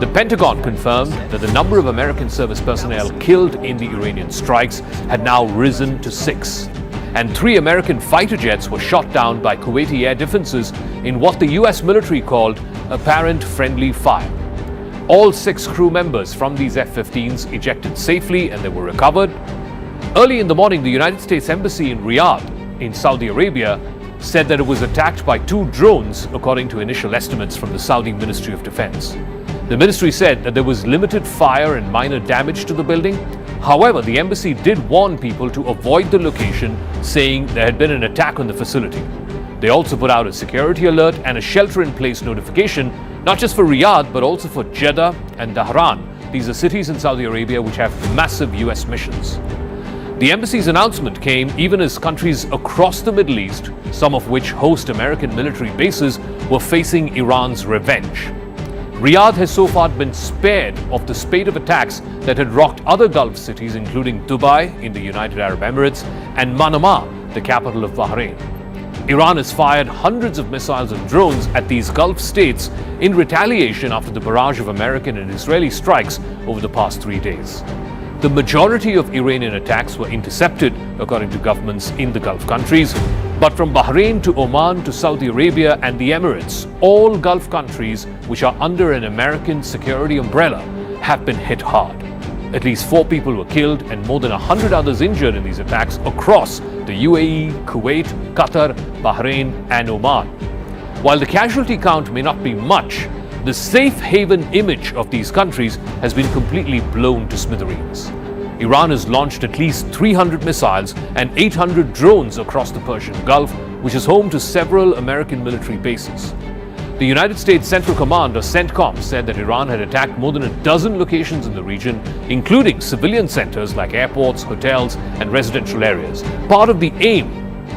Speaker 7: The Pentagon confirmed that the number of American service personnel killed in the Iranian strikes had now risen to 6. And 3 American fighter jets were shot down by Kuwaiti air defenses in what the U.S. military called apparent friendly fire. All 6 crew members from these F-15s ejected safely and they were recovered. Early in the morning, the United States Embassy in Riyadh, in Saudi Arabia, said that it was attacked by 2 drones, according to initial estimates from the Saudi Ministry of Defense. The ministry said that there was limited fire and minor damage to the building. However, the embassy did warn people to avoid the location, saying there had been an attack on the facility. They also put out a security alert and a shelter-in-place notification, not just for Riyadh, but also for Jeddah and Dhahran. These are cities in Saudi Arabia which have massive US missions. The embassy's announcement came even as countries across the Middle East, some of which host American military bases, were facing Iran's revenge. Riyadh has so far been spared of the spate of attacks that had rocked other Gulf cities, including Dubai in the United Arab Emirates and Manama, the capital of Bahrain. Iran has fired hundreds of missiles and drones at these Gulf states in retaliation after the barrage of American and Israeli strikes over the past 3 days. The majority of Iranian attacks were intercepted, according to governments in the Gulf countries. But from Bahrain to Oman to Saudi Arabia and the Emirates, all Gulf countries which are under an American security umbrella have been hit hard. At least 4 people were killed and more than 100 others injured in these attacks across the UAE, Kuwait, Qatar, Bahrain and Oman. While the casualty count may not be much, the safe haven image of these countries has been completely blown to smithereens. Iran has launched at least 300 missiles and 800 drones across the Persian Gulf, which is home to several American military bases. The United States Central Command, or CENTCOM, said that Iran had attacked more than a dozen locations in the region, including civilian centers like airports, hotels, and residential areas. Part of the aim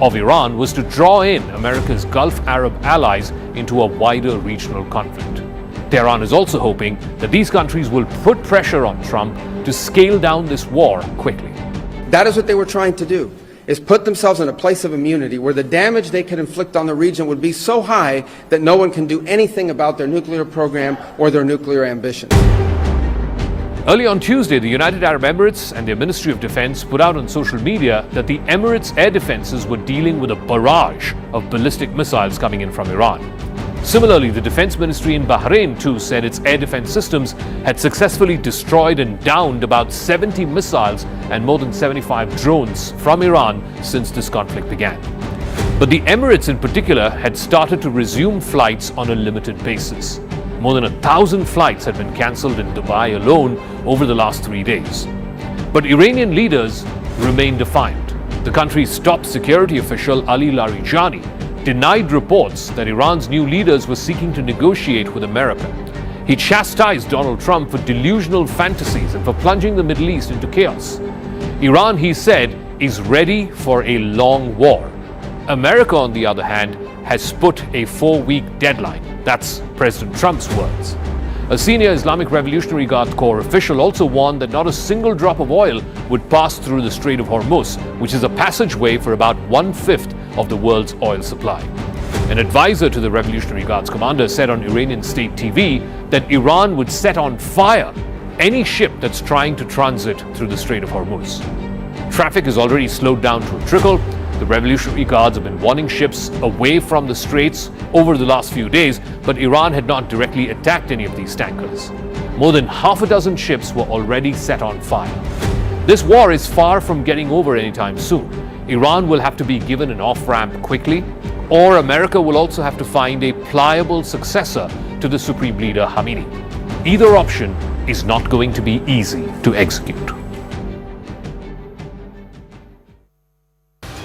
Speaker 7: of Iran was to draw in America's Gulf Arab allies into a wider regional conflict. Tehran is also hoping that these countries will put pressure on Trump to scale down this war quickly.
Speaker 11: That is what they were trying to do, is put themselves in a place of immunity where the damage they could inflict on the region would be so high that no one can do anything about their nuclear program or their nuclear ambitions.
Speaker 7: Early on Tuesday, the United Arab Emirates and their Ministry of Defense put out on social media that the Emirates' air defenses were dealing with a barrage of ballistic missiles coming in from Iran. Similarly, the Defense Ministry in Bahrain too said its air defense systems had successfully destroyed and downed about 70 missiles and more than 75 drones from Iran since this conflict began. But the Emirates in particular had started to resume flights on a limited basis. More than 1,000 flights had been cancelled in Dubai alone over the last 3 days. But Iranian leaders remain defiant. The country's top security official, Ali Larijani, denied reports that Iran's new leaders were seeking to negotiate with America. He chastised Donald Trump for delusional fantasies and for plunging the Middle East into chaos. Iran, he said, is ready for a long war. America, on the other hand, has put a 4-week deadline. That's President Trump's words. A senior Islamic Revolutionary Guard Corps official also warned that not a single drop of oil would pass through the Strait of Hormuz, which is a passageway for about 1/5 of the world's oil supply. An advisor to the Revolutionary Guards commander said on Iranian state TV that Iran would set on fire any ship that's trying to transit through the Strait of Hormuz. Traffic is already slowed down to a trickle. The Revolutionary Guards have been warning ships away from the straits over the last few days, but Iran had not directly attacked any of these tankers. More than half a dozen ships were already set on fire. This war is far from getting over anytime soon. Iran will have to be given an off-ramp quickly, or America will also have to find a pliable successor to the Supreme Leader Khamenei. Either option is not going to be easy to execute.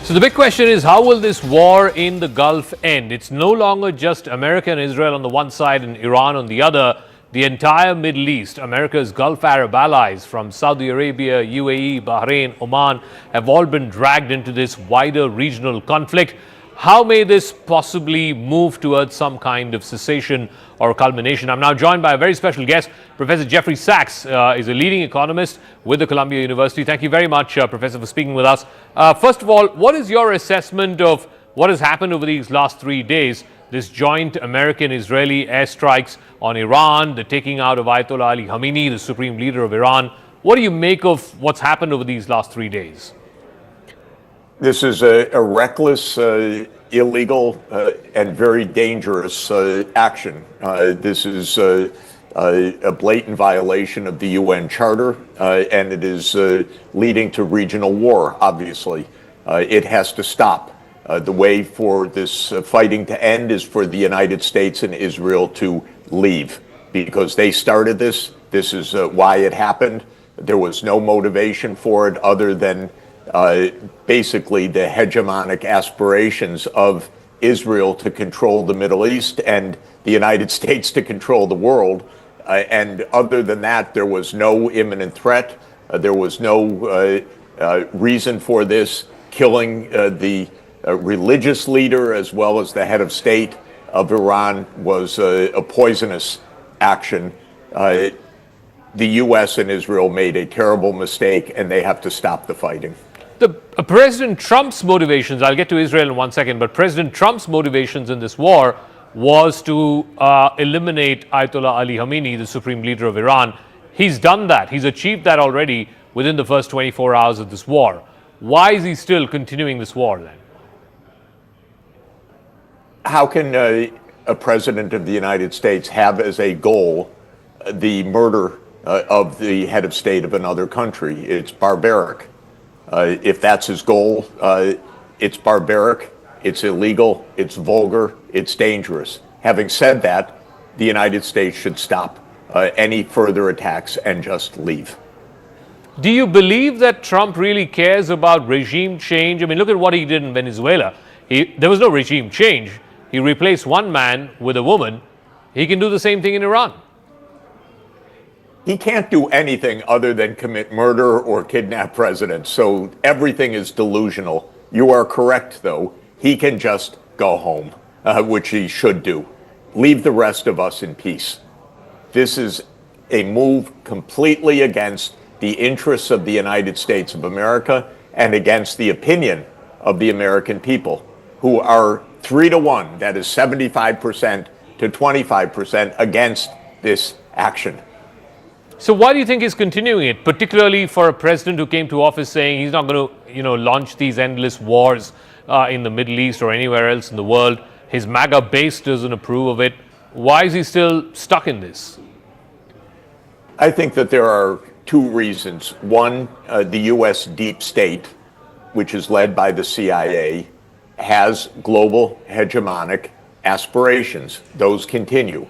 Speaker 7: So the big question is, how will this war in the Gulf end? It's no longer just America and Israel on the one side and Iran on the other. The entire Middle East, America's Gulf Arab allies from Saudi Arabia, UAE, Bahrain, Oman have all been dragged into this wider regional conflict. How may this possibly move towards some kind of cessation or culmination? I'm now joined by a very special guest. Professor Jeffrey Sachs is a leading economist with the Columbia University. Thank you very much, Professor, for speaking with us. First of all, what is your assessment of what has happened over these last 3 days? This joint American-Israeli airstrikes on Iran, the taking out of Ayatollah Ali Khamenei, the supreme leader of Iran. What do you make of what's happened over these last 3 days?
Speaker 16: This is a reckless, illegal, and very dangerous action. This is a blatant violation of the UN Charter, and it is leading to regional war, obviously. It has to stop. The way for this fighting to end is for the United States and Israel to leave, because they started this. This is why it happened. There was no motivation for it other than basically the hegemonic aspirations of Israel to control the Middle East and the United States to control the world. And other than that, there was no imminent threat. There was no reason for this. Killing the religious leader as well as the head of state of Iran was a poisonous action. The U.S. and Israel made a terrible mistake, and they have to stop the fighting.
Speaker 7: President Trump's motivations, I'll get to Israel in 1 second, but President Trump's motivations in this war was to eliminate Ayatollah Ali Khamenei, the supreme leader of Iran. He's done that. He's achieved that already within the first 24 hours of this war. Why is he still continuing this war then?
Speaker 16: How can a president of the United States have as a goal the murder of the head of state of another country? It's barbaric. If that's his goal, it's barbaric, it's illegal, it's vulgar, it's dangerous. Having said that, the United States should stop any further attacks and just leave.
Speaker 7: Do you believe that Trump really cares about regime change? I mean, look at what he did in Venezuela. There was no regime change. He replaced one man with a woman. He can do the same thing in Iran.
Speaker 16: He can't do anything other than commit murder or kidnap presidents, so everything is delusional. You are correct, though. He can just go home, which he should do. Leave the rest of us in peace. This is a move completely against the interests of the United States of America and against the opinion of the American people, who are 3-1, that is 75% to 25% against this action.
Speaker 7: So why do you think he's continuing it, particularly for a president who came to office saying he's not going to, launch these endless wars in the Middle East or anywhere else in the world? His MAGA base doesn't approve of it. Why is he still stuck in this?
Speaker 16: I think that there are two reasons. One, the U.S. deep state, which is led by the CIA, has global hegemonic aspirations. Those continue.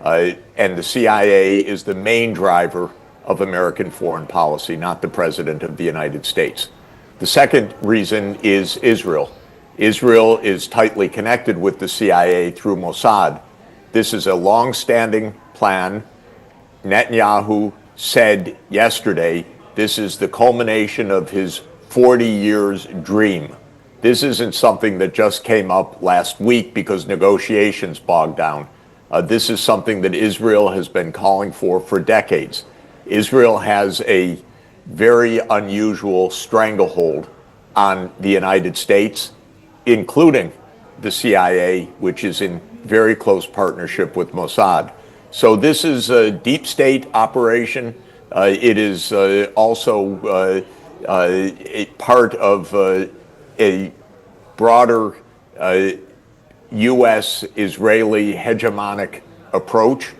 Speaker 16: And the CIA is the main driver of American foreign policy, not the President of the United States. The second reason is Israel. Israel is tightly connected with the CIA through Mossad. This is a long-standing plan. Netanyahu said yesterday this is the culmination of his 40 years dream. This isn't something that just came up last week because negotiations bogged down. This is something that Israel has been calling for decades. Israel has a very unusual stranglehold on the United States, including the CIA, which is in very close partnership with Mossad. So this is a deep state operation. It is also a part of a broader U.S.-Israeli hegemonic approach.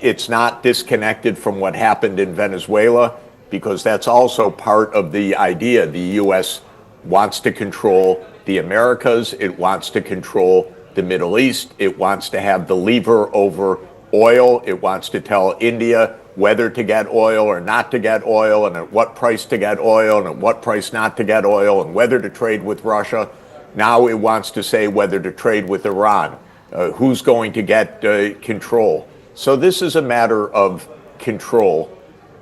Speaker 16: It's not disconnected from what happened in Venezuela, because that's also part of the idea. The U.S. wants to control the Americas. It wants to control the Middle East. It wants to have the lever over oil. It wants to tell India whether to get oil or not to get oil, and at what price to get oil, and at what price not to get oil, and whether to trade with Russia. Now it wants to say whether to trade with Iran. Who's going to get control? So this is a matter of control.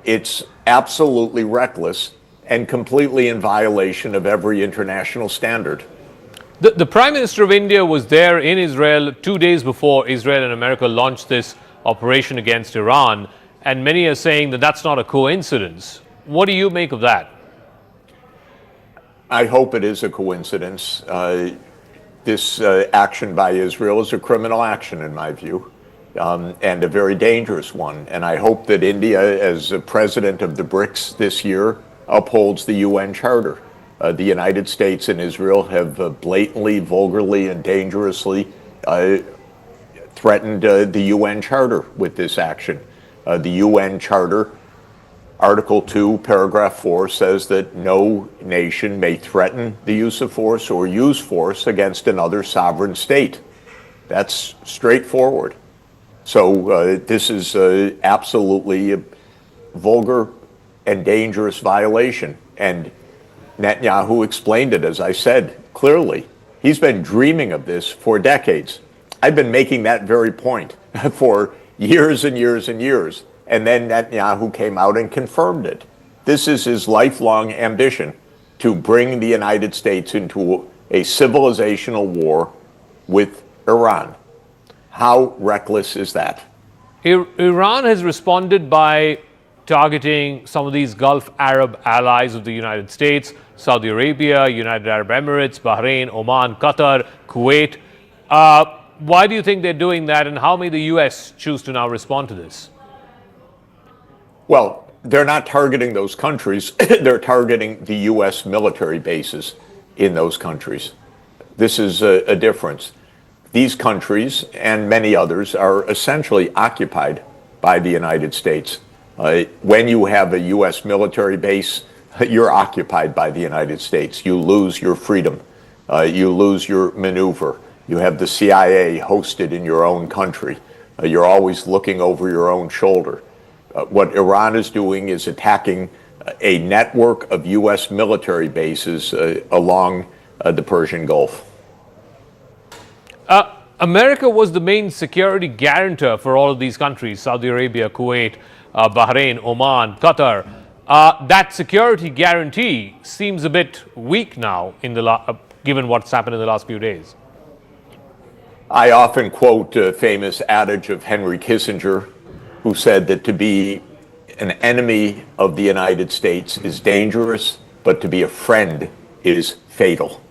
Speaker 16: It's absolutely reckless and completely in violation of every international standard.
Speaker 7: The Prime Minister of India was there in Israel 2 days before Israel and America launched this operation against Iran, and many are saying that that's not a coincidence. What do you make of that?
Speaker 16: I hope it is a coincidence. This action by Israel is a criminal action, in my view, and a very dangerous one. And I hope that India, as a president of the BRICS this year, upholds the UN Charter. The United States and Israel have blatantly, vulgarly, and dangerously threatened the UN Charter with this action. The UN Charter, Article 2, Paragraph 4, says that no nation may threaten the use of force or use force against another sovereign state. That's straightforward. So this is absolutely a vulgar and dangerous violation. And Netanyahu explained it, as I said, clearly. He's been dreaming of this for decades. I've been making that very point for years and years and years. And then Netanyahu came out and confirmed it. This is his lifelong ambition, to bring the United States into a civilizational war with Iran. How reckless is that?
Speaker 7: Iran has responded by targeting some of these Gulf Arab allies of the United States, Saudi Arabia, United Arab Emirates, Bahrain, Oman, Qatar, Kuwait. Why do you think they're doing that, and how may the U.S. choose to now respond to this?
Speaker 16: Well, they're not targeting those countries. They're targeting the U.S. military bases in those countries. This is a difference. These countries and many others are essentially occupied by the United States. When you have a U.S. military base, you're occupied by the United States. You lose your freedom. You lose your maneuver. You have the CIA hosted in your own country. You're always looking over your own shoulder. What Iran is doing is attacking a network of U.S. military bases along the Persian Gulf.
Speaker 7: America was the main security guarantor for all of these countries, Saudi Arabia, Kuwait, Bahrain, Oman, Qatar. That security guarantee seems a bit weak now, given what's happened in the last few days.
Speaker 16: I often quote a famous adage of Henry Kissinger, who said that to be an enemy of the United States is dangerous, but to be a friend is fatal.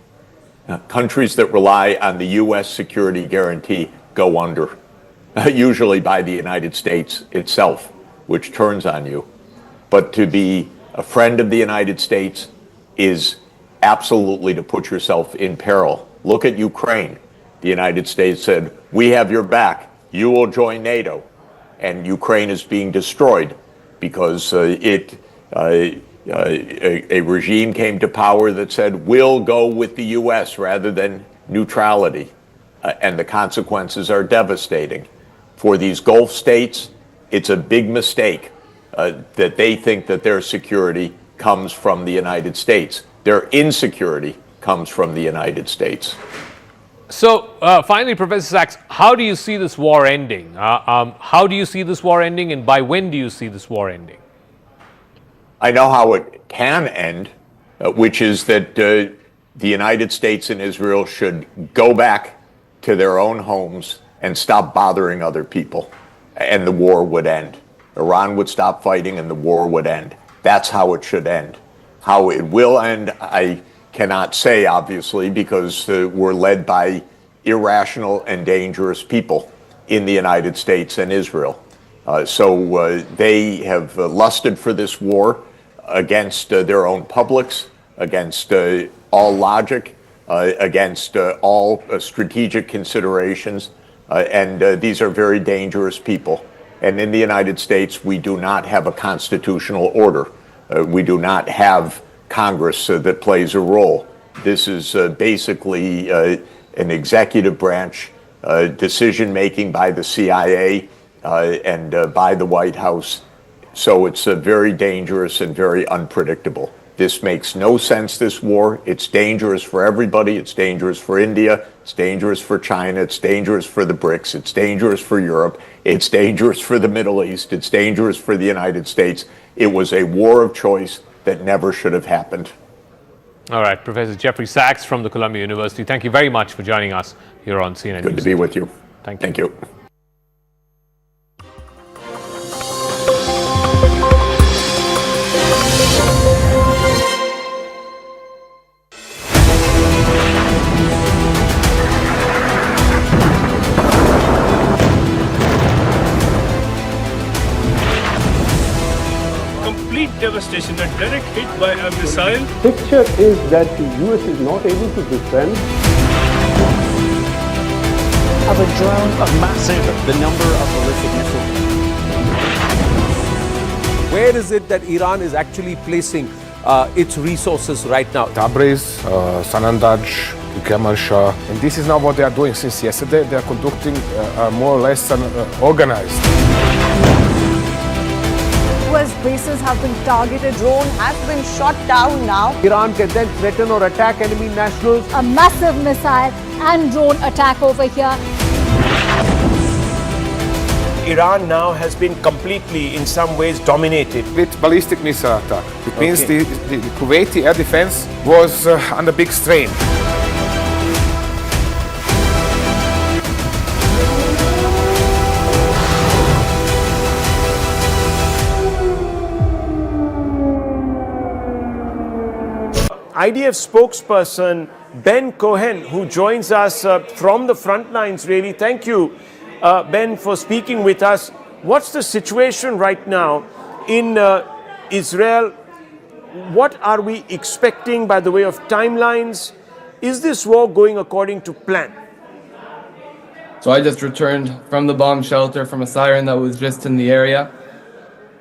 Speaker 16: Countries that rely on the U.S. security guarantee go under, usually by the United States itself, which turns on you. But to be a friend of the United States is absolutely to put yourself in peril. Look at Ukraine. The United States said, "We have your back. You will join NATO." And Ukraine is being destroyed because a regime came to power that said, "We'll go with the U.S. rather than neutrality." And the consequences are devastating. For these Gulf states, it's a big mistake that they think that their security comes from the United States. Their insecurity comes from the United States.
Speaker 7: So, finally, Professor Sachs, how do you see this war ending? How do you see this war ending, and by when do you see this war ending?
Speaker 16: I know how it can end, which is that the United States and Israel should go back to their own homes and stop bothering other people, and the war would end. Iran would stop fighting and the war would end. That's how it should end. How it will end, I cannot say, obviously, because we're led by irrational and dangerous people in the United States and Israel. So they have lusted for this war against their own publics, against all logic, against all strategic considerations, and these are very dangerous people. And in the United States, we do not have a constitutional order. We do not have Congress that plays a role. This is basically an executive branch decision-making by the CIA and by the White House. So it's very dangerous and very unpredictable. This makes no sense, this war. It's dangerous for everybody. It's dangerous for India. It's dangerous for China. It's dangerous for the BRICS. It's dangerous for Europe. It's dangerous for the Middle East. It's dangerous for the United States. It was a war of choice that never should have happened.
Speaker 7: All right, Professor Jeffrey Sachs from the Columbia University, thank you very much for joining us here on CNN
Speaker 16: Good
Speaker 7: News.
Speaker 16: to be with you.
Speaker 7: Thank you.
Speaker 17: Devastation, a direct hit by a missile.
Speaker 18: Picture is that the US is not able to defend.
Speaker 19: Of a drone of massive, the number of ballistic missiles.
Speaker 5: Where is it that Iran is actually placing its resources right now?
Speaker 6: Tabriz, Sanandaj, Kemal Shah. And this is now what they are doing since yesterday. They are conducting more or less an organized.
Speaker 20: US bases have been targeted. Drone has been shot down now.
Speaker 5: Iran can then threaten or attack enemy nationals.
Speaker 20: A massive missile and drone attack over here.
Speaker 2: Iran now has been completely, in some ways, dominated.
Speaker 6: With ballistic missile attack. It means the Kuwaiti air defense was under big strain.
Speaker 2: IDF spokesperson Ben Cohen, who joins us from the front lines, really. Thank you, Ben, for speaking with us. What's the situation right now in Israel? What are we expecting by the way of timelines? Is this war going according to plan?
Speaker 4: So I just returned from the bomb shelter from a siren that was just in the area.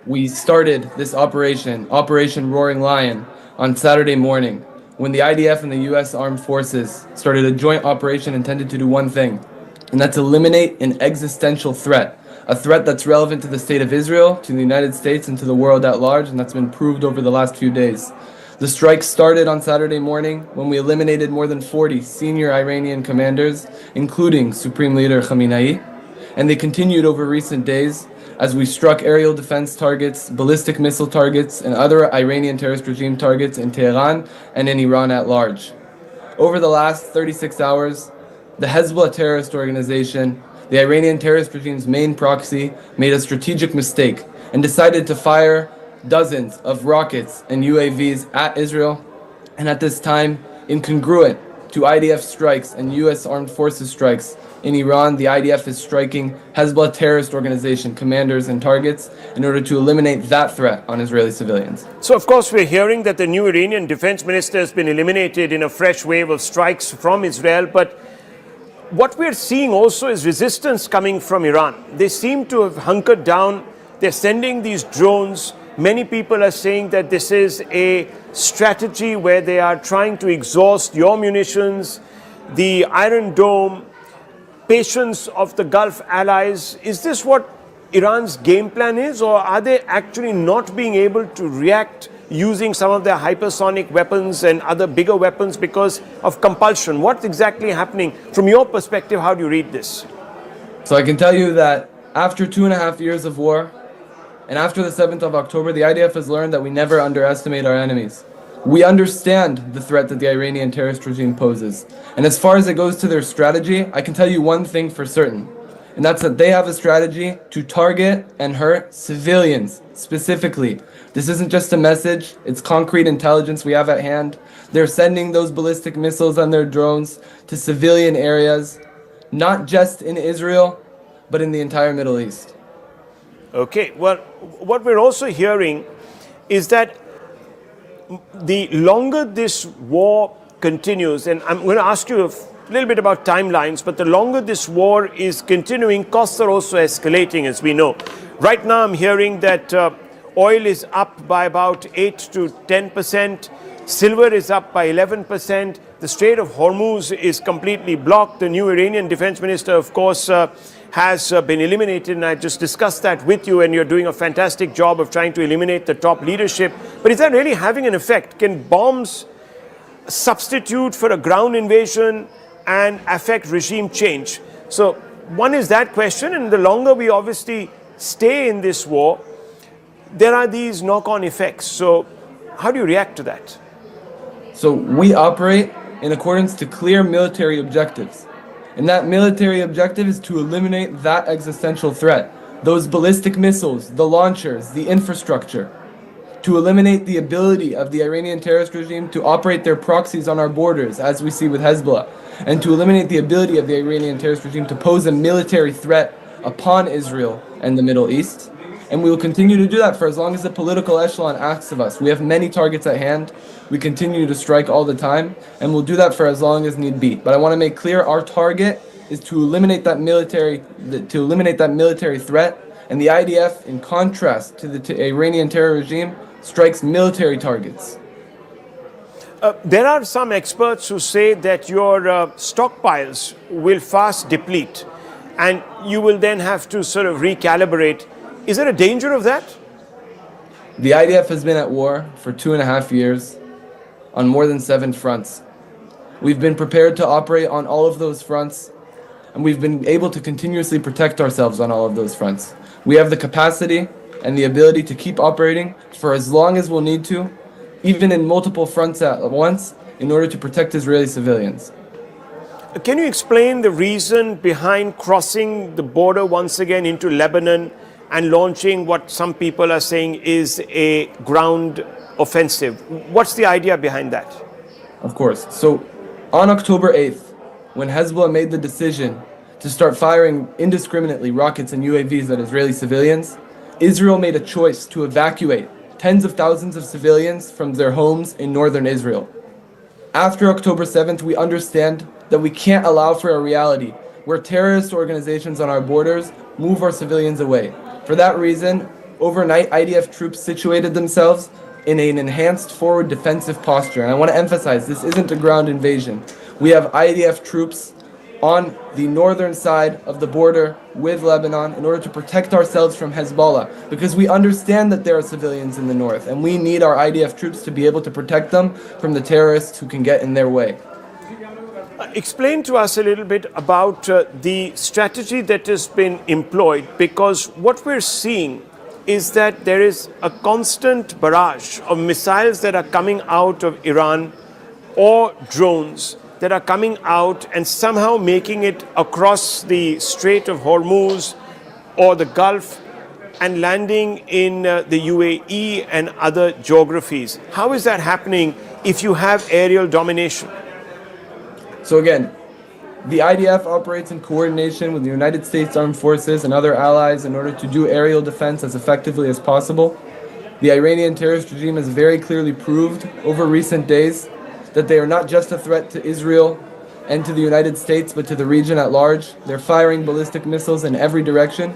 Speaker 4: We started this Operation Roaring Lion, on Saturday morning, when the IDF and the U.S. Armed Forces started a joint operation intended to do one thing, and that's eliminate an existential threat, a threat that's relevant to the state of Israel, to the United States, and to the world at large, and that's been proved over the last few days. The strike started on Saturday morning when we eliminated more than 40 senior Iranian commanders, including Supreme Leader Khamenei, and they continued over recent days as we struck aerial defense targets, ballistic missile targets, and other Iranian terrorist regime targets in Tehran and in Iran at large. Over the last 36 hours, the Hezbollah terrorist organization, the Iranian terrorist regime's main proxy, made a strategic mistake and decided to fire dozens of rockets and UAVs at Israel, and at this time, incongruent to IDF strikes and U.S. Armed Forces strikes, in Iran, the IDF is striking Hezbollah terrorist organization commanders and targets in order to eliminate that threat on Israeli civilians.
Speaker 2: So, of course, we're hearing that the new Iranian defense minister has been eliminated in a fresh wave of strikes from Israel. But what we're seeing also is resistance coming from Iran. They seem to have hunkered down. They're sending these drones. Many people are saying that this is a strategy where they are trying to exhaust your munitions, the Iron Dome, patience of the Gulf allies. Is this what Iran's game plan is, or are they actually not being able to react using some of their hypersonic weapons and other bigger weapons because of compulsion. What's exactly happening? From your perspective, how do you read this?
Speaker 4: So I can tell you that after 2.5 years of war, and after the 7th of October, the IDF has learned that we never underestimate our enemies. We understand the threat that the Iranian terrorist regime poses. And as far as it goes to their strategy, I can tell you one thing for certain. And that's that they have a strategy to target and hurt civilians, specifically. This isn't just a message, it's concrete intelligence we have at hand. They're sending those ballistic missiles on their drones to civilian areas, not just in Israel, but in the entire Middle East.
Speaker 2: Okay, well, what we're also hearing is that the longer this war continues, and I'm going to ask you a little bit about timelines, but the longer this war is continuing, costs are also escalating, as we know. Right now, I'm hearing that oil is up by about 8 to 10%, silver is up by 11%, the Strait of Hormuz is completely blocked. The new Iranian defense minister, of course, has been eliminated, and I just discussed that with you, and you're doing a fantastic job of trying to eliminate the top leadership. But is that really having an effect? Can bombs substitute for a ground invasion and affect regime change? So one is that question, and the longer we obviously stay in this war, there are these knock-on effects. So how do you react to that?
Speaker 4: So we operate in accordance to clear military objectives. And that military objective is to eliminate that existential threat, those ballistic missiles, the launchers, the infrastructure, to eliminate the ability of the Iranian terrorist regime to operate their proxies on our borders, as we see with Hezbollah, and to eliminate the ability of the Iranian terrorist regime to pose a military threat upon Israel and the Middle East. And we will continue to do that for as long as the political echelon asks of us. We have many targets at hand. We continue to strike all the time, and we'll do that for as long as need be. But I want to make clear our target is to eliminate that military threat. And the IDF, in contrast to the Iranian terror regime, strikes military targets.
Speaker 2: There are some experts who say that your stockpiles will fast deplete, and you will then have to sort of recalibrate. Is there a danger of that?
Speaker 4: The IDF has been at war for 2.5 years on more than 7 fronts. We've been prepared to operate on all of those fronts, and we've been able to continuously protect ourselves on all of those fronts. We have the capacity and the ability to keep operating for as long as we'll need to, even in multiple fronts at once, in order to protect Israeli civilians.
Speaker 2: Can you explain the reason behind crossing the border once again into Lebanon and launching what some people are saying is a ground offensive? What's the idea behind that?
Speaker 4: Of course. So on October 8th, when Hezbollah made the decision to start firing indiscriminately rockets and UAVs at Israeli civilians, Israel made a choice to evacuate tens of thousands of civilians from their homes in northern Israel. After October 7th, we understand that we can't allow for a reality where terrorist organizations on our borders move our civilians away. For that reason, overnight IDF troops situated themselves in an enhanced forward defensive posture. And I want to emphasize, this isn't a ground invasion. We have IDF troops on the northern side of the border with Lebanon in order to protect ourselves from Hezbollah, because we understand that there are civilians in the north, and we need our IDF troops to be able to protect them from the terrorists who can get in their way.
Speaker 2: Explain to us a little bit about the strategy that has been employed, because what we're seeing is that there is a constant barrage of missiles that are coming out of Iran or drones that are coming out and somehow making it across the Strait of Hormuz or the Gulf and landing in the UAE and other geographies. How is that happening if you have aerial domination?
Speaker 4: So again, the IDF operates in coordination with the United States Armed Forces and other allies in order to do aerial defense as effectively as possible. The Iranian terrorist regime has very clearly proved over recent days that they are not just a threat to Israel and to the United States, but to the region at large. They're firing ballistic missiles in every direction.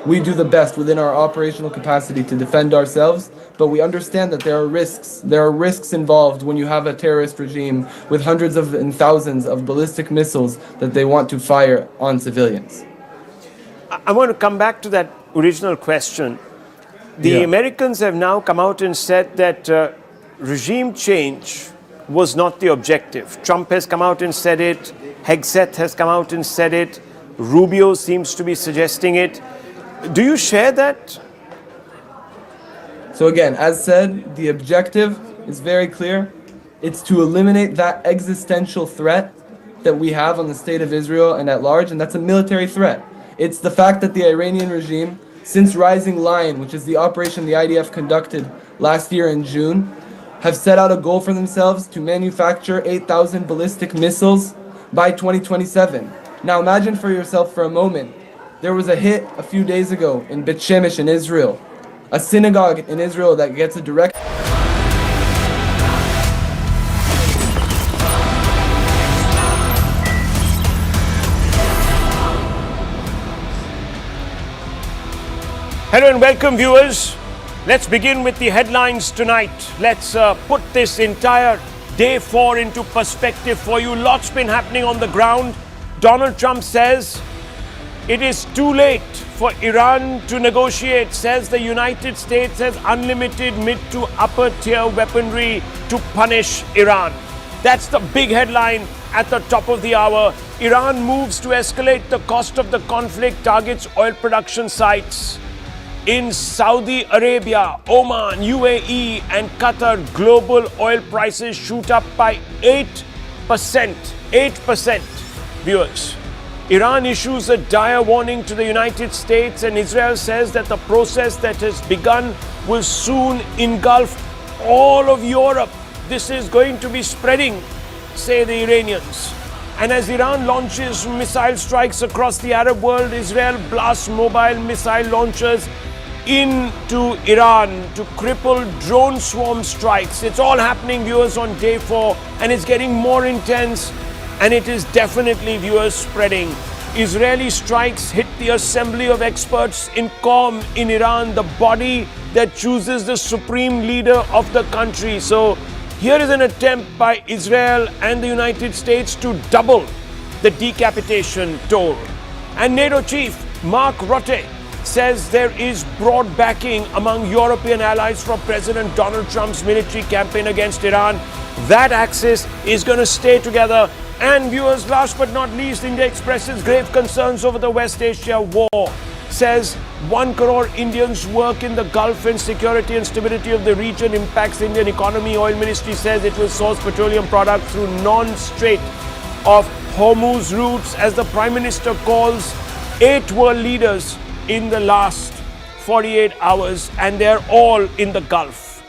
Speaker 4: We do the best within our operational capacity to defend ourselves, but we understand that there are risks. There are risks involved when you have a terrorist regime with hundreds of and thousands of ballistic missiles that they want to fire on civilians.
Speaker 2: I want to come back to that original question. The Americans have now come out and said that regime change was not the objective. Trump has come out and said it. Hegseth has come out and said it. Rubio seems to be suggesting it. Do you share that?
Speaker 4: So again, as said, the objective is very clear. It's to eliminate that existential threat that we have on the state of Israel and at large, and that's a military threat. It's the fact that the Iranian regime, since Rising Lion, which is the operation the IDF conducted last year in June, have set out a goal for themselves to manufacture 8,000 ballistic missiles by 2027. Now imagine for yourself for a moment, there was a hit a few days ago in Bet Shemesh in Israel, a synagogue in Israel that gets a direct...
Speaker 2: Hello and welcome, viewers. Let's begin with the headlines tonight. Let's put this entire day 4 into perspective for you. Lots been happening on the ground. Donald Trump says it is too late for Iran to negotiate, says the United States has unlimited mid to upper tier weaponry to punish Iran. That's the big headline at the top of the hour. Iran moves to escalate the cost of the conflict, targets oil production sites. In Saudi Arabia, Oman, UAE and Qatar, global oil prices shoot up by 8%. 8%, viewers. Iran issues a dire warning to the United States, and Israel says that the process that has begun will soon engulf all of Europe. This is going to be spreading, say the Iranians. And as Iran launches missile strikes across the Arab world, Israel blasts mobile missile launchers into Iran to cripple drone swarm strikes. It's all happening, viewers, on day 4, and it's getting more intense, and it is definitely, viewers, spreading. Israeli strikes hit the assembly of experts in Qom in Iran, the body that chooses the supreme leader of the country. So here is an attempt by Israel and the United States to double the decapitation toll. And NATO chief Mark Rutte says there is broad backing among European allies for President Donald Trump's military campaign against Iran. That axis is going to stay together. And viewers, last but not least, India expresses grave concerns over the West Asia war. Says 1 crore Indians work in the Gulf, and security and stability of the region impacts Indian economy. Oil Ministry says it will source petroleum products through non-Strait of Hormuz routes, as the Prime Minister calls 8 world leaders in the last 48 hours, and they're all in the Gulf.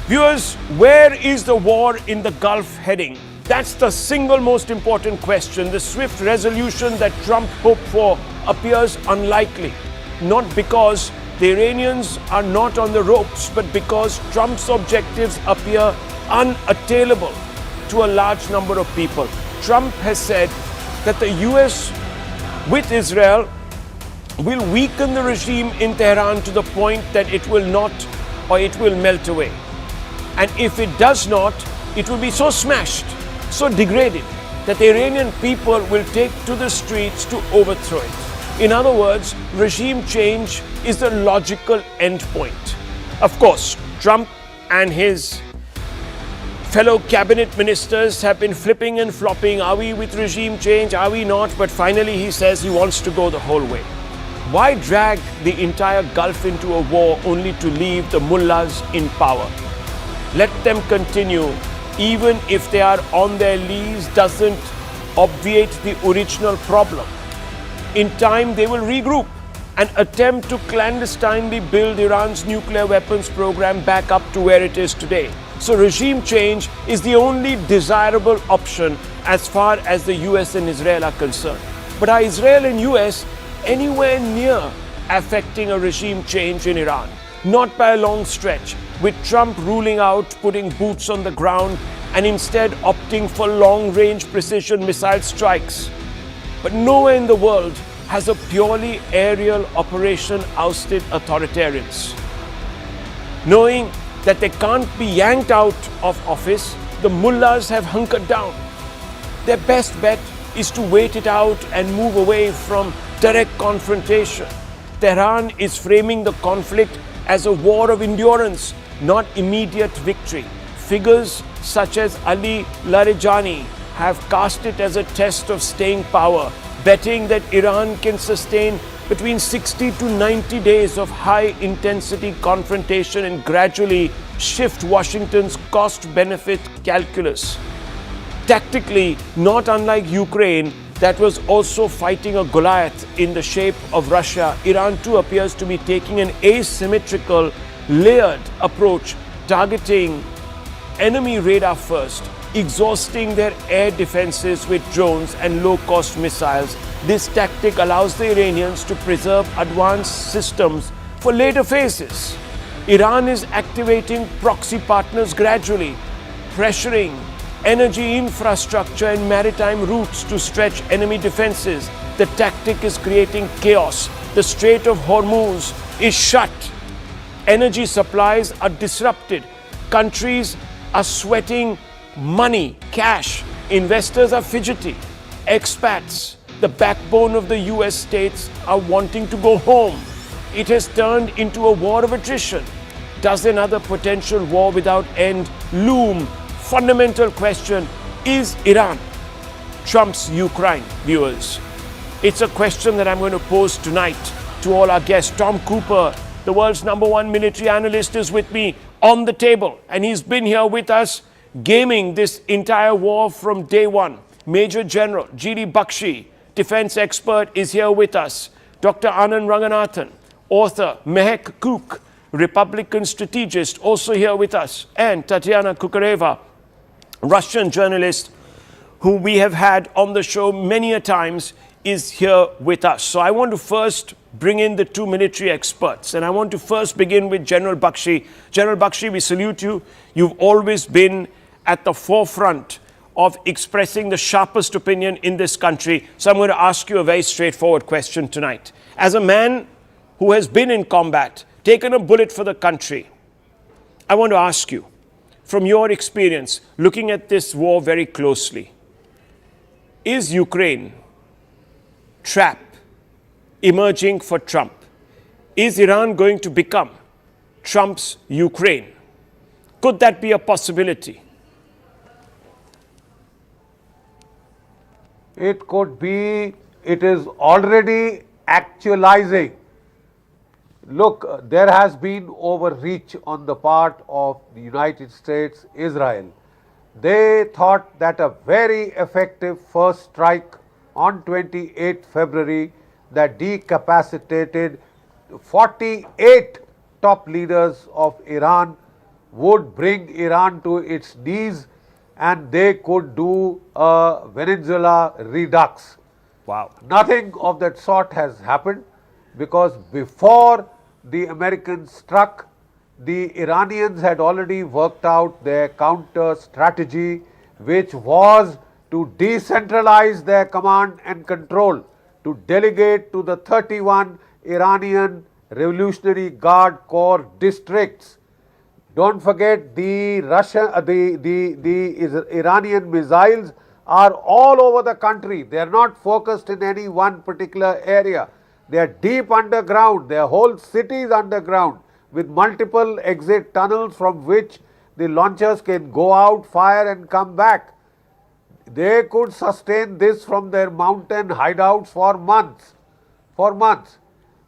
Speaker 2: Viewers, where is the war in the Gulf heading? That's the single most important question. The swift resolution that Trump hoped for appears unlikely, not because the Iranians are not on the ropes, but because Trump's objectives appear unattainable to a large number of people. Trump has said that the US with Israel will weaken the regime in Tehran to the point that it will not, or it will melt away. And if it does not, it will be so smashed, so degraded, that the Iranian people will take to the streets to overthrow it. In other words, regime change is the logical end point. Of course, Trump and his fellow cabinet ministers have been flipping and flopping. Are we with regime change? Are we not? But finally he says he wants to go the whole way. Why drag the entire Gulf into a war only to leave the mullahs in power? Let them continue, even if they are on their lease, doesn't obviate the original problem. In time, they will regroup and attempt to clandestinely build Iran's nuclear weapons program back up to where it is today. So regime change is the only desirable option as far as the US and Israel are concerned. But are Israel and US anywhere near affecting a regime change in Iran? Not by a long stretch, with Trump ruling out putting boots on the ground and instead opting for long-range precision missile strikes. But nowhere in the world has a purely aerial operation ousted authoritarians. Knowing that they can't be yanked out of office, the mullahs have hunkered down. Their best bet is to wait it out and move away from direct confrontation. Tehran is framing the conflict as a war of endurance, not immediate victory. Figures such as Ali Larijani have cast it as a test of staying power, betting that Iran can sustain between 60 to 90 days of high intensity confrontation and gradually shift Washington's cost benefit calculus. Tactically, not unlike Ukraine, that was also fighting a Goliath in the shape of Russia, Iran too appears to be taking an asymmetrical, layered approach, targeting enemy radar first, exhausting their air defenses with drones and low-cost missiles. This tactic allows the Iranians to preserve advanced systems for later phases. Iran is activating proxy partners gradually, pressuring energy infrastructure and maritime routes to stretch enemy defenses. The tactic is creating chaos. The Strait of Hormuz is shut. Energy supplies are disrupted. Countries are sweating money, cash. Investors are fidgety. Expats, the backbone of the US states, are wanting to go home. It has turned into a war of attrition. Does another potential war without end loom? Fundamental question, is Iran Trump's Ukraine, viewers? It's a question that I'm going to pose tonight to all our guests. Tom Cooper, the world's #1 military analyst, is with me on the table, and he's been here with us gaming this entire war from day one. Major General G.D. Bakshi, defense expert, is here with us. Dr. Anand Ranganathan, author. Mehek Kook, Republican strategist, also here with us. And Tatiana Kukareva, Russian journalist, who we have had on the show many a times, is here with us. So I want to first bring in the two military experts, and I want to first begin with General Bakshi. General Bakshi, we salute you. You've always been at the forefront of expressing the sharpest opinion in this country. So I'm going to ask you a very straightforward question tonight. As a man who has been in combat, taken a bullet for the country, I want to ask you, from your experience, looking at this war very closely, is Ukraine trap emerging for Trump? Is Iran going to become Trump's Ukraine? Could that be a possibility?
Speaker 1: It could be. It is already actualizing. Look, there has been overreach on the part of the United States, Israel. They thought that a very effective first strike on 28 February that decapacitated 48 top leaders of Iran would bring Iran to its knees, and they could do a Venezuela redux.
Speaker 2: Wow.
Speaker 1: Nothing of that sort has happened, because before the Americans struck, the Iranians had already worked out their counter strategy, which was to decentralize their command and control, to delegate to the 31 Iranian Revolutionary Guard Corps districts. Don't forget, the Iranian missiles are all over the country. They are not focused in any one particular area. They are deep underground. Their whole cities underground, with multiple exit tunnels from which the launchers can go out, fire and come back. They could sustain this from their mountain hideouts for months.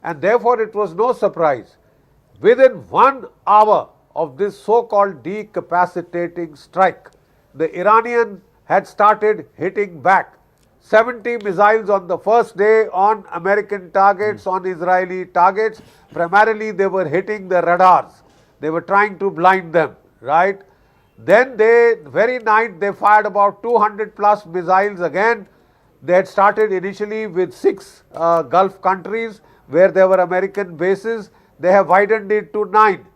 Speaker 1: And therefore it was no surprise. Within 1 hour of this so-called decapacitating strike, the Iranian had started hitting back. 70 missiles on the first day on American targets, on Israeli targets. Primarily they were hitting the radars. They were trying to blind them, right? Then very night they fired about 200 plus missiles again. They had started initially with 6 Gulf countries where there were American bases. They have widened it to 9.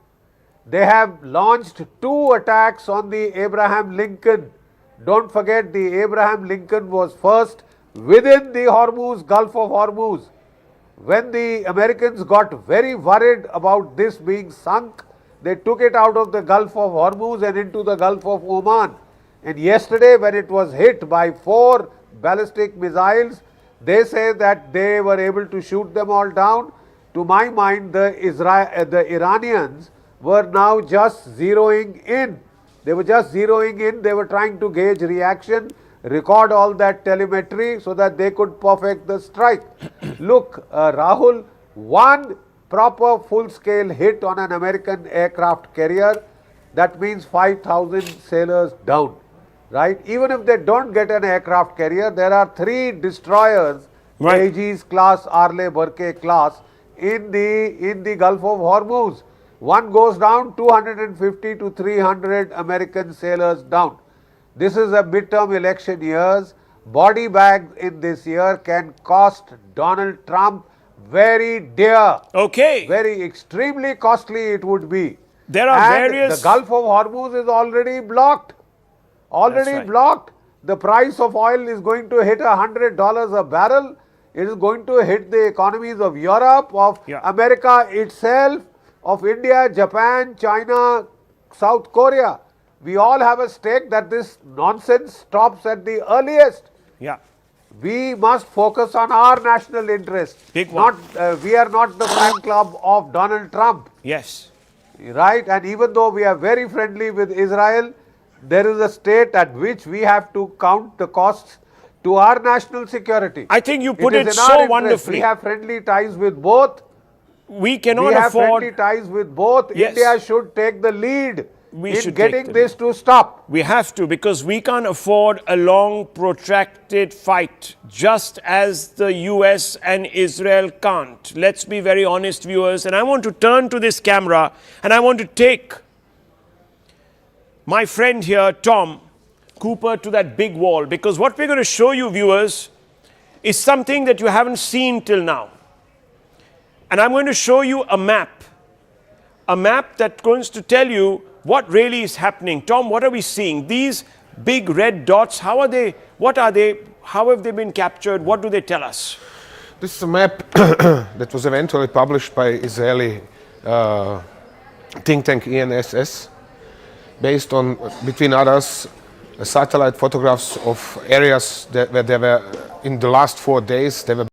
Speaker 1: They have launched 2 attacks on the Abraham Lincoln. Don't forget, the Abraham Lincoln was first within the Hormuz, Gulf of Hormuz. When the Americans got very worried about this being sunk, they took it out of the Gulf of Hormuz and into the Gulf of Oman. And yesterday, when it was hit by 4 ballistic missiles, they say that they were able to shoot them all down. To my mind, the Iranians were now just zeroing in. They were just zeroing in. They were trying to gauge reaction, record all that telemetry so that they could perfect the strike. Look, Rahul, one proper full-scale hit on an American aircraft carrier, that means 5,000 sailors down, right? Even if they don't get an aircraft carrier, there are 3 destroyers, Aegis class, Arleigh Burke class, in the Gulf of Hormuz. One goes down, 250 to 300 American sailors down. This is a midterm election years. Body bags in this year can cost Donald Trump very dear.
Speaker 2: Okay.
Speaker 1: Very extremely costly it would be.
Speaker 2: There are various...
Speaker 1: The Gulf of Hormuz is already blocked. Already blocked. The price of oil is going to hit $100 a barrel. It is going to hit the economies of Europe, of America itself, of India, Japan, China, South Korea. We all have a stake that this nonsense stops at the earliest.
Speaker 2: Yeah.
Speaker 1: We must focus on our national interest.
Speaker 2: Big one.
Speaker 1: We are not the fan club of Donald Trump.
Speaker 2: Yes.
Speaker 1: Right? And even though we are very friendly with Israel, there is a state at which we have to count the costs to our national security.
Speaker 2: I think you put it so wonderfully.
Speaker 1: We have friendly ties with both.
Speaker 2: We cannot
Speaker 1: afford. We have
Speaker 2: afford...
Speaker 1: friendly ties with both.
Speaker 2: Yes.
Speaker 1: India should take the lead in
Speaker 2: should
Speaker 1: getting this to stop.
Speaker 2: We have to, because we can't afford a long, protracted fight, just as the US and Israel can't. Let's be very honest, viewers. And I want to turn to this camera and I want to take my friend here, Tom Cooper, to that big wall, because what we're going to show you, viewers, is something that you haven't seen till now. And I'm going to show you a map that's going to tell you what really is happening. Tom, what are we seeing? These big red dots, how are they? What are they? How have they been captured? What do they tell us?
Speaker 6: This is a map that was eventually published by Israeli think tank ENSS, based on, between others, satellite photographs of areas where there were, in the last 4 days, there were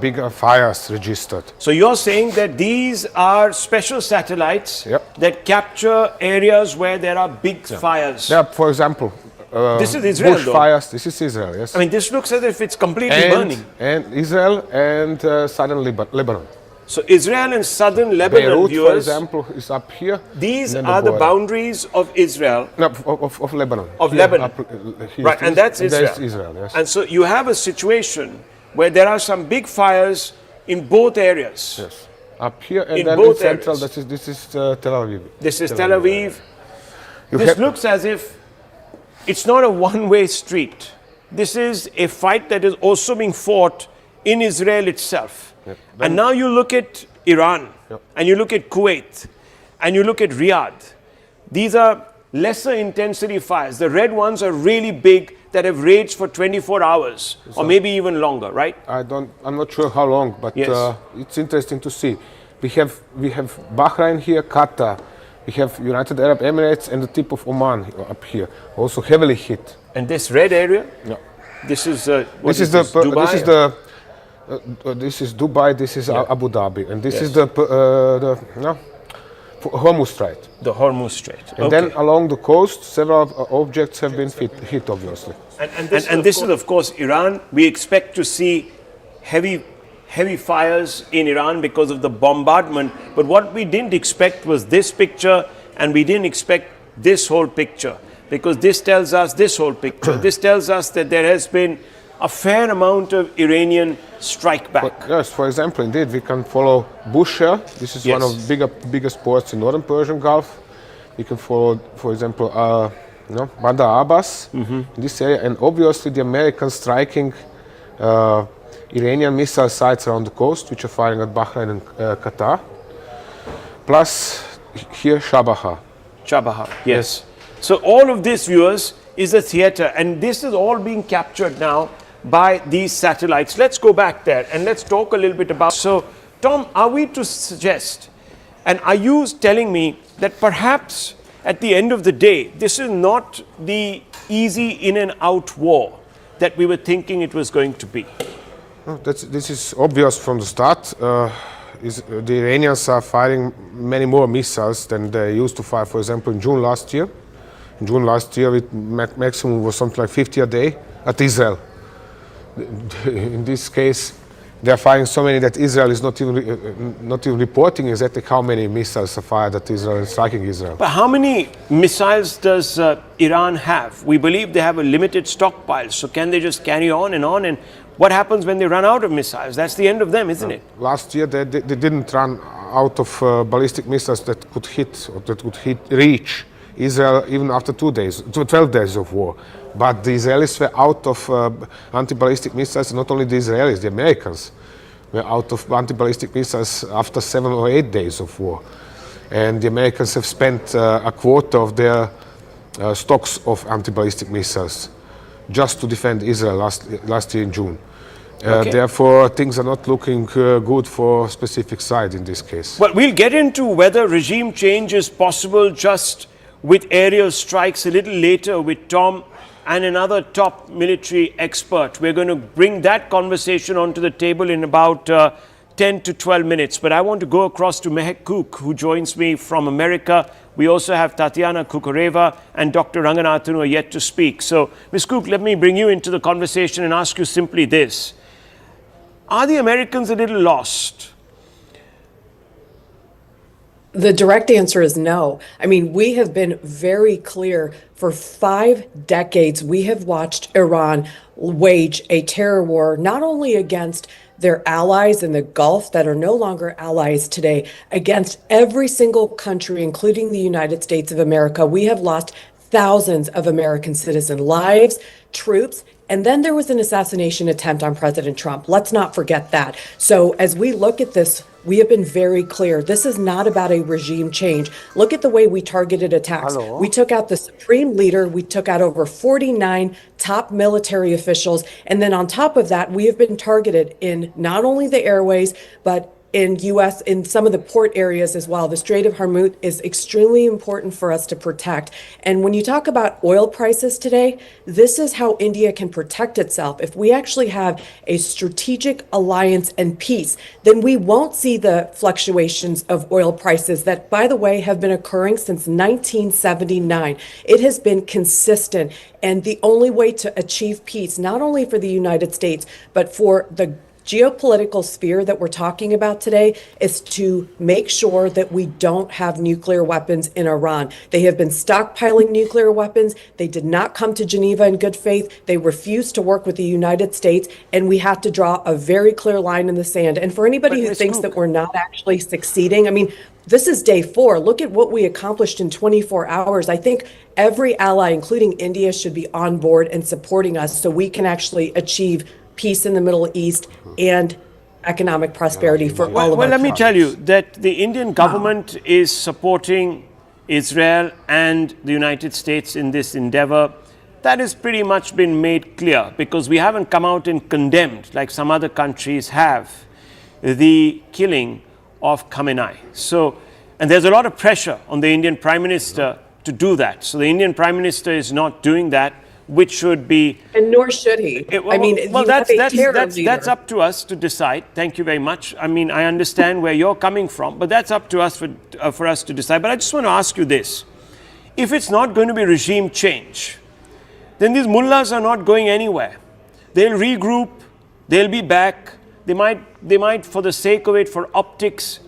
Speaker 6: bigger fires registered.
Speaker 2: So you're saying that these are special satellites that capture areas where there are big fires?
Speaker 6: Yeah, for example,
Speaker 2: this is Israel,
Speaker 6: bush fires. This is Israel, yes.
Speaker 2: I mean, this looks as if it's completely burning.
Speaker 6: And Israel and southern Lebanon.
Speaker 2: So Israel and southern Lebanon,
Speaker 6: Beirut,
Speaker 2: viewers,
Speaker 6: for example, is up here.
Speaker 2: These are the boundaries of Israel.
Speaker 6: No, of Lebanon.
Speaker 2: Of
Speaker 6: here,
Speaker 2: Lebanon.
Speaker 6: Right,
Speaker 2: and that's Israel.
Speaker 6: That's Israel, yes.
Speaker 2: And so you have a situation where there are some big fires in both areas.
Speaker 6: Yes. Up here and
Speaker 2: in
Speaker 6: then
Speaker 2: both
Speaker 6: in central,
Speaker 2: areas.
Speaker 6: this is Tel Aviv.
Speaker 2: This is Tel Aviv. This looks as if it's not a one-way street. This is a fight that is also being fought in Israel itself.
Speaker 6: Yep.
Speaker 2: And now you look at Iran, and you look at Kuwait, and you look at Riyadh. These are lesser intensity fires. The red ones are really big, that have raged for 24 hours, or maybe even longer, right?
Speaker 6: I'm not sure how long, but
Speaker 2: yes.
Speaker 6: It's interesting to see. We have Bahrain here, Qatar, we have United Arab Emirates and the tip of Oman up here, also heavily hit.
Speaker 2: And this red area?
Speaker 6: Yeah.
Speaker 2: This is
Speaker 6: Dubai. This is Dubai. This is Abu Dhabi, and this is the Hormuz Strait.
Speaker 2: The Hormuz Strait.
Speaker 6: And then along the coast, several objects have been hit, obviously.
Speaker 2: And this is, of course, Iran. We expect to see heavy fires in Iran because of the bombardment. But what we didn't expect was this picture, and we didn't expect this whole picture, because this tells us this whole picture. This tells us that there has been a fair amount of Iranian strike back.
Speaker 6: Yes, for example, indeed, we can follow Bushehr. This is one of the biggest ports in northern Persian Gulf. We can follow, for example, Bandar Abbas in this area, and obviously the Americans striking Iranian missile sites around the coast, which are firing at Bahrain and Qatar. Plus here Chabahar.
Speaker 2: Yes. So all of this, viewers, is a theater, and this is all being captured now by these satellites. Let's go back there and let's talk a little bit about. So, Tom, are we to suggest, and are you telling me that perhaps at the end of the day, this is not the easy in and out war that we were thinking it was going to be?
Speaker 6: This is obvious from the start. the Iranians are firing many more missiles than they used to fire, for example, in June last year. In June last year, maximum was something like 50 a day at Israel. In this case, they are firing so many that Israel is not even reporting exactly how many missiles are fired at Israel and striking Israel.
Speaker 2: But how many missiles does Iran have? We believe they have a limited stockpile. So can they just carry on? And what happens when they run out of missiles? That's the end of them, isn't it?
Speaker 6: Last year, they didn't run out of ballistic missiles that could reach Israel even after 12 days of war. But the Israelis were out of anti-ballistic missiles, not only the Israelis, the Americans were out of anti-ballistic missiles after 7 or 8 days of war. And the Americans have spent a quarter of their stocks of anti-ballistic missiles just to defend Israel last year in June. Therefore, things are not looking good for a specific side in this case.
Speaker 2: Well, we'll get into whether regime change is possible just with aerial strikes a little later with Tom and another top military expert. We're going to bring that conversation onto the table in about 10 to 12 minutes. But I want to go across to Mehek Cook, who joins me from America. We also have Tatiana Kukureva and Dr. Ranganathan, who are yet to speak. So, Ms. Cook, let me bring you into the conversation and ask you simply this. Are the Americans a little lost?
Speaker 8: The direct answer is no. I mean, we have been very clear for 5 decades. We have watched Iran wage a terror war, not only against their allies in the Gulf that are no longer allies today, against every single country, including the United States of America. We have lost thousands of American citizen lives, troops, and then there was an assassination attempt on President Trump. Let's not forget that. So as we look at this, we have been very clear. This is not about a regime change. Look at the way we targeted attacks. We took out the supreme leader. We took out over 49 top military officials. And then on top of that, we have been targeted in not only the airways, but in U.S., in some of the port areas as well. The Strait of Hormuz is extremely important for us to protect. And when you talk about oil prices today, this is how India can protect itself. If we actually have a strategic alliance and peace, then we won't see the fluctuations of oil prices that, by the way, have been occurring since 1979. It has been consistent. And the only way to achieve peace, not only for the United States, but for the geopolitical sphere that we're talking about today, is to make sure that we don't have nuclear weapons in Iran. They have been stockpiling nuclear weapons. They did not come to Geneva in good faith. They refused to work with the United States, and we have to draw a very clear line in the sand. And for anybody who thinks that we're not actually succeeding, I mean, this is day 4. Look at what we accomplished in 24 hours. I think every ally, including India, should be on board and supporting us so we can actually achieve peace in the Middle East and economic prosperity for all of us.
Speaker 2: Well, let me tell you that the Indian government is supporting Israel and the United States in this endeavor. That has pretty much been made clear because we haven't come out and condemned, like some other countries have, the killing of Khamenei. So, and there's a lot of pressure on the Indian Prime Minister to do that. So the Indian Prime Minister is not doing that, which should be,
Speaker 8: and nor should he.
Speaker 2: That's up to us to decide. Thank you very much. I mean, I understand where you're coming from, but that's up to us for us to decide. But I just want to ask you this: if it's not going to be regime change, then these mullahs are not going anywhere. They'll regroup. They'll be back. They might, for the sake of it, for optics,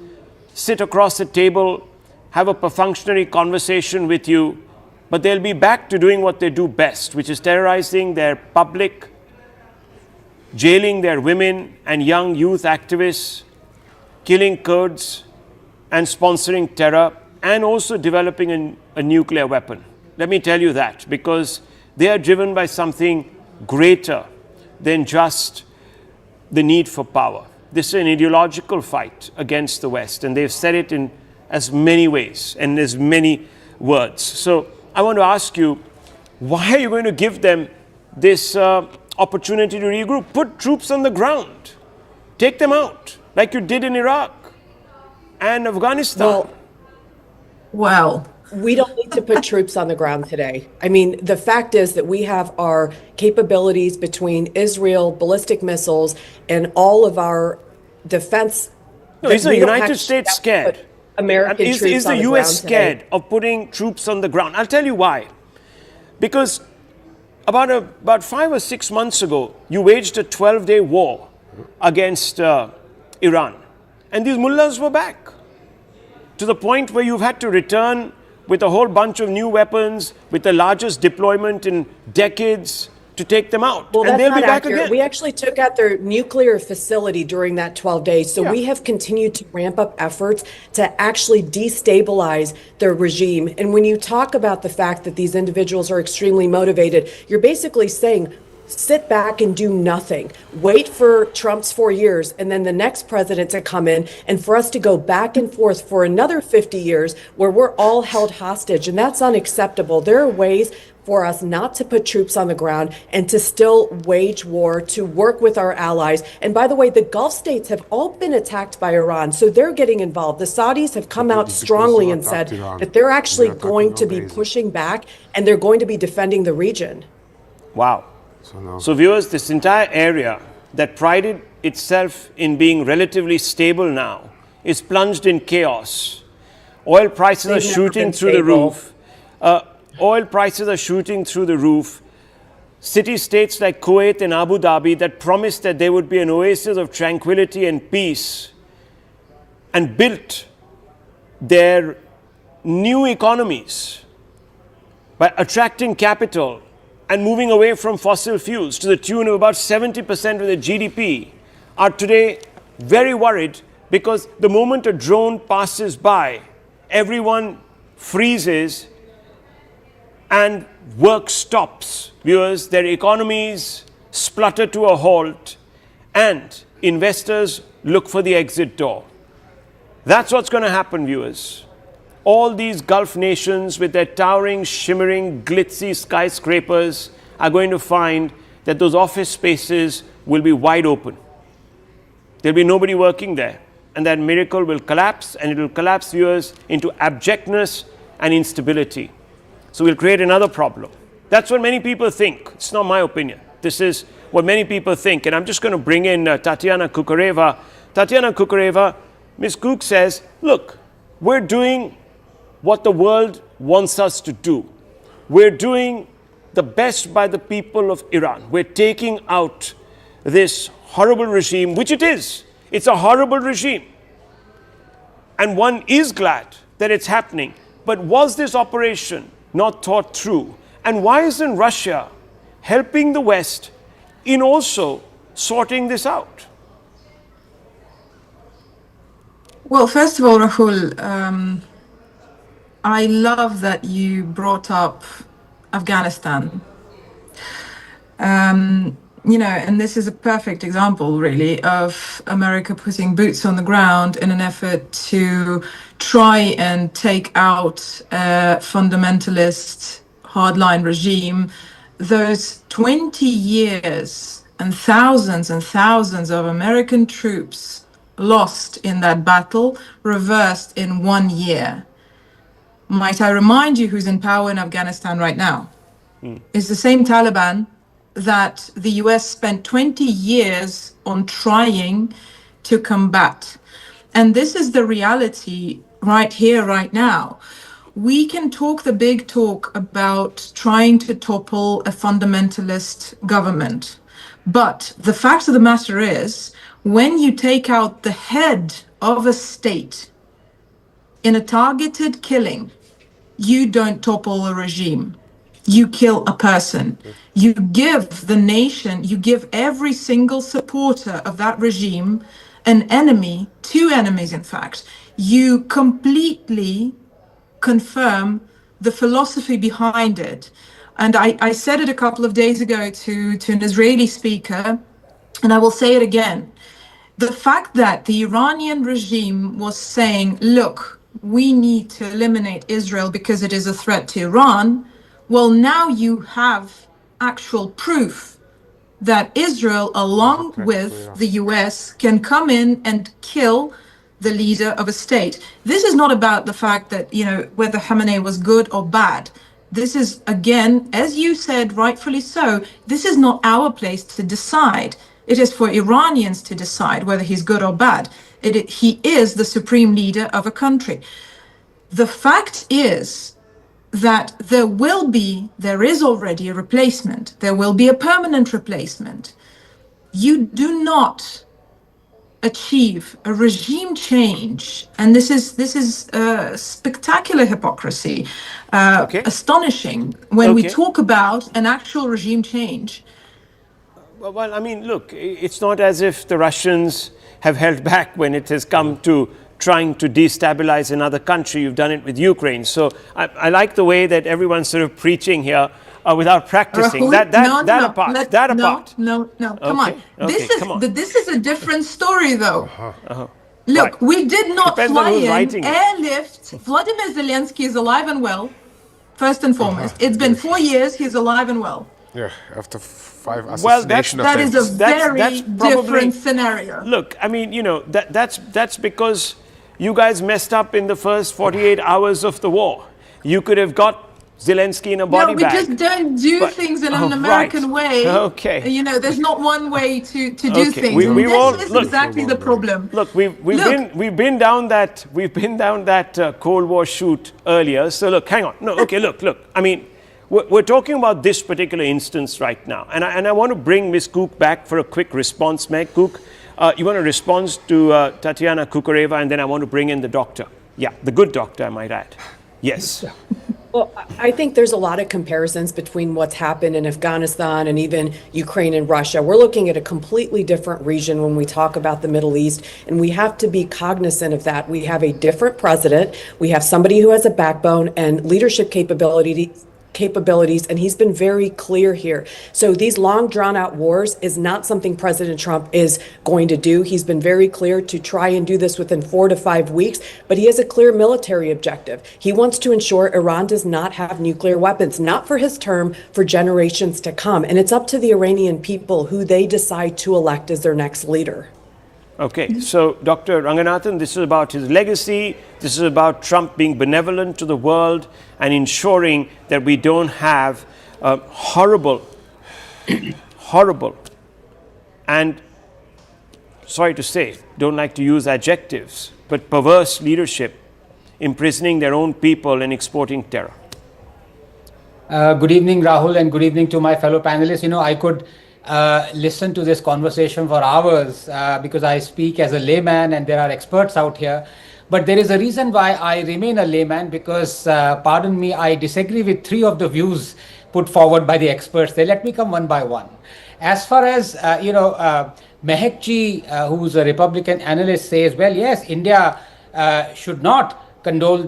Speaker 2: sit across the table, have a perfunctory conversation with you. But they'll be back to doing what they do best, which is terrorizing their public, jailing their women and young youth activists, killing Kurds, and sponsoring terror, and also developing a nuclear weapon. Let me tell you that, because they are driven by something greater than just the need for power. This is an ideological fight against the West, and they've said it in as many ways and as many words. So I want to ask you, why are you going to give them this opportunity to regroup? Put troops on the ground. Take them out, like you did in Iraq and Afghanistan.
Speaker 8: Well, we don't need to put troops on the ground today. I mean, the fact is that we have our capabilities between Israel, ballistic missiles, and all of our defense
Speaker 2: No,
Speaker 8: that
Speaker 2: is the
Speaker 8: we don't
Speaker 2: United
Speaker 8: actually
Speaker 2: States
Speaker 8: have to
Speaker 2: scared?
Speaker 8: put American
Speaker 2: Is
Speaker 8: troops
Speaker 2: the
Speaker 8: on the
Speaker 2: US
Speaker 8: ground today.
Speaker 2: scared of putting troops on the ground? I'll tell you why. Because about 5 or 6 months ago, you waged a 12-day war against Iran. And these mullahs were back to the point where you've had to return with a whole bunch of new weapons, with the largest deployment in decades to take them out.
Speaker 8: Well,
Speaker 2: and
Speaker 8: that's
Speaker 2: they'll
Speaker 8: not
Speaker 2: be back
Speaker 8: accurate.
Speaker 2: again.
Speaker 8: We actually took out their nuclear facility during that 12 days. So we have continued to ramp up efforts to actually destabilize their regime. And when you talk about the fact that these individuals are extremely motivated, you're basically saying, sit back and do nothing. Wait for Trump's 4 years and then the next president to come in, and for us to go back and forth for another 50 years where we're all held hostage. And that's unacceptable. There are ways for us not to put troops on the ground and to still wage war, to work with our allies. And by the way, the Gulf states have all been attacked by Iran, so they're getting involved. The Saudis have come out strongly and said that they're actually going to be pushing back and they're going to be defending the region.
Speaker 2: Wow. So viewers, this entire area that prided itself in being relatively stable now is plunged in chaos. Oil prices are shooting through the roof. Oil prices are shooting through the roof. City-states like Kuwait and Abu Dhabi that promised that there would be an oasis of tranquility and peace and built their new economies by attracting capital and moving away from fossil fuels to the tune of about 70% of their GDP are today very worried because the moment a drone passes by, everyone freezes and work stops. Viewers, their economies splutter to a halt and investors look for the exit door. That's what's going to happen, viewers. All these Gulf nations with their towering, shimmering, glitzy skyscrapers are going to find that those office spaces will be wide open. There'll be nobody working there. And that miracle will collapse, and it will collapse, viewers, into abjectness and instability. So we'll create another problem. That's what many people think. It's not my opinion. This is what many people think. And I'm just going to bring in Tatiana Kukareva. Tatiana Kukareva, Ms. Cook says, look, we're doing what the world wants us to do. We're doing the best by the people of Iran. We're taking out this horrible regime, which it is. It's a horrible regime. And one is glad that it's happening. But was this operation not thought through? And why isn't Russia helping the West in also sorting this out?
Speaker 13: Well, first of all, Rahul, I love that you brought up Afghanistan. You know, and this is a perfect example, really, of America putting boots on the ground in an effort to try and take out a fundamentalist hardline regime. Those 20 years and thousands of American troops lost in that battle, reversed in 1 year. Might I remind you who's in power in Afghanistan right now? It's the same Taliban that the US spent 20 years on trying to combat. And this is the reality right here, right now. We can talk the big talk about trying to topple a fundamentalist government. But the fact of the matter is, when you take out the head of a state in a targeted killing, you don't topple a regime. You kill a person. You give the nation, you give every single supporter of that regime an enemy, two enemies in fact. You completely confirm the philosophy behind it. And I said it a couple of days ago to an Israeli speaker, and I will say it again. The fact that the Iranian regime was saying, look, we need to eliminate Israel because it is a threat to Iran. Well, now you have actual proof that Israel, along with the US, can come in and kill the leader of a state. This is not about the fact that, you know, whether Khamenei was good or bad. This is, again, as you said, rightfully so, this is not our place to decide. It is for Iranians to decide whether he's good or bad. He is the supreme leader of a country. The fact is that there is already a replacement. There will be a permanent replacement. You do not achieve a regime change, and this is spectacular hypocrisy, astonishing when we talk about an actual regime change.
Speaker 2: Well, I mean, look, it's not as if the Russians have held back when it has come to trying to destabilize another country. You've done it with Ukraine. So I like the way that everyone's sort of preaching here without practicing.
Speaker 13: Rahul,
Speaker 2: That apart.
Speaker 13: No, come on. This is a different story, though. Look,
Speaker 2: Right.
Speaker 13: we did not
Speaker 2: Depends on
Speaker 13: fly
Speaker 2: who's
Speaker 13: in,
Speaker 2: writing it.
Speaker 13: airlift. Vladimir Zelensky is alive and well, first and foremost. It's been 4 years, he's alive and well.
Speaker 6: Yeah, after 5
Speaker 2: Well,
Speaker 6: assassination
Speaker 13: That is
Speaker 6: attempts.
Speaker 13: a very
Speaker 2: probably-
Speaker 13: different scenario.
Speaker 2: Look, I mean, you know, that's because you guys messed up in the first 48 hours of the war. You could have got Zelensky in a body
Speaker 13: No, we
Speaker 2: bag.
Speaker 13: just don't do things in an American way.
Speaker 2: Okay.
Speaker 13: You know, there's not one way to do things.
Speaker 2: We
Speaker 13: This
Speaker 2: all-
Speaker 13: is
Speaker 2: look,
Speaker 13: exactly the problem.
Speaker 2: Look, we've been down that Cold War chute earlier. So look, hang on. No, okay, look. I mean, we're talking about this particular instance right now, and I want to bring Ms. Cook back for a quick response. Meg Cook, you want to respond to Tatiana Kukureva, and then I want to bring in the doctor. Yeah, the good doctor, I might add. Yes.
Speaker 8: Well, I think there's a lot of comparisons between what's happened in Afghanistan and even Ukraine and Russia. We're looking at a completely different region when we talk about the Middle East, and we have to be cognizant of that. We have a different president. We have somebody who has a backbone and leadership capabilities, and he's been very clear here. So these long drawn out wars is not something President Trump is going to do. He's been very clear to try and do this within 4 to 5 weeks, but he has a clear military objective. He wants to ensure Iran does not have nuclear weapons, not for his term, for generations to come. And it's up to the Iranian people who they decide to elect as their next leader.
Speaker 2: Okay, so Dr. Ranganathan, this is about his legacy. This is about Trump being benevolent to the world and ensuring that we don't have horrible, and sorry to say, don't like to use adjectives, but perverse leadership imprisoning their own people and exporting terror.
Speaker 9: Good evening, Rahul, and good evening to my fellow panelists. You know, I could listen to this conversation for hours because I speak as a layman and there are experts out here. But there is a reason why I remain a layman because, pardon me, I disagree with 3 of the views put forward by the experts. They let me come one by one. As far as, Mehekji, who's a Republican analyst, says, well, yes, India should not condole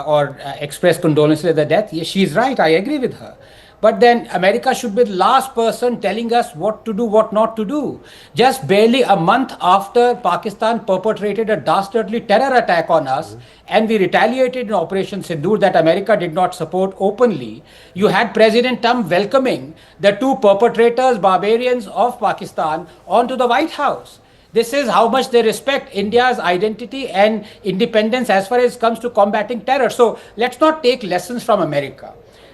Speaker 9: or express condolences at the death. Yes, she's right. I agree with her. But then America should be the last person telling us what to do, what not to do. Just barely a month after Pakistan perpetrated a dastardly terror attack on us and we retaliated in Operation Sindoor that America did not support openly, you had President Trump welcoming the 2 perpetrators, barbarians of Pakistan onto the White House. This is how much they respect India's identity and independence as far as comes to combating terror. So let's not take lessons from America.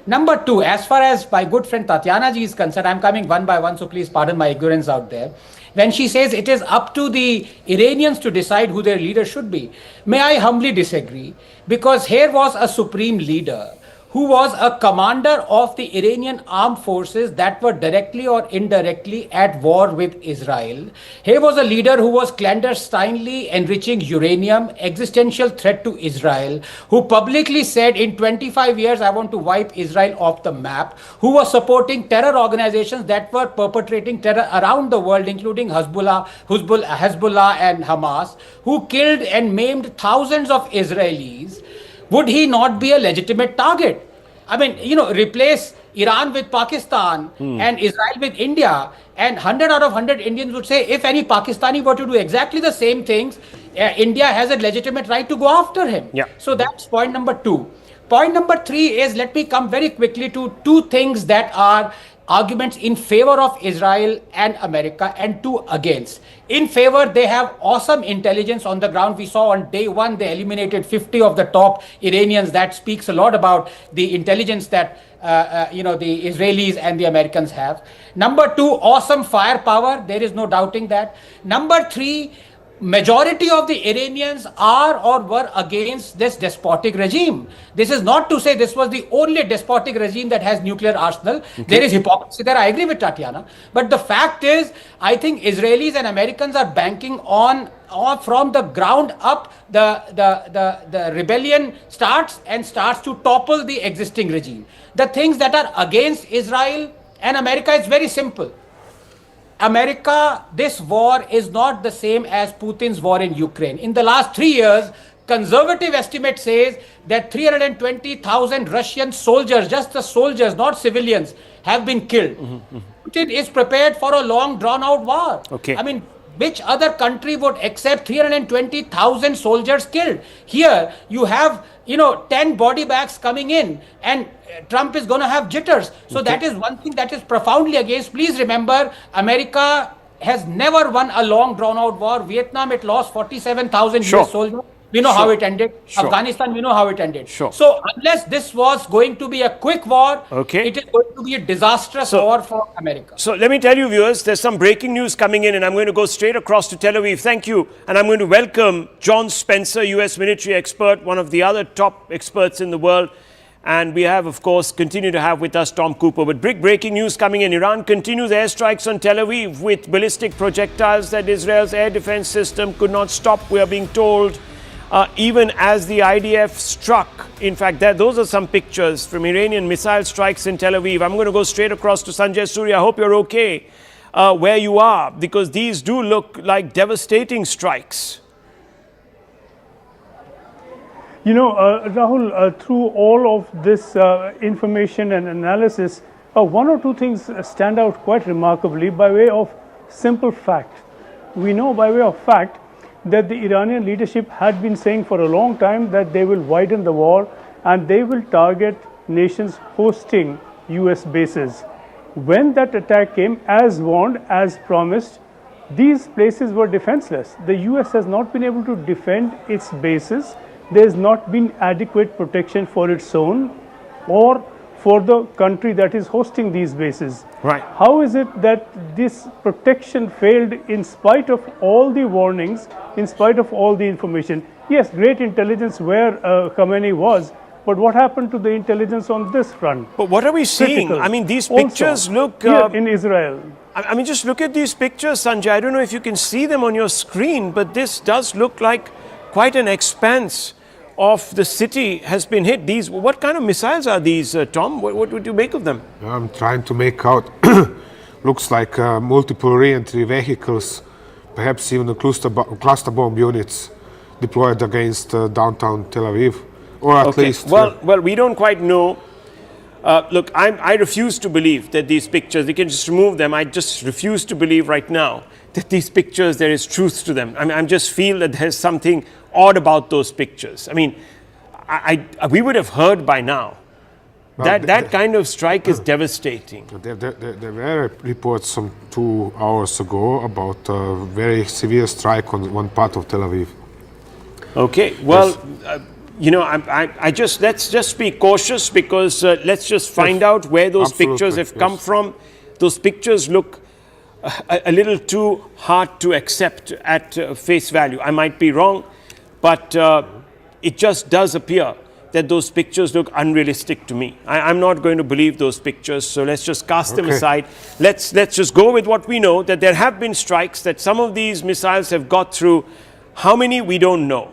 Speaker 9: Number 2, as far as my good friend Tatiana ji is concerned, I'm coming one by one, so please pardon my ignorance out there. When she says it is up to the Iranians to decide who their leader should be, may I humbly disagree, because here was a supreme leader who was a commander of the Iranian armed forces that were directly or indirectly at war with Israel. He was a leader who was clandestinely enriching uranium, existential threat to Israel, who publicly said in 25 years, I want to wipe Israel off the map, who was supporting terror organizations that were perpetrating terror around the world, including Hezbollah and Hamas, who killed and maimed thousands of Israelis. Would he not be a legitimate target? I mean, replace Iran with Pakistan and Israel with India, and 100 out of 100 Indians would say if any Pakistani were to do exactly the same things, India has a legitimate right to go after him. Yeah. So that's point number 2. Point number 3 is, let me come very quickly to 2 things that are arguments in favor of Israel and America and 2 against. In favor, they have awesome intelligence on the ground. We saw on day 1 they eliminated 50 of the top Iranians. That speaks a lot about the intelligence that the Israelis and the Americans have. Number 2, awesome firepower. There is no doubting that. Number 3, majority of the Iranians are or were against this despotic regime. This is not to say this was the only despotic regime that has nuclear arsenal. Okay. There is hypocrisy there. I agree with Tatiana. But the fact is, I think Israelis and Americans are banking on from the ground up. The rebellion starts to topple the existing regime. The things that are against Israel and America is very simple. America, this war is not the same as Putin's war in Ukraine. In the last 3 years, conservative estimate says that 320,000 Russian soldiers, just the soldiers, not civilians, have been killed. Putin is prepared for a long, drawn-out war.
Speaker 2: Okay.
Speaker 9: I mean, which other country would accept 320,000 soldiers killed? Here, you have 10 body bags coming in, and Trump is going to have jitters. So that is one thing that is profoundly against. Please remember, America has never won a long drawn-out war. Vietnam, it lost 47,000 US soldiers. We know how it ended. Afghanistan, we know how it ended. So unless this was going to be a quick war, it is going to be a disastrous war for America.
Speaker 2: So let me tell you, viewers, there's some breaking news coming in, and I'm going to go straight across to Tel Aviv. Thank you. And I'm going to welcome John Spencer, US military expert, one of the other top experts in the world. And we have, of course, continue to have with us Tom Cooper. But big breaking news coming in. Iran continues airstrikes on Tel Aviv with ballistic projectiles that Israel's air defense system could not stop, we are being told. Even as the IDF struck. In fact, those are some pictures from Iranian missile strikes in Tel Aviv. I'm going to go straight across to Sanjay Surya. I hope you're okay where you are, because these do look like devastating strikes.
Speaker 18: Rahul, through all of this information and analysis, one or two things stand out quite remarkably by way of simple fact. We know by way of fact that the Iranian leadership had been saying for a long time that they will widen the war and they will target nations hosting US bases. When that attack came, as warned, as promised, these places were defenseless. The US has not been able to defend its bases. There has not been adequate protection for its own or for the country that is hosting these bases.
Speaker 2: Right.
Speaker 18: How is it that this protection failed in spite of all the warnings, in spite of all the information? Yes, great intelligence where Khamenei was, but what happened to the intelligence on this front?
Speaker 2: But what are we seeing?
Speaker 18: Critical.
Speaker 2: I mean, these pictures
Speaker 18: also,
Speaker 2: look...
Speaker 18: here in Israel.
Speaker 2: I mean, just look at these pictures, Sanjay. I don't know if you can see them on your screen, but this does look like quite an expanse of the city has been hit. These, what kind of missiles are these, Tom? What would you make of them?
Speaker 6: I'm trying to make out. Looks like multiple re-entry vehicles, perhaps even the cluster bomb units deployed against downtown Tel Aviv, or at least.
Speaker 2: Well, we don't quite know. Look, I refuse to believe that these pictures, we can just remove them. I just refuse to believe right now that these pictures, there is truth to them. I mean, I just feel that there's something odd about those pictures. I mean, we would have heard by now. That kind of strike is devastating.
Speaker 6: There were reports some 2 hours ago about a very severe strike on one part of Tel Aviv.
Speaker 2: Okay, well, let's just be cautious, because let's just find out where those pictures have come from. Those pictures look a little too hard to accept at face value. I might be wrong, but it just does appear that those pictures look unrealistic to me. I'm not going to believe those pictures, so let's just cast them aside. Let's just go with what we know, that there have been strikes, that some of these missiles have got through. How many, we don't know.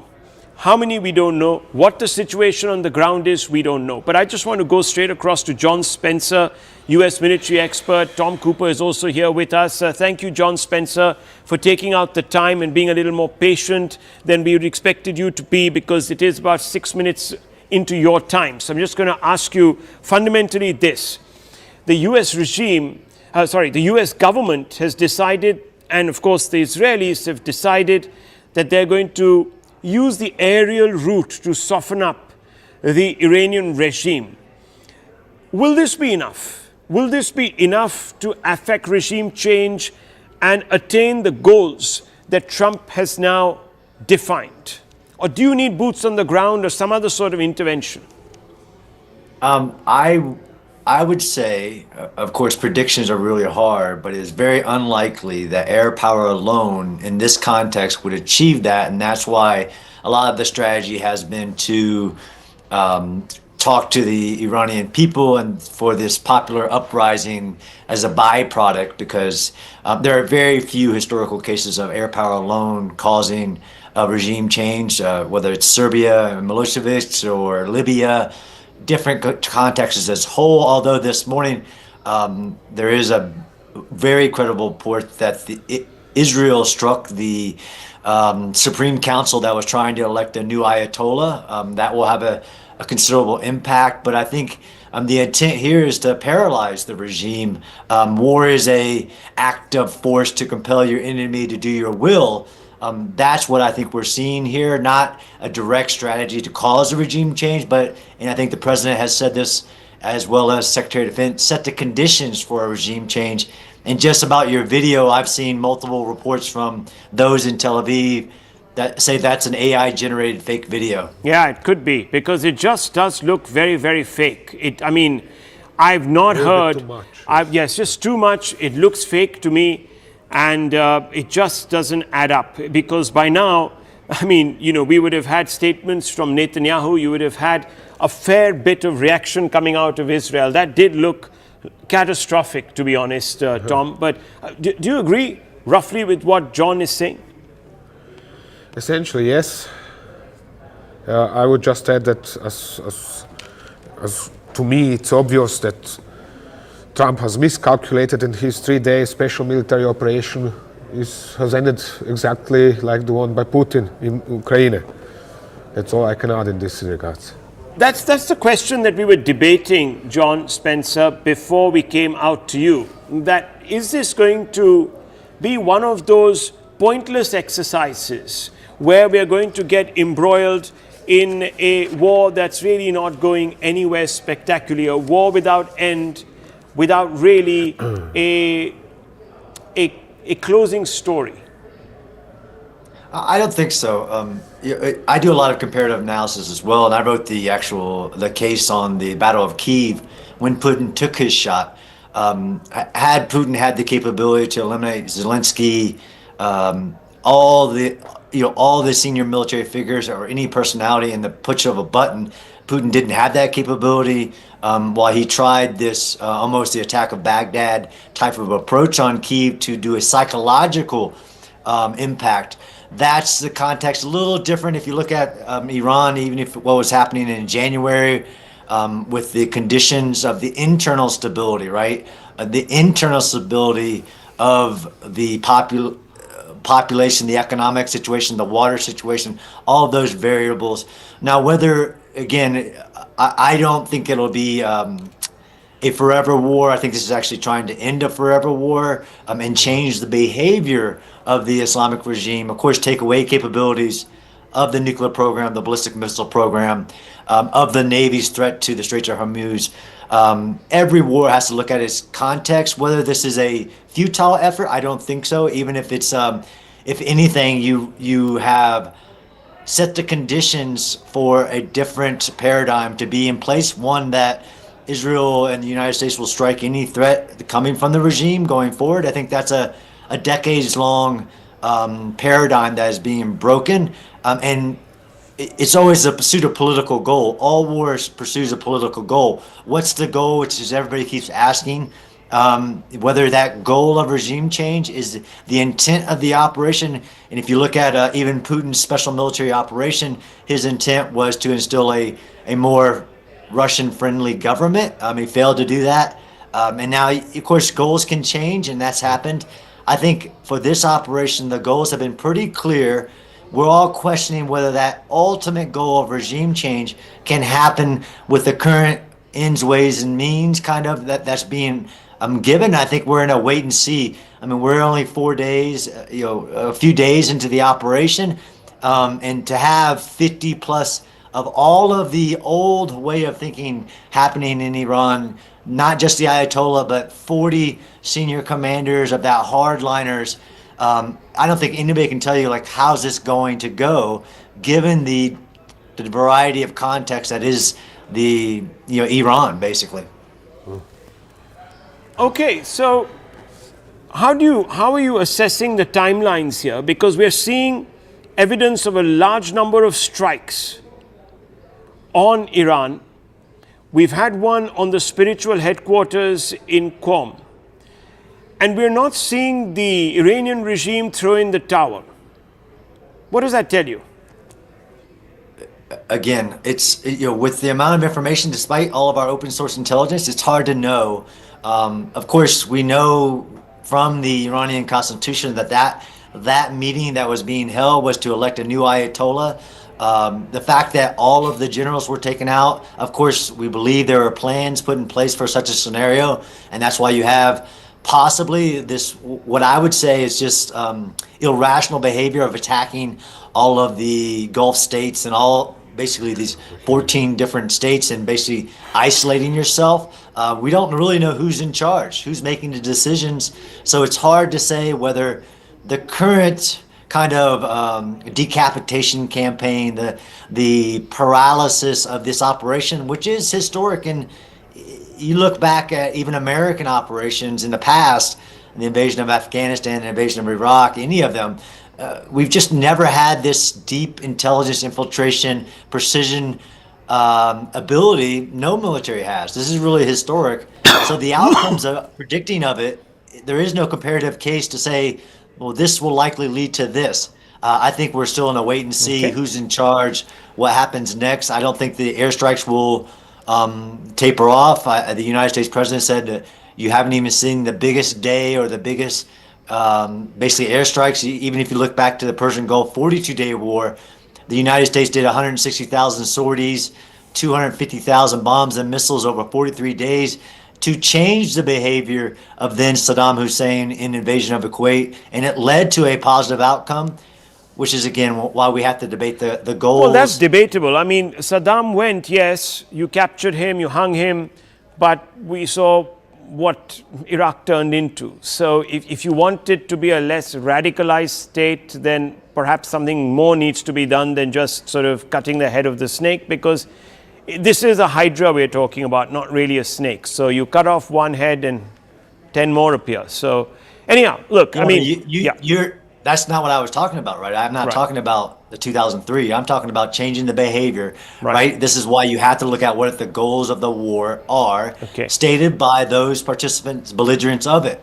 Speaker 2: How many, we don't know. What the situation on the ground is, we don't know. But I just want to go straight across to John Spencer, US military expert. Tom Cooper is also here with us. Thank you, John Spencer, for taking out the time and being a little more patient than we would expected you to be, because it is about 6 minutes into your time. So I'm just going to ask you fundamentally this. The US regime, the US government has decided, and of course the Israelis have decided, that they're going to use the aerial route to soften up the Iranian regime. Will this be enough? will this be enough to affect regime change and attain the goals that Trump has now defined? Or do you need boots on the ground or some other sort of intervention?
Speaker 10: I would say, of course, predictions are really hard, but it's very unlikely that air power alone in this context would achieve that. And that's why a lot of the strategy has been to talk to the Iranian people and for this popular uprising as a byproduct, because there are very few historical cases of air power alone causing a regime change, whether it's Serbia, Milosevic, or Libya. Different contexts as whole, although this morning there is a very credible report that Israel struck the Supreme Council that was trying to elect a new Ayatollah. That will have a considerable impact, but I think the intent here is to paralyze the regime. War is a act of force to compel your enemy to do your will. That's what I think we're seeing here, not a direct strategy to cause a regime change, and I think the president has said this, as well as Secretary of Defense, set the conditions for a regime change. And just about your video, I've seen multiple reports from those in Tel Aviv that say that's an AI-generated fake video.
Speaker 2: Yeah, it could be, because it just does look very, very fake. I've not heard.
Speaker 6: Too much.
Speaker 2: Yes, just too much. It looks fake to me. And it just doesn't add up, because by now, we would have had statements from Netanyahu. You would have had a fair bit of reaction coming out of Israel. That did look catastrophic, to be honest, Tom. But do you agree roughly with what John is saying?
Speaker 6: Essentially, yes. I would just add that as to me, it's obvious that Trump has miscalculated, and his 3-day special military operation has ended exactly like the one by Putin in Ukraine. That's all I can add in this regard.
Speaker 2: That's the question that we were debating, John Spencer, before we came out to you. That is this going to be one of those pointless exercises where we are going to get embroiled in a war that's really not going anywhere spectacular, a war without end, without really a closing story?
Speaker 10: I don't think so. I do a lot of comparative analysis as well, and I wrote the case on the Battle of Kyiv when Putin took his shot. Had Putin had the capability to eliminate Zelensky, all the senior military figures or any personality in the push of a button, Putin didn't have that capability. While he tried this almost the attack of Baghdad type of approach on Kyiv to do a psychological impact. That's the context. A little different if you look at Iran, even if what was happening in January with the conditions of the internal stability, right? The internal stability of the population, the economic situation, the water situation, all of those variables. Now, whether, again, I don't think it'll be a forever war. I think this is actually trying to end a forever war and change the behavior of the Islamic regime. Of course, take away capabilities of the nuclear program, the ballistic missile program, of the Navy's threat to the Straits of Hormuz. Every war has to look at its context. Whether this is a futile effort, I don't think so. Even if it's, if anything, you have set the conditions for a different paradigm to be in place, one that Israel and the United States will strike any threat coming from the regime going forward. I think that's a decades-long paradigm that is being broken, and it's always a pursuit of political goal. All wars pursues a political goal. What's the goal, which is everybody keeps asking, whether that goal of regime change is the intent of the operation. And if you look at even Putin's special military operation, his intent was to instill a more Russian-friendly government. He failed to do that. And now, of course, goals can change, and that's happened. I think for this operation, the goals have been pretty clear. We're all questioning whether that ultimate goal of regime change can happen with the current ends, ways, and means kind of that's being given. I think we're in a wait and see. We're only 4 days, a few days into the operation, and to have 50 plus of all of the old way of thinking happening in Iran, not just the Ayatollah, but 40 senior commanders of that hardliners. I don't think anybody can tell you like how's this going to go, given the variety of context that is Iran basically.
Speaker 2: Okay, so how are you assessing the timelines here? Because we're seeing evidence of a large number of strikes on Iran. We've had one on the spiritual headquarters in Qom. And we're not seeing the Iranian regime throw in the towel. What does that tell you?
Speaker 10: Again, it's with the amount of information, despite all of our open source intelligence, it's hard to know. Of course, we know from the Iranian constitution that meeting that was being held was to elect a new Ayatollah. The fact that all of the generals were taken out, of course, we believe there are plans put in place for such a scenario, and that's why you have possibly this, what I would say is just irrational behavior of attacking all of the Gulf states and all basically these 14 different states and basically isolating yourself. We don't really know who's in charge, who's making the decisions. So it's hard to say whether the current kind of decapitation campaign, the paralysis of this operation, which is historic. And you look back at even American operations in the past, the invasion of Afghanistan, the invasion of Iraq, any of them, we've just never had this deep intelligence infiltration, precision ability. No military has. This is really historic. So the outcomes of predicting of it, there is no comparative case to say, well, this will likely lead to this. I think we're still in a wait and see who's in charge, what happens next. I don't think the airstrikes will taper off. The United States president said that you haven't even seen the biggest day or the biggest basically airstrikes. Even if you look back to the Persian Gulf 42-day war, the United States did 160,000 sorties, 250,000 bombs and missiles over 43 days to change the behavior of then Saddam Hussein in invasion of Kuwait. And it led to a positive outcome, which is, again, why we have to debate the goals.
Speaker 2: Well, that's debatable. I mean, Saddam went, yes, you captured him, you hung him, but we saw what Iraq turned into. So if you want it to be a less radicalized state, then perhaps something more needs to be done than just sort of cutting the head of the snake, because this is a hydra we're talking about, not really a snake. So you cut off one head and 10 more appear. So anyhow, look, I mean,
Speaker 10: that's not what I was talking about, right? I'm not talking about the 2003. I'm talking about changing the behavior, right? This is why you have to look at what the goals of the war are, stated by those participants, belligerents of it.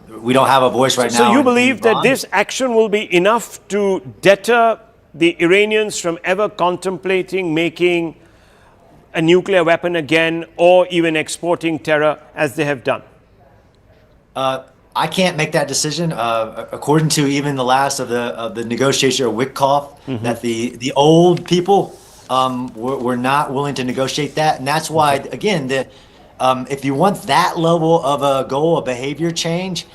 Speaker 10: We don't have a voice right now.
Speaker 2: So you believe that this action will be enough to deter the Iranians from ever contemplating making a nuclear weapon again, or even exporting terror as they have done?
Speaker 10: I can't make that decision. According to even the last of the negotiator Witkoff, that the old people were not willing to negotiate that, and that's why again if you want that level of a goal, a behavior change,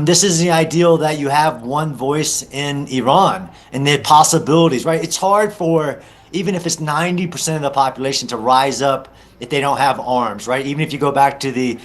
Speaker 10: this is the ideal that you have one voice in Iran and the possibilities. Right? It's hard for even if it's 90% of the population to rise up if they don't have arms, right? Even if you go back to the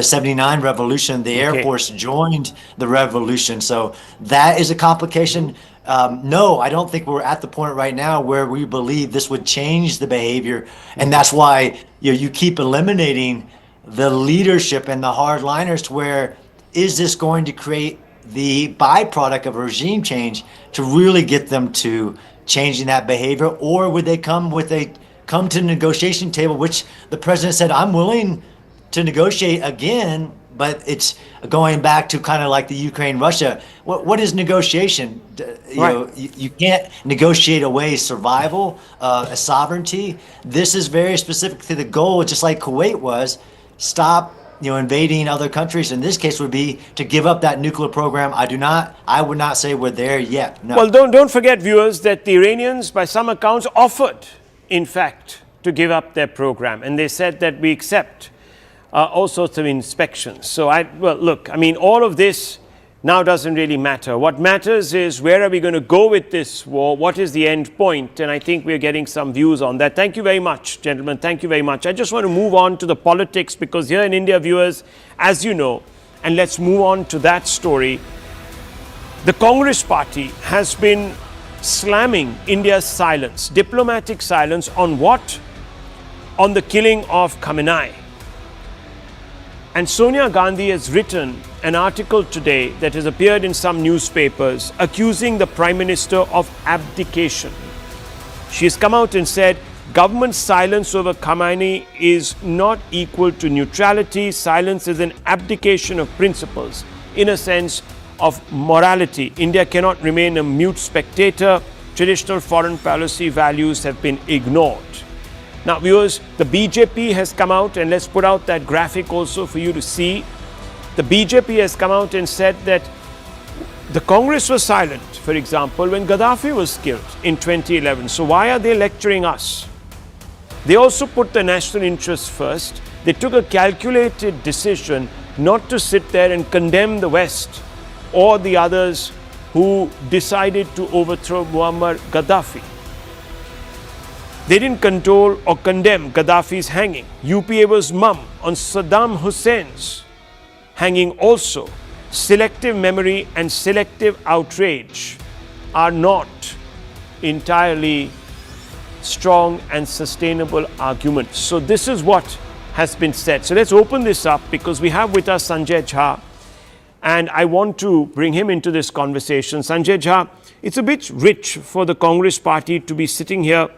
Speaker 10: 79 revolution, the Air Force joined the revolution. So that is a complication. No, I don't think we're at the point right now where we believe this would change the behavior. And that's why you keep eliminating the leadership and the hardliners to where is this going to create the byproduct of a regime change to really get them to changing that behavior, or would they come to the negotiation table, which the president said, I'm willing to negotiate again, but it's going back to kind of like the Ukraine-Russia. What is negotiation? You can't negotiate away survival, sovereignty. This is very specific to the goal, just like Kuwait was. Stop invading other countries. In this case would be to give up that nuclear program. I would not say we're there yet. No.
Speaker 2: Well, don't forget, viewers, that the Iranians, by some accounts, offered, in fact, to give up their program. And they said that we accept all sorts of inspections. So, look, I mean, all of this now doesn't really matter. What matters is where are we going to go with this war? What is the end point? And I think we're getting some views on that. Thank you very much, gentlemen. Thank you very much. I just want to move on to the politics because here in India, viewers, as you know, and let's move on to that story. The Congress party has been slamming India's silence, diplomatic silence on what? On the killing of Khamenei. And Sonia Gandhi has written an article today that has appeared in some newspapers accusing the Prime Minister of abdication. She has come out and said, government silence over Khamenei is not equal to neutrality. Silence is an abdication of principles, in a sense of morality. India cannot remain a mute spectator. Traditional foreign policy values have been ignored. Now, viewers, the BJP has come out, and let's put out that graphic also for you to see. The BJP has come out and said that the Congress was silent, for example, when Gaddafi was killed in 2011. So why are they lecturing us? They also put the national interest first. They took a calculated decision not to sit there and condemn the West or the others who decided to overthrow Muammar Gaddafi. They didn't condole or condemn Gaddafi's hanging. UPA was mum on Saddam Hussein's hanging also. Selective memory and selective outrage are not entirely strong and sustainable arguments. So this is what has been said. So let's open this up because we have with us Sanjay Jha, and I want to bring him into this conversation. Sanjay Jha, it's a bit rich for the Congress party to be sitting here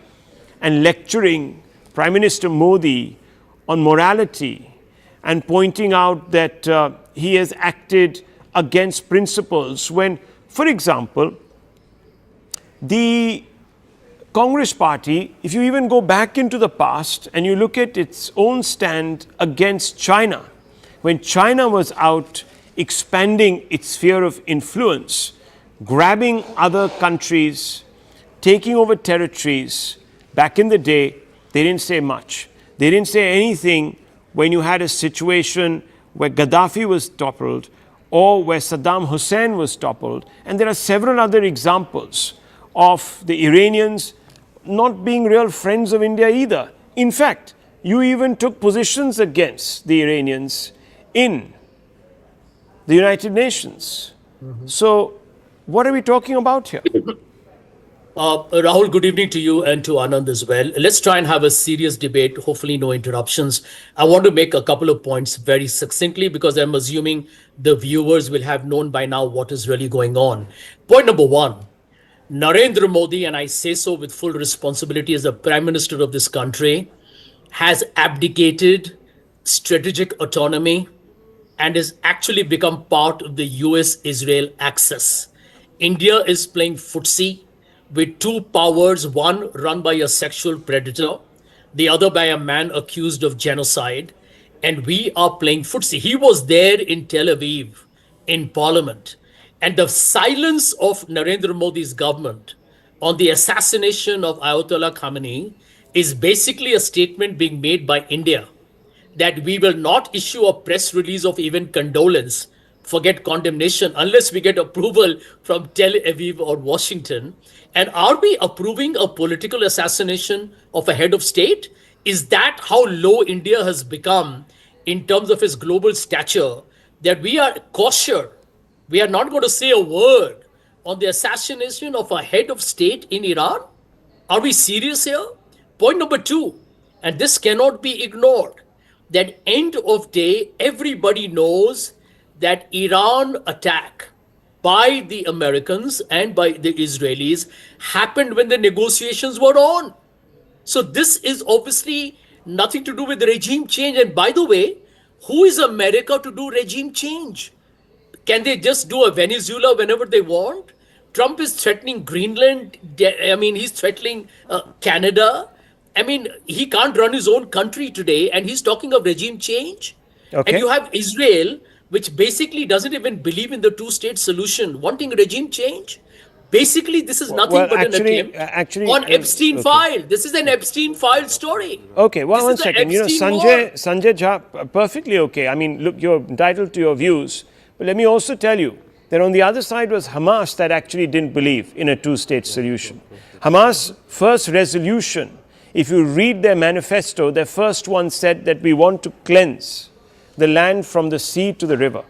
Speaker 2: and lecturing Prime Minister Modi on morality and pointing out that he has acted against principles when, for example, the Congress party, if you even go back into the past and you look at its own stand against China, when China was out expanding its sphere of influence, grabbing other countries, taking over territories, back in the day, they didn't say much. They didn't say anything when you had a situation where Gaddafi was toppled or where Saddam Hussein was toppled. And there are several other examples of the Iranians not being real friends of India either. In fact, you even took positions against the Iranians in the United Nations. So what are we talking about here?
Speaker 21: Rahul, good evening to you and to Anand as well. Let's try and have a serious debate, hopefully no interruptions. I want to make a couple of points very succinctly because I'm assuming the viewers will have known by now what is really going on. Point number one, Narendra Modi, and I say so with full responsibility as the Prime Minister of this country, has abdicated strategic autonomy and has actually become part of the US-Israel axis. India is playing footsie with two powers, one run by a sexual predator, the other by a man accused of genocide, and we are playing footsie. He was there in Tel Aviv, in Parliament, and the silence of Narendra Modi's government on the assassination of Ayatollah Khamenei is basically a statement being made by India that we will not issue a press release of even condolence, forget condemnation, unless we get approval from Tel Aviv or Washington. And are we approving a political assassination of a head of state? Is that how low India has become in terms of its global stature, that we are cautious? We are not going to say a word on the assassination of a head of state in Iran? Are we serious here? Point number two, and this cannot be ignored, that end of day, everybody knows that Iran attack by the Americans and by the Israelis happened when the negotiations were on. So this is obviously nothing to do with regime change. And by the way, who is America to do regime change? Can they just do a Venezuela whenever they want? Trump is threatening Greenland. I mean, he's threatening Canada. I mean, he can't run his own country today, and he's talking of regime change.
Speaker 2: Okay.
Speaker 21: And you have Israel, which basically doesn't even believe in the two-state solution, wanting regime change. Basically, this is nothing but an attempt on Epstein file. This is an Epstein file story.
Speaker 2: Okay, well, one second. You know, Sanjay
Speaker 21: war.
Speaker 2: Jha, perfectly okay. I mean, look, you're entitled to your views. But let me also tell you that on the other side was Hamas that actually didn't believe in a two-state solution. Hamas' first resolution, if you read their manifesto, their first one said that we want to cleanse the land from the sea to the river.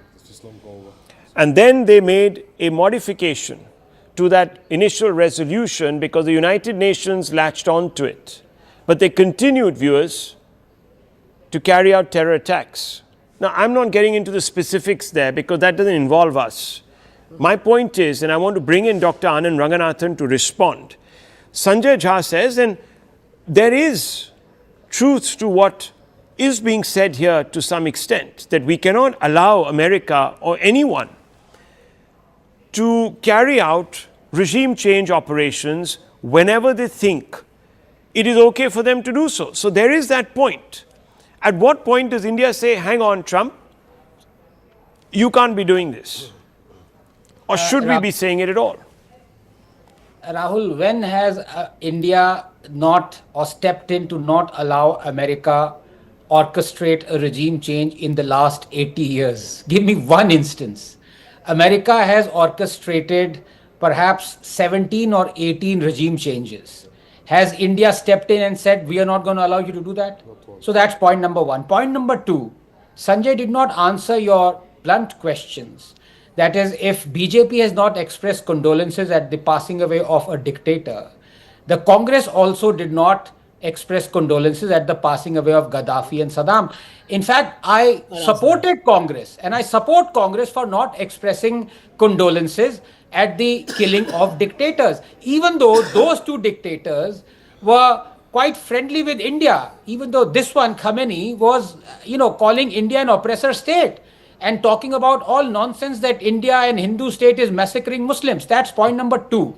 Speaker 2: And then they made a modification to that initial resolution because the United Nations latched on to it. But they continued, viewers, to carry out terror attacks. Now, I'm not getting into the specifics there because that doesn't involve us. My point is, and I want to bring in Dr. Anand Ranganathan to respond. Sanjay Jha says, and there is truth to what is being said here to some extent, that we cannot allow America or anyone to carry out regime change operations whenever they think it is okay for them to do so. So there is that point. At what point does India say, hang on, Trump, you can't be doing this? Or should we be saying it at all?
Speaker 9: Rahul, when has India not or stepped in to not allow America orchestrate a regime change in the last 80 years? Give me one instance. America has orchestrated perhaps 17 or 18 regime changes. Has India stepped in and said, we are not going to allow you to do that? So that's point number one. Point number two, Sanjay did not answer your blunt questions. That is, if BJP has not expressed condolences at the passing away of a dictator, the Congress also did not express condolences at the passing away of Gaddafi and Saddam. In fact, I supported Congress and I support Congress for not expressing condolences at the killing of dictators, even though those two dictators were quite friendly with India, even though this one, Khamenei, was, calling India an oppressor state and talking about all nonsense that India and Hindu state is massacring Muslims. That's point number two.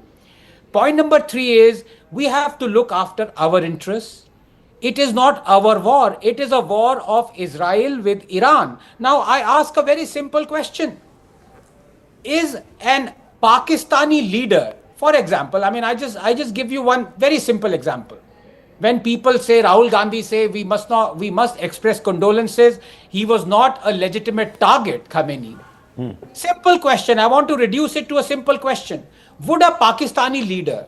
Speaker 9: Point number three is we have to look after our interests. It is not our war. It is a war of Israel with Iran. Now, I ask a very simple question. Is an Pakistani leader, for example, I just give you one very simple example. When people say, Rahul Gandhi say, we must express condolences, he was not a legitimate target, Khamenei. Simple question. I want to reduce it to a simple question. Would a Pakistani leader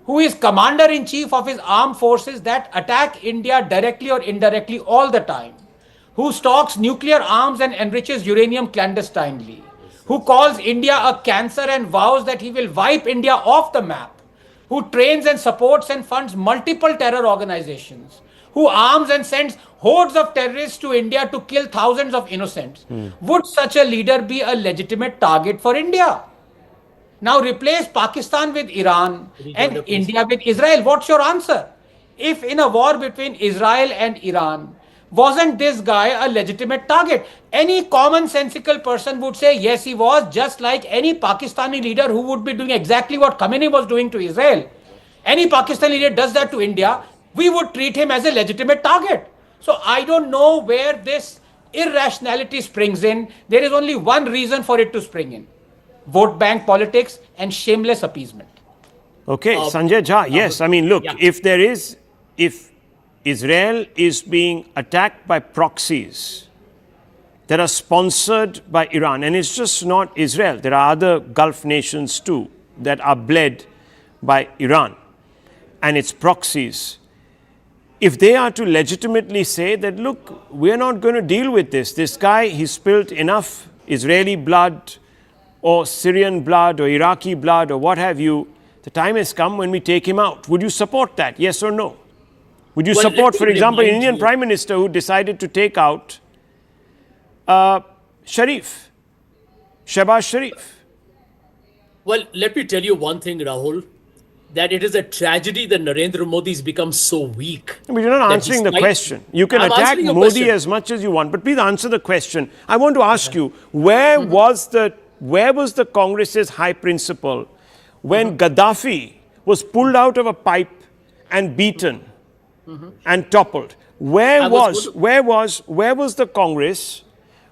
Speaker 9: who is commander-in-chief of his armed forces that attack India directly or indirectly all the time, who stocks nuclear arms and enriches uranium clandestinely, who calls India a cancer and vows that he will wipe India off the map, who trains and supports and funds multiple terror organizations, who arms and sends hordes of terrorists to India to kill thousands of innocents. Would such a leader be a legitimate target for India? Now replace Pakistan with Iran and India with Israel. What's your answer? If in a war between Israel and Iran, wasn't this guy a legitimate target? Any commonsensical person would say, yes, he was, just like any Pakistani leader who would be doing exactly what Khamenei was doing to Israel. Any Pakistani leader does that to India, we would treat him as a legitimate target. So I don't know where this irrationality springs in. There is only one reason for it to spring in. Vote bank politics and shameless appeasement.
Speaker 2: Okay, Sanjay Jha, yes. Look, if Israel is being attacked by proxies that are sponsored by Iran, and it's just not Israel, there are other Gulf nations too that are bled by Iran and its proxies. If they are to legitimately say that, look, we're not going to deal with this guy, he spilled enough Israeli blood or Syrian blood or Iraqi blood or what have you, the time has come when we take him out. Would you support that, yes or no? Would you support, for example, an Indian Prime Minister who decided to take out Shehbaz Sharif?
Speaker 21: Well, let me tell you one thing, Rahul, that it is a tragedy that Narendra Modi has become so weak.
Speaker 2: But you're not answering the question. You can attack Modi as much as you want, but please answer the question. I want to ask you, where was the Congress's high principle when Gaddafi was pulled out of a pipe and beaten and toppled? Where was the Congress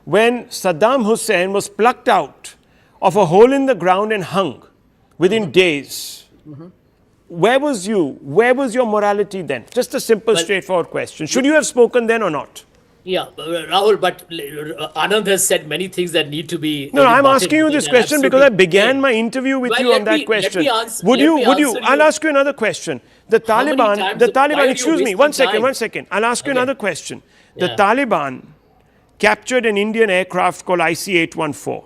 Speaker 2: when Saddam Hussein was plucked out of a hole in the ground and hung within days? Where was you? Where was your morality then? Just a simple, straightforward question. Should you have spoken then or not?
Speaker 21: Yeah, Rahul, but Anand has said many things that need to be.
Speaker 2: No, I'm
Speaker 21: rebutted
Speaker 2: asking you this
Speaker 21: in an
Speaker 2: question because I
Speaker 21: absolute
Speaker 2: began
Speaker 21: way.
Speaker 2: my interview with
Speaker 21: Well,
Speaker 2: you on that question.
Speaker 21: Let me answer,
Speaker 2: Would you?
Speaker 21: answer
Speaker 2: I'll ask you another question. The
Speaker 21: How many
Speaker 2: Taliban,
Speaker 21: times-
Speaker 2: the
Speaker 21: why are
Speaker 2: Taliban.
Speaker 21: you
Speaker 2: Excuse me,
Speaker 21: wasting
Speaker 2: one
Speaker 21: time?
Speaker 2: second. I'll ask you
Speaker 21: Okay.
Speaker 2: another question. The
Speaker 21: Yeah.
Speaker 2: Taliban captured an Indian aircraft called IC-814.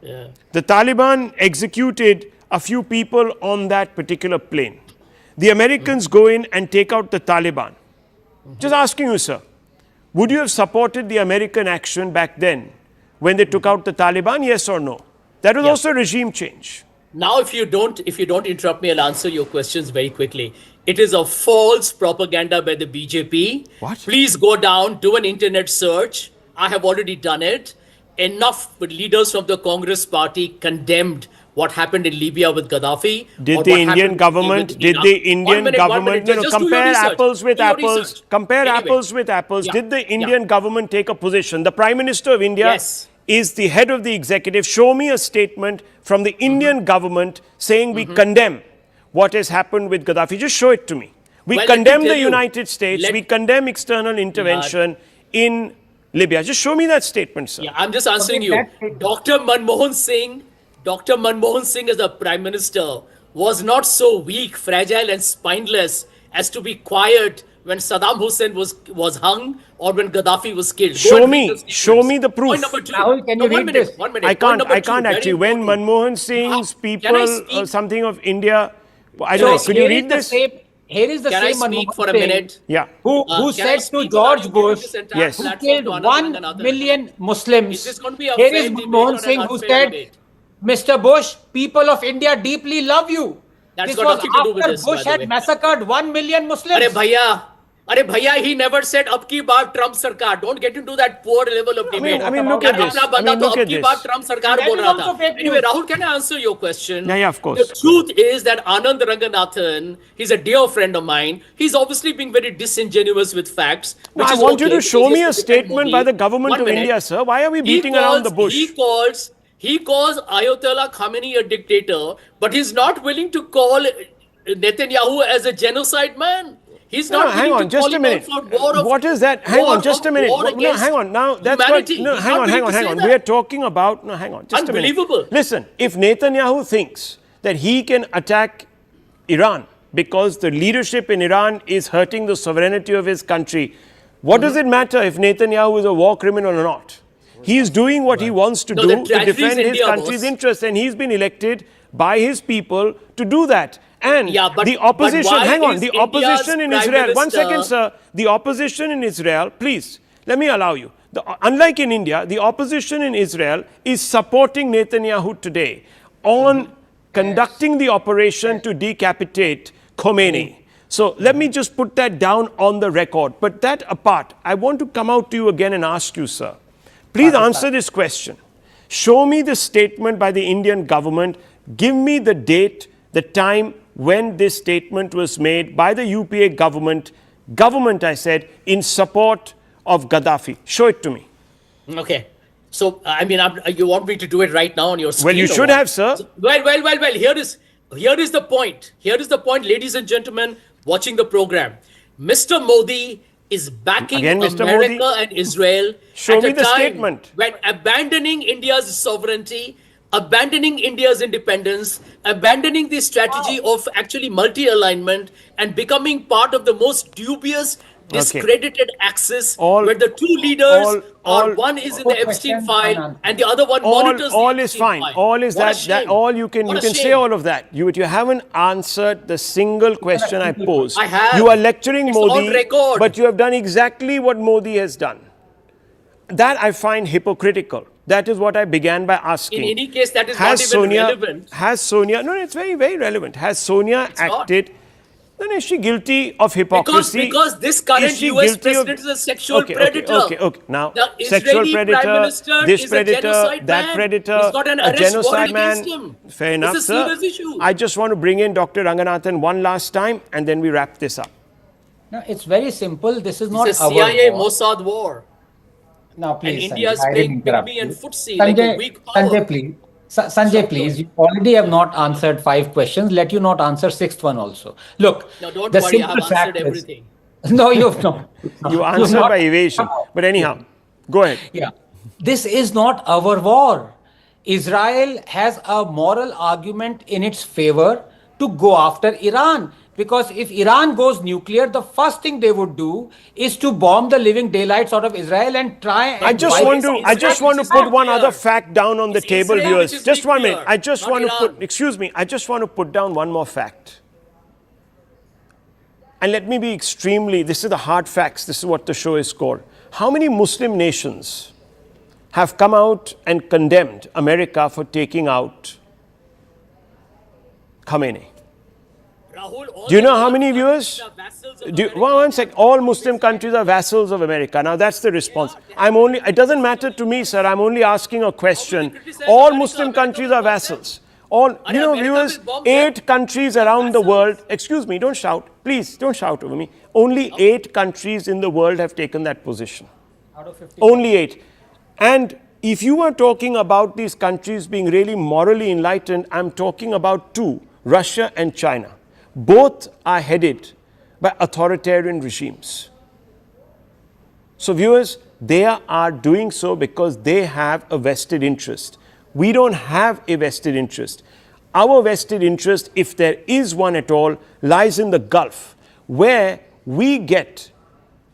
Speaker 21: Yeah.
Speaker 2: The Taliban executed a few people on that particular plane. The Americans go in and take out the Taliban. Just asking you, sir, would you have supported the American action back then when they took out the Taliban? Yes or no? That was also regime change.
Speaker 21: Now, if you don't interrupt me, I'll answer your questions very quickly. It is a false propaganda by the BJP.
Speaker 2: What?
Speaker 21: Please go down, do an internet search. I have already done it. Enough leaders from the Congress party condemned what happened in Libya with Gaddafi.
Speaker 2: Did the Indian government, no, compare apples with apples, compare apples with apples. Did the Indian government take a position? The Prime Minister of India is the head of the executive. Show me a statement from the Indian government saying we condemn what has happened with Gaddafi. Just show it to me. We condemn the United States. We condemn external intervention in Libya. Just show me that statement, sir.
Speaker 21: Yeah, I'm just answering you. Dr. Manmohan Singh as the Prime Minister was not so weak, fragile and spineless as to be quiet when Saddam Hussein was hung or when Gaddafi was killed.
Speaker 2: Show me the proof.
Speaker 21: Point number two.
Speaker 9: Rahul, can you read this?
Speaker 21: 1 minute.
Speaker 2: I
Speaker 21: Point number
Speaker 2: can't
Speaker 21: two,
Speaker 2: actually.
Speaker 21: very
Speaker 2: When
Speaker 21: important.
Speaker 2: Manmohan Singh's people,
Speaker 21: speak?
Speaker 2: something of India, I don't know. Could you read this?
Speaker 9: Here is the
Speaker 21: Can I
Speaker 9: same
Speaker 21: speak
Speaker 9: Manmohan
Speaker 21: for a
Speaker 9: Singh
Speaker 21: minute?
Speaker 2: Yeah.
Speaker 9: Who
Speaker 21: Can I
Speaker 9: said to
Speaker 21: speak
Speaker 9: George
Speaker 21: without giving
Speaker 9: Bush,
Speaker 21: this entire
Speaker 2: Yes.
Speaker 9: who
Speaker 21: platform
Speaker 9: killed
Speaker 21: to another
Speaker 9: 1
Speaker 21: and another?
Speaker 9: million Muslims.
Speaker 21: Is this going to be a
Speaker 9: Here
Speaker 21: fair
Speaker 9: is
Speaker 21: debate or
Speaker 9: Manmohan
Speaker 21: an
Speaker 9: Singh who
Speaker 21: unfair
Speaker 9: said,
Speaker 21: debate?
Speaker 9: Mr. Bush, people of India deeply love you.
Speaker 21: That's
Speaker 9: This
Speaker 21: got
Speaker 9: was
Speaker 21: nothing to do with
Speaker 9: after
Speaker 21: this, by
Speaker 9: Bush
Speaker 21: the
Speaker 9: had
Speaker 21: way.
Speaker 9: massacred 1 million Muslims.
Speaker 21: Arey bhaiya, he never said ab ki baar Trump sarkar. Don't get into that poor level of debate.
Speaker 2: I mean, look at this.
Speaker 21: Apna banda
Speaker 2: Look
Speaker 21: to
Speaker 2: at
Speaker 21: ab ki
Speaker 2: this.
Speaker 21: baar Trump sarkar
Speaker 9: That
Speaker 21: bol
Speaker 9: is
Speaker 21: raha
Speaker 9: also
Speaker 21: tha.
Speaker 9: fake
Speaker 21: Anyway,
Speaker 9: news.
Speaker 21: Rahul, can I answer your question?
Speaker 2: Yeah, of course.
Speaker 21: The truth is that Anand Ranganathan, he's a dear friend of mine. He's obviously being very disingenuous with facts.
Speaker 2: No,
Speaker 21: which
Speaker 2: I
Speaker 21: is
Speaker 2: want you
Speaker 21: okay,
Speaker 2: to show
Speaker 21: because
Speaker 2: me a
Speaker 21: he has to defend
Speaker 2: statement
Speaker 21: Modi.
Speaker 2: by the government
Speaker 21: 1
Speaker 2: of
Speaker 21: minute.
Speaker 2: India, sir. Why are we beating around the bush?
Speaker 21: He calls Ayatollah Khamenei a dictator, but he's not willing to call Netanyahu as a genocide man. He's
Speaker 2: No,
Speaker 21: not
Speaker 2: hang
Speaker 21: willing
Speaker 2: on,
Speaker 21: to
Speaker 2: just
Speaker 21: call
Speaker 2: a
Speaker 21: him
Speaker 2: minute.
Speaker 21: out for war of,
Speaker 2: What is that? Hang
Speaker 21: war
Speaker 2: on, just
Speaker 21: of-
Speaker 2: a minute.
Speaker 21: war
Speaker 2: No,
Speaker 21: against
Speaker 2: hang on. Now that's
Speaker 21: humanity.
Speaker 2: what. No,
Speaker 21: He's
Speaker 2: hang
Speaker 21: not
Speaker 2: on,
Speaker 21: willing
Speaker 2: hang on,
Speaker 21: to
Speaker 2: hang
Speaker 21: say
Speaker 2: on.
Speaker 21: that.
Speaker 2: We are talking about. No, hang on, just a minute.
Speaker 21: Unbelievable.
Speaker 2: Listen, if Netanyahu thinks that he can attack Iran because the leadership in Iran is hurting the sovereignty of his country, what does it matter if Netanyahu is a war criminal or not? He is doing what he wants to
Speaker 21: No,
Speaker 2: do
Speaker 21: the
Speaker 2: to
Speaker 21: tragedy is
Speaker 2: defend his
Speaker 21: India,
Speaker 2: country's
Speaker 21: boss.
Speaker 2: interests, and he's been elected by his people to do that. And
Speaker 21: Yeah, but-
Speaker 2: the
Speaker 21: but
Speaker 2: opposition,
Speaker 21: why
Speaker 2: hang on,
Speaker 21: is
Speaker 2: the
Speaker 21: India's
Speaker 2: opposition in
Speaker 21: Prime
Speaker 2: Israel, one
Speaker 21: Minister-
Speaker 2: second, sir, the opposition in Israel, please, let me allow you. Unlike in India, the opposition in Israel is supporting Netanyahu today on conducting the operation to decapitate Khomeini. So let me just put that down on the record. But that apart, I want to come out to you again and ask you, sir, please answer this question. Show me the statement by the Indian government. Give me the date, the time when this statement was made by the UPA government, I said, in support of Gaddafi. Show it to me.
Speaker 21: Okay. So, I mean, you want me to do it right now on your screen?
Speaker 2: Well, you
Speaker 21: or
Speaker 2: should
Speaker 21: what?
Speaker 2: have, sir.
Speaker 21: Well. Here is the point. Here is the point, ladies and gentlemen, watching the program. Mr. Modi is backing
Speaker 2: Again, Mr.
Speaker 21: America
Speaker 2: Modi?
Speaker 21: and Israel
Speaker 2: Show
Speaker 21: at
Speaker 2: me
Speaker 21: a
Speaker 2: the
Speaker 21: time
Speaker 2: statement.
Speaker 21: when abandoning India's sovereignty, abandoning India's independence, abandoning the strategy of actually multi-alignment and becoming part of the most dubious, discredited axis where the two leaders are one is in the Epstein file and the other one monitors
Speaker 2: all
Speaker 21: the
Speaker 2: is
Speaker 21: Epstein
Speaker 2: fine.
Speaker 21: file.
Speaker 2: All is
Speaker 21: What a
Speaker 2: that
Speaker 21: shame.
Speaker 2: all you can
Speaker 21: What a
Speaker 2: say
Speaker 21: shame.
Speaker 2: all of that. You haven't answered the single question I posed.
Speaker 21: I have.
Speaker 2: You are lecturing
Speaker 21: It's
Speaker 2: Modi,
Speaker 21: on record.
Speaker 2: but you have done exactly what Modi has done. That I find hypocritical. That is what I began by asking.
Speaker 21: In any case, that is
Speaker 2: Has
Speaker 21: not
Speaker 2: Sonia,
Speaker 21: even relevant.
Speaker 2: Has Sonia, no, it's very, very relevant. Has Sonia
Speaker 21: It's not.
Speaker 2: acted, then is she guilty of hypocrisy?
Speaker 21: Because this current
Speaker 2: Is she
Speaker 21: US
Speaker 2: guilty of-
Speaker 21: president is a sexual
Speaker 2: Okay.
Speaker 21: predator.
Speaker 2: Now,
Speaker 21: The
Speaker 2: sexual
Speaker 21: Israeli
Speaker 2: predator,
Speaker 21: Prime Minister
Speaker 2: this
Speaker 21: is a
Speaker 2: predator,
Speaker 21: genocide
Speaker 2: that
Speaker 21: man.
Speaker 2: predator,
Speaker 21: He's got an
Speaker 2: a
Speaker 21: arrest
Speaker 2: genocide
Speaker 21: warrant
Speaker 2: man.
Speaker 21: against him.
Speaker 2: Fair enough,
Speaker 21: It's a
Speaker 2: sir.
Speaker 21: serious issue.
Speaker 2: I just want to bring in Dr. Ranganathan one last time, and then we wrap this up.
Speaker 9: No, it's very simple. This is not
Speaker 21: It's a
Speaker 9: our
Speaker 21: CIA
Speaker 9: war.
Speaker 21: Mossad war.
Speaker 9: Now, please,
Speaker 21: And India is
Speaker 9: Sanjay, I
Speaker 21: playing
Speaker 9: didn't interrupt
Speaker 21: pygmy and
Speaker 9: you.
Speaker 21: footsie like a weak power.
Speaker 9: Sanjay, please. Sanjay, please. You already have not answered 5 questions. Let you not answer 6th one also. Look,
Speaker 21: No, don't
Speaker 9: the
Speaker 21: worry. I
Speaker 9: simple
Speaker 21: have
Speaker 9: fact
Speaker 21: answered
Speaker 9: is,
Speaker 21: everything.
Speaker 9: No, you've not.
Speaker 2: You answered
Speaker 9: not-
Speaker 2: by evasion. But anyhow, go ahead.
Speaker 9: Yeah. This is not our war. Israel has a moral argument in its favor to go after Iran. Because if Iran goes nuclear, the first thing they would do is to bomb the living daylights out of Israel and try and
Speaker 2: I just want to put one other fact down on the table, viewers. Just 1 minute. I just want to put, excuse me, I just want to put down one more fact. And let me be extremely, this is the hard facts, this is what the show is called. How many Muslim nations have come out and condemned America for taking out Khamenei? Do you know how many viewers? One sec. All Muslim countries are vassals of America. Now that's the response. It doesn't matter to me, sir. I'm only asking a question. All Muslim countries are vassals. Viewers, 8 countries around the world, excuse me, don't shout. Please, don't shout over me. Only 8 countries in the world have taken that position.
Speaker 9: Out of 50.
Speaker 2: Only 8. And if you are talking about these countries being really morally enlightened, I'm talking about 2, Russia and China. Both are headed by authoritarian regimes. So viewers, they are doing so because they have a vested interest. We don't have a vested interest. Our vested interest, if there is one at all, lies in the Gulf, where we get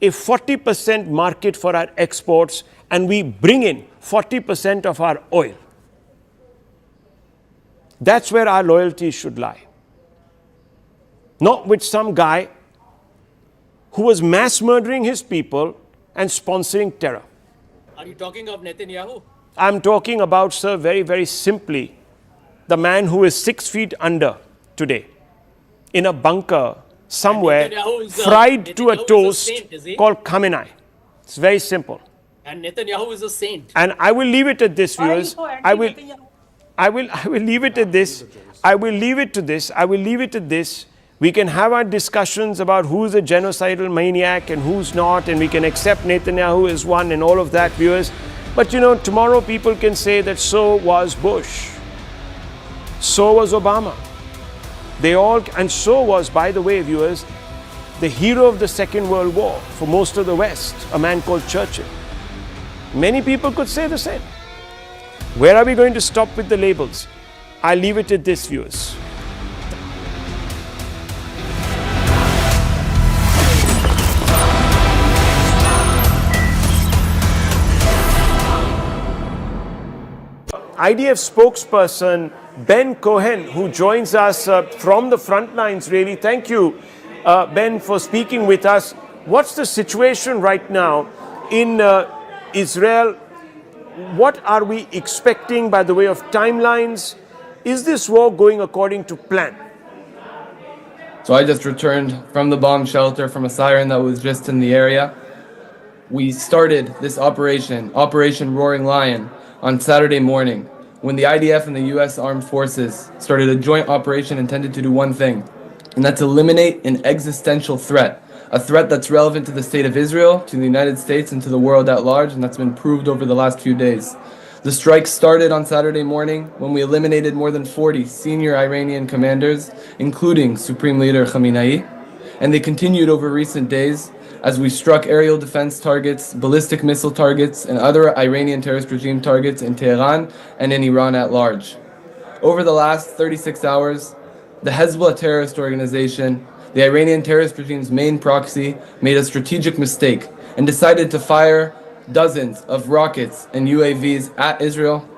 Speaker 2: a 40% market for our exports and we bring in 40% of our oil. That's where our loyalty should lie. Not with some guy who was mass murdering his people and sponsoring terror.
Speaker 21: Are you talking of Netanyahu?
Speaker 2: I'm talking about, sir, very, very simply, the man who is 6 feet under today in a bunker somewhere, fried to a toast called Khamenei. It's very simple.
Speaker 21: And Netanyahu is a saint.
Speaker 2: And I will leave it at this, viewers. I will leave it at this. I will leave it to this. I will leave it at this. We can have our discussions about who's a genocidal maniac and who's not, and we can accept Netanyahu as one and all of that, viewers. But tomorrow people can say that so was Bush, so was Obama. And so was, by the way, viewers, the hero of the Second World War for most of the West, a man called Churchill. Many people could say the same. Where are we going to stop with the labels? I leave it at this, viewers. IDF spokesperson Ben Cohen, who joins us from the front lines, really. Thank you, Ben, for speaking with us. What's the situation right now in Israel? What are we expecting by the way of timelines? Is this war going according to plan?
Speaker 4: So I just returned from the bomb shelter from a siren that was just in the area. We started this Operation Roaring Lion, on Saturday morning, when the IDF and the U.S. Armed Forces started a joint operation intended to do one thing, and that's eliminate an existential threat, a threat that's relevant to the state of Israel, to the United States, and to the world at large, and that's been proved over the last few days. The strike started on Saturday morning when we eliminated more than 40 senior Iranian commanders, including Supreme Leader Khamenei, and they continued over recent days as we struck aerial defense targets, ballistic missile targets, and other Iranian terrorist regime targets in Tehran and in Iran at large. Over the last 36 hours, the Hezbollah terrorist organization, the Iranian terrorist regime's main proxy, made a strategic mistake and decided to fire dozens of rockets and UAVs at Israel,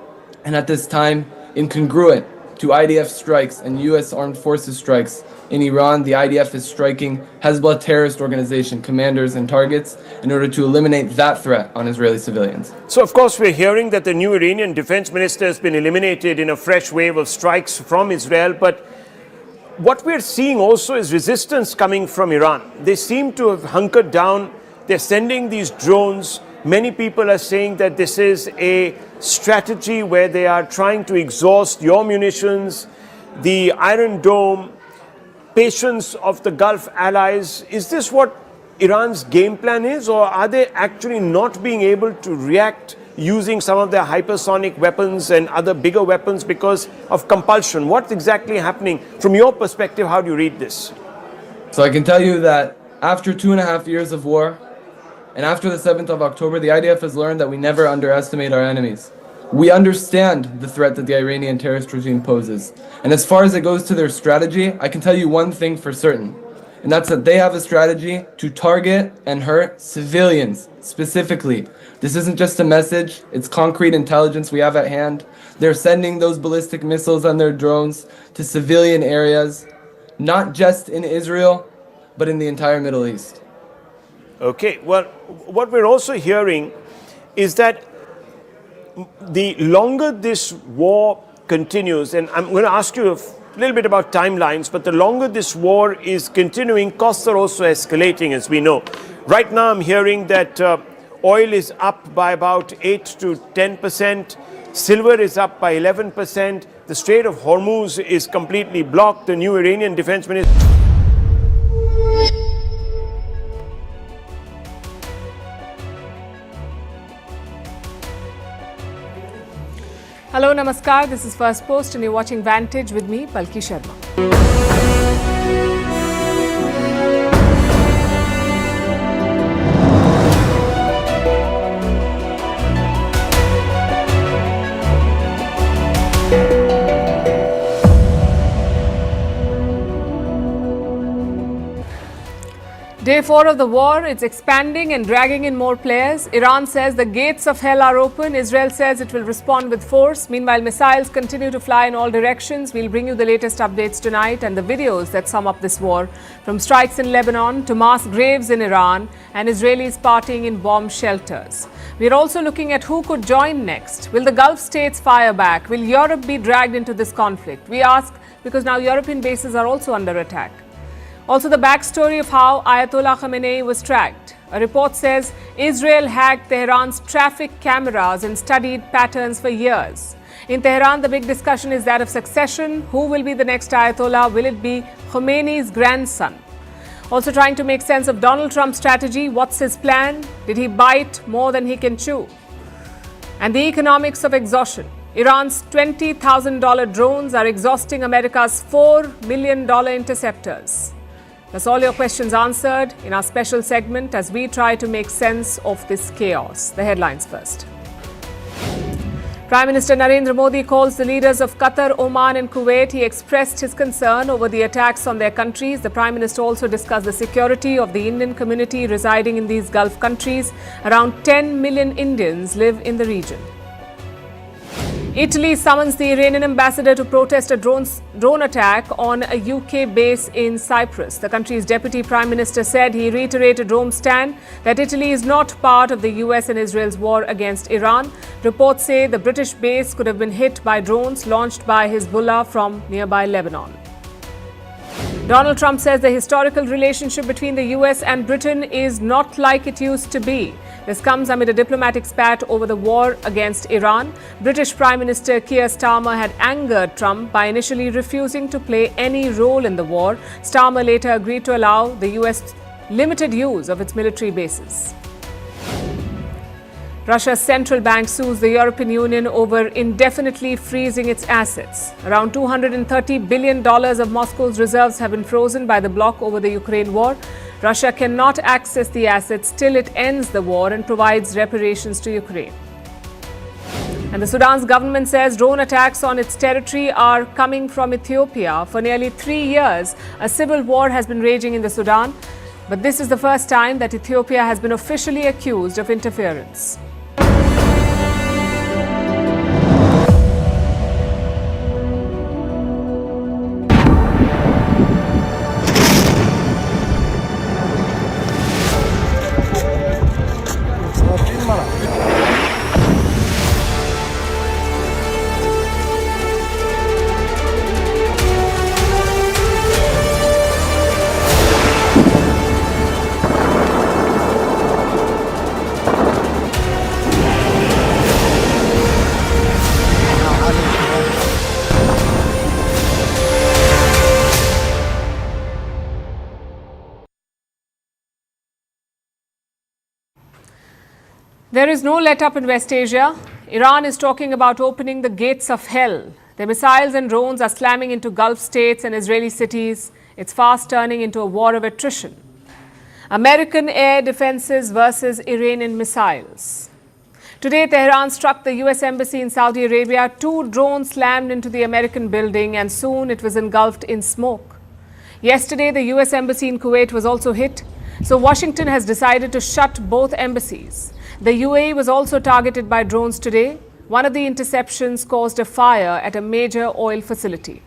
Speaker 4: and at this time, incongruent to IDF strikes and U.S. Armed Forces strikes, in Iran, the IDF is striking Hezbollah terrorist organization commanders and targets in order to eliminate that threat on Israeli civilians.
Speaker 2: So, of course, we're hearing that the new Iranian defense minister has been eliminated in a fresh wave of strikes from Israel. But what we're seeing also is resistance coming from Iran. They seem to have hunkered down. They're sending these drones. Many people are saying that this is a strategy where they are trying to exhaust your munitions, the Iron Dome, patience of the Gulf allies. Is this what Iran's game plan is, or are they actually not being able to react using some of their hypersonic weapons and other bigger weapons because of compulsion? What's exactly happening? From your perspective, how do you read this?
Speaker 4: So I can tell you that After 2.5 years of war, and after the 7th of October, the IDF has learned that we never underestimate our enemies. We understand the threat that the Iranian terrorist regime poses. And as far as it goes to their strategy, I can tell you one thing for certain, and that's that they have a strategy to target and hurt civilians specifically. This isn't just a message, it's concrete intelligence we have at hand. They're sending those ballistic missiles on their drones to civilian areas, not just in Israel, but in the entire Middle East.
Speaker 2: Okay, well, what we're also hearing is that the longer this war continues, and I'm going to ask you a little bit about timelines, but the longer this war is continuing, costs are also escalating, as we know. Right now, I'm hearing that oil is up by about 8 to 10%, silver is up by 11%, the Strait of Hormuz is completely blocked, the new Iranian defense minister.
Speaker 15: Hello, Namaskar. This is First Post and you're watching Vantage with me, Palki Sharma. Day 4 of the war, it's expanding and dragging in more players. Iran says the gates of hell are open. Israel says it will respond with force. Meanwhile, missiles continue to fly in all directions. We'll bring you the latest updates tonight and the videos that sum up this war, from strikes in Lebanon to mass graves in Iran and Israelis partying in bomb shelters. We're also looking at who could join next. Will the Gulf states fire back? Will Europe be dragged into this conflict? We ask because now European bases are also under attack. Also, the backstory of how Ayatollah Khamenei was tracked. A report says Israel hacked Tehran's traffic cameras and studied patterns for years. In Tehran, the big discussion is that of succession. Who will be the next Ayatollah? Will it be Khomeini's grandson? Also trying to make sense of Donald Trump's strategy. What's his plan? Did he bite more than he can chew? And the economics of exhaustion. Iran's $20,000 drones are exhausting America's $4 million interceptors. That's all your questions answered in our special segment as we try to make sense of this chaos. The headlines first. Prime Minister Narendra Modi calls the leaders of Qatar, Oman and Kuwait. He expressed his concern over the attacks on their countries. The Prime Minister also discussed the security of the Indian community residing in these Gulf countries. Around 10 million Indians live in the region. Italy summons the Iranian ambassador to protest a drone attack on a UK base in Cyprus. The country's deputy prime minister said he reiterated Rome's stand that Italy is not part of the US and Israel's war against Iran. Reports say the British base could have been hit by drones launched by Hezbollah from nearby Lebanon. Donald Trump says the historical relationship between the US and Britain is not like it used to be. This comes amid a diplomatic spat over the war against Iran. British Prime Minister Keir Starmer had angered Trump by initially refusing to play any role in the war. Starmer later agreed to allow the US limited use of its military bases. Russia's central bank sues the European Union over indefinitely freezing its assets. Around $230 billion of Moscow's reserves have been frozen by the bloc over the Ukraine war. Russia cannot access the assets till it ends the war and provides reparations to Ukraine. And the Sudan's government says drone attacks on its territory are coming from Ethiopia. For nearly 3 years, a civil war has been raging in the Sudan. But this is the first time that Ethiopia has been officially accused of interference. There is no let-up in West Asia. Iran is talking about opening the gates of hell. Their missiles and drones are slamming into Gulf states and Israeli cities. It's fast turning into a war of attrition. American air defenses versus Iranian missiles. Today, Tehran struck the US embassy in Saudi Arabia. 2 drones slammed into the American building and soon it was engulfed in smoke. Yesterday, the US embassy in Kuwait was also hit. So Washington has decided to shut both embassies. The UAE was also targeted by drones today. One of the interceptions caused a fire at a major oil facility.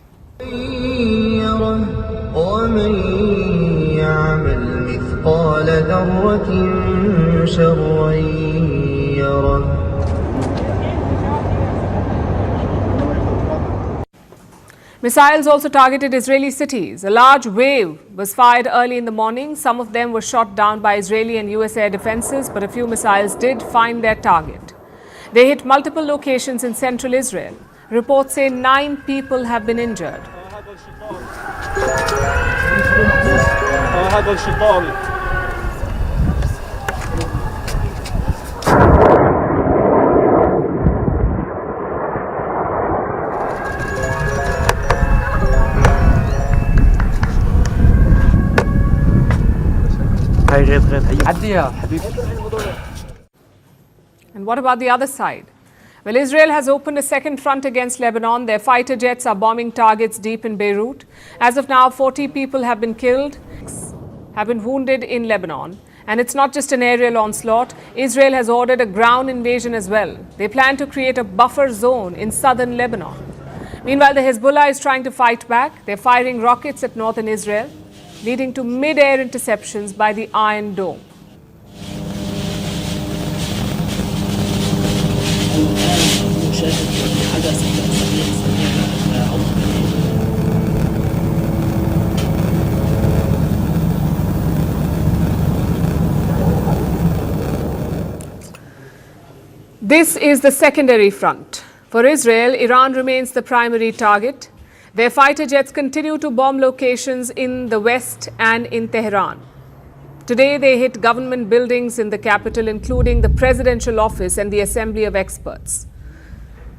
Speaker 15: Missiles also targeted Israeli cities. A large wave was fired early in the morning. Some of them were shot down by Israeli and US air defenses, but a few missiles did find their target. They hit multiple locations in central Israel. Reports say 9 people have been injured. And what about the other side? Well, Israel has opened a second front against Lebanon. Their fighter jets are bombing targets deep in Beirut. As of now, 40 people have been killed, have been wounded in Lebanon. And it's not just an aerial onslaught. Israel has ordered a ground invasion as well. They plan to create a buffer zone in southern Lebanon. Meanwhile, the Hezbollah is trying to fight back. They're firing rockets at northern Israel, leading to mid-air interceptions by the Iron Dome. This is the secondary front. For Israel, Iran remains the primary target. Their fighter jets continue to bomb locations in the west and in Tehran. Today, they hit government buildings in the capital, including the presidential office and the Assembly of Experts.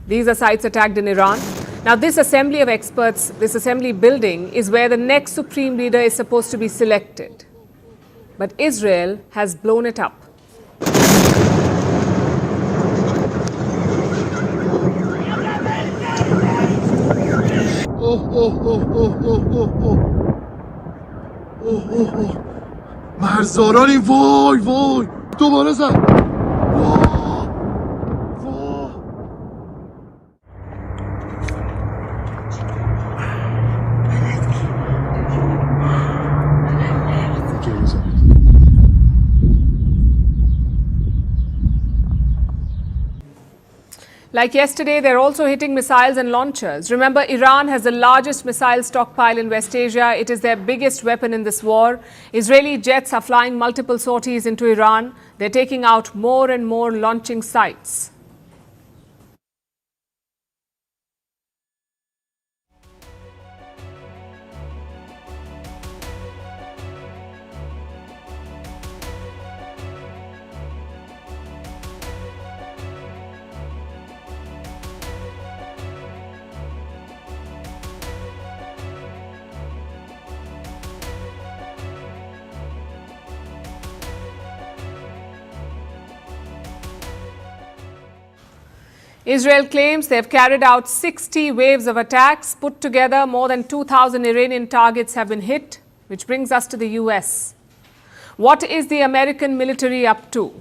Speaker 15: These are sites attacked in Iran. Now, this Assembly of Experts, this assembly building, is where the next supreme leader is supposed to be selected. But Israel has blown it up.
Speaker 12: مرزارانی وای وای دوباره زد
Speaker 15: Like yesterday, they're also hitting missiles and launchers. Remember, Iran has the largest missile stockpile in West Asia. It is their biggest weapon in this war. Israeli jets are flying multiple sorties into Iran. They're taking out more and more launching sites. Israel claims they have carried out 60 waves of attacks. Put together, more than 2,000 Iranian targets have been hit, which brings us to the US. What is the American military up to?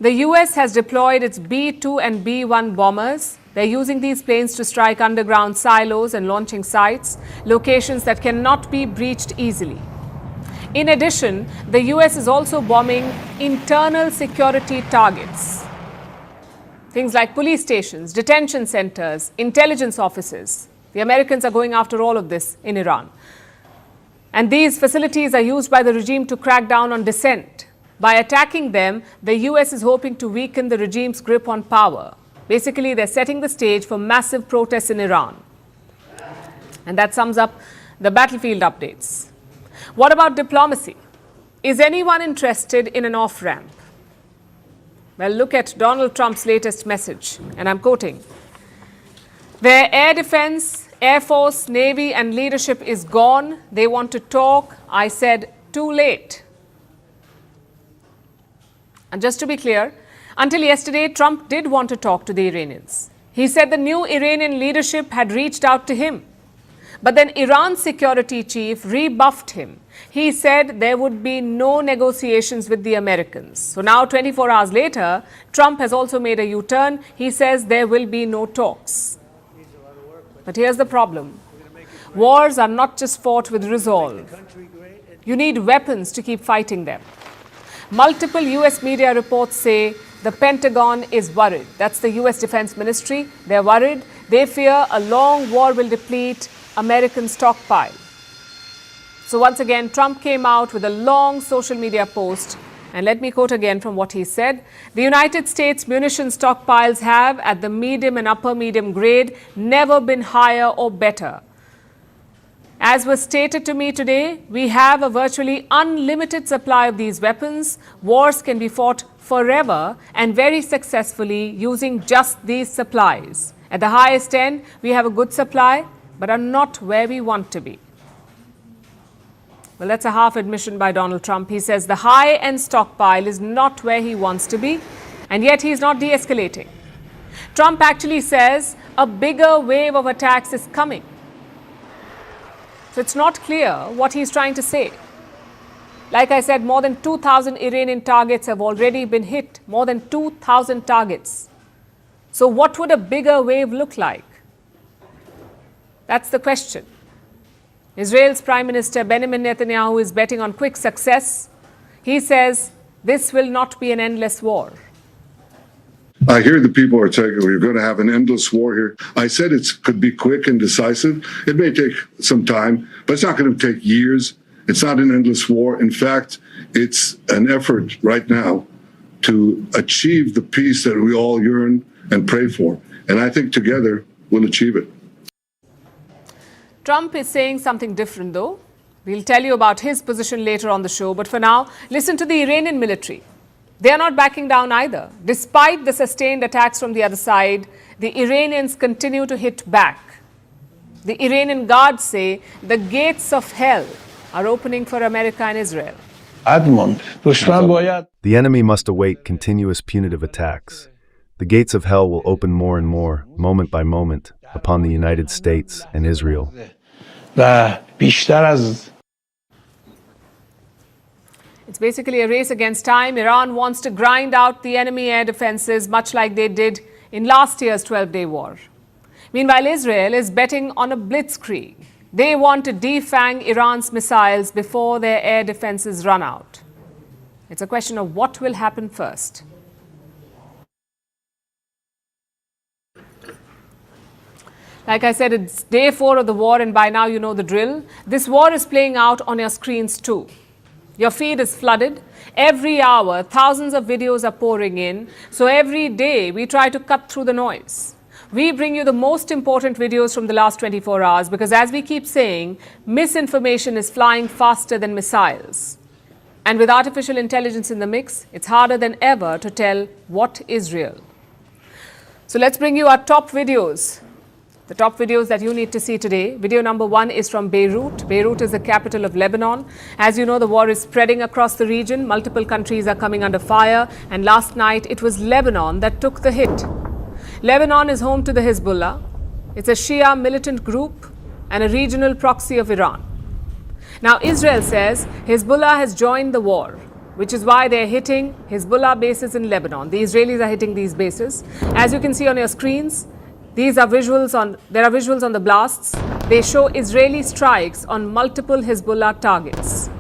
Speaker 15: The US has deployed its B-2 and B-1 bombers. They're using these planes to strike underground silos and launching sites, locations that cannot be breached easily. In addition, the US is also bombing internal security targets. Things like police stations, detention centers, intelligence offices. The Americans are going after all of this in Iran. And these facilities are used by the regime to crack down on dissent. By attacking them, the US is hoping to weaken the regime's grip on power. Basically, they're setting the stage for massive protests in Iran. And that sums up the battlefield updates. What about diplomacy? Is anyone interested in an off-ramp? Well, look at Donald Trump's latest message, and I'm quoting. Their air defense, Air Force, Navy, and leadership is gone. They want to talk. I said, too late. And just to be clear, until yesterday, Trump did want to talk to the Iranians. He said the new Iranian leadership had reached out to him. But then Iran's security chief rebuffed him. He said there would be no negotiations with the Americans. So now, 24 hours later, Trump has also made a U-turn. He says there will be no talks. But here's the problem. Wars are not just fought with resolve. You need weapons to keep fighting them. Multiple US media reports say the Pentagon is worried. That's the US Defense Ministry. They're worried. They fear a long war will deplete American stockpile. So once again, Trump came out with a long social media post. And let me quote again from what he said. The United States munition stockpiles have, at the medium and upper medium grade, never been higher or better. As was stated to me today, we have a virtually unlimited supply of these weapons. Wars can be fought forever and very successfully using just these supplies. At the highest end, we have a good supply, but are not where we want to be. Well, that's a half admission by Donald Trump. He says the high-end stockpile is not where he wants to be, and yet he's not de-escalating. Trump actually says a bigger wave of attacks is coming. So it's not clear what he's trying to say. Like I said, more than 2,000 Iranian targets have already been hit. More than 2,000 targets. So what would a bigger wave look like? That's the question. Israel's Prime Minister Benjamin Netanyahu is betting on quick success. He says this will not be an endless war.
Speaker 12: I hear the people are saying we're going to have an endless war here. I said it could be quick and decisive. It may take some time, but it's not going to take years. It's not an endless war. In fact, it's an effort right now to achieve the peace that we all yearn and pray for. And I think together we'll achieve it.
Speaker 15: Trump is saying something different, though. We'll tell you about his position later on the show. But for now, listen to the Iranian military. They are not backing down either. Despite the sustained attacks from the other side, the Iranians continue to hit back. The Iranian guards say the gates of hell are opening for America and Israel.
Speaker 14: The enemy must await continuous punitive attacks. The gates of hell will open more and more, moment by moment, upon the United States and Israel.
Speaker 15: It's basically a race against time. Iran wants to grind out the enemy air defenses, much like they did in last year's 12-day war. Meanwhile, Israel is betting on a blitzkrieg. They want to defang Iran's missiles before their air defenses run out. It's a question of what will happen first. Like I said, it's day 4 of the war, and by now you know the drill. This war is playing out on your screens too. Your feed is flooded. Every hour, thousands of videos are pouring in. So every day, we try to cut through the noise. We bring you the most important videos from the last 24 hours because, as we keep saying, misinformation is flying faster than missiles. And with artificial intelligence in the mix, it's harder than ever to tell what is real. So let's bring you our top videos. The top videos that you need to see today. Video number 1 is from Beirut. Beirut is the capital of Lebanon. As you know, the war is spreading across the region. Multiple countries are coming under fire. And last night, it was Lebanon that took the hit. Lebanon is home to the Hezbollah. It's a Shia militant group and a regional proxy of Iran. Now, Israel says Hezbollah has joined the war, which is why they're hitting Hezbollah bases in Lebanon. The Israelis are hitting these bases. As you can see on your screens, there are visuals on the blasts. They show Israeli strikes on multiple Hezbollah targets.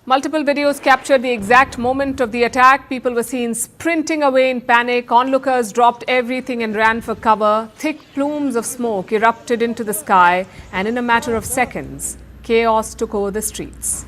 Speaker 15: Multiple videos captured the exact moment of the attack. People were seen sprinting away in panic. Onlookers dropped everything and ran for cover. Thick plumes of smoke erupted into the sky, and in a matter of seconds, chaos took over the streets.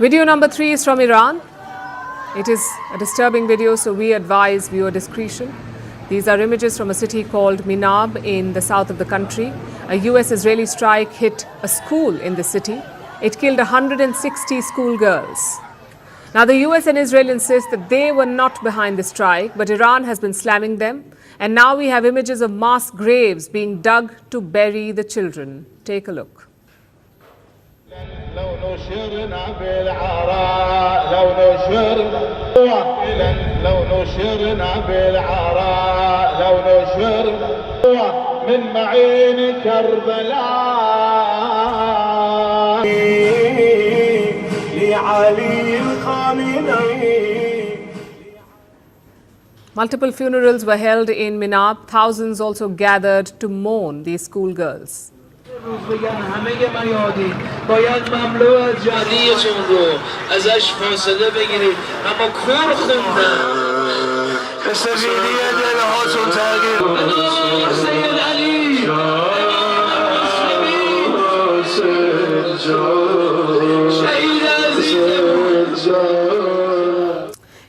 Speaker 15: Video number 3 is from Iran. It is a disturbing video, so we advise viewer discretion. These are images from a city called Minab in the south of the country. A US-Israeli strike hit a school in the city. It killed 160 schoolgirls. Now, the US and Israel insist that they were not behind the strike, but Iran has been slamming them. And now we have images of mass graves being dug to bury the children. Take a look. Multiple funerals were held in Minab. Thousands also gathered to mourn these schoolgirls.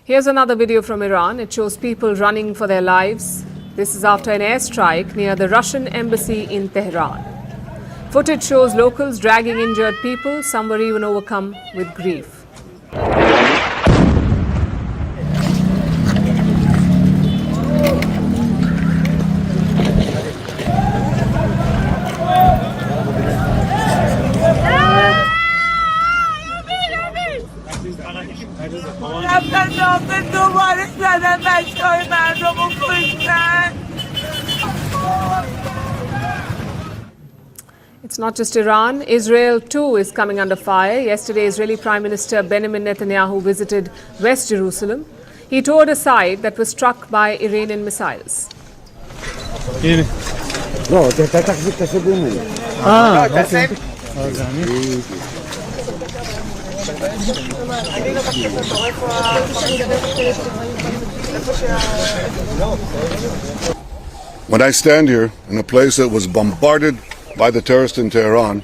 Speaker 15: Here's another video from Iran. It shows people running for their lives. This is after an airstrike near the Russian embassy in Tehran. Footage shows locals dragging injured people. Some were even overcome with grief. It's not just Iran. Israel too is coming under fire. Yesterday, Israeli Prime Minister Benjamin Netanyahu visited West Jerusalem. He toured a site that was struck by Iranian missiles.
Speaker 12: When I stand here in a place that was bombarded by the terrorists in Tehran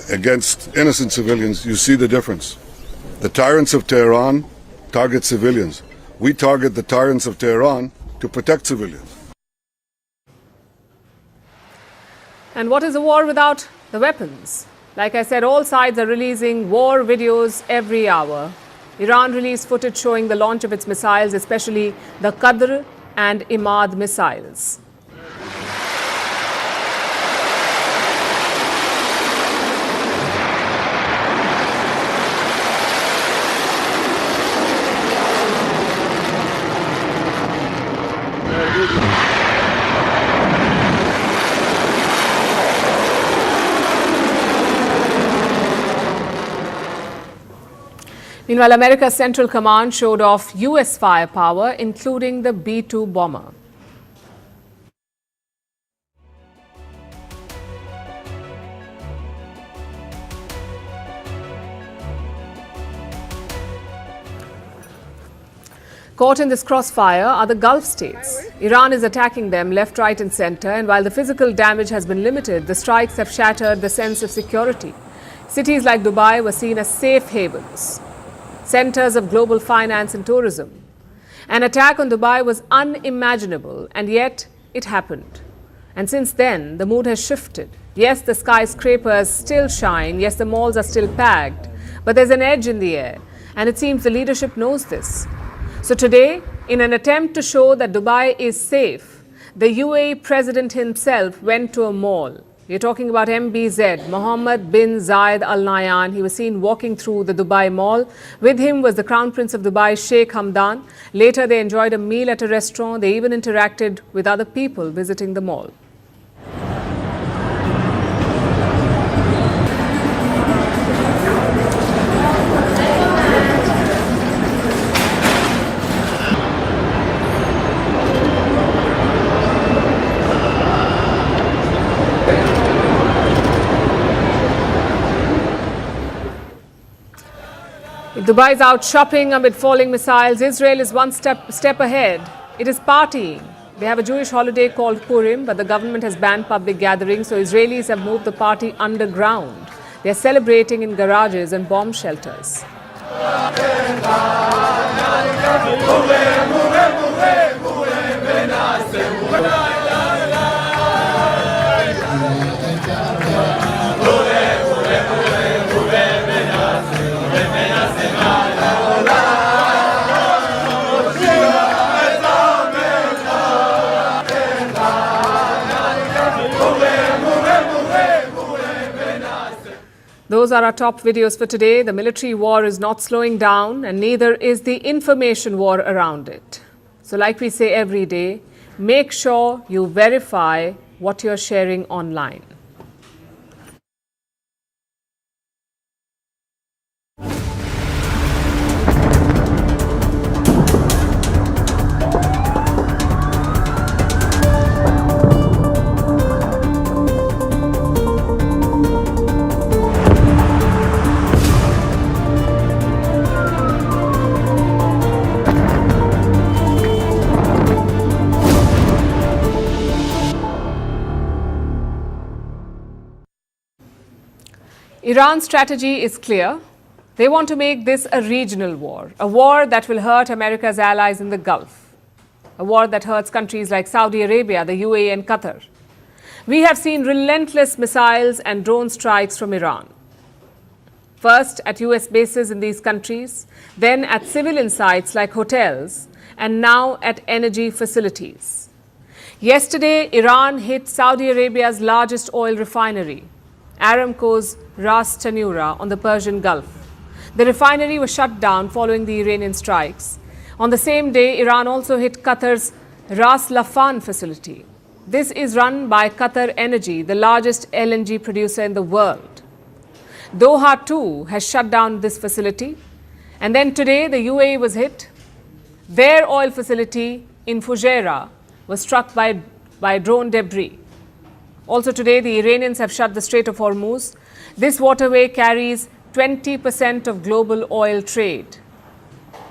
Speaker 12: against innocent civilians, you see the difference. The tyrants of Tehran target civilians. We target the tyrants of Tehran to protect civilians.
Speaker 15: And what is a war without the weapons? Like I said, all sides are releasing war videos every hour. Iran released footage showing the launch of its missiles, especially the Qadr and Imad missiles. Meanwhile, America's Central Command showed off US firepower, including the B-2 bomber. Caught in this crossfire are the Gulf states. Iran is attacking them left, right and center, and while the physical damage has been limited, the strikes have shattered the sense of security. Cities like Dubai were seen as safe havens, centers of global finance and tourism. An attack on Dubai was unimaginable, and yet it happened. And since then, the mood has shifted. Yes, the skyscrapers still shine. Yes, the malls are still packed. But there's an edge in the air, and it seems the leadership knows this. So today, in an attempt to show that Dubai is safe, the UAE president himself went to a mall. We're talking about MBZ, Mohammed bin Zayed Al Nahyan. He was seen walking through the Dubai Mall. With him was the Crown Prince of Dubai, Sheikh Hamdan. Later, they enjoyed a meal at a restaurant. They even interacted with other people visiting the mall. Dubai is out shopping amid falling missiles. Israel is one step ahead. It is partying. They have a Jewish holiday called Purim, but the government has banned public gatherings, so Israelis have moved the party underground. They're celebrating in garages and bomb shelters. Those are our top videos for today. The military war is not slowing down, and neither is the information war around it. So like we say every day, make sure you verify what you're sharing online. Iran's strategy is clear. They want to make this a regional war, a war that will hurt America's allies in the Gulf, a war that hurts countries like Saudi Arabia, the UAE and Qatar. We have seen relentless missiles and drone strikes from Iran. First at US bases in these countries, then at civilian sites like hotels, and now at energy facilities. Yesterday, Iran hit Saudi Arabia's largest oil refinery, Aramco's Ras Tanura on the Persian Gulf. The refinery was shut down following the Iranian strikes. On the same day, Iran also hit Qatar's Ras Laffan facility. This is run by Qatar Energy, the largest LNG producer in the world. Doha too has shut down this facility. And then today, the UAE was hit. Their oil facility in Fujairah was struck by drone debris. Also today, the Iranians have shut the Strait of Hormuz. This waterway carries 20% of global oil trade.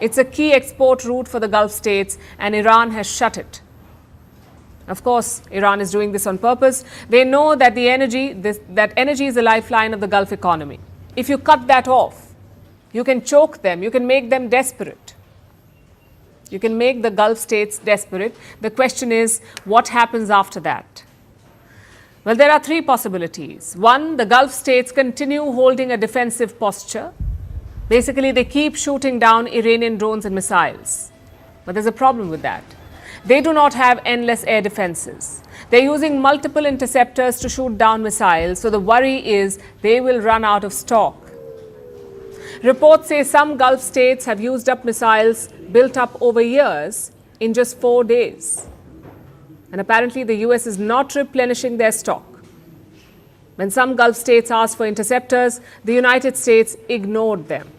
Speaker 15: It's a key export route for the Gulf states, and Iran has shut it. Of course, Iran is doing this on purpose. They know that that energy is the lifeline of the Gulf economy. If you cut that off, you can choke them, you can make them desperate. You can make the Gulf states desperate. The question is, what happens after that? Well, there are three possibilities. One, the Gulf states continue holding a defensive posture. Basically, they keep shooting down Iranian drones and missiles. But there's a problem with that. They do not have endless air defenses. They're using multiple interceptors to shoot down missiles, so the worry is they will run out of stock. Reports say some Gulf states have used up missiles built up over years in just 4 days. And apparently the US is not replenishing their stock. When some Gulf states asked for interceptors, the United States ignored them.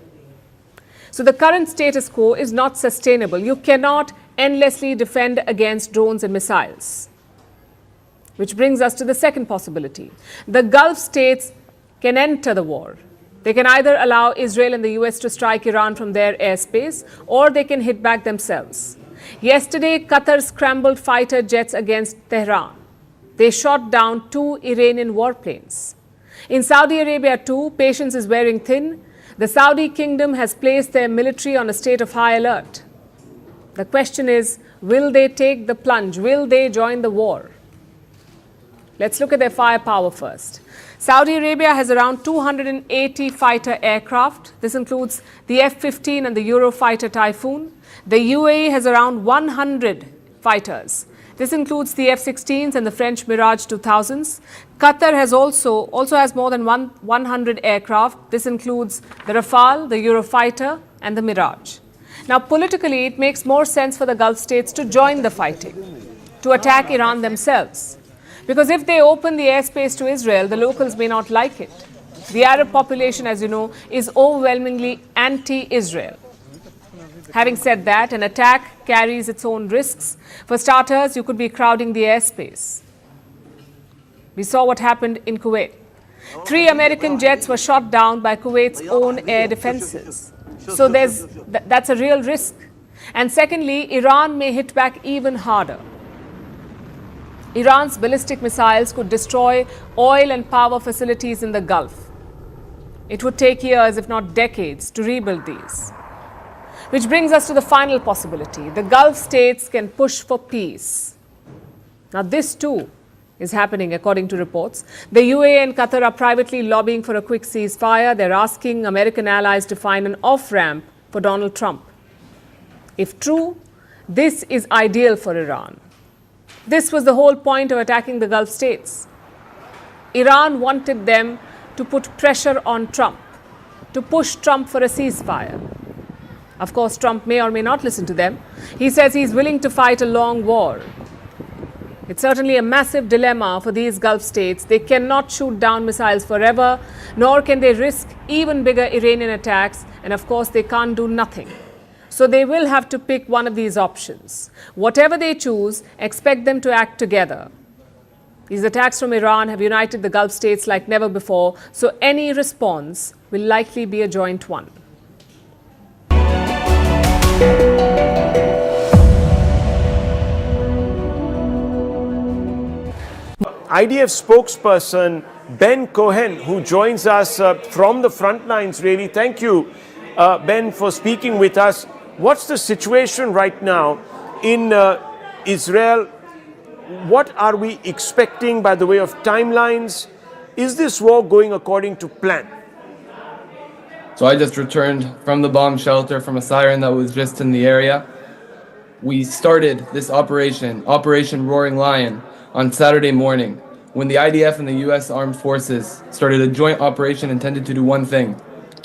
Speaker 15: So the current status quo is not sustainable. You cannot endlessly defend against drones and missiles. Which brings us to the second possibility. The Gulf states can enter the war. They can either allow Israel and the US to strike Iran from their airspace, or they can hit back themselves. Yesterday, Qatar scrambled fighter jets against Tehran. They shot down 2 Iranian warplanes. In Saudi Arabia too, patience is wearing thin. The Saudi kingdom has placed their military on a state of high alert. The question is, will they take the plunge? Will they join the war? Let's look at their firepower first. Saudi Arabia has around 280 fighter aircraft. This includes the F-15 and the Eurofighter Typhoon. The UAE has around 100 fighters. This includes the F-16s and the French Mirage 2000s. Qatar has also has more than 100 aircraft. This includes the Rafale, the Eurofighter, and the Mirage. Now, politically, it makes more sense for the Gulf states to join the fighting, to attack Iran themselves. Because if they open the airspace to Israel, the locals may not like it. The Arab population, as you know, is overwhelmingly anti-Israel. Having said that, an attack carries its own risks. For starters, you could be crowding the airspace. We saw what happened in Kuwait. 3 American jets were shot down by Kuwait's own air defenses. So that's a real risk. And secondly, Iran may hit back even harder. Iran's ballistic missiles could destroy oil and power facilities in the Gulf. It would take years, if not decades, to rebuild these. Which brings us to the final possibility. The Gulf states can push for peace. Now, this too is happening according to reports. The UAE and Qatar are privately lobbying for a quick ceasefire. They're asking American allies to find an off-ramp for Donald Trump. If true, this is ideal for Iran. This was the whole point of attacking the Gulf states. Iran wanted them to put pressure on Trump, to push Trump for a ceasefire. Of course, Trump may or may not listen to them. He says he's willing to fight a long war. It's certainly a massive dilemma for these Gulf states. They cannot shoot down missiles forever, nor can they risk even bigger Iranian attacks. And of course, they can't do nothing. So they will have to pick one of these options. Whatever they choose, expect them to act together. These attacks from Iran have united the Gulf states like never before, so any response will likely be a joint one.
Speaker 2: IDF spokesperson Ben Cohen, who joins us from the front lines, really. Thank you, Ben, for speaking with us. What's the situation right now in Israel? What are we expecting by the way of timelines? Is this war going according to plan?
Speaker 4: So I just returned from the bomb shelter from a siren that was just in the area. We started this Operation Roaring Lion, on Saturday morning, when the IDF and the U.S. Armed Forces started a joint operation intended to do one thing,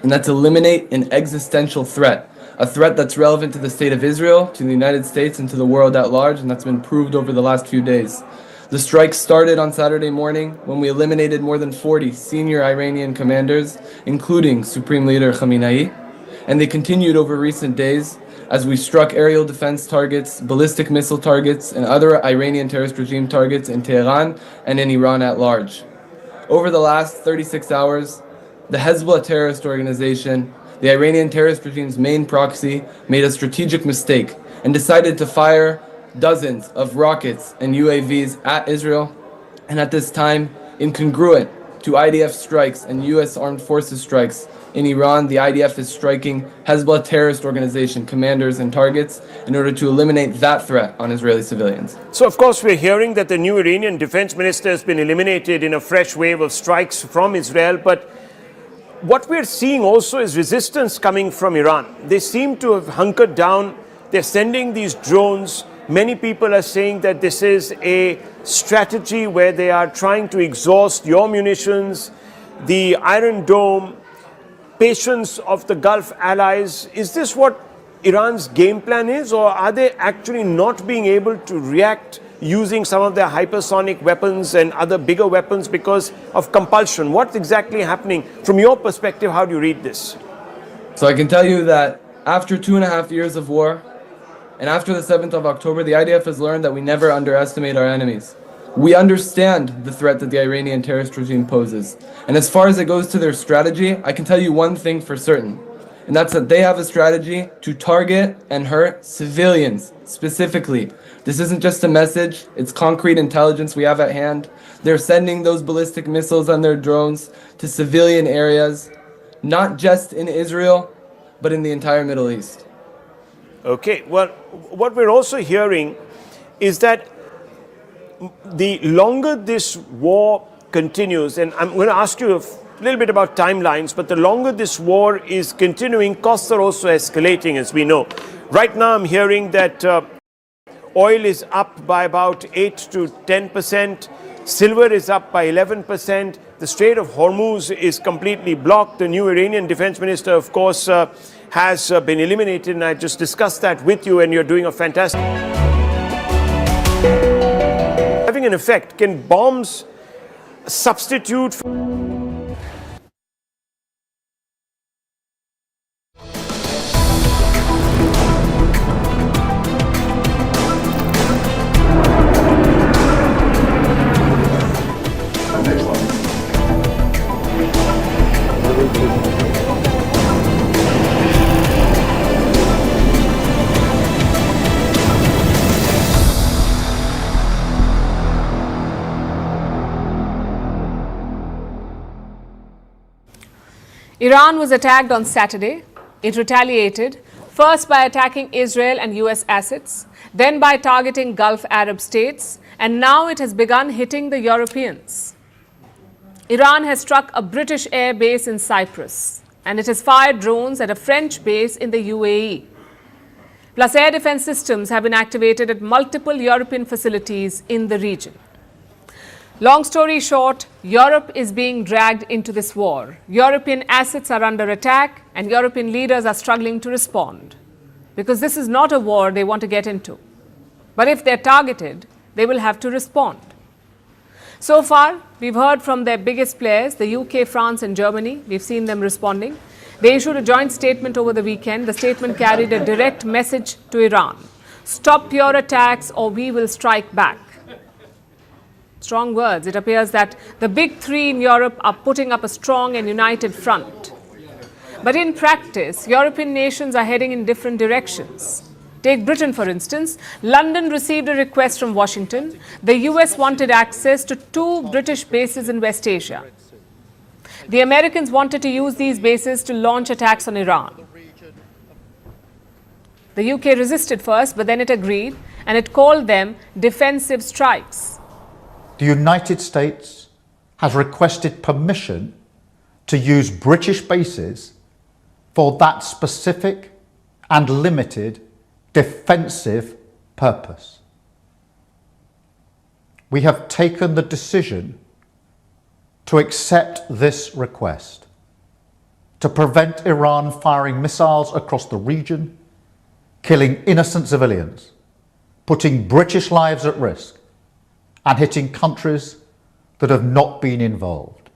Speaker 4: and that's eliminate an existential threat, a threat that's relevant to the state of Israel, to the United States, and to the world at large, and that's been proved over the last few days. The strike started on Saturday morning when we eliminated more than 40 senior Iranian commanders, including Supreme Leader Khamenei, and they continued over recent days as we struck aerial defense targets, ballistic missile targets, and other Iranian terrorist regime targets in Tehran and in Iran at large. Over the last 36 hours, the Hezbollah terrorist organization, the Iranian terrorist regime's main proxy, made a strategic mistake and decided to fire dozens of rockets and UAVs at Israel, and at this time, incongruent to IDF strikes and U.S. Armed Forces strikes in Iran, the IDF is striking Hezbollah terrorist organization commanders and targets in order to eliminate that threat on Israeli civilians.
Speaker 2: So, of course, we're hearing that the new Iranian defense minister has been eliminated in a fresh wave of strikes from Israel. But what we're seeing also is resistance coming from Iran. They seem to have hunkered down. They're sending these drones. Many people are saying that this is a strategy where they are trying to exhaust your munitions, the Iron Dome, patience of the Gulf allies. Is this what Iran's game plan is, or are they actually not being able to react using some of their hypersonic weapons and other bigger weapons because of compulsion? What's exactly happening? From your perspective, how do you read this?
Speaker 4: So I can tell you that after 2.5 years of war, and after the 7th of October, the IDF has learned that we never underestimate our enemies. We understand the threat that the Iranian terrorist regime poses. And as far as it goes to their strategy, I can tell you one thing for certain, and that's that they have a strategy to target and hurt civilians specifically. This isn't just a message, it's concrete intelligence we have at hand. They're sending those ballistic missiles on their drones to civilian areas, not just in Israel, but in the entire Middle East.
Speaker 2: Okay, well, what we're also hearing is that the longer this war continues, and I'm going to ask you a little bit about timelines, but the longer this war is continuing, costs are also escalating, as we know. Right now, I'm hearing that oil is up by about 8 to 10%, silver is up by 11%, the Strait of Hormuz is completely blocked. The new Iranian defense minister, of course, has been eliminated, and I just discussed that with you, and you're doing a fantastic... Having an effect, can bombs substitute...
Speaker 15: Iran was attacked on Saturday. It retaliated, first by attacking Israel and US assets, then by targeting Gulf Arab states, and now it has begun hitting the Europeans. Iran has struck a British air base in Cyprus, and it has fired drones at a French base in the UAE. Plus, air defense systems have been activated at multiple European facilities in the region. Long story short, Europe is being dragged into this war. European assets are under attack, and European leaders are struggling to respond. Because this is not a war they want to get into. But if they're targeted, they will have to respond. So far, we've heard from their biggest players, the UK, France, and Germany. We've seen them responding. They issued a joint statement over the weekend. The statement carried a direct message to Iran. Stop your attacks or we will strike back. Strong words. It appears that the big three in Europe are putting up a strong and united front. But in practice, European nations are heading in different directions. Take Britain, for instance. London received a request from Washington. The US wanted access to 2 British bases in West Asia. The Americans wanted to use these bases to launch attacks on Iran. The UK resisted first, but then it agreed, and it called them defensive strikes.
Speaker 3: The United States has requested permission to use British bases for that specific and limited defensive purpose. We have taken the decision to accept this request to prevent Iran firing missiles across the region, killing innocent civilians, putting British lives at risk, and hitting countries that have not been involved.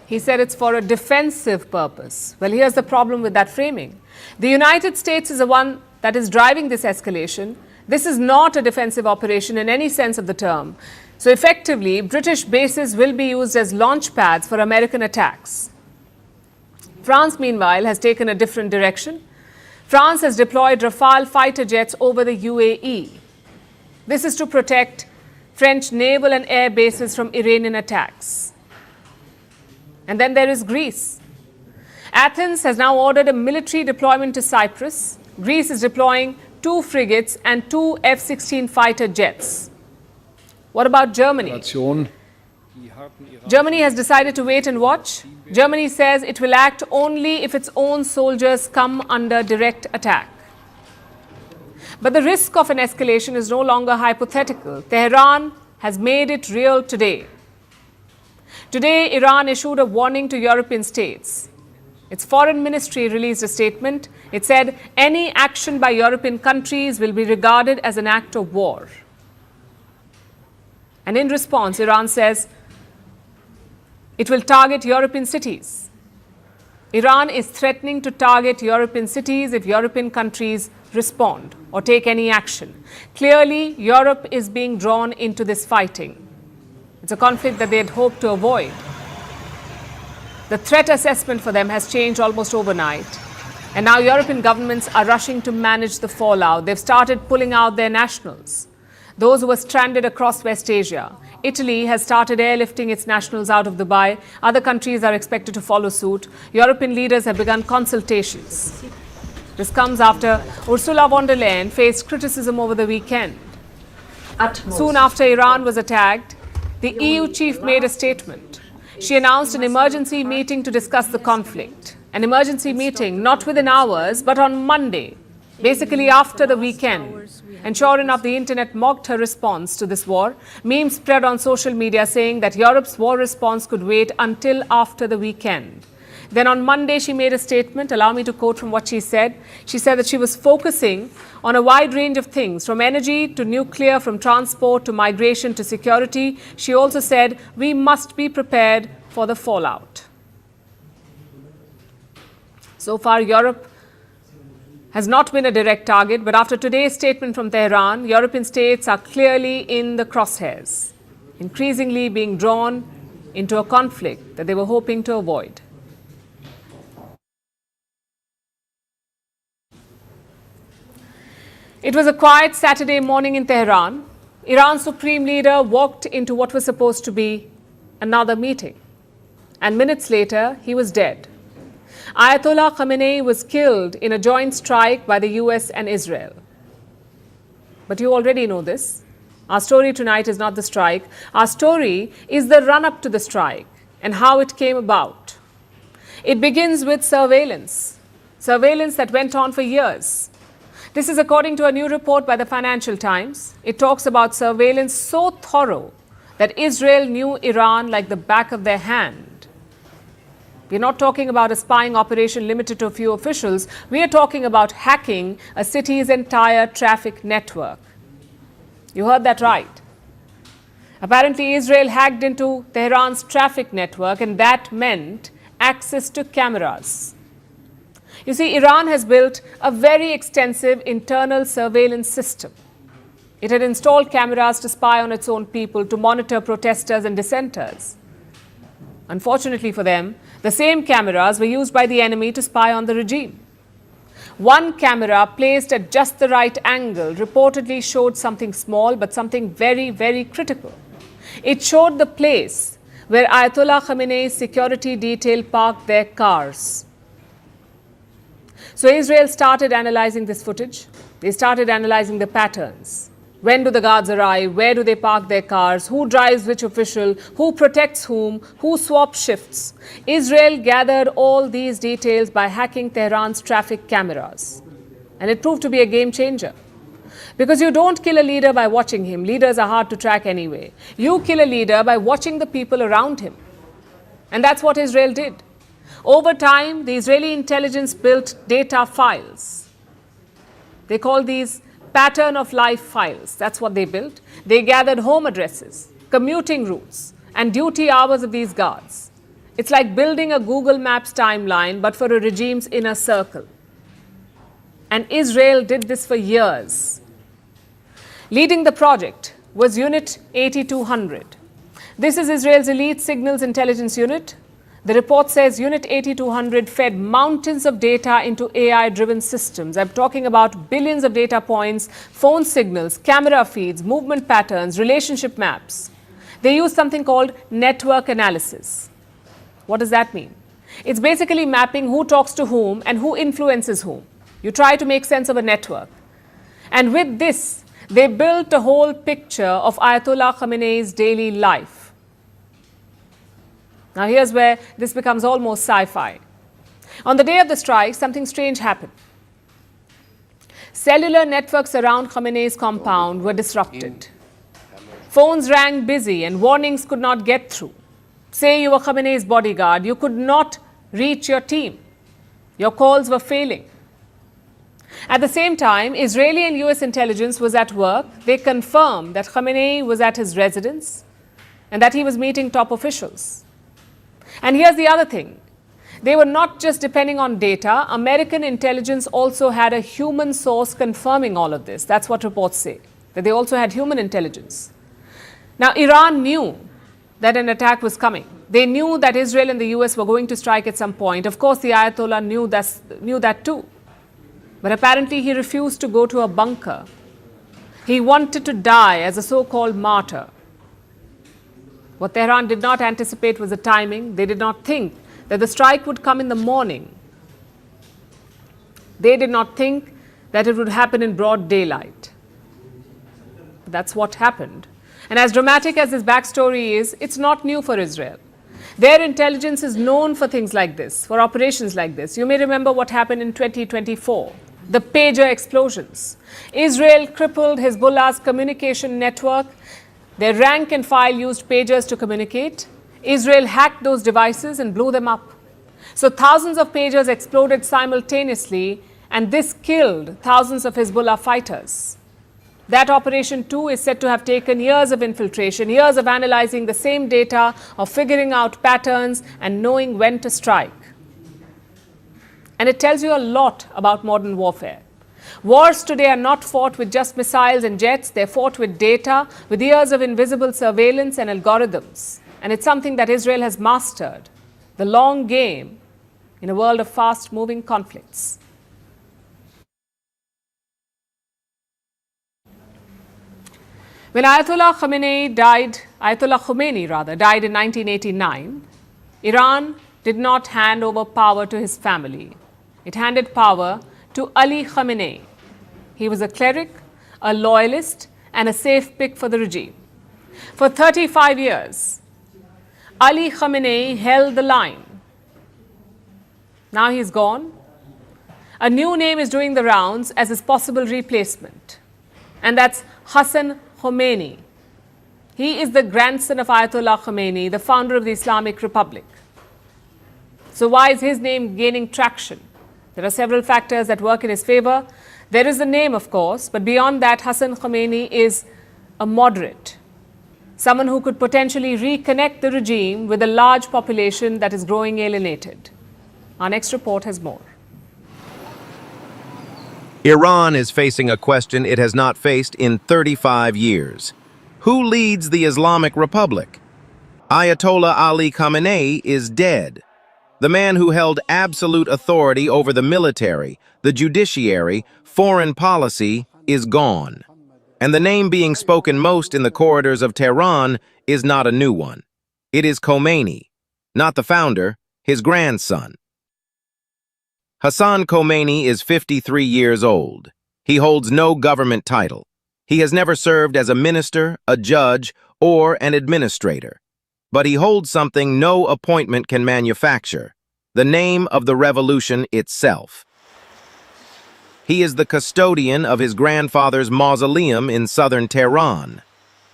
Speaker 15: He said it's for a defensive purpose. Well, here's the problem with that framing. The United States is the one that is driving this escalation. This is not a defensive operation in any sense of the term. So effectively, British bases will be used as launch pads for American attacks. France, meanwhile, has taken a different direction. France has deployed Rafale fighter jets over the UAE. This is to protect French naval and air bases from Iranian attacks. And then there is Greece. Athens has now ordered a military deployment to Cyprus. Greece is deploying 2 frigates and 2 F-16 fighter jets. What about Germany? Germany has decided to wait and watch. Germany says it will act only if its own soldiers come under direct attack. But the risk of an escalation is no longer hypothetical. Tehran has made it real today. Today, Iran issued a warning to European states. Its foreign ministry released a statement. It said any action by European countries will be regarded as an act of war. And in response, Iran says it will target European cities. Iran is threatening to target European cities if European countries respond or take any action. Clearly, Europe is being drawn into this fighting. It's a conflict that they had hoped to avoid. The threat assessment for them has changed almost overnight. And now European governments are rushing to manage the fallout. They've started pulling out their nationals, those who were stranded across West Asia. Italy has started airlifting its nationals out of Dubai. Other countries are expected to follow suit. European leaders have begun consultations. This comes after Ursula von der Leyen faced criticism over the weekend. Soon after Iran was attacked, the EU chief made a statement. She announced an emergency meeting to discuss the conflict. An emergency meeting not within hours, but on Monday, basically after the weekend. And sure enough, the internet mocked her response to this war. Memes spread on social media saying that Europe's war response could wait until after the weekend. Then on Monday, she made a statement. Allow me to quote from what she said. She said that she was focusing on a wide range of things, from energy to nuclear, from transport to migration to security. She also said, we must be prepared for the fallout. So far, Europe has not been a direct target, but after today's statement from Tehran, European states are clearly in the crosshairs, increasingly being drawn into a conflict that they were hoping to avoid. It was a quiet Saturday morning in Tehran. Iran's supreme leader walked into what was supposed to be another meeting. and minutes later, he was dead. Ayatollah Khamenei was killed in a joint strike by the US and Israel. But you already know this. Our story tonight is not the strike. Our story is the run-up to the strike and how it came about. It begins with surveillance that went on for years. This is according to a new report by the Financial Times. It talks about surveillance so thorough that Israel knew Iran like the back of their hand. We're not talking about a spying operation limited to a few officials. We are talking about hacking a city's entire traffic network. You heard that right. Apparently, Israel hacked into Tehran's traffic network, and that meant access to cameras. You see, Iran has built a very extensive internal surveillance system. It had installed cameras to spy on its own people, to monitor protesters and dissenters. Unfortunately for them, the same cameras were used by the enemy to spy on the regime. One camera placed at just the right angle reportedly showed something small, but something very, very critical. It showed the place where Ayatollah Khamenei's security detail parked their cars. So Israel started analyzing this footage. They started analyzing the patterns. When do the guards arrive? Where do they park their cars? Who drives which official? Who protects whom? Who swaps shifts? Israel gathered all these details by hacking Tehran's traffic cameras. And it proved to be a game changer. Because you don't kill a leader by watching him. Leaders are hard to track anyway. You kill a leader by watching the people around him. And that's what Israel did. Over time, the Israeli intelligence built data files. They call these pattern of life files. That's what they built. They gathered home addresses, commuting routes, and duty hours of these guards. It's like building a Google Maps timeline, but for a regime's inner circle. And Israel did this for years. Leading the project was Unit 8200. This is Israel's elite signals intelligence unit. The report says Unit 8200 fed mountains of data into AI-driven systems. I'm talking about billions of data points, phone signals, camera feeds, movement patterns, relationship maps. They use something called network analysis. What does that mean? It's basically mapping who talks to whom and who influences whom. You try to make sense of a network. And with this, they built a whole picture of Ayatollah Khamenei's daily life. Now here's where this becomes almost sci-fi. On the day of the strike, something strange happened. Cellular networks around Khamenei's compound were disrupted. Phones rang busy and warnings could not get through. Say you were Khamenei's bodyguard, you could not reach your team. Your calls were failing. At the same time, Israeli and US intelligence was at work. They confirmed that Khamenei was at his residence and that he was meeting top officials. And here's the other thing. They were not just depending on data. American intelligence also had a human source confirming all of this. That's what reports say, that they also had human intelligence. Now, Iran knew that an attack was coming. They knew that Israel and the US were going to strike at some point. Of course, the Ayatollah knew that too. But apparently, he refused to go to a bunker. He wanted to die as a so-called martyr. What Tehran did not anticipate was the timing. They did not think that the strike would come in the morning. They did not think that it would happen in broad daylight. But that's what happened. And as dramatic as this backstory is, it's not new for Israel. Their intelligence is known for things like this, for operations like this. You may remember what happened in 2024, the pager explosions. Israel crippled Hezbollah's communication network. Their rank and file used pagers to communicate. Israel hacked those devices and blew them up. So thousands of pagers exploded simultaneously, and this killed thousands of Hezbollah fighters. That operation too is said to have taken years of infiltration, years of analyzing the same data, of figuring out patterns and knowing when to strike. And it tells you a lot about modern warfare. Wars today are not fought with just missiles and jets. They're fought with data, with years of invisible surveillance and algorithms. And it's something that Israel has mastered, the long game in a world of fast-moving conflicts. When Ayatollah Khomeini died in 1989, Iran did not hand over power to his family. It handed power to Ali Khamenei. He was a cleric, a loyalist, and a safe pick for the regime. For 35 years, Ali Khamenei held the line. Now he's gone. A new name is doing the rounds as his possible replacement, and that's Hassan Khomeini. He is the grandson of Ayatollah Khomeini, the founder of the Islamic Republic. So why is his name gaining traction? There are several factors that work in his favor. There is the name, of course, but beyond that, Hassan Khomeini is a moderate, someone who could potentially reconnect the regime with a large population that is growing alienated. Our next report has more.
Speaker 11: Iran is facing a question it has not faced in 35 years. Who leads the Islamic Republic? Ayatollah Ali Khamenei is dead. The man who held absolute authority over the military, the judiciary, foreign policy is gone. And the name being spoken most in the corridors of Tehran is not a new one. It is Khomeini, not the founder, his grandson. Hassan Khomeini is 53 years old. He holds no government title. He has never served as a minister, a judge, or an administrator. But he holds something no appointment can manufacture, the name of the revolution itself. He is the custodian of his grandfather's mausoleum in southern Tehran.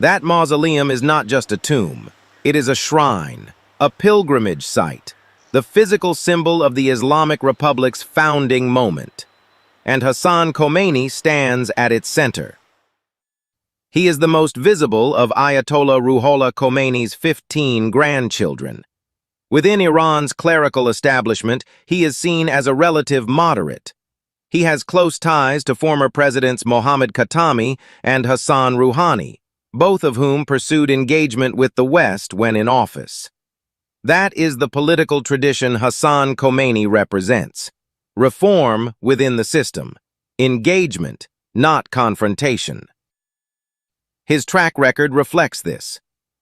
Speaker 11: That mausoleum is not just a tomb. It is a shrine, a pilgrimage site, the physical symbol of the Islamic Republic's founding moment. And Hassan Khomeini stands at its center. He is the most visible of Ayatollah Ruhollah Khomeini's 15 grandchildren. Within Iran's clerical establishment, he is seen as a relative moderate. He has close ties to former presidents Mohammad Khatami and Hassan Rouhani, both of whom pursued engagement with the West when in office. That is the political tradition Hassan Khomeini represents. Reform within the system. Engagement, not confrontation. His track record reflects this.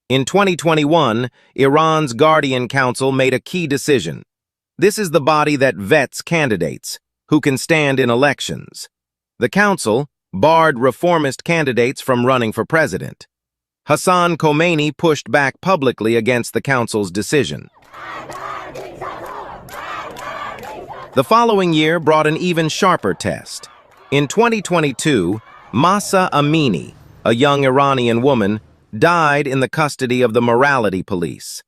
Speaker 11: In 2021, Iran's Guardian Council made a key decision. This is the body that vets candidates who can stand in elections. The council barred reformist candidates from running for president. Hassan Khomeini pushed back publicly against the council's decision. The following year brought an even sharper test. In 2022, Mahsa Amini, a young Iranian woman, died in the custody of the morality police.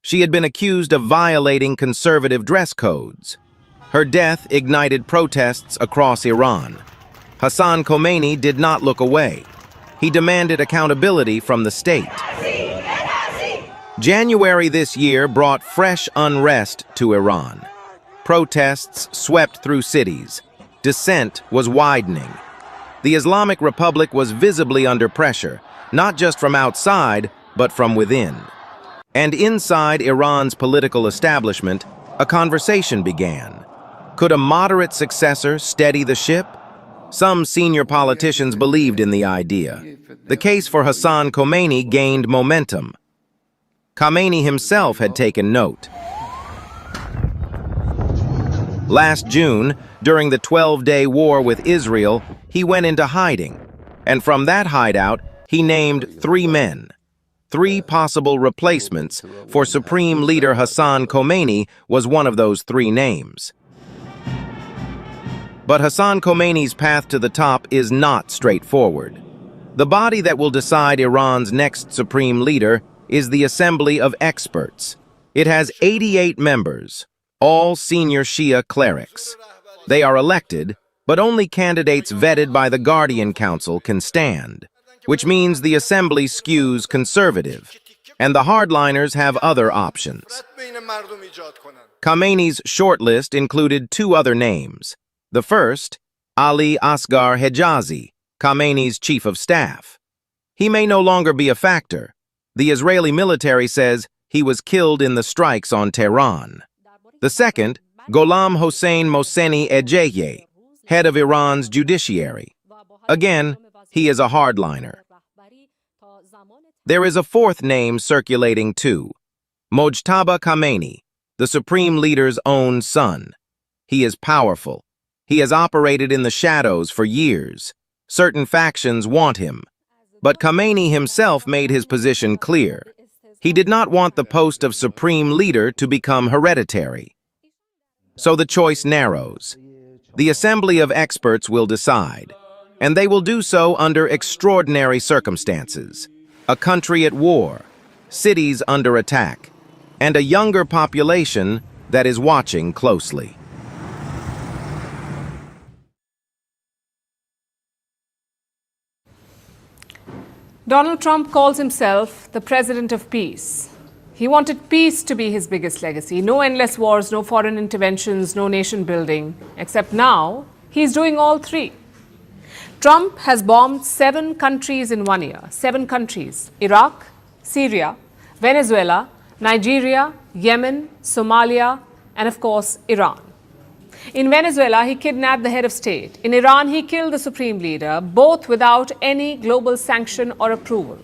Speaker 11: She had been accused of violating conservative dress codes. Her death ignited protests across Iran. Hassan Khomeini did not look away. He demanded accountability from the state. January this year brought fresh unrest to Iran. Protests swept through cities. Dissent was widening. The Islamic Republic was visibly under pressure, not just from outside, but from within. And inside Iran's political establishment, a conversation began. Could a moderate successor steady the ship? Some senior politicians believed in the idea. The case for Hassan Khomeini gained momentum. Khomeini himself had taken note. Last June, during the 12-day war with Israel, he went into hiding. And from that hideout, he named 3 men. 3 possible replacements for Supreme Leader Hassan Khomeini was one of those 3 names. But Hassan Khomeini's path to the top is not straightforward. The body that will decide Iran's next supreme leader is the Assembly of Experts. It has 88 members, all senior Shia clerics. They are elected, but only candidates vetted by the Guardian Council can stand, which means the assembly skews conservative, and the hardliners have other options. Khomeini's shortlist included 2 other names. The first, Ali Asghar Hejazi, Khomeini's chief of staff. He may no longer be a factor. The Israeli military says he was killed in the strikes on Tehran. The second, Gholam Hossein Mohseni Ejeye, head of Iran's judiciary. Again, he is a hardliner. There is a 4th name circulating too. Mojtaba Khamenei, the supreme leader's own son. He is powerful. He has operated in the shadows for years. Certain factions want him. But Khamenei himself made his position clear. He did not want the post of supreme leader to become hereditary. So the choice narrows. The assembly of experts will decide, and they will do so under extraordinary circumstances. A country at war, cities under attack, and a younger population that is watching closely.
Speaker 15: Donald Trump calls himself the president of peace. He wanted peace to be his biggest legacy. No endless wars, no foreign interventions, no nation building. Except now, he's doing all three. Trump has bombed 7 countries in 1 year. 7 countries: Iraq, Syria, Venezuela, Nigeria, Yemen, Somalia, and of course, Iran. In Venezuela, he kidnapped the head of state. In Iran, he killed the supreme leader, both without any global sanction or approval.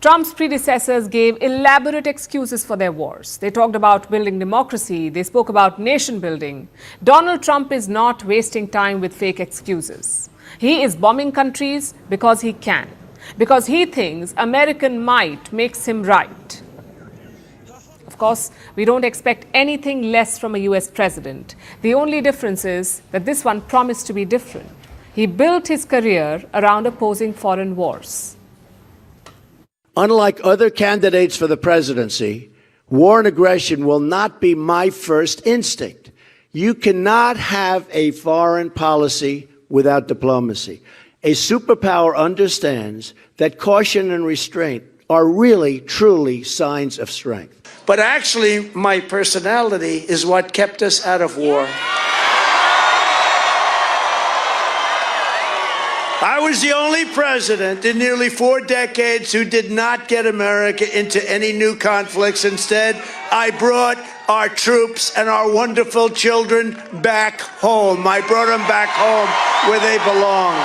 Speaker 15: Trump's predecessors gave elaborate excuses for their wars. They talked about building democracy. They spoke about nation building. Donald Trump is not wasting time with fake excuses. He is bombing countries because he can, because he thinks American might makes him right. Of course, we don't expect anything less from a US president. The only difference is that this one promised to be different. He built his career around opposing foreign wars.
Speaker 16: Unlike other candidates for the presidency, war and aggression will not be my first instinct. You cannot have a foreign policy without diplomacy. A superpower understands that caution and restraint are really, truly signs of strength. But actually, my personality is what kept us out of war. I was the only president in nearly 4 decades who did not get America into any new conflicts. Instead, I brought our troops and our wonderful children back home. I brought them back home where they belong.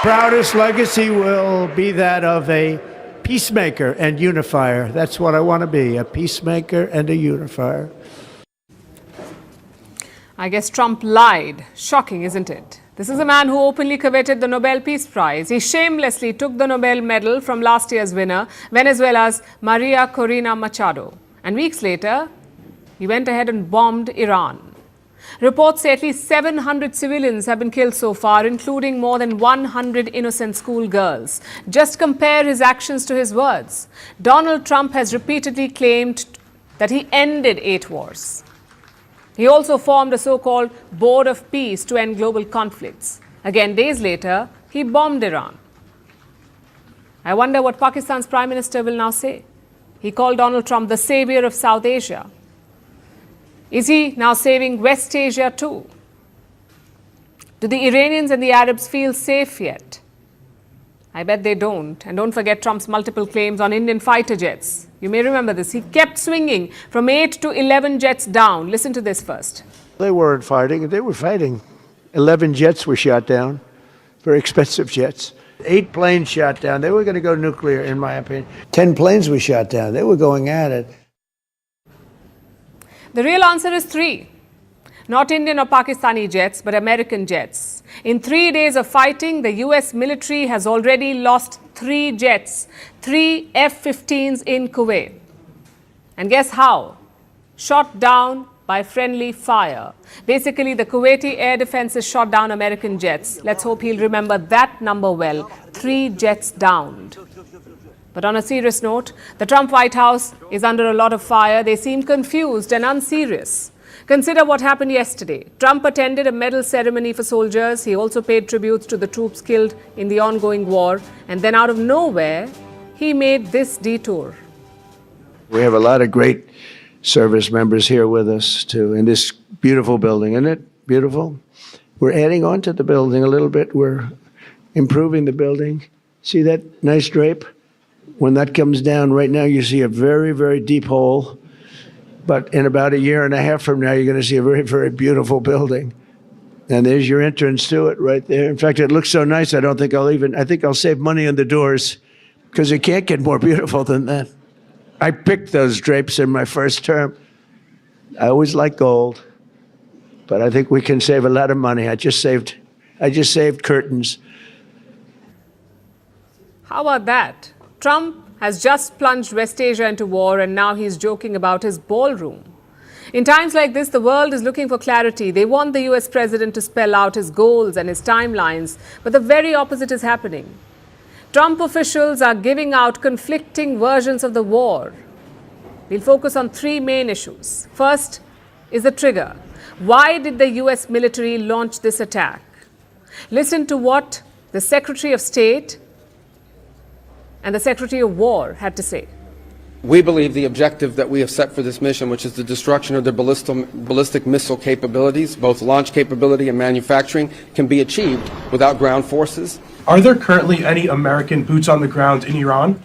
Speaker 16: Proudest legacy will be that of a peacemaker and unifier. That's what I want to be, a peacemaker and a unifier.
Speaker 15: I guess Trump lied. Shocking, isn't it? This is a man who openly coveted the Nobel Peace Prize. He shamelessly took the Nobel medal from last year's winner, Venezuela's Maria Corina Machado. And weeks later, he went ahead and bombed Iran. Reports say at least 700 civilians have been killed so far, including more than 100 innocent schoolgirls. Just compare his actions to his words. Donald Trump has repeatedly claimed that he ended 8 wars. He also formed a so-called Board of Peace to end global conflicts. Again, days later, he bombed Iran. I wonder what Pakistan's Prime Minister will now say. He called Donald Trump the savior of South Asia. Is he now saving West Asia too? Do the Iranians and the Arabs feel safe yet? I bet they don't. And don't forget Trump's multiple claims on Indian fighter jets. You may remember this. He kept swinging from 8 to 11 jets down. Listen to this first.
Speaker 16: They weren't fighting. They were fighting. 11 jets were shot down. Very expensive jets. 8 planes shot down. They were going to go nuclear, in my opinion. 10 planes were shot down. They were going at it.
Speaker 15: The real answer is 3. Not Indian or Pakistani jets, but American jets. In 3 days of fighting, the US military has already lost 3 jets, 3 F-15s in Kuwait. And guess how? Shot down by friendly fire. Basically, the Kuwaiti air defenses shot down American jets. Let's hope he'll remember that number well. 3 jets downed. But on a serious note, the Trump White House is under a lot of fire. They seem confused and unserious. Consider what happened yesterday. Trump attended a medal ceremony for soldiers. He also paid tributes to the troops killed in the ongoing war. And then out of nowhere, he made this detour.
Speaker 16: We have a lot of great service members here with us, too, in this beautiful building. Isn't it beautiful? We're adding on to the building a little bit. We're improving the building. See that nice drape? When that comes down, right now you see a very, very deep hole. But in about 1.5 years from now, you're going to see a very, very beautiful building. And there's your entrance to it right there. In fact, it looks so nice, I think I'll save money on the doors because it can't get more beautiful than that. I picked those drapes in my first term. I always like gold, but I think we can save a lot of money. I just saved curtains.
Speaker 15: How about that? Trump has just plunged West Asia into war and now he's joking about his ballroom. In times like this, the world is looking for clarity. They want the US president to spell out his goals and his timelines, but the very opposite is happening. Trump officials are giving out conflicting versions of the war. We'll focus on three main issues. First is the trigger. Why did the US military launch this attack? Listen to what the Secretary of State and the Secretary of War had to say.
Speaker 7: We believe the objective that we have set for this mission, which is the destruction of their ballistic missile capabilities, both launch capability and manufacturing, can be achieved without ground forces.
Speaker 22: Are there currently any American boots on the ground in Iran?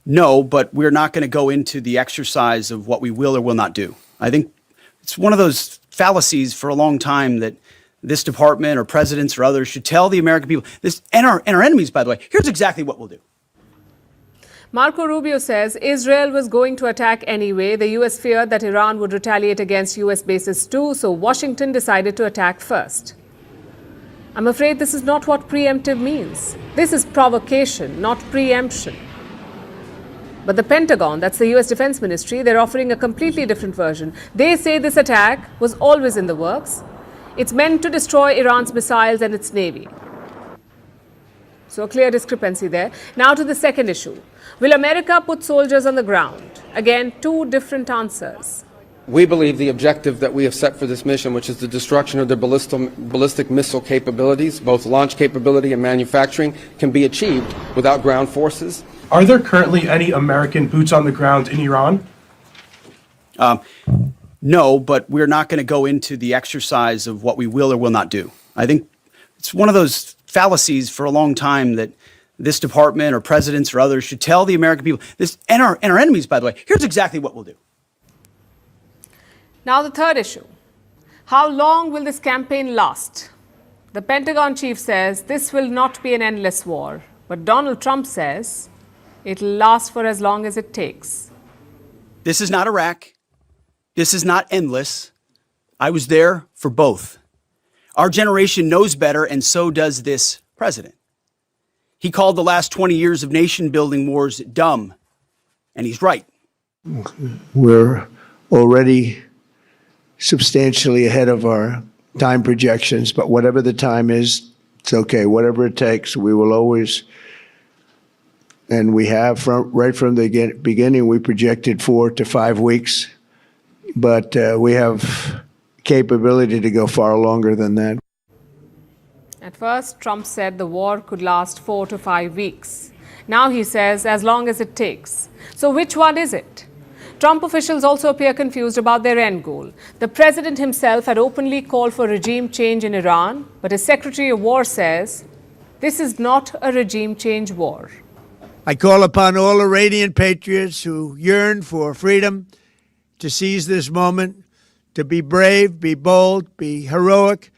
Speaker 23: No, but we're not going to go into the exercise of what we will or will not do. I think it's one of those fallacies for a long time that this department or presidents or others should tell the American people this, and our enemies, by the way, here's exactly what we'll do.
Speaker 15: Marco Rubio says Israel was going to attack anyway. The US feared that Iran would retaliate against US bases too, so Washington decided to attack first. I'm afraid this is not what preemptive means. This is provocation, not preemption. But the Pentagon, that's the US Defense Ministry, they're offering a completely different version. They say this attack was always in the works. It's meant to destroy Iran's missiles and its navy. So a clear discrepancy there. Now to the second issue. Will America put soldiers on the ground? Again, two different answers.
Speaker 7: We believe the objective that we have set for this mission, which is the destruction of their ballistic missile capabilities, both launch capability and manufacturing, can be achieved without ground forces.
Speaker 22: Are there currently any American boots on the ground in Iran?
Speaker 23: No, but we're not going to go into the exercise of what we will or will not do. I think it's one of those fallacies for a long time that this department or presidents or others should tell the American people this, and our enemies, by the way, here's exactly what we'll do.
Speaker 15: Now the third issue. How long will this campaign last? The Pentagon chief says this will not be an endless war, but Donald Trump says it'll last for as long as it takes.
Speaker 23: This is not Iraq. This is not endless. I was there for both. Our generation knows better, and so does this president. He called the last 20 years of nation-building wars dumb, and he's right.
Speaker 16: We're already substantially ahead of our time projections, but whatever the time is, it's okay. Whatever it takes, we will always, and we have right from the beginning, we projected 4 to 5 weeks, but we have capability to go far longer than that.
Speaker 15: At first, Trump said the war could last 4 to 5 weeks. Now he says as long as it takes. So which one is it? Trump officials also appear confused about their end goal. The president himself had openly called for regime change in Iran, but his Secretary of War says this is not a regime change war.
Speaker 24: I call upon all Iranian patriots who yearn for freedom to seize this moment, to be brave, be bold, be heroic,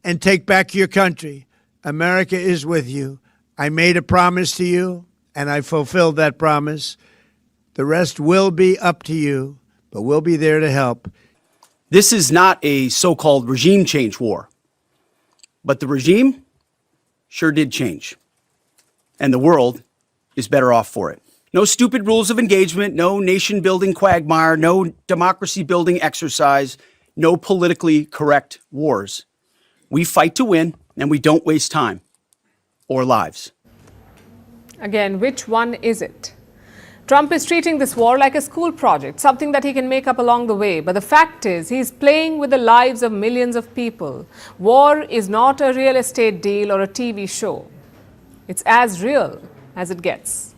Speaker 24: and take back your country. America is with you. I made a promise to you, and I fulfilled that promise. The rest will be up to you, but we'll be there to help.
Speaker 23: This is not a so-called regime change war, but the regime sure did change, and the world is better off for it. No stupid rules of engagement, no nation-building quagmire, no democracy-building exercise, no politically correct wars. We fight to win, and we don't waste time or lives.
Speaker 15: Again, which one is it? Trump is treating this war like a school project, something that he can make up along the way. But the fact is, he's playing with the lives of millions of people. War is not a real estate deal or a TV show. It's as real as it gets.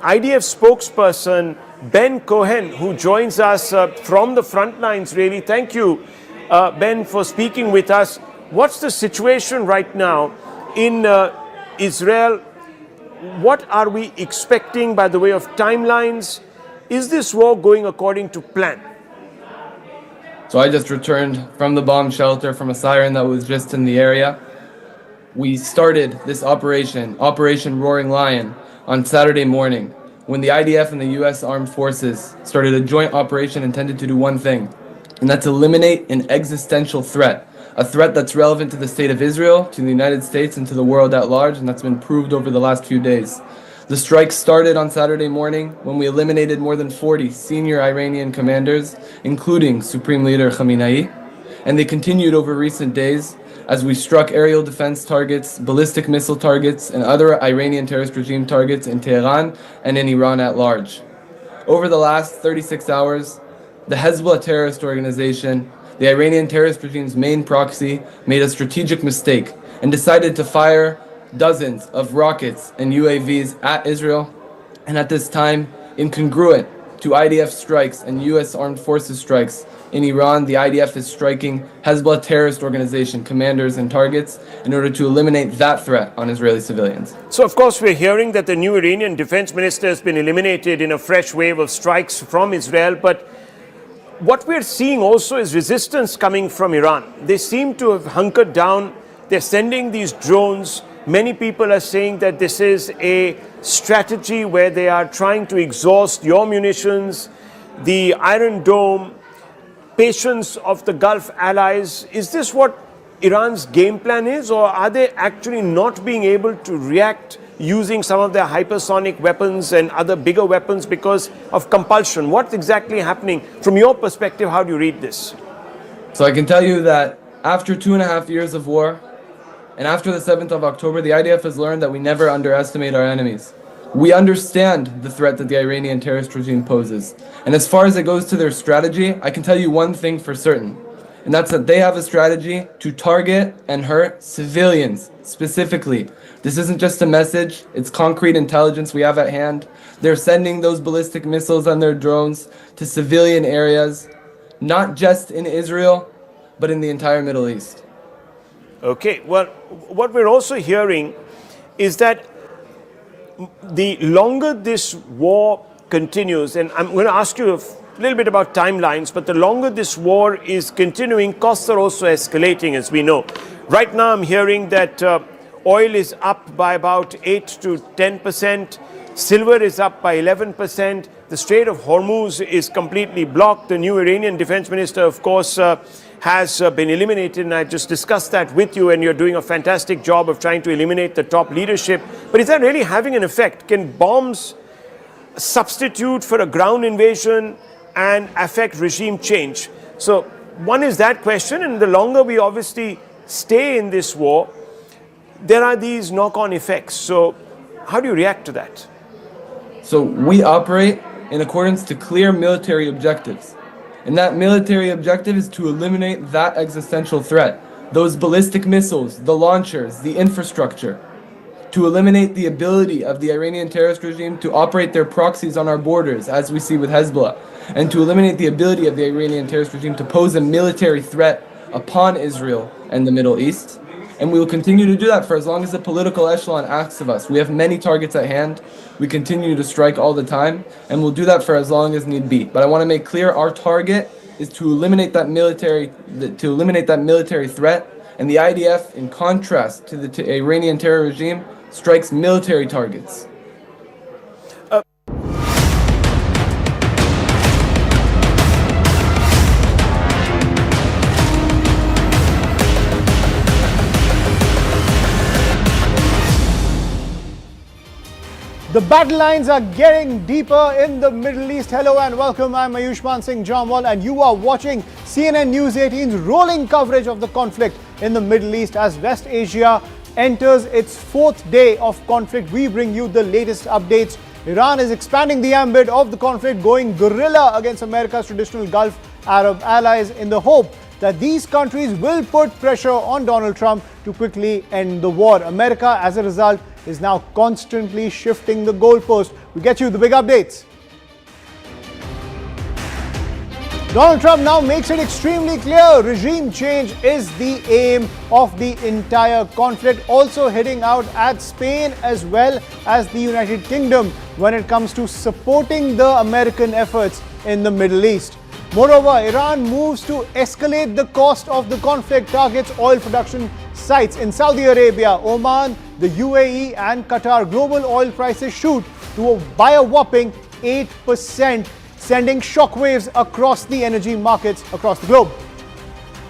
Speaker 2: IDF spokesperson Ben Cohen, who joins us from the front lines, really. Thank you, Ben, for speaking with us. What's the situation right now in Israel. What are we expecting by the way of timelines? Is this war going according to plan?
Speaker 4: So I just returned from the bomb shelter from a siren that was just in the area. We started this Operation Roaring Lion, on Saturday morning when the IDF and the U.S. Armed Forces started a joint operation intended to do one thing, and that's eliminate an existential threat, a threat that's relevant to the state of Israel, to the United States, and to the world at large, and that's been proved over the last few days. The strike started on Saturday morning when we eliminated more than 40 senior Iranian commanders, including Supreme Leader Khamenei, and they continued over recent days as we struck aerial defense targets, ballistic missile targets, and other Iranian terrorist regime targets in Tehran and in Iran at large. Over the last 36 hours, the Hezbollah terrorist organization, the Iranian terrorist regime's main proxy, made a strategic mistake and decided to fire dozens of rockets and UAVs at Israel, and at this time, incongruent to IDF strikes and U.S. Armed Forces strikes in Iran, the IDF is striking Hezbollah terrorist organization commanders and targets in order to eliminate that threat on Israeli civilians.
Speaker 2: So, of course, we're hearing that the new Iranian defense minister has been eliminated in a fresh wave of strikes from Israel, but what we're seeing also is resistance coming from Iran. They seem to have hunkered down. They're sending these drones. Many people are saying that this is a strategy where they are trying to exhaust your munitions, the Iron Dome, patience of the Gulf allies. Is this what Iran's game plan is, or are they actually not being able to react using some of their hypersonic weapons and other bigger weapons because of compulsion? What's exactly happening? From your perspective, how do you read this?
Speaker 4: So I can tell you that after 2.5 years of war, and after the 7th of October, the IDF has learned that we never underestimate our enemies. We understand the threat that the Iranian terrorist regime poses. And as far as it goes to their strategy, I can tell you one thing for certain, and that's that they have a strategy to target and hurt civilians specifically. This isn't just a message, it's concrete intelligence we have at hand. They're sending those ballistic missiles on their drones to civilian areas, not just in Israel, but in the entire Middle East.
Speaker 2: Okay, well, what we're also hearing is that the longer this war continues, and I'm going to ask you a little bit about timelines, but the longer this war is continuing, costs are also escalating, as we know. Right now, I'm hearing that oil is up by about 8 to 10%, silver is up by 11%, the Strait of Hormuz is completely blocked. The new Iranian defense minister, of course, has been eliminated, and I just discussed that with you, and you're doing a fantastic job of trying to eliminate the top leadership. But is that really having an effect? Can bombs substitute for a ground invasion and affect regime change? So one is that question, and the longer we obviously stay in this war, there are these knock-on effects. So how do you react to that?
Speaker 4: So we operate in accordance to clear military objectives. And that military objective is to eliminate that existential threat, those ballistic missiles, the launchers, the infrastructure, to eliminate the ability of the Iranian terrorist regime to operate their proxies on our borders, as we see with Hezbollah, and to eliminate the ability of the Iranian terrorist regime to pose a military threat upon Israel and the Middle East. And we will continue to do that for as long as the political echelon asks of us. We have many targets at hand. We continue to strike all the time, and we'll do that for as long as need be. But I want to make clear our target is to eliminate that military threat. And the IDF, in contrast to the Iranian terror regime, strikes military targets.
Speaker 5: The battle lines are getting deeper in the Middle East. Hello and welcome. I'm Ayushman Singh Jamwal, and you are watching CNN News 18's rolling coverage of the conflict in the Middle East as West Asia enters its 4th day of conflict. We bring you the latest updates. Iran is expanding the ambit of the conflict, going guerrilla against America's traditional Gulf Arab allies in the hope that these countries will put pressure on Donald Trump to quickly end the war. America, as a result, is now constantly shifting the goalpost. We get you the big updates. Donald Trump now makes it extremely clear regime change is the aim of the entire conflict, also hitting out at Spain as well as the United Kingdom when it comes to supporting the American efforts in the Middle East. Moreover, Iran moves to escalate the cost of the conflict, targets oil production sites in Saudi Arabia, Oman, the UAE and Qatar. Global oil prices shoot by a whopping 8%. Sending shockwaves across the energy markets across the globe.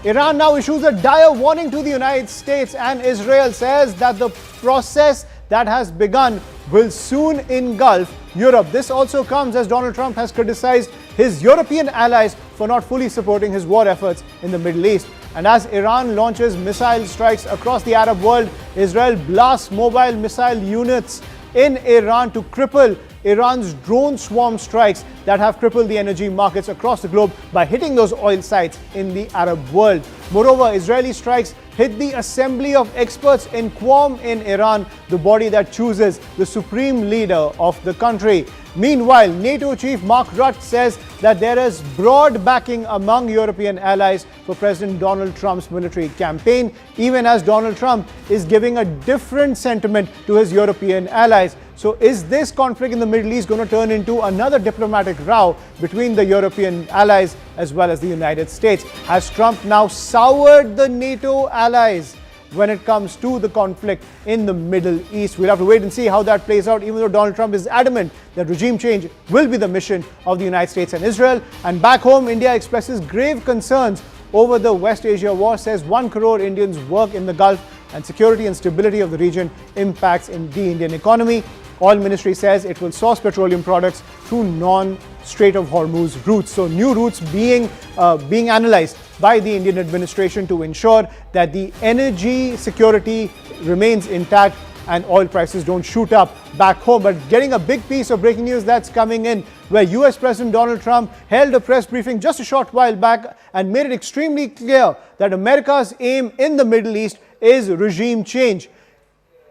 Speaker 5: Iran now issues a dire warning to the United States, and Israel says that the process that has begun will soon engulf Europe. This also comes as Donald Trump has criticized his European allies for not fully supporting his war efforts in the Middle East. And as Iran launches missile strikes across the Arab world, Israel blasts mobile missile units in Iran to cripple Iran's drone swarm strikes that have crippled the energy markets across the globe by hitting those oil sites in the Arab world. Moreover, Israeli strikes hit the assembly of experts in Qom in Iran, the body that chooses the supreme leader of the country. Meanwhile, NATO chief Mark Rutte says that there is broad backing among European allies for President Donald Trump's military campaign, even as Donald Trump is giving a different sentiment to his European allies. So is this conflict in the Middle East going to turn into another diplomatic row between the European allies as well as the United States? Has Trump now soured the NATO allies when it comes to the conflict in the Middle East? We'll have to wait and see how that plays out, even though Donald Trump is adamant that regime change will be the mission of the United States and Israel. And back home, India expresses grave concerns over the West Asia war, says 1 crore Indians work in the Gulf and security and stability of the region impacts in the Indian economy. Oil Ministry says it will source petroleum products through non-Strait of Hormuz routes. So new routes being analyzed by the Indian administration to ensure that the energy security remains intact and oil prices don't shoot up back home. But getting a big piece of breaking news that's coming in, where US President Donald Trump held a press briefing just a short while back and made it extremely clear that America's aim in the Middle East is regime change.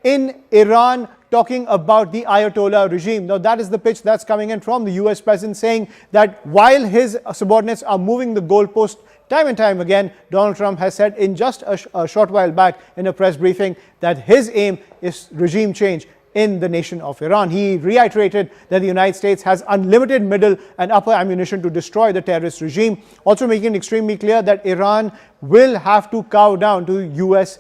Speaker 5: In Iran, talking about the Ayatollah regime. Now, that is the pitch that's coming in from the US president, saying that while his subordinates are moving the goalpost time and time again, Donald Trump has said in just a short while back in a press briefing that his aim is regime change in the nation of Iran. He reiterated that the United States has unlimited middle and upper ammunition to destroy the terrorist regime, also making it extremely clear that Iran will have to cow down to US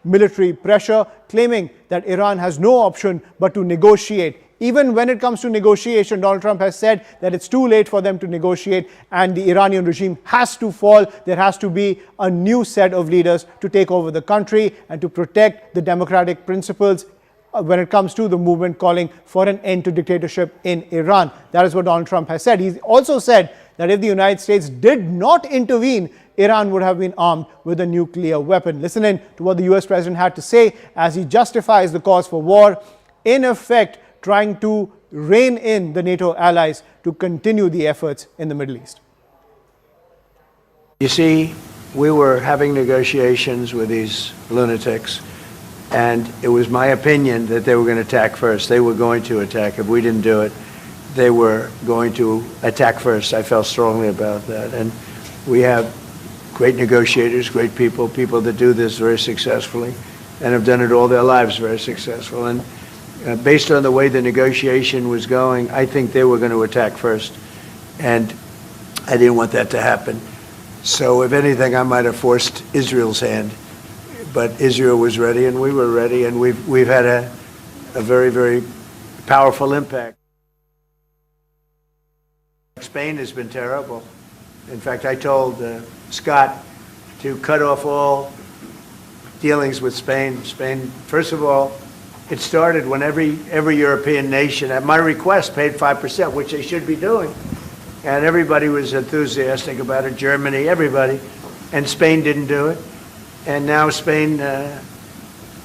Speaker 5: military pressure, claiming that Iran has no option but to negotiate. Even when it comes to negotiation, Donald Trump has said that it's too late for them to negotiate and the Iranian regime has to fall. There has to be a new set of leaders to take over the country and to protect the democratic principles when it comes to the movement calling for an end to dictatorship in Iran. That is what Donald Trump has said. He also said that if the United States did not intervene, Iran would have been armed with a nuclear weapon. Listen in to what the US president had to say as he justifies the cause for war, in effect trying to rein in the NATO allies to continue the efforts in the Middle East.
Speaker 16: You see, we were having negotiations with these lunatics, and it was my opinion that they were going to attack first. They were going to attack. If we didn't do it, they were going to attack first. I felt strongly about that. And we have great negotiators, great people, people that do this very successfully and have done it all their lives very successful. And based on the way the negotiation was going, I think they were going to attack first. And I didn't want that to happen. So if anything, I might have forced Israel's hand. But Israel was ready and we were ready, and we've had a very, very powerful impact. Spain has been terrible. In fact, I told Scott to cut off all dealings with Spain. Spain, first of all, it started when every European nation, at my request, paid 5%, which they should be doing. And everybody was enthusiastic about it, Germany, everybody. And Spain didn't do it. And now Spain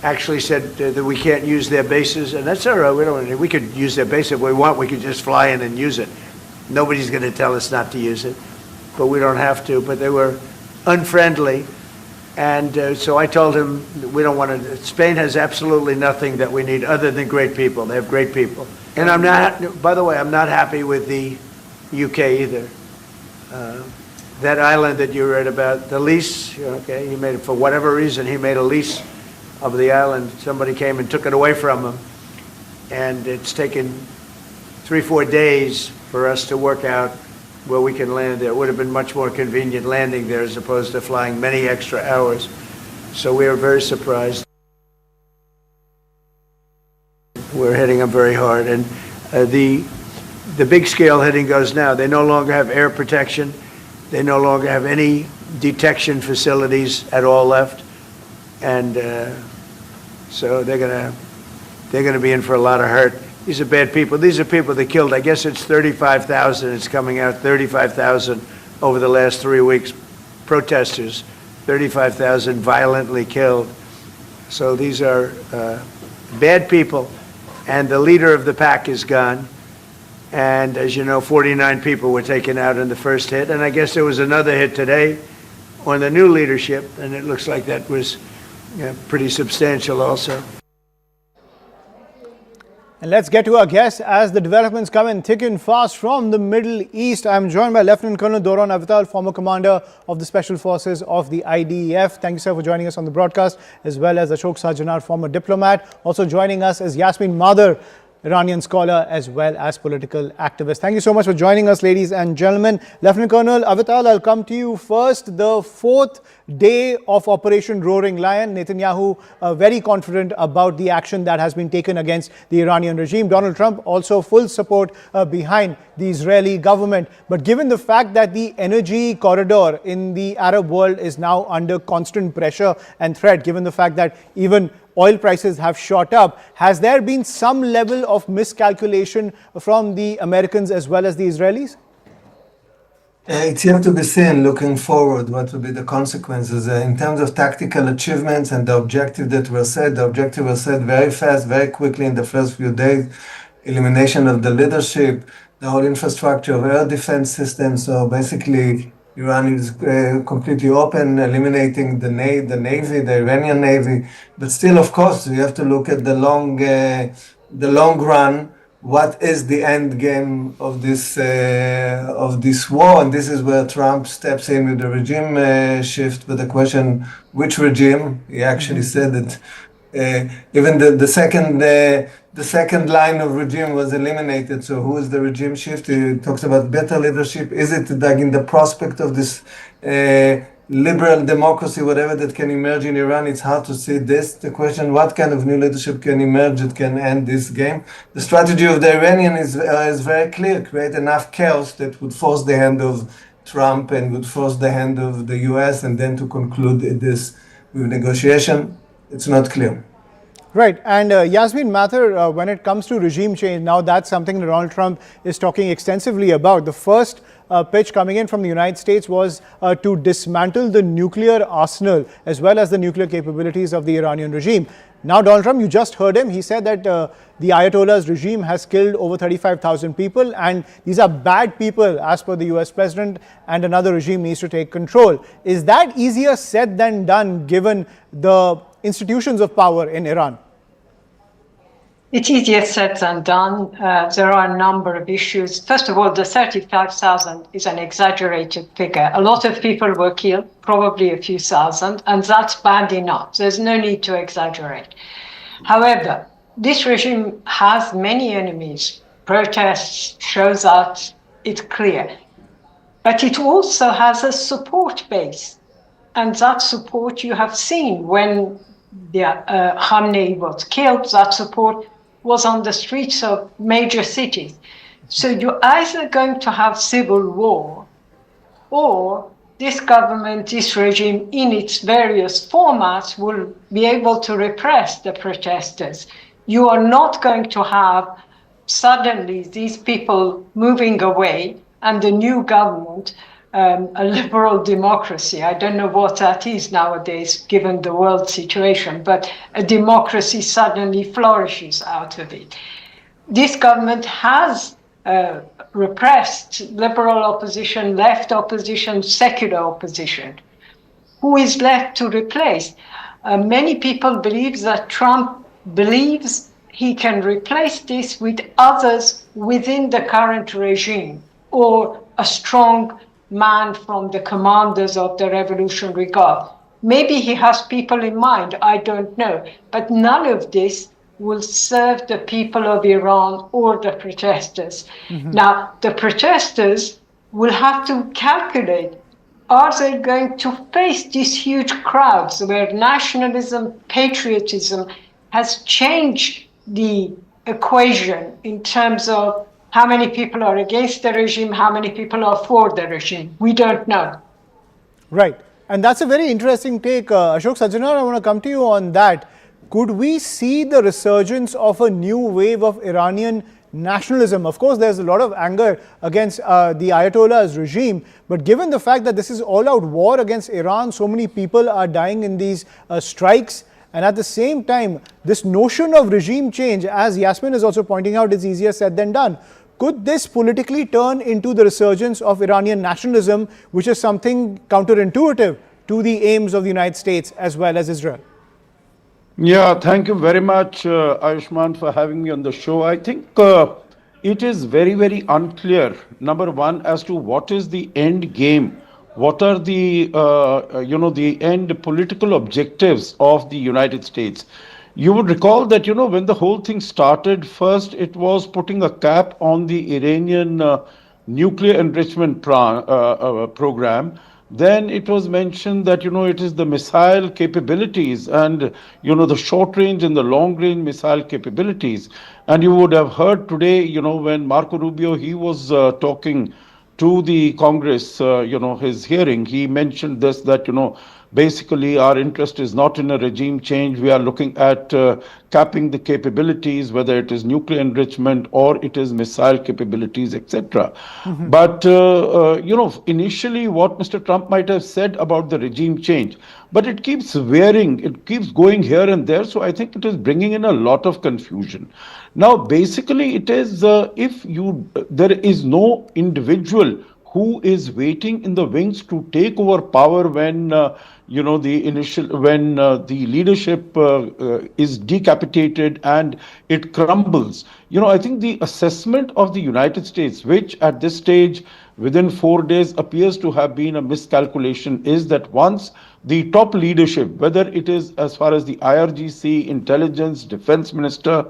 Speaker 16: actually said that we can't use their bases, and that's all right. We could use their base if we want. We could just fly in and use it. Nobody's going to tell us not to use it, but we don't have to. But they were unfriendly, and so I told him we don't want to. Spain has absolutely nothing that we need other than great people. They have great people, and I'm not. By the way, I'm not happy with the UK either.
Speaker 24: that island that you read about, the lease, okay, he made it for whatever reason, he made a lease of the island. Somebody came and took it away from him. And it's taken 3-4 days for us to work out where we can land there. It would have been much more convenient landing there as opposed to flying many extra hours. So we are very surprised. We're hitting them very hard. And the big scale hitting goes now. They no longer have air protection. They no longer have any detection facilities at all left. And so they're going to be in for a lot of hurt. These are bad people. These are people that killed. I guess it's 35,000. It's coming out 35,000 over the last 3 weeks. Protesters, 35,000 violently killed. So these are bad people. And the leader of the pack is gone. And as you know, 49 people were taken out in the first hit. And I guess there was another hit today on the new leadership. And it looks like that was pretty substantial also.
Speaker 5: And let's get to our guests as the developments come in thick and fast from the Middle East. I'm joined by Lieutenant Colonel Doron Avital, former commander of the Special Forces of the IDF. Thank you, sir, for joining us on the broadcast, as well as Ashok Sajjanar, former diplomat. Also joining us is Yasmin Madar, Iranian scholar as well as political activist. Thank you so much for joining us, ladies and gentlemen. Lieutenant Colonel Avital, I'll come to you first. The fourth day of Operation Roaring Lion, Netanyahu very confident about the action that has been taken against the Iranian regime. Donald Trump also full support behind the Israeli government. But given the fact that the energy corridor in the Arab world is now under constant pressure and threat, given the fact that even oil prices have shot up, has there been some level of miscalculation from the Americans as well as the Israelis?
Speaker 1: It's yet to be seen, looking forward, what will be the consequences. In terms of tactical achievements and the objective that was set, the objective was set very fast, very quickly in the first few days. Elimination of the leadership, the whole infrastructure of air defense systems. So basically, Iran is completely open, eliminating the Navy, the Iranian Navy. But still, of course, we have to look at the long run. What is the end game of this war? And this is where Trump steps in with the regime shift. But the question, which regime? He actually said that even the second line of regime was eliminated. So who is the regime shift? He talks about better leadership. Is it like in the prospect of this liberal democracy, whatever that can emerge in Iran? It's hard to see this. The question, what kind of new leadership can emerge that can end this game? The strategy of the Iranian is very clear. Create enough chaos that would force the hand of Trump and would force the hand of the US, and then to conclude this with negotiation. It's not clear.
Speaker 5: Right. And Yasmin Mathur, when it comes to regime change, now that's something that Donald Trump is talking extensively about. The first pitch coming in from the United States was to dismantle the nuclear arsenal as well as the nuclear capabilities of the Iranian regime. Now, Donald Trump, you just heard him. He said that the Ayatollah's regime has killed over 35,000 people, and these are bad people as per the US president, and another regime needs to take control. Is that easier said than done given the institutions of power in Iran?
Speaker 17: It's easier said than done. There are a number of issues. First of all, the 35,000 is an exaggerated figure. A lot of people were killed, probably a few thousand, and that's bad enough. There's no need to exaggerate. However, this regime has many enemies. Protests shows that it's clear. But it also has a support base. And that support you have seen when Khamenei was killed, that support was on the streets of major cities. So you're either going to have civil war, or this government, this regime in its various formats will be able to repress the protesters. You are not going to have suddenly these people moving away and the new government, a liberal democracy. I don't know what that is nowadays, given the world situation, but a democracy suddenly flourishes out of it. This government has repressed liberal opposition, left opposition, secular opposition. Who is left to replace? Many people believe that Trump believes he can replace this with others within the current regime, or a strong man from the commanders of the Revolutionary Guard. Maybe he has people in mind, I don't know. But none of this will serve the people of Iran or the protesters. Now, the protesters will have to calculate, are they going to face these huge crowds where nationalism, patriotism has changed the equation in terms of how many people are against the regime, how many people are for the regime? We don't know.
Speaker 5: Right. And that's a very interesting take. Ashok Sajjanar, I want to come to you on that. Could we see the resurgence of a new wave of Iranian nationalism? Of course, there's a lot of anger against the Ayatollah's regime, but given the fact that this is all-out war against Iran, so many people are dying in these strikes, and at the same time, this notion of regime change, as Yasmin is also pointing out, is easier said than done. Could this politically turn into the resurgence of Iranian nationalism, which is something counterintuitive to the aims of the United States as well as Israel?
Speaker 8: Yeah, thank you very much, Ayushman, for having me on the show. I think it is very, very unclear, number one, as to what is the end game. What are the, the end political objectives of the United States? You would recall that, when the whole thing started, first it was putting a cap on the Iranian nuclear enrichment program. Then it was mentioned that, it is the missile capabilities and, the short range and the long range missile capabilities. And you would have heard today, when Marco Rubio, he was talking to the Congress, his hearing, he mentioned this, that, basically our interest is not in a regime change. We are looking at capping the capabilities, whether it is nuclear enrichment or it is missile capabilities, etc. But, initially what Mr. Trump might have said about the regime change, but it keeps varying, it keeps going here and there. So I think it is bringing in a lot of confusion. Now, basically it is, there is no individual who is waiting in the wings to take over power when the leadership is decapitated and it crumbles. I think the assessment of the United States, which at this stage within 4 days appears to have been a miscalculation, is that once the top leadership, whether it is as far as the IRGC, intelligence, defense minister,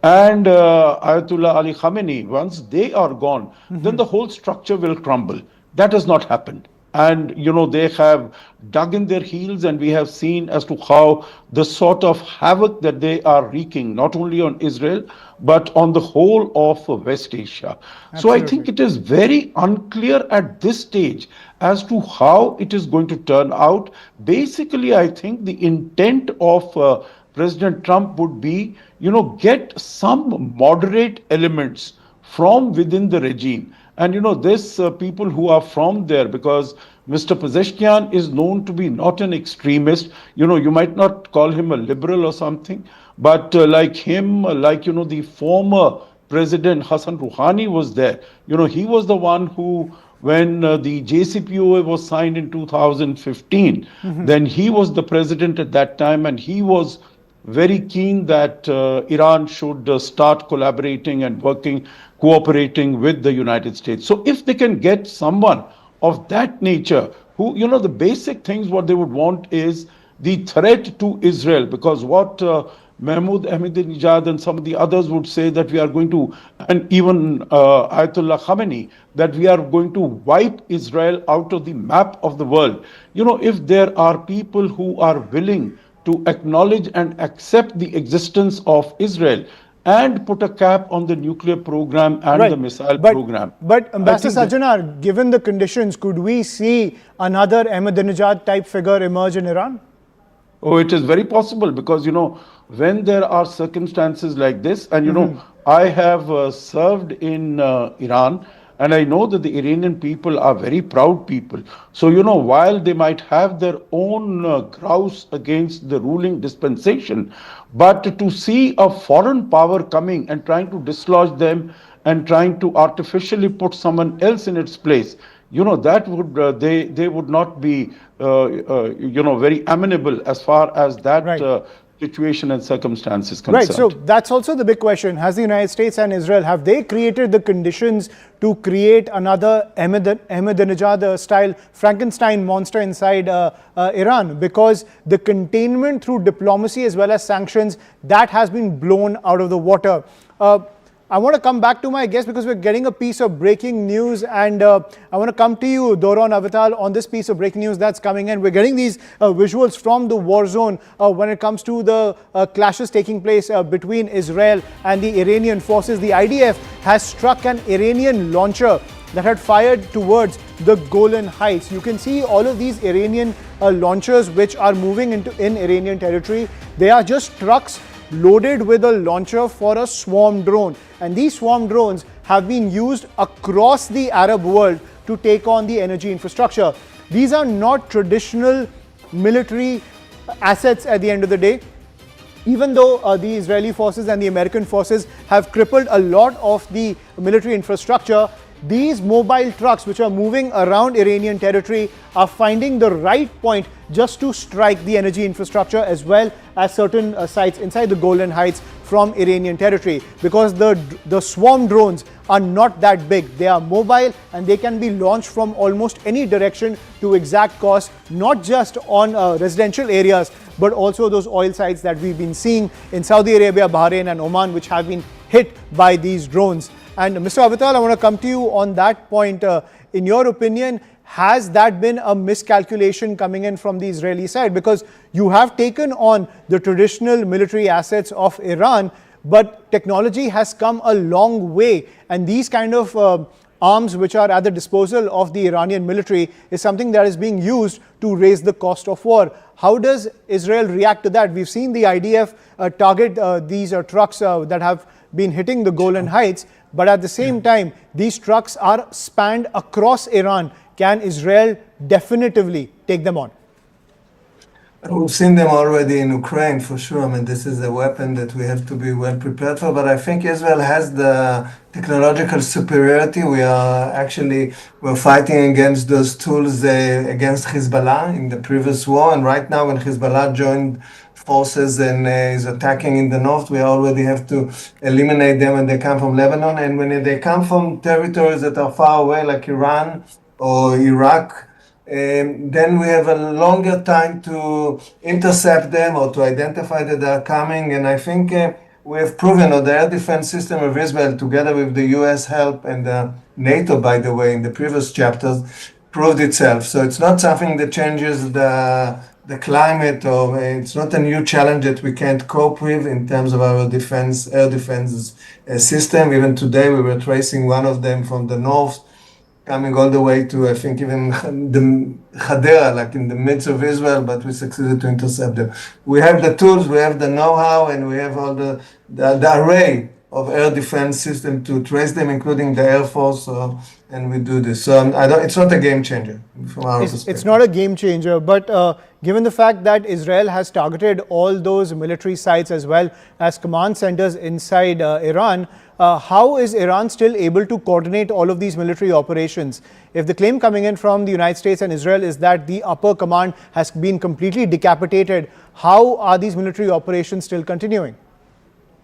Speaker 8: and Ayatollah Ali Khamenei, once they are gone, then the whole structure will crumble. That has not happened. And, they have dug in their heels, and we have seen as to how the sort of havoc that they are wreaking, not only on Israel, but on the whole of West Asia. Absolutely. So I think it is very unclear at this stage as to how it is going to turn out. Basically, I think the intent of President Trump would be, get some moderate elements from within the regime. And, this people who are from there, because Mr. Pezeshkian is known to be not an extremist. You might not call him a liberal or something, but like him, the former President Hassan Rouhani was there. He was the one who, when the JCPOA was signed in 2015, then he was the president at that time, and he was very keen that Iran should start collaborating and cooperating with the United States. So if they can get someone of that nature, who, the basic things what they would want is the threat to Israel, because what Mahmoud Ahmadinejad and some of the others would say that we are going to, and even Ayatollah Khamenei, that we are going to wipe Israel out of the map of the world. If there are people who are willing to acknowledge and accept the existence of Israel and put a cap on the nuclear program and the missile program. But
Speaker 5: Ambassador Sajjanar, given the conditions, could we see another Ahmadinejad type figure emerge in Iran?
Speaker 8: Oh, it is very possible, because, when there are circumstances like this, and, I have served in Iran, and I know that the Iranian people are very proud people. So, while they might have their own grouse against the ruling dispensation, but to see a foreign power coming and trying to dislodge them and trying to artificially put someone else in its place, that would, they would not be, very amenable as far as that situation and circumstances concerned.
Speaker 5: Right, so that's also the big question. Has the United States and Israel, have they created the conditions to create another Ahmadinejad-style Frankenstein monster inside Iran? Because the containment through diplomacy as well as sanctions, that has been blown out of the water. I want to come back to my guest because we're getting a piece of breaking news, and I want to come to you, Doron Avital, on this piece of breaking news that's coming in. We're getting these visuals from the war zone when it comes to the clashes taking place between Israel and the Iranian forces. The IDF has struck an Iranian launcher that had fired towards the Golan Heights. You can see all of these Iranian launchers which are moving in Iranian territory. They are just trucks loaded with a launcher for a swarm drone, and these swarm drones have been used across the Arab world to take on the energy infrastructure. These are not traditional military assets at the end of the day. Even though the Israeli forces and the American forces have crippled a lot of the military infrastructure, these mobile trucks which are moving around Iranian territory are finding the right point just to strike the energy infrastructure as well as certain sites inside the Golan Heights from Iranian territory, because the swarm drones are not that big. They are mobile and they can be launched from almost any direction to exact cost, not just on residential areas, but also those oil sites that we've been seeing in Saudi Arabia, Bahrain and Oman, which have been hit by these drones. And Mr. Avital, I want to come to you on that point. In your opinion, has that been a miscalculation coming in from the Israeli side? Because you have taken on the traditional military assets of Iran, but technology has come a long way. And these kind of arms which are at the disposal of the Iranian military is something that is being used to raise the cost of war. How does Israel react to that? We've seen the IDF target these trucks that have been hitting the Golan Heights, but at the same time, these trucks are spanned across Iran. Can Israel definitively take them on?
Speaker 1: We've seen them already in Ukraine, for sure. I mean, this is a weapon that we have to be well prepared for, but I think Israel has the technological superiority. We're fighting against those tools against Hezbollah in the previous war, and right now when Hezbollah joined forces and is attacking in the north, we already have to eliminate them when they come from Lebanon. And when they come from territories that are far away, like Iran or Iraq, then we have a longer time to intercept them or to identify that they are coming. And I think we have proven, or the air defense system of Israel, together with the US help and NATO, by the way, in the previous chapters, proved itself. So it's not something that changes the climate, or it's not a new challenge that we can't cope with in terms of our air defense system. Even today, we were tracing one of them from the north, coming all the way to, I think, even the Hadera, like in the midst of Israel, but we succeeded to intercept them. We have the tools, we have the know-how, and we have all the array of air defense system to trace them, including the Air Force, and we do this. So it's not a game changer from our perspective.
Speaker 5: It's not a game changer, but given the fact that Israel has targeted all those military sites as well as command centers inside Iran, how is Iran still able to coordinate all of these military operations? If the claim coming in from the United States and Israel is that the upper command has been completely decapitated, how are these military operations still continuing?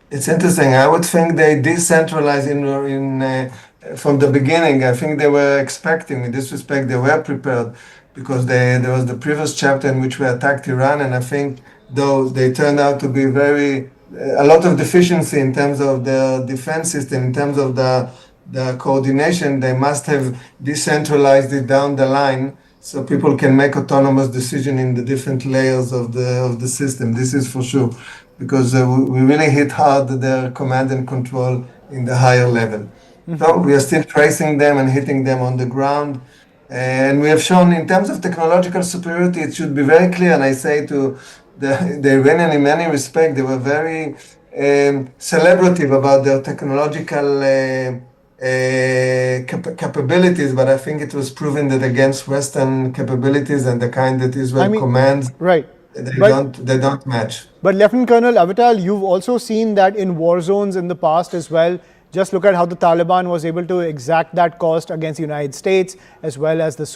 Speaker 1: It's interesting. I would think they decentralized from the beginning. I think they were expecting, in this respect, they were prepared, because there was the previous chapter in which we attacked Iran, and I think though they turned out to be a lot of deficiency in terms of the defense system, in terms of the coordination. They must have decentralized it down the line so people can make autonomous decision in the different layers of the system. This is for sure, because we really hit hard their command and control in the higher level. Mm-hmm. So we are still tracing them and hitting them on the ground. And we have shown, in terms of technological superiority, it should be very clear, and I say to the Iranian, in many respects, they were very celebrative about their technological capabilities, but I think it was proven that against Western capabilities and the kind that Israel commands,
Speaker 5: right,
Speaker 1: they don't match.
Speaker 5: But Lieutenant Colonel Avital, you've also seen that in war zones in the past as well. Just look at how the Taliban was able to exact that cost against the United States as well as the